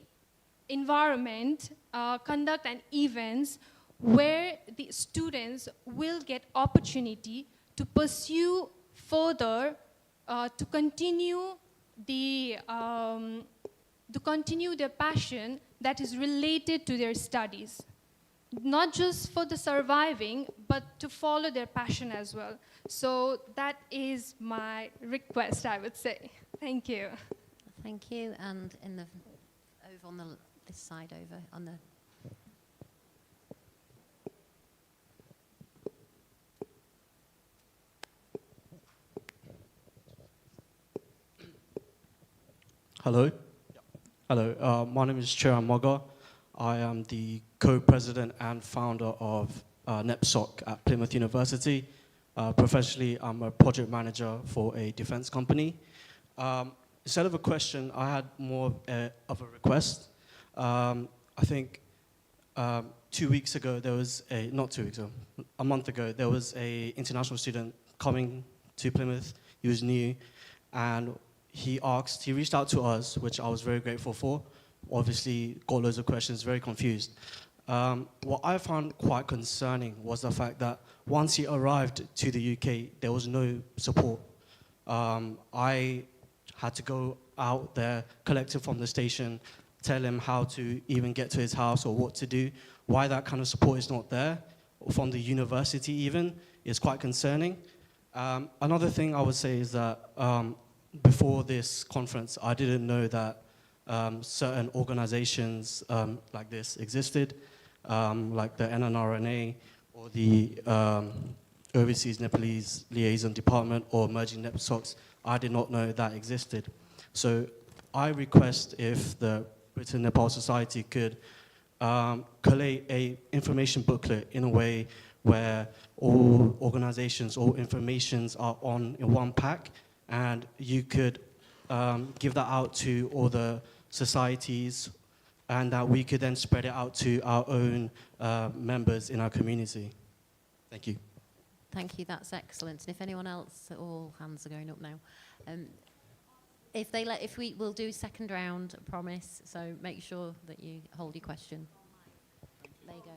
environment, conduct and events where the students will get opportunity to pursue further, to continue their passion that is related to their studies. not just for the surviving, but to follow their passion as well. So that is my request, I would say. Thank you. Thank you. And in the over on the this side over on the. Hello. Hello. My name is Chiran Moga. I am the co-president and founder of NEPSOC at Plymouth University. Professionally, I'm a project manager for a defense company. Instead of a question, I had more of a request. I think 2 weeks ago, there was not 2 weeks ago, a month ago, there was a international student coming to Plymouth. He was new, and he reached out to us, which I was very grateful for. Obviously, got loads of questions, very confused. What I found quite concerning was the fact that once he arrived to the UK, there was no support. I had to go out there, collect him from the station, tell him how to even get to his house or what to do. Why that kind of support is not there, from the university even, is quite concerning. Another thing I would say is that before this conference, I didn't know that certain organizations like this existed, like the NNRNA or the Overseas Nepalese Liaison Department or Emerging NEPSOCs. I did not know that existed. So I request if the Britain-Nepal Society could collate a information booklet in a way where all organizations, all informations are in one pack, and you could give that out to all the societies, and that we could then spread it out to our own members in our community. Thank you. Thank you, that's excellent. And if anyone else, all hands are going up now. We'll do second round, I promise, so make sure that you hold your question. There you go.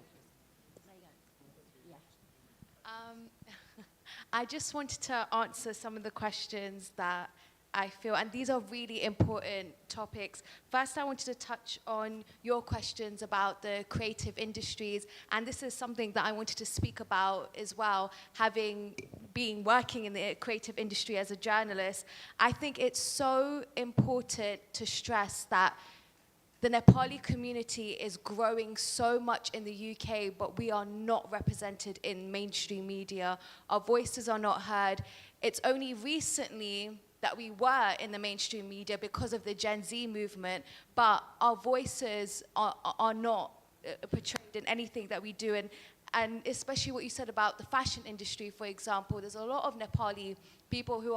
I just wanted to answer some of the questions that I feel, and these are really important topics. First, I wanted to touch on your questions about the creative industries, and this is something that I wanted to speak about as well, having been working in the creative industry as a journalist. I think it's so important to stress that the Nepali community is growing so much in the UK, but we are not represented in mainstream media. Our voices are not heard. It's only recently that we were in the mainstream media because of the Gen Z movement, but our voices are not portrayed in anything that we do. And especially what you said about the fashion industry, for example, there's a lot of Nepali people who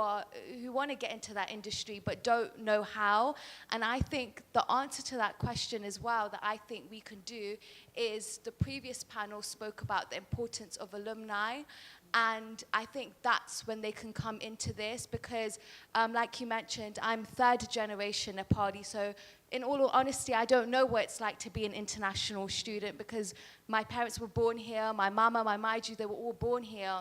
want to get into that industry but don't know how. And I think the answer to that question as well that I think we can do is the previous panel spoke about the importance of alumni. And I think that's when they can come into this because, like you mentioned, I'm third generation Nepali. So in all honesty, I don't know what it's like to be an international student because my parents were born here, my mama, my maiju, they were all born here.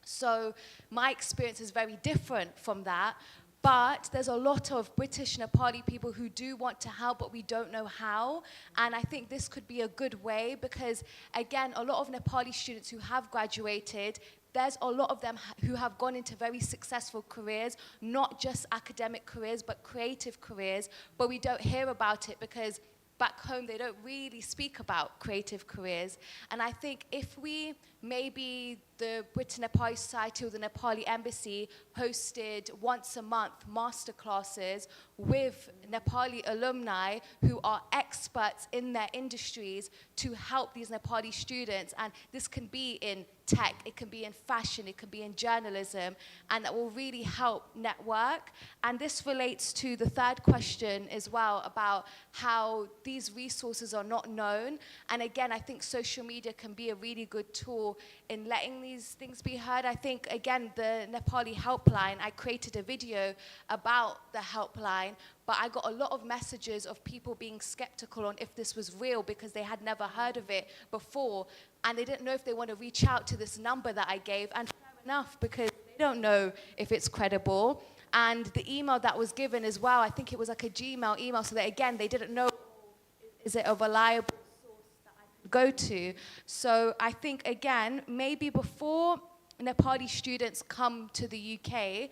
So my experience is very different from that. But there's a lot of British Nepali people who do want to help, but we don't know how. And I think this could be a good way because, again, a lot of Nepali students who have graduated, there's a lot of them who have gone into very successful careers, not just academic careers, but creative careers. But we don't hear about it because back home, they don't really speak about creative careers. And I think if we, maybe the Britain Nepali Society or the Nepali Embassy hosted once a month masterclasses with Nepali alumni who are experts in their industries to help these Nepali students. And this can be in tech, it can be in fashion, it can be in journalism, and that will really help network. And this relates to the third question as well about how these resources are not known. And again, I think social media can be a really good tool in letting these things be heard. I think, again, the Nepali helpline, I created a video about the helpline, but I got a lot of messages of people being skeptical on if this was real because they had never heard of it before, and they didn't know if they want to reach out to this number that I gave, and fair enough, because they don't know if it's credible. And the email that was given as well, I think it was like a Gmail email, so that, again, they didn't know, is it a reliable source that I go to. So I think, again, maybe before Nepali students come to the UK,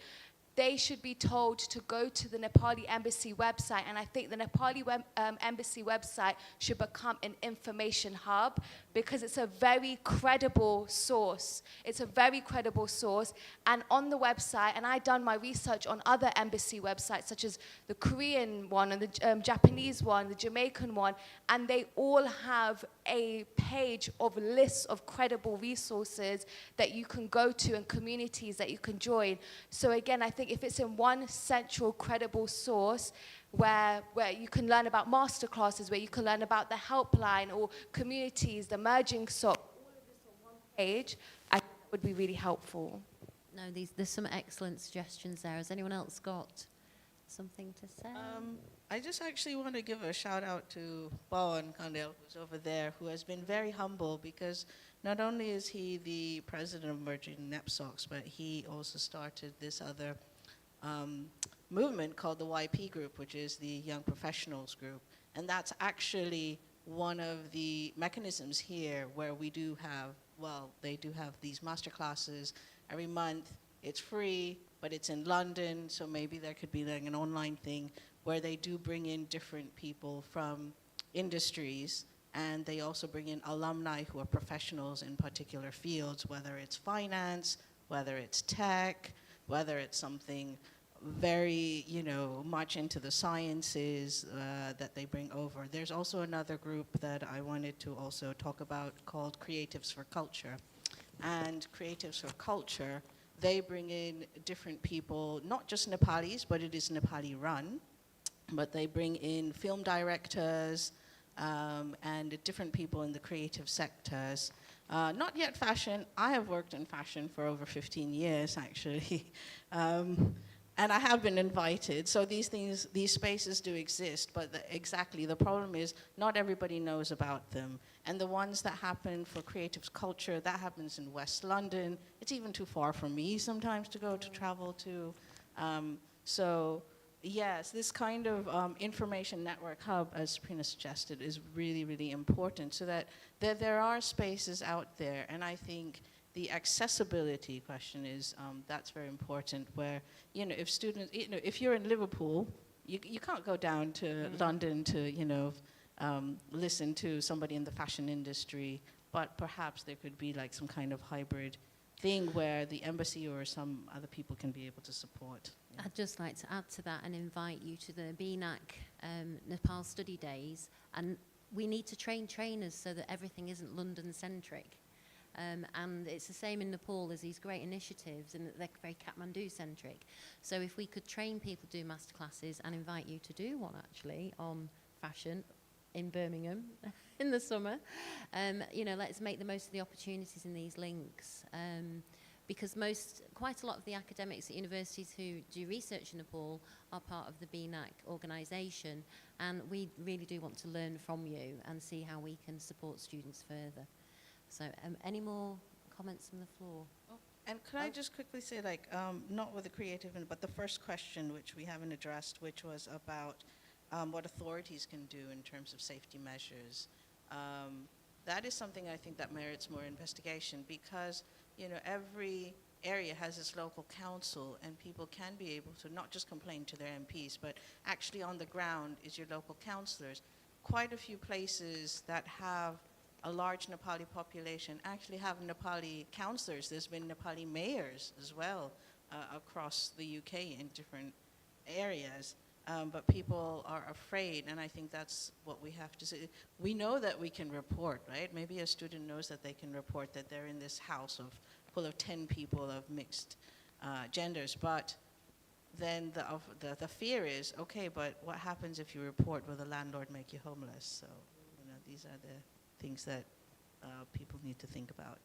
they should be told to go to the Nepali embassy website, and I think the Nepali embassy website should become an information hub because it's a very credible source. It's a very credible source, and on the website, and I've done my research on other embassy websites, such as the Korean one and the Japanese one, the Jamaican one, and they all have a page of lists of credible resources that you can go to and communities that you can join. So again, I think if it's in one central credible source where you can learn about masterclasses, where you can learn about the helpline or communities, the merging SOC, all of this on one page, I think that would be really helpful. No, there's some excellent suggestions there. Has anyone else got something to say? I just actually want to give a shout out to Bawan Kandel, who's over there, who has been very humble because not only is he the president of Merging NEPSOCs, but he also started this other movement called the YP group, which is the Young Professionals group. And that's actually one of the mechanisms here where we do have, well, they do have these master classes every month. It's free, but it's in London, so maybe there could be like an online thing where they do bring in different people from industries, and they also bring in alumni who are professionals in particular fields, whether it's finance, whether it's tech, whether it's something very, much into the sciences that they bring over. There's also another group that I wanted to also talk about called Creatives for Culture. And Creatives for Culture, they bring in different people, not just Nepalis, but it is Nepali run, but they bring in film directors and different people in the creative sectors. Not yet fashion. I have worked in fashion for over 15 years, actually. And I have been invited. So these spaces do exist, but exactly, the problem is not everybody knows about them. And the ones that happen for creative culture, that happens in West London. It's even too far for me sometimes to go to travel to. So yes, this kind of information network hub, as Sabrina suggested, is really, really important so that there are spaces out there. And I think the accessibility question is, that's very important where, if students, if you're in Liverpool, you can't go down to London to, listen to somebody in the fashion industry, but perhaps there could be like some kind of hybrid thing where the embassy or some other people can be able to support. Yeah. I'd just like to add to that and invite you to the BNAC Nepal Study Days, and we need to train trainers so that everything isn't London-centric. And it's the same in Nepal. There's these great initiatives, and they're very Kathmandu-centric. So if we could train people to do masterclasses and invite you to do one, actually, on fashion in Birmingham in the summer, let's make the most of the opportunities in these links. Because quite a lot of the academics at universities who do research in Nepal are part of the BNAC organisation, and we really do want to learn from you and see how we can support students further. So any more comments from the floor? And could I just quickly say, not with the creative, but the first question, which we haven't addressed, which was about what authorities can do in terms of safety measures. That is something I think that merits more investigation because, every area has its local council and people can be able to not just complain to their MPs, but actually on the ground is your local councillors. Quite a few places that have a large Nepali population actually have Nepali councillors. There's been Nepali mayors as well across the UK in different areas. But people are afraid, and I think that's what we have to say. We know that we can report, right? Maybe a student knows that they can report that they're in this house full of 10 people of mixed genders, but then the fear is, okay, but what happens if you report? Will the landlord make you homeless? So, these are the things that people need to think about.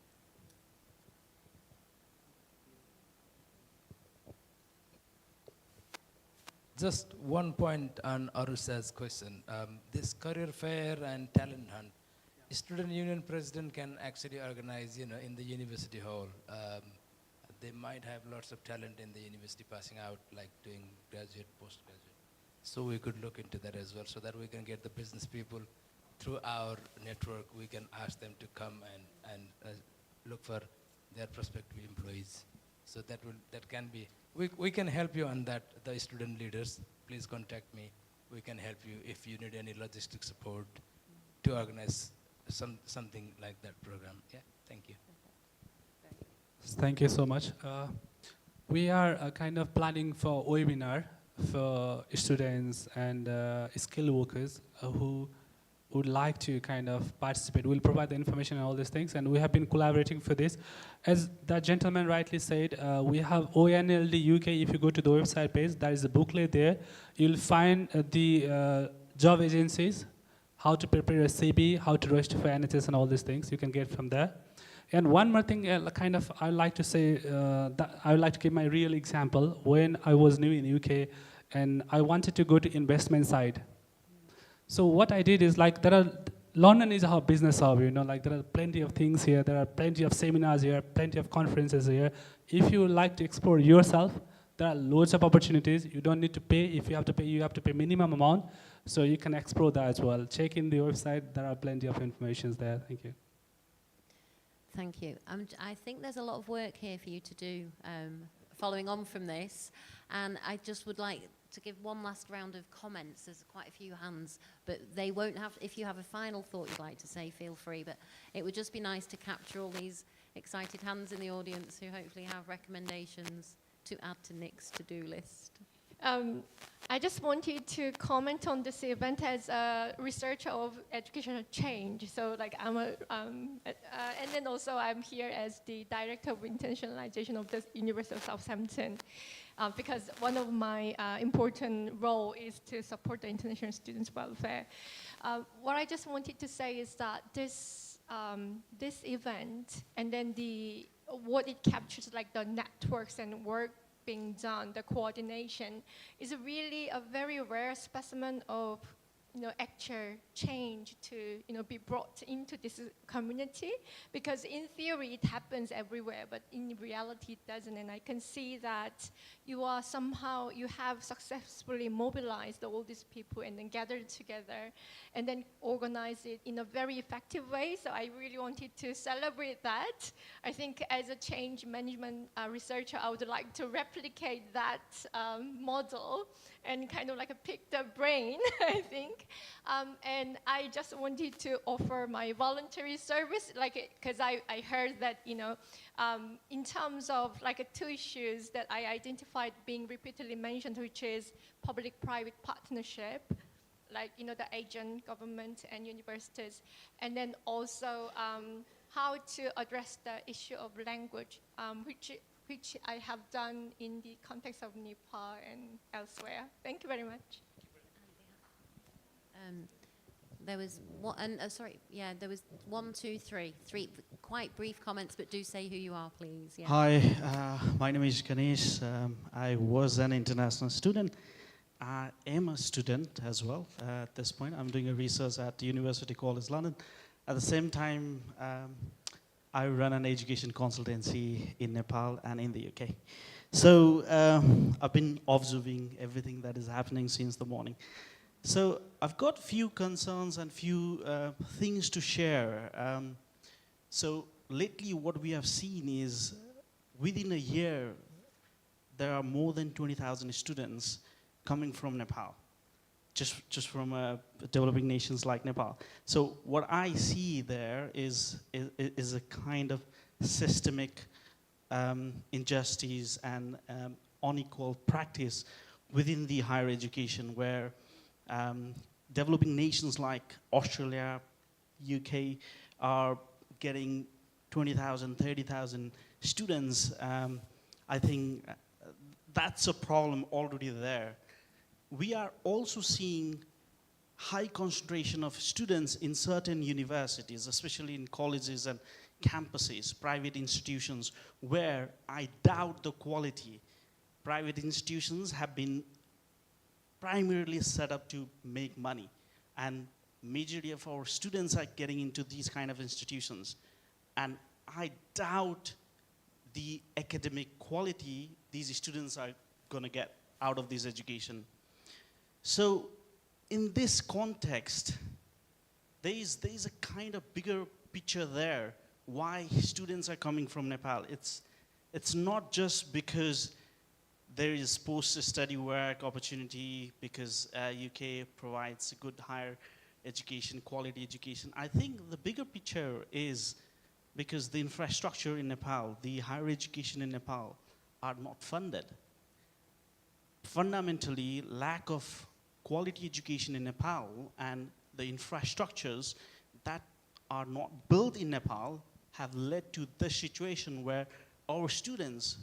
Just one point on Arusha's question. This career fair and talent hunt, student union president can actually organize, in the university hall. They might have lots of talent in the university passing out, like doing graduate, postgraduate. So we could look into that as well, so that we can get the business people through our network, we can ask them to come and look for their prospective employees. So that can be, we can help you on that, the student leaders. Please contact me. We can help you if you need any logistic support to organize something like that program. Yeah, thank you. Thank you so much. We are kind of planning for a webinar for students and skilled workers who would like to kind of participate. We'll provide the information and all these things, and we have been collaborating for this. As that gentleman rightly said, we have ONLD UK. If you go to the website page, there is a booklet there. You'll find the job agencies, how to prepare a CV, how to register for NHS and all these things you can get from there. And one more thing, I like to say, that I would like to give my real example. When I was new in UK, and I wanted to go to investment side. So what I did is London is our business hub, you know, there are plenty of things here, there are plenty of seminars here, plenty of conferences here. If you would like to explore yourself, there are loads of opportunities. You don't need to pay. If you have to pay, you have to pay minimum amount. So you can explore that as well. Check in the website, there are plenty of information there. Thank you. Thank you. I think there's a lot of work here for you to do following on from this. And I just would like to give one last round of comments. There's quite a few hands, but they won't have, if you have a final thought you'd like to say, feel free. But it would just be nice to capture all these excited hands in the audience who hopefully have recommendations to add to Nick's to-do list. I just wanted to comment on this event as a researcher of educational change. So I'm and then also I'm here as the director of internationalization of the University of Southampton, because one of my important role is to support the international students' welfare. What I just wanted to say is that this event and then what it captures, the networks and work being done, the coordination, is really a very rare specimen of actual change to be brought into this community, because in theory it happens everywhere, but in reality it doesn't. And I can see that you have successfully mobilized all these people and then gathered together and then organized it in a very effective way. So I really wanted to celebrate that. I think as a change management researcher, I would like to replicate that model and kind of pick the brain, I think. And I just wanted to offer my voluntary service, because I heard that, in terms of two issues that I identified being repeatedly mentioned, which is public-private partnership, the agent, government, and universities, and then also how to address the issue of language, which I have done in the context of Nepal and elsewhere. Thank you very much. There was one, there was three quite brief comments, but do say who you are, please. Yeah. Hi, my name is Ganesh. I was an international student. I am a student as well at this point. I'm doing a research at University College London. At the same time, I run an education consultancy in Nepal and in the UK. So I've been observing everything that is happening since the morning. So I've got few concerns and few things to share. So lately what we have seen is within a year, there are more than 20,000 students coming from Nepal, just from developing nations like Nepal. So what I see there is a kind of systemic injustice and unequal practice within the higher education, where developing nations like Australia, UK are getting 20,000, 30,000 students. I think that's a problem already there. We are also seeing high concentration of students in certain universities, especially in colleges and campuses, private institutions, where I doubt the quality. Private institutions have been primarily set up to make money, and majority of our students are getting into these kind of institutions, and I doubt the academic quality these students are going to get out of this education. So in this context, there is a kind of bigger picture there why students are coming from Nepal. It's not just because there is post-study work opportunity, because UK provides a good higher education, quality education. I think the bigger picture is because the infrastructure in Nepal, the higher education in Nepal are not funded. Fundamentally, lack of quality education in Nepal and the infrastructures that are not built in Nepal have led to this situation where our students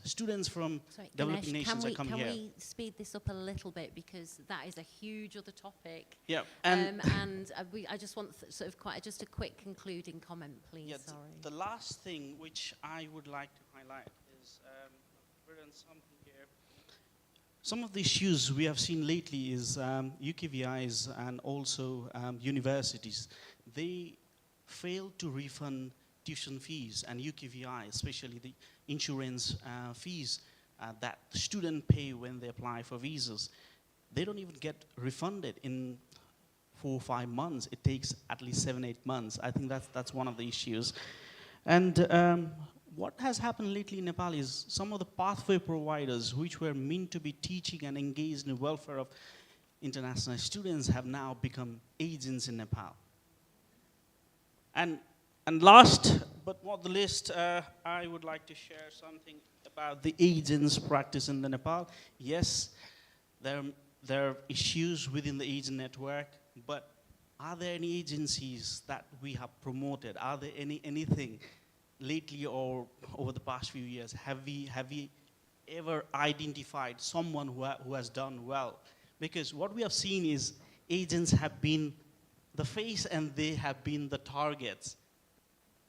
from Sorry, developing Ganesh, nations are coming can here. we speed this up a little bit, because that is a huge other topic. Yeah, and I just want sort of just a quick concluding comment, please. Yeah, Sorry. the last thing which I would like to highlight is I've written something here. Some of the issues we have seen lately is UKVIs and also universities. They fail to refund tuition fees, and UKVI, especially the insurance fees that students pay when they apply for visas. They don't even get refunded in 4 or 5 months. It takes at least 7, 8 months. I think that's one of the issues. And what has happened lately in Nepal is some of the pathway providers, which were meant to be teaching and engaged in the welfare of international students, have now become agents in Nepal. And last but not the least, I would like to share something about the agents' practice in the Nepal. Yes, there are issues within the agent network, but are there any agencies that we have promoted? Are there anything lately or over the past few years? Have we ever identified someone who has done well? Because what we have seen is agents have been the face and they have been the targets.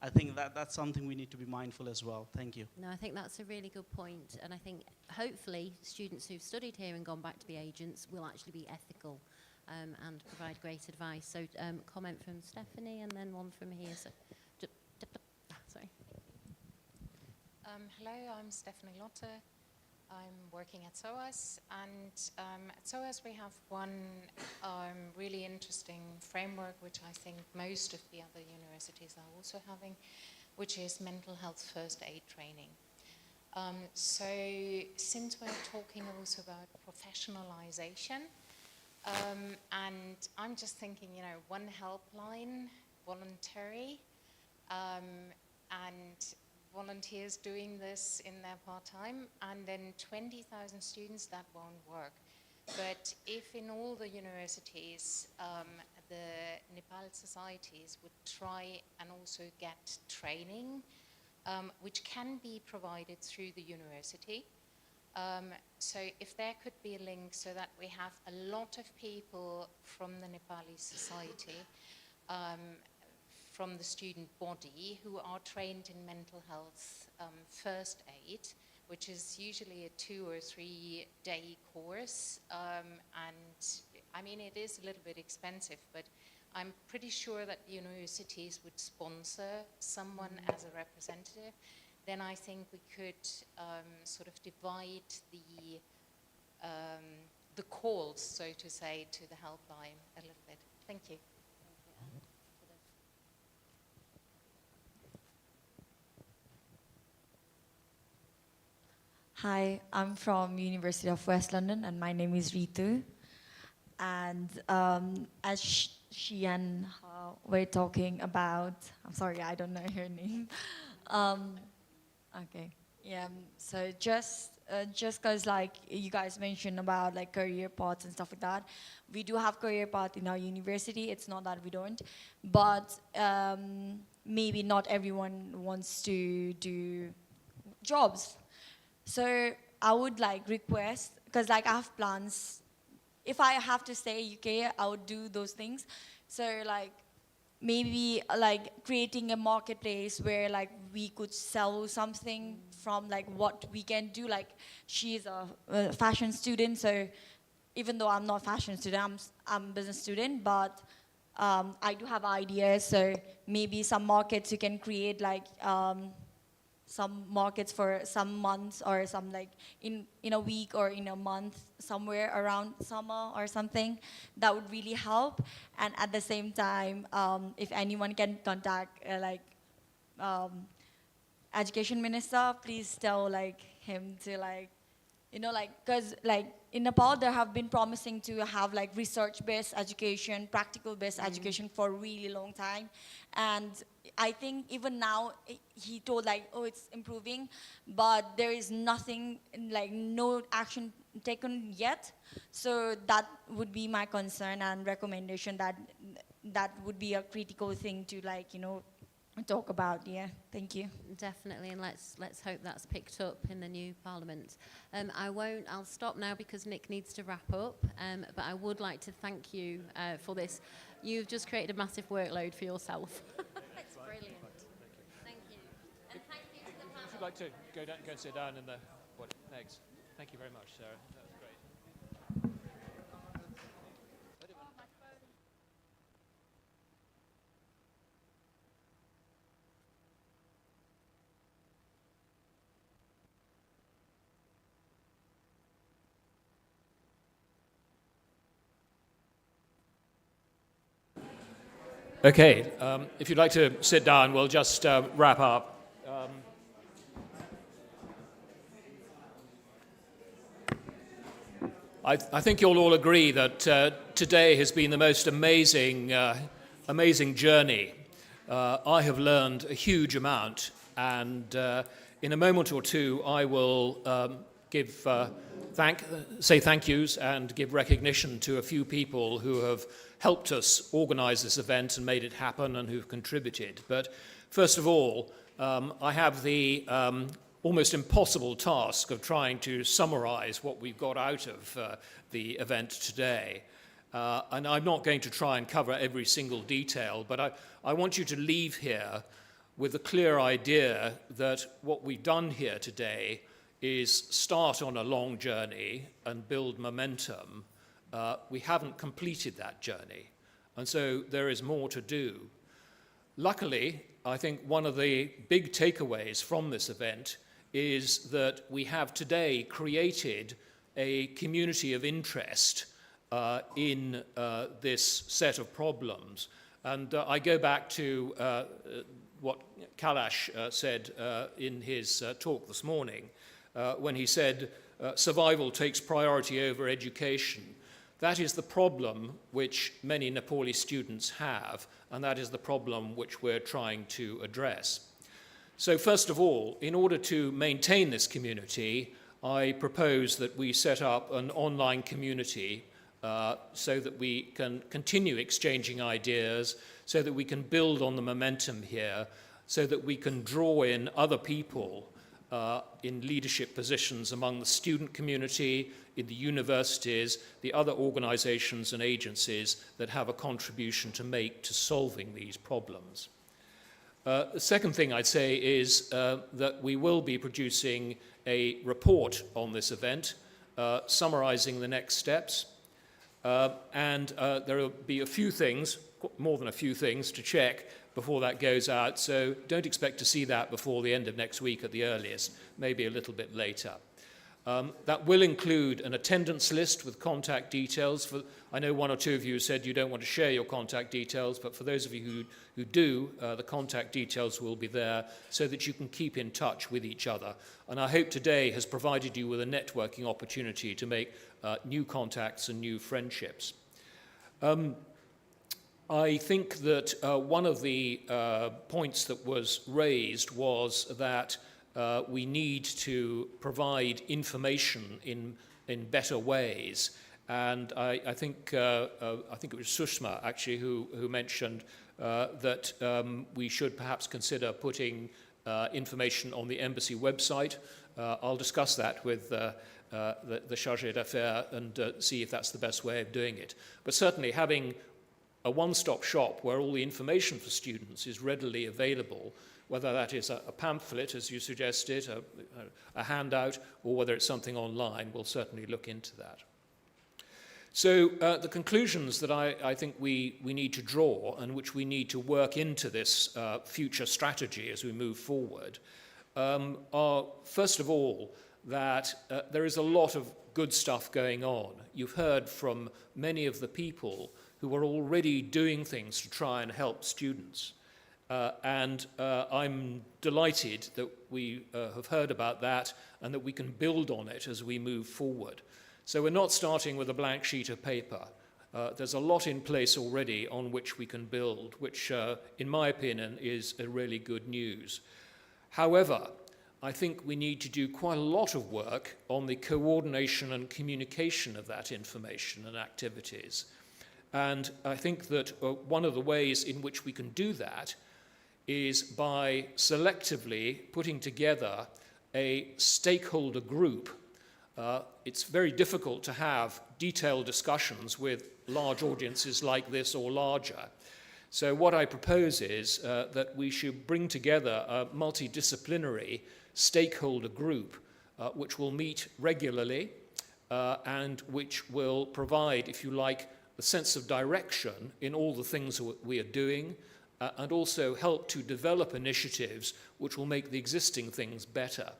I think that's something we need to be mindful as well. Thank you. No, I think that's a really good point, and I think hopefully students who've studied here and gone back to be agents will actually be ethical and provide great advice. So comment from Stephanie and then one from here. So, sorry. Hello, I'm Stephanie Lotte. I'm working at SOAS, and at SOAS we have one really interesting framework which I think most of the other universities are also having, which is mental health first aid training. So since we're talking also about professionalization, and I'm just thinking, you know, one helpline, voluntary, and volunteers doing this in their part-time, and then 20,000 students, that won't work. But if in all the universities, the Nepal societies would try and also get training, which can be provided through the university. So if there could be a link so that we have a lot of people from the Nepali society, from the student body, who are trained in mental health first aid, which is usually a 2 or 3 day course. And I mean, it is a little bit expensive, but I'm pretty sure that universities would sponsor someone as a representative. Then I think we could sort of divide the calls, so to say, to the helpline a little bit. Thank you. Hi, I'm from University of West London, and my name is Ritu. And as she and were talking about, I'm sorry, I don't know her name. Okay, yeah. So just because like you guys mentioned about like career paths and stuff like that, we do have career path in our university. It's not that we don't, but maybe not everyone wants to do jobs. So I would like request, because like I have plans, if I have to stay UK, I would do those things. So like maybe like creating a marketplace where like we could sell something from like what we can do. Like she's a fashion student, so even though I'm not a fashion student, I'm a business student, but I do have ideas. So maybe some markets you can create like some markets for some months or some like in a week or in a month somewhere around summer or something. That would really help. And at the same time, if anyone can contact education minister, please tell like him to like, because like in Nepal there have been promising to have like research-based education, practical-based education for a really long time, and I think even now he told like, oh, it's improving, but there is nothing, like no action taken yet. So that would be my concern and recommendation, that would be a critical thing to like, talk about. Yeah, thank you. Definitely, and let's hope that's picked up in the new parliament. I'll stop now because Nick needs to wrap up, but I would like to thank you for this. You've just created a massive workload for yourself. It's brilliant. Thank you. And thank you to the panel. If you'd like to go and sit down in the next. Thank you very much, Sarah. That was great. Okay, if you'd like to sit down, we'll just wrap up. I think you'll all agree that today has been the most amazing journey. I have learned a huge amount, and in a moment or two I will say thank yous and give recognition to a few people who have helped us organize this event and made it happen and who've contributed. But first of all, I have the almost impossible task of trying to summarize what we've got out of the event today. And I'm not going to try and cover every single detail, but I want you to leave here with a clear idea that what we've done here today is start on a long journey and build momentum. We haven't completed that journey, and so there is more to do. Luckily, I think one of the big takeaways from this event is that we have today created a community of interest in this set of problems. And I go back to what Kailash said in his talk this morning, when he said, survival takes priority over education. That is the problem which many Nepali students have, and that is the problem which we're trying to address. So first of all, in order to maintain this community, I propose that we set up an online community so that we can continue exchanging ideas, so that we can build on the momentum here, so that we can draw in other people in leadership positions among the student community, in the universities, the other organizations and agencies that have a contribution to make to solving these problems. The second thing I'd say is that we will be producing a report on this event, summarizing the next steps. And there will be a few things, more than a few things, to check before that goes out. So don't expect to see that before the end of next week at the earliest, maybe a little bit later. That will include an attendance list with contact details. I know one or two of you said you don't want to share your contact details, but for those of you who do, the contact details will be there so that you can keep in touch with each other. And I hope today has provided you with a networking opportunity to make new contacts and new friendships. I think that one of the points that was raised was that we need to provide information in better ways. And I think it was Sushma actually who mentioned that we should perhaps consider putting information on the embassy website. I'll discuss that with the Chargé d'Affaires and see if that's the best way of doing it. But certainly having a one-stop shop where all the information for students is readily available, whether that is a pamphlet, as you suggested, a handout, or whether it's something online, we'll certainly look into that. So the conclusions that I think we need to draw and which we need to work into this future strategy as we move forward are, first of all, that there is a lot of good stuff going on. You've heard from many of the people who are already doing things to try and help students. And I'm delighted that we have heard about that and that we can build on it as we move forward. So we're not starting with a blank sheet of paper. There's a lot in place already on which we can build, which, in my opinion, is a really good news. However, I think we need to do quite a lot of work on the coordination and communication of that information and activities. And I think that one of the ways in which we can do that is by selectively putting together a stakeholder group. It's very difficult to have detailed discussions with large audiences like this or larger. So what I propose is that we should bring together a multidisciplinary stakeholder group which will meet regularly and which will provide, if you like, a sense of direction in all the things that we are doing and also help to develop initiatives which will make the existing things better.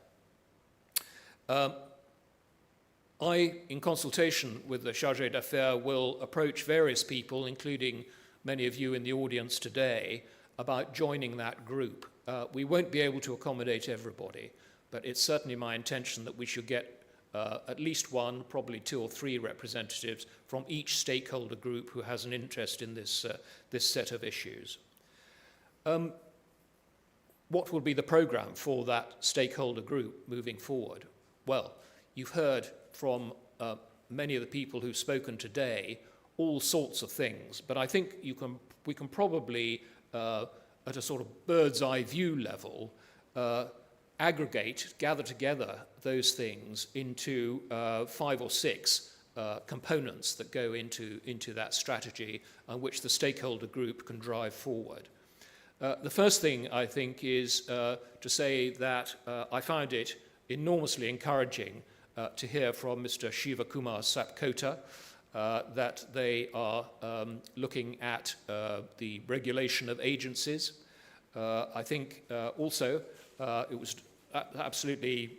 I, in consultation with the Chargé d'Affaires, will approach various people, including many of you in the audience today, about joining that group. We won't be able to accommodate everybody, but it's certainly my intention that we should get at least one, probably 2 or 3 representatives from each stakeholder group who has an interest in this, this set of issues. What will be the program for that stakeholder group moving forward? Well, you've heard from many of the people who've spoken today all sorts of things, but I think we can probably, at a sort of bird's eye view level, aggregate, gather together those things into 5 or 6 components that go into that strategy and which the stakeholder group can drive forward. The first thing, I think, is to say that I found it enormously encouraging to hear from Mr. Shiva Kumar Sapkota that they are looking at the regulation of agencies. I think also it was absolutely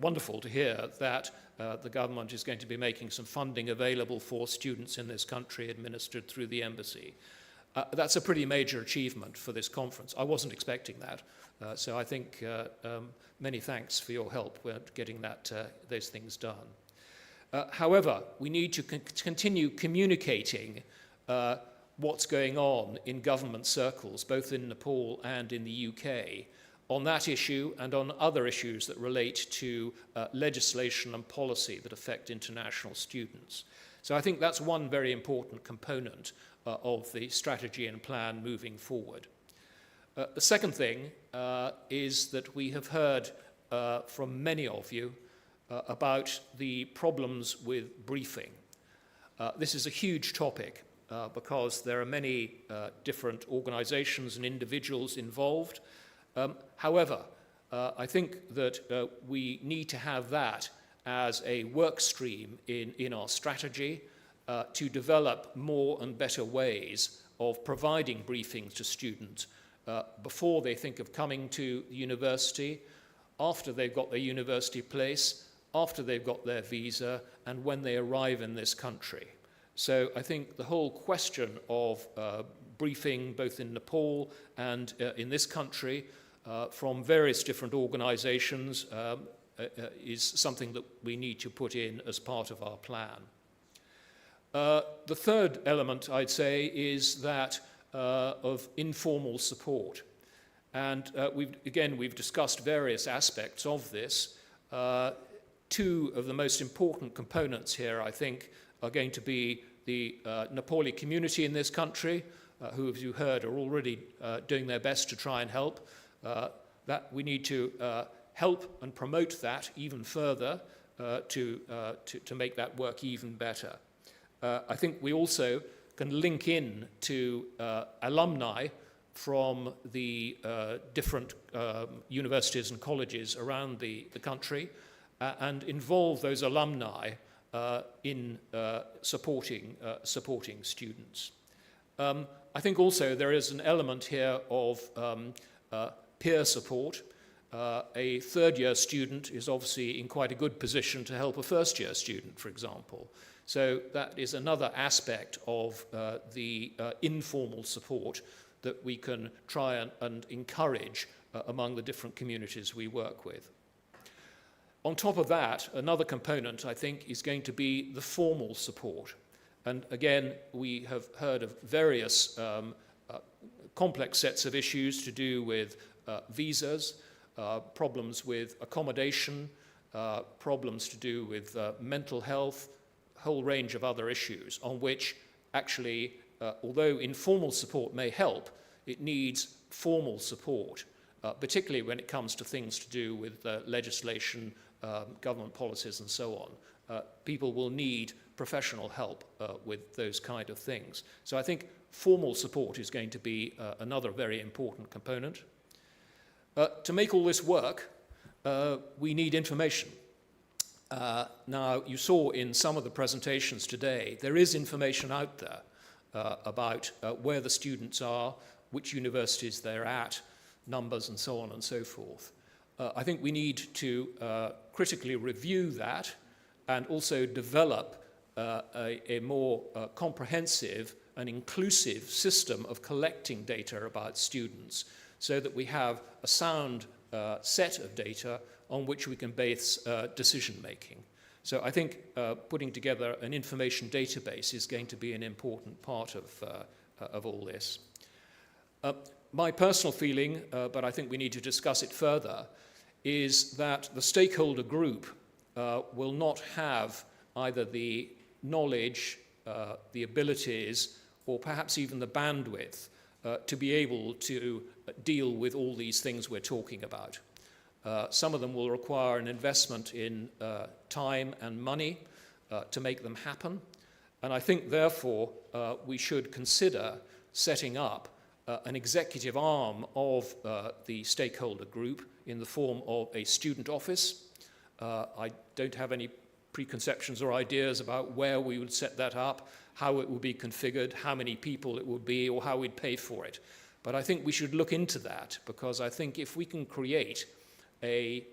wonderful to hear that the government is going to be making some funding available for students in this country administered through the embassy. That's a pretty major achievement for this conference. I wasn't expecting that. So I think many thanks for your help with getting those things done. However, we need to continue communicating what's going on in government circles, both in Nepal and in the UK, on that issue and on other issues that relate to legislation and policy that affect international students. So I think that's one very important component of the strategy and plan moving forward. The second thing is that we have heard from many of you about the problems with briefing. This is a huge topic because there are many different organizations and individuals involved. However, I think that we need to have that as a work stream in our strategy to develop more and better ways of providing briefings to students before they think of coming to the university, after they've got their university place, after they've got their visa, and when they arrive in this country. So I think the whole question of briefing, both in Nepal and in this country, from various different organizations, is something that we need to put in as part of our plan. The third element, I'd say, is that of informal support. And we've discussed various aspects of this. 2 of the most important components here, I think, are going to be the Nepali community in this country, who, as you heard, are already doing their best to try and help. That we need to help and promote that even further to make that work even better. I think we also can link in to alumni from the different universities and colleges around the country and involve those alumni in supporting students. I think also there is an element here of peer support. a third-year student is obviously in quite a good position to help a first-year student, for example. So that is another aspect of the informal support that we can try and encourage among the different communities we work with. On top of that, another component, I think, is going to be the formal support. And again, we have heard of various complex sets of issues to do with visas, problems with accommodation, problems to do with mental health, a whole range of other issues on which actually, although informal support may help, it needs formal support, particularly when it comes to things to do with legislation, government policies and so on. People will need professional help with those kind of things. So I think formal support is going to be another very important component. To make all this work, we need information. Now, you saw in some of the presentations today, there is information out there about where the students are, which universities they're at, numbers and so on and so forth. I think we need to critically review that and also develop a more comprehensive and inclusive system of collecting data about students so that we have a sound set of data on which we can base decision making. So I think putting together an information database is going to be an important part of all this. My personal feeling, but I think we need to discuss it further, is that the stakeholder group will not have either the knowledge, the abilities, or perhaps even the bandwidth to be able to deal with all these things we're talking about. Some of them will require an investment in time and money to make them happen. And I think, therefore, we should consider setting up an executive arm of the stakeholder group in the form of a student office. I don't have any preconceptions or ideas about where we would set that up, how it would be configured, how many people it would be, or how we'd pay for it. But I think we should look into that, because I think if we can create a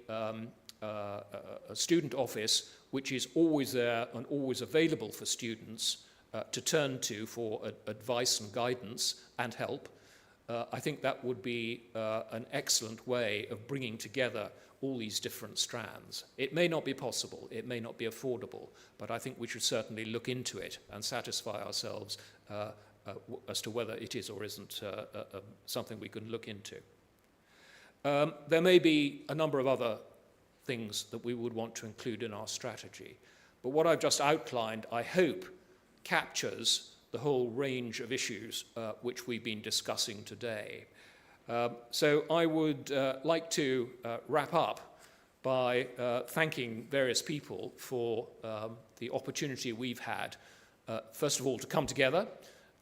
student office which is always there and always available for students to turn to for advice and guidance and help, I think that would be an excellent way of bringing together all these different strands. It may not be possible, it may not be affordable, but I think we should certainly look into it and satisfy ourselves as to whether it is or isn't something we can look into. There may be a number of other things that we would want to include in our strategy, but what I've just outlined, I hope, captures the whole range of issues which we've been discussing today. So I would like to wrap up by thanking various people for the opportunity we've had, first of all, to come together,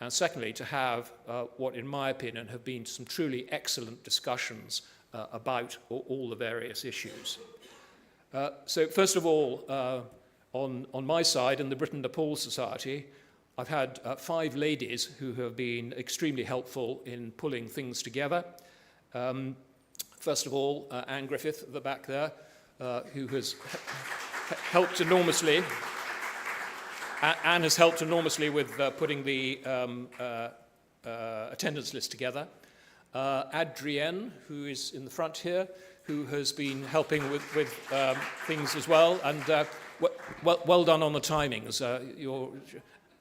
and secondly, to have what, in my opinion, have been some truly excellent discussions about all the various issues. So first of all, on my side, in the Britain-Nepal Society, I've had 5 ladies who have been extremely helpful in pulling things together. First of all, Anne Griffith at the back there, who has helped enormously. Anne has helped enormously with putting the attendance list together. Adrienne, who is in the front here, who has been helping with things as well, and well done on the timings.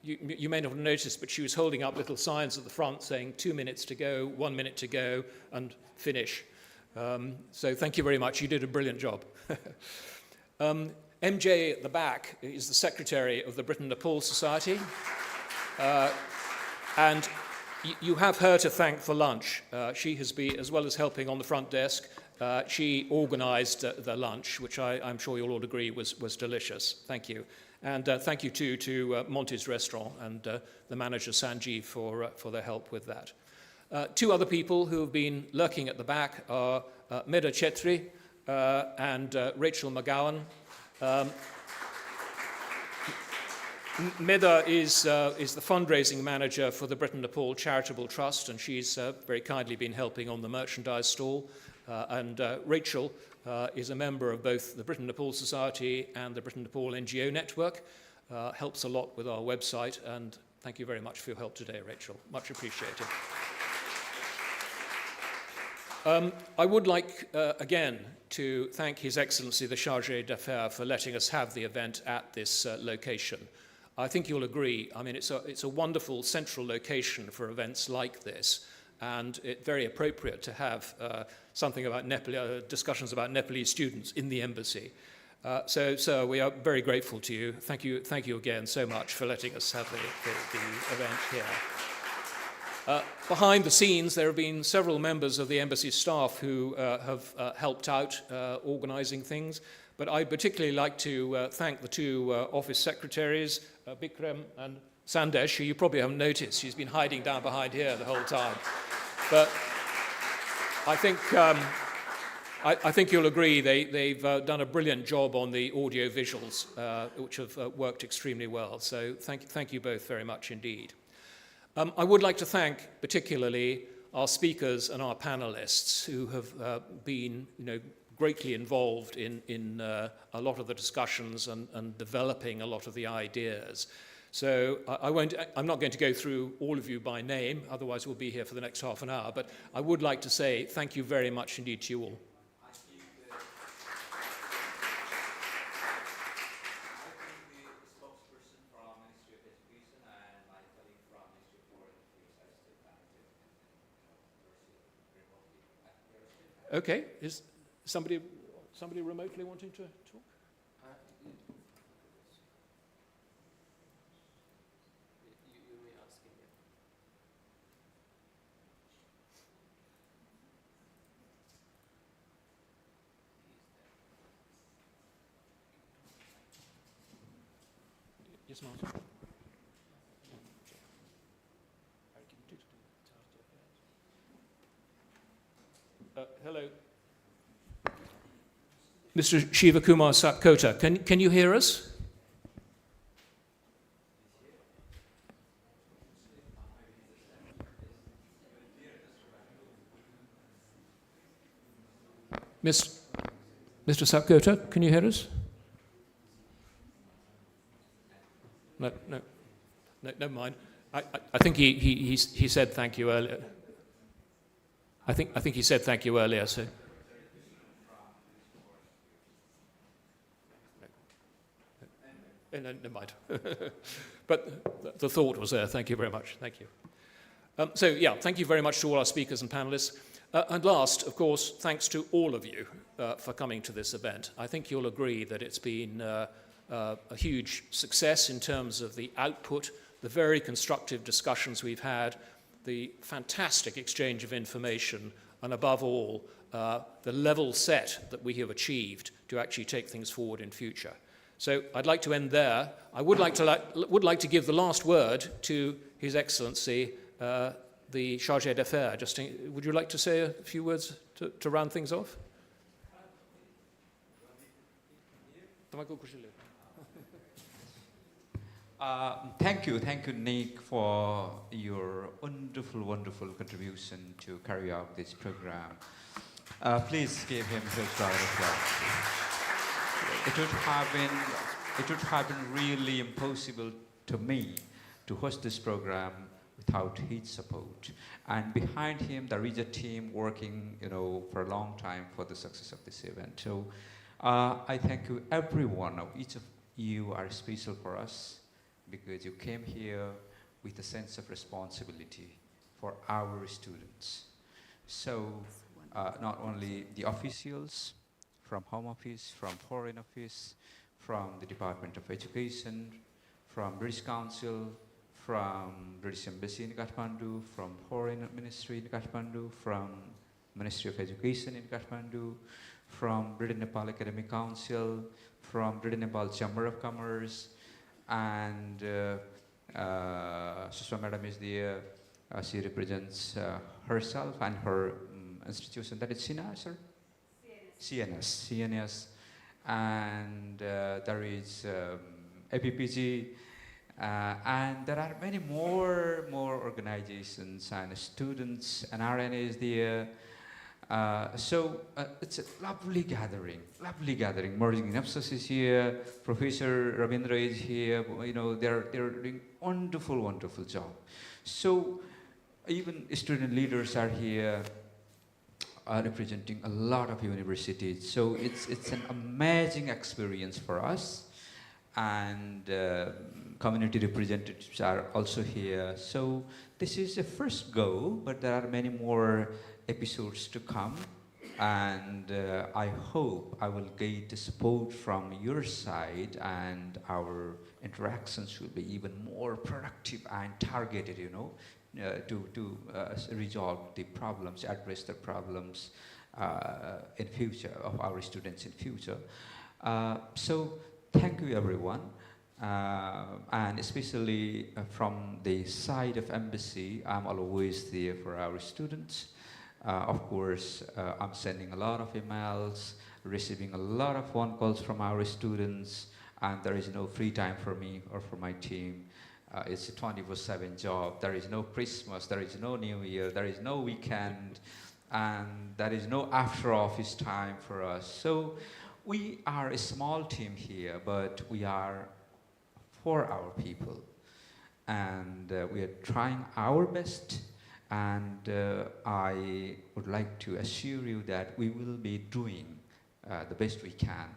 You may not have noticed, but she was holding up little signs at the front saying 2 minutes to go, 1 minute to go, and finish. So thank you very much. You did a brilliant job. MJ at the back is the secretary of the Britain-Nepal Society. And you have her to thank for lunch. She has been, as well as helping on the front desk, she organized the lunch, which I'm sure you'll all agree was delicious. Thank you. And thank you too to Monty's Restaurant and the manager Sanjeev for their help with that. 2 other people who have been lurking at the back are Meda Chetri and Rachel McGowan. Meda is the fundraising manager for the Britain-Nepal Charitable Trust, and she's very kindly been helping on the merchandise stall. And Rachel is a member of both the Britain-Nepal Society and the Britain-Nepal NGO Network, helps a lot with our website, and thank you very much for your help today, Rachel. Much appreciated. I would like, again, to thank His Excellency the Chargé d'Affaires for letting us have the event at this location. I think you'll agree, I mean, it's a wonderful central location for events like this, and it's very appropriate to have something about discussions about Nepalese students in the embassy. So we are very grateful to you. Thank you again so much for letting us have the event here. Behind the scenes, there have been several members of the embassy staff who have helped out organising things, but I'd particularly like to thank the two office secretaries, Bikram and Sandesh, who you probably haven't noticed. She's been hiding down behind here the whole time. But I think you'll agree they've done a brilliant job on the audio visuals, which have worked extremely well. So thank you both very much indeed. I would like to thank particularly our speakers and our panelists who have been, greatly involved in a lot of the discussions and developing a lot of the ideas. So I'm not going to go through all of you by name, otherwise we'll be here for the next half an hour, but I would like to say thank you very much indeed to you all. Okay, is somebody remotely wanting to talk? Yes, Martin. Hello. Mr. Shiva Kumar Satkota, can you hear us? Mr. Satkota, can you hear us? No, never mind. I think he said thank you earlier. I think he said thank you earlier, so. Never mind. But the thought was there. Thank you very much. Thank you. Thank you very much to all our speakers and panelists. And last, of course, thanks to all of you for coming to this event. I think you'll agree that it's been a huge success in terms of the output, the very constructive discussions we've had, the fantastic exchange of information, and above all, the level set that we have achieved to actually take things forward in future. So I'd like to end there. I would like to give the last word to His Excellency, the Chargé d'Affaires. Would you like to say a few words to round things off? Thank you, Nick, for your wonderful contribution to carry out this program. Please give him a huge round of applause. It would have been really impossible to me to host this program without his support. And behind him, there is a team working, for a long time for the success of this event. So I thank you, everyone. Each of you are special for us, because you came here with a sense of responsibility for our students. So not only the officials from Home Office, from Foreign Office, from the Department of Education, from British Council, from British Embassy in Kathmandu, from Foreign Ministry in Kathmandu, from Ministry of Education in Kathmandu, from Britain Nepal Academic Council, from Britain Nepal Chamber of Commerce, and Sushma Madam is there. She represents herself and her institution. That is CNS, sir? CNS. And there is APPG, and there are many more organizations and students, and RNA is there, It's a lovely gathering, lovely gathering. Morgan Nepsos is here, Professor Ravindra is here. You know, they're doing wonderful, wonderful job. So even student leaders are here, representing a lot of universities. So it's an amazing experience for us, and community representatives are also here. So this is the first go, but there are many more episodes to come, and I hope I will get the support from your side, and our interactions will be even more productive and targeted, you know, to resolve the problems, address the problems in future of our students in future. So thank you everyone, and especially from the side of embassy, I'm always there for our students. Of course, I'm sending a lot of emails, receiving a lot of phone calls from our students, and there is no free time for me or for my team. It's a 24/7 job. There is no Christmas, there is no New Year, there is no weekend, and there is no after office time for us. So we are a small team here, but we are for our people. And we are trying our best, and I would like to assure you that we will be doing the best we can.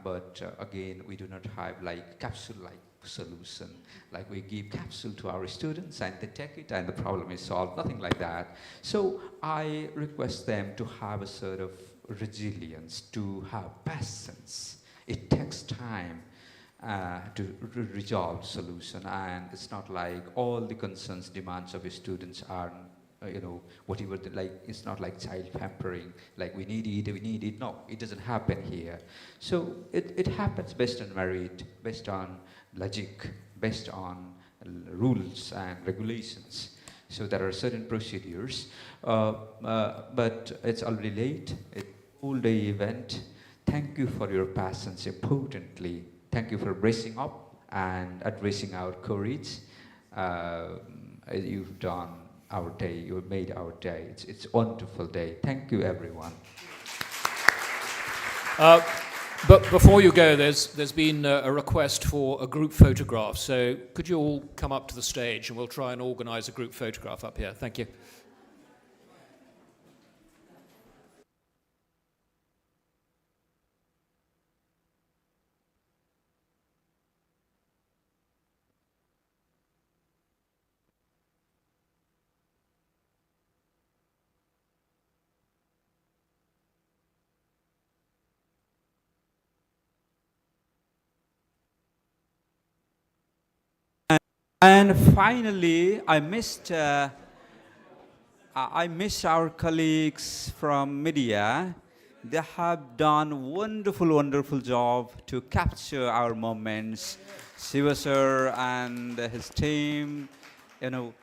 But again, we do not have like capsule-like solution, like we give capsule to our students and they take it and the problem is solved, nothing like that. So I request them to have a sort of resilience, to have patience. It takes time to resolve solution, and it's not like all the concerns, demands of the students are you know, whatever, like, it's not like child pampering, like we need it. No, it doesn't happen here. So it happens based on merit, based on logic, based on rules and regulations. So there are certain procedures, but it's already late. It's a full-day event. Thank you for your patience, importantly. Thank you for bracing up and addressing our courage. You've done our day, you made our day. It's a wonderful day. Thank you, everyone. But before you go, there's been a request for a group photograph. So could you all come up to the stage and we'll try and organize a group photograph up here. Thank you. And finally, I miss our colleagues from media. They have done wonderful job to capture our moments. Shiva sir and his team, you know.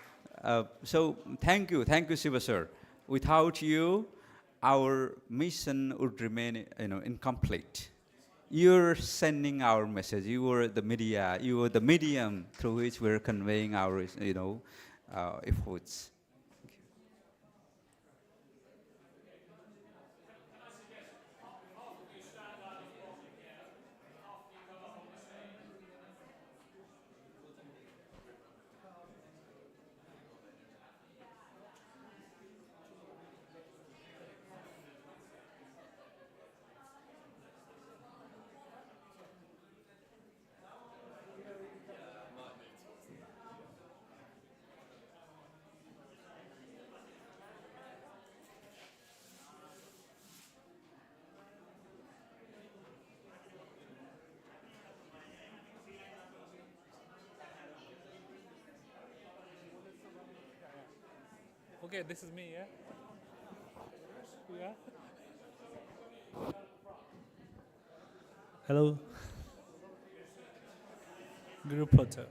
So thank you, Shiva sir. Without you, our mission would remain, you know, incomplete. You're sending our message. You are the media. You are the medium through which we're conveying our, you know, efforts. Okay, this is me, yeah? Yeah? Hello. Group photo.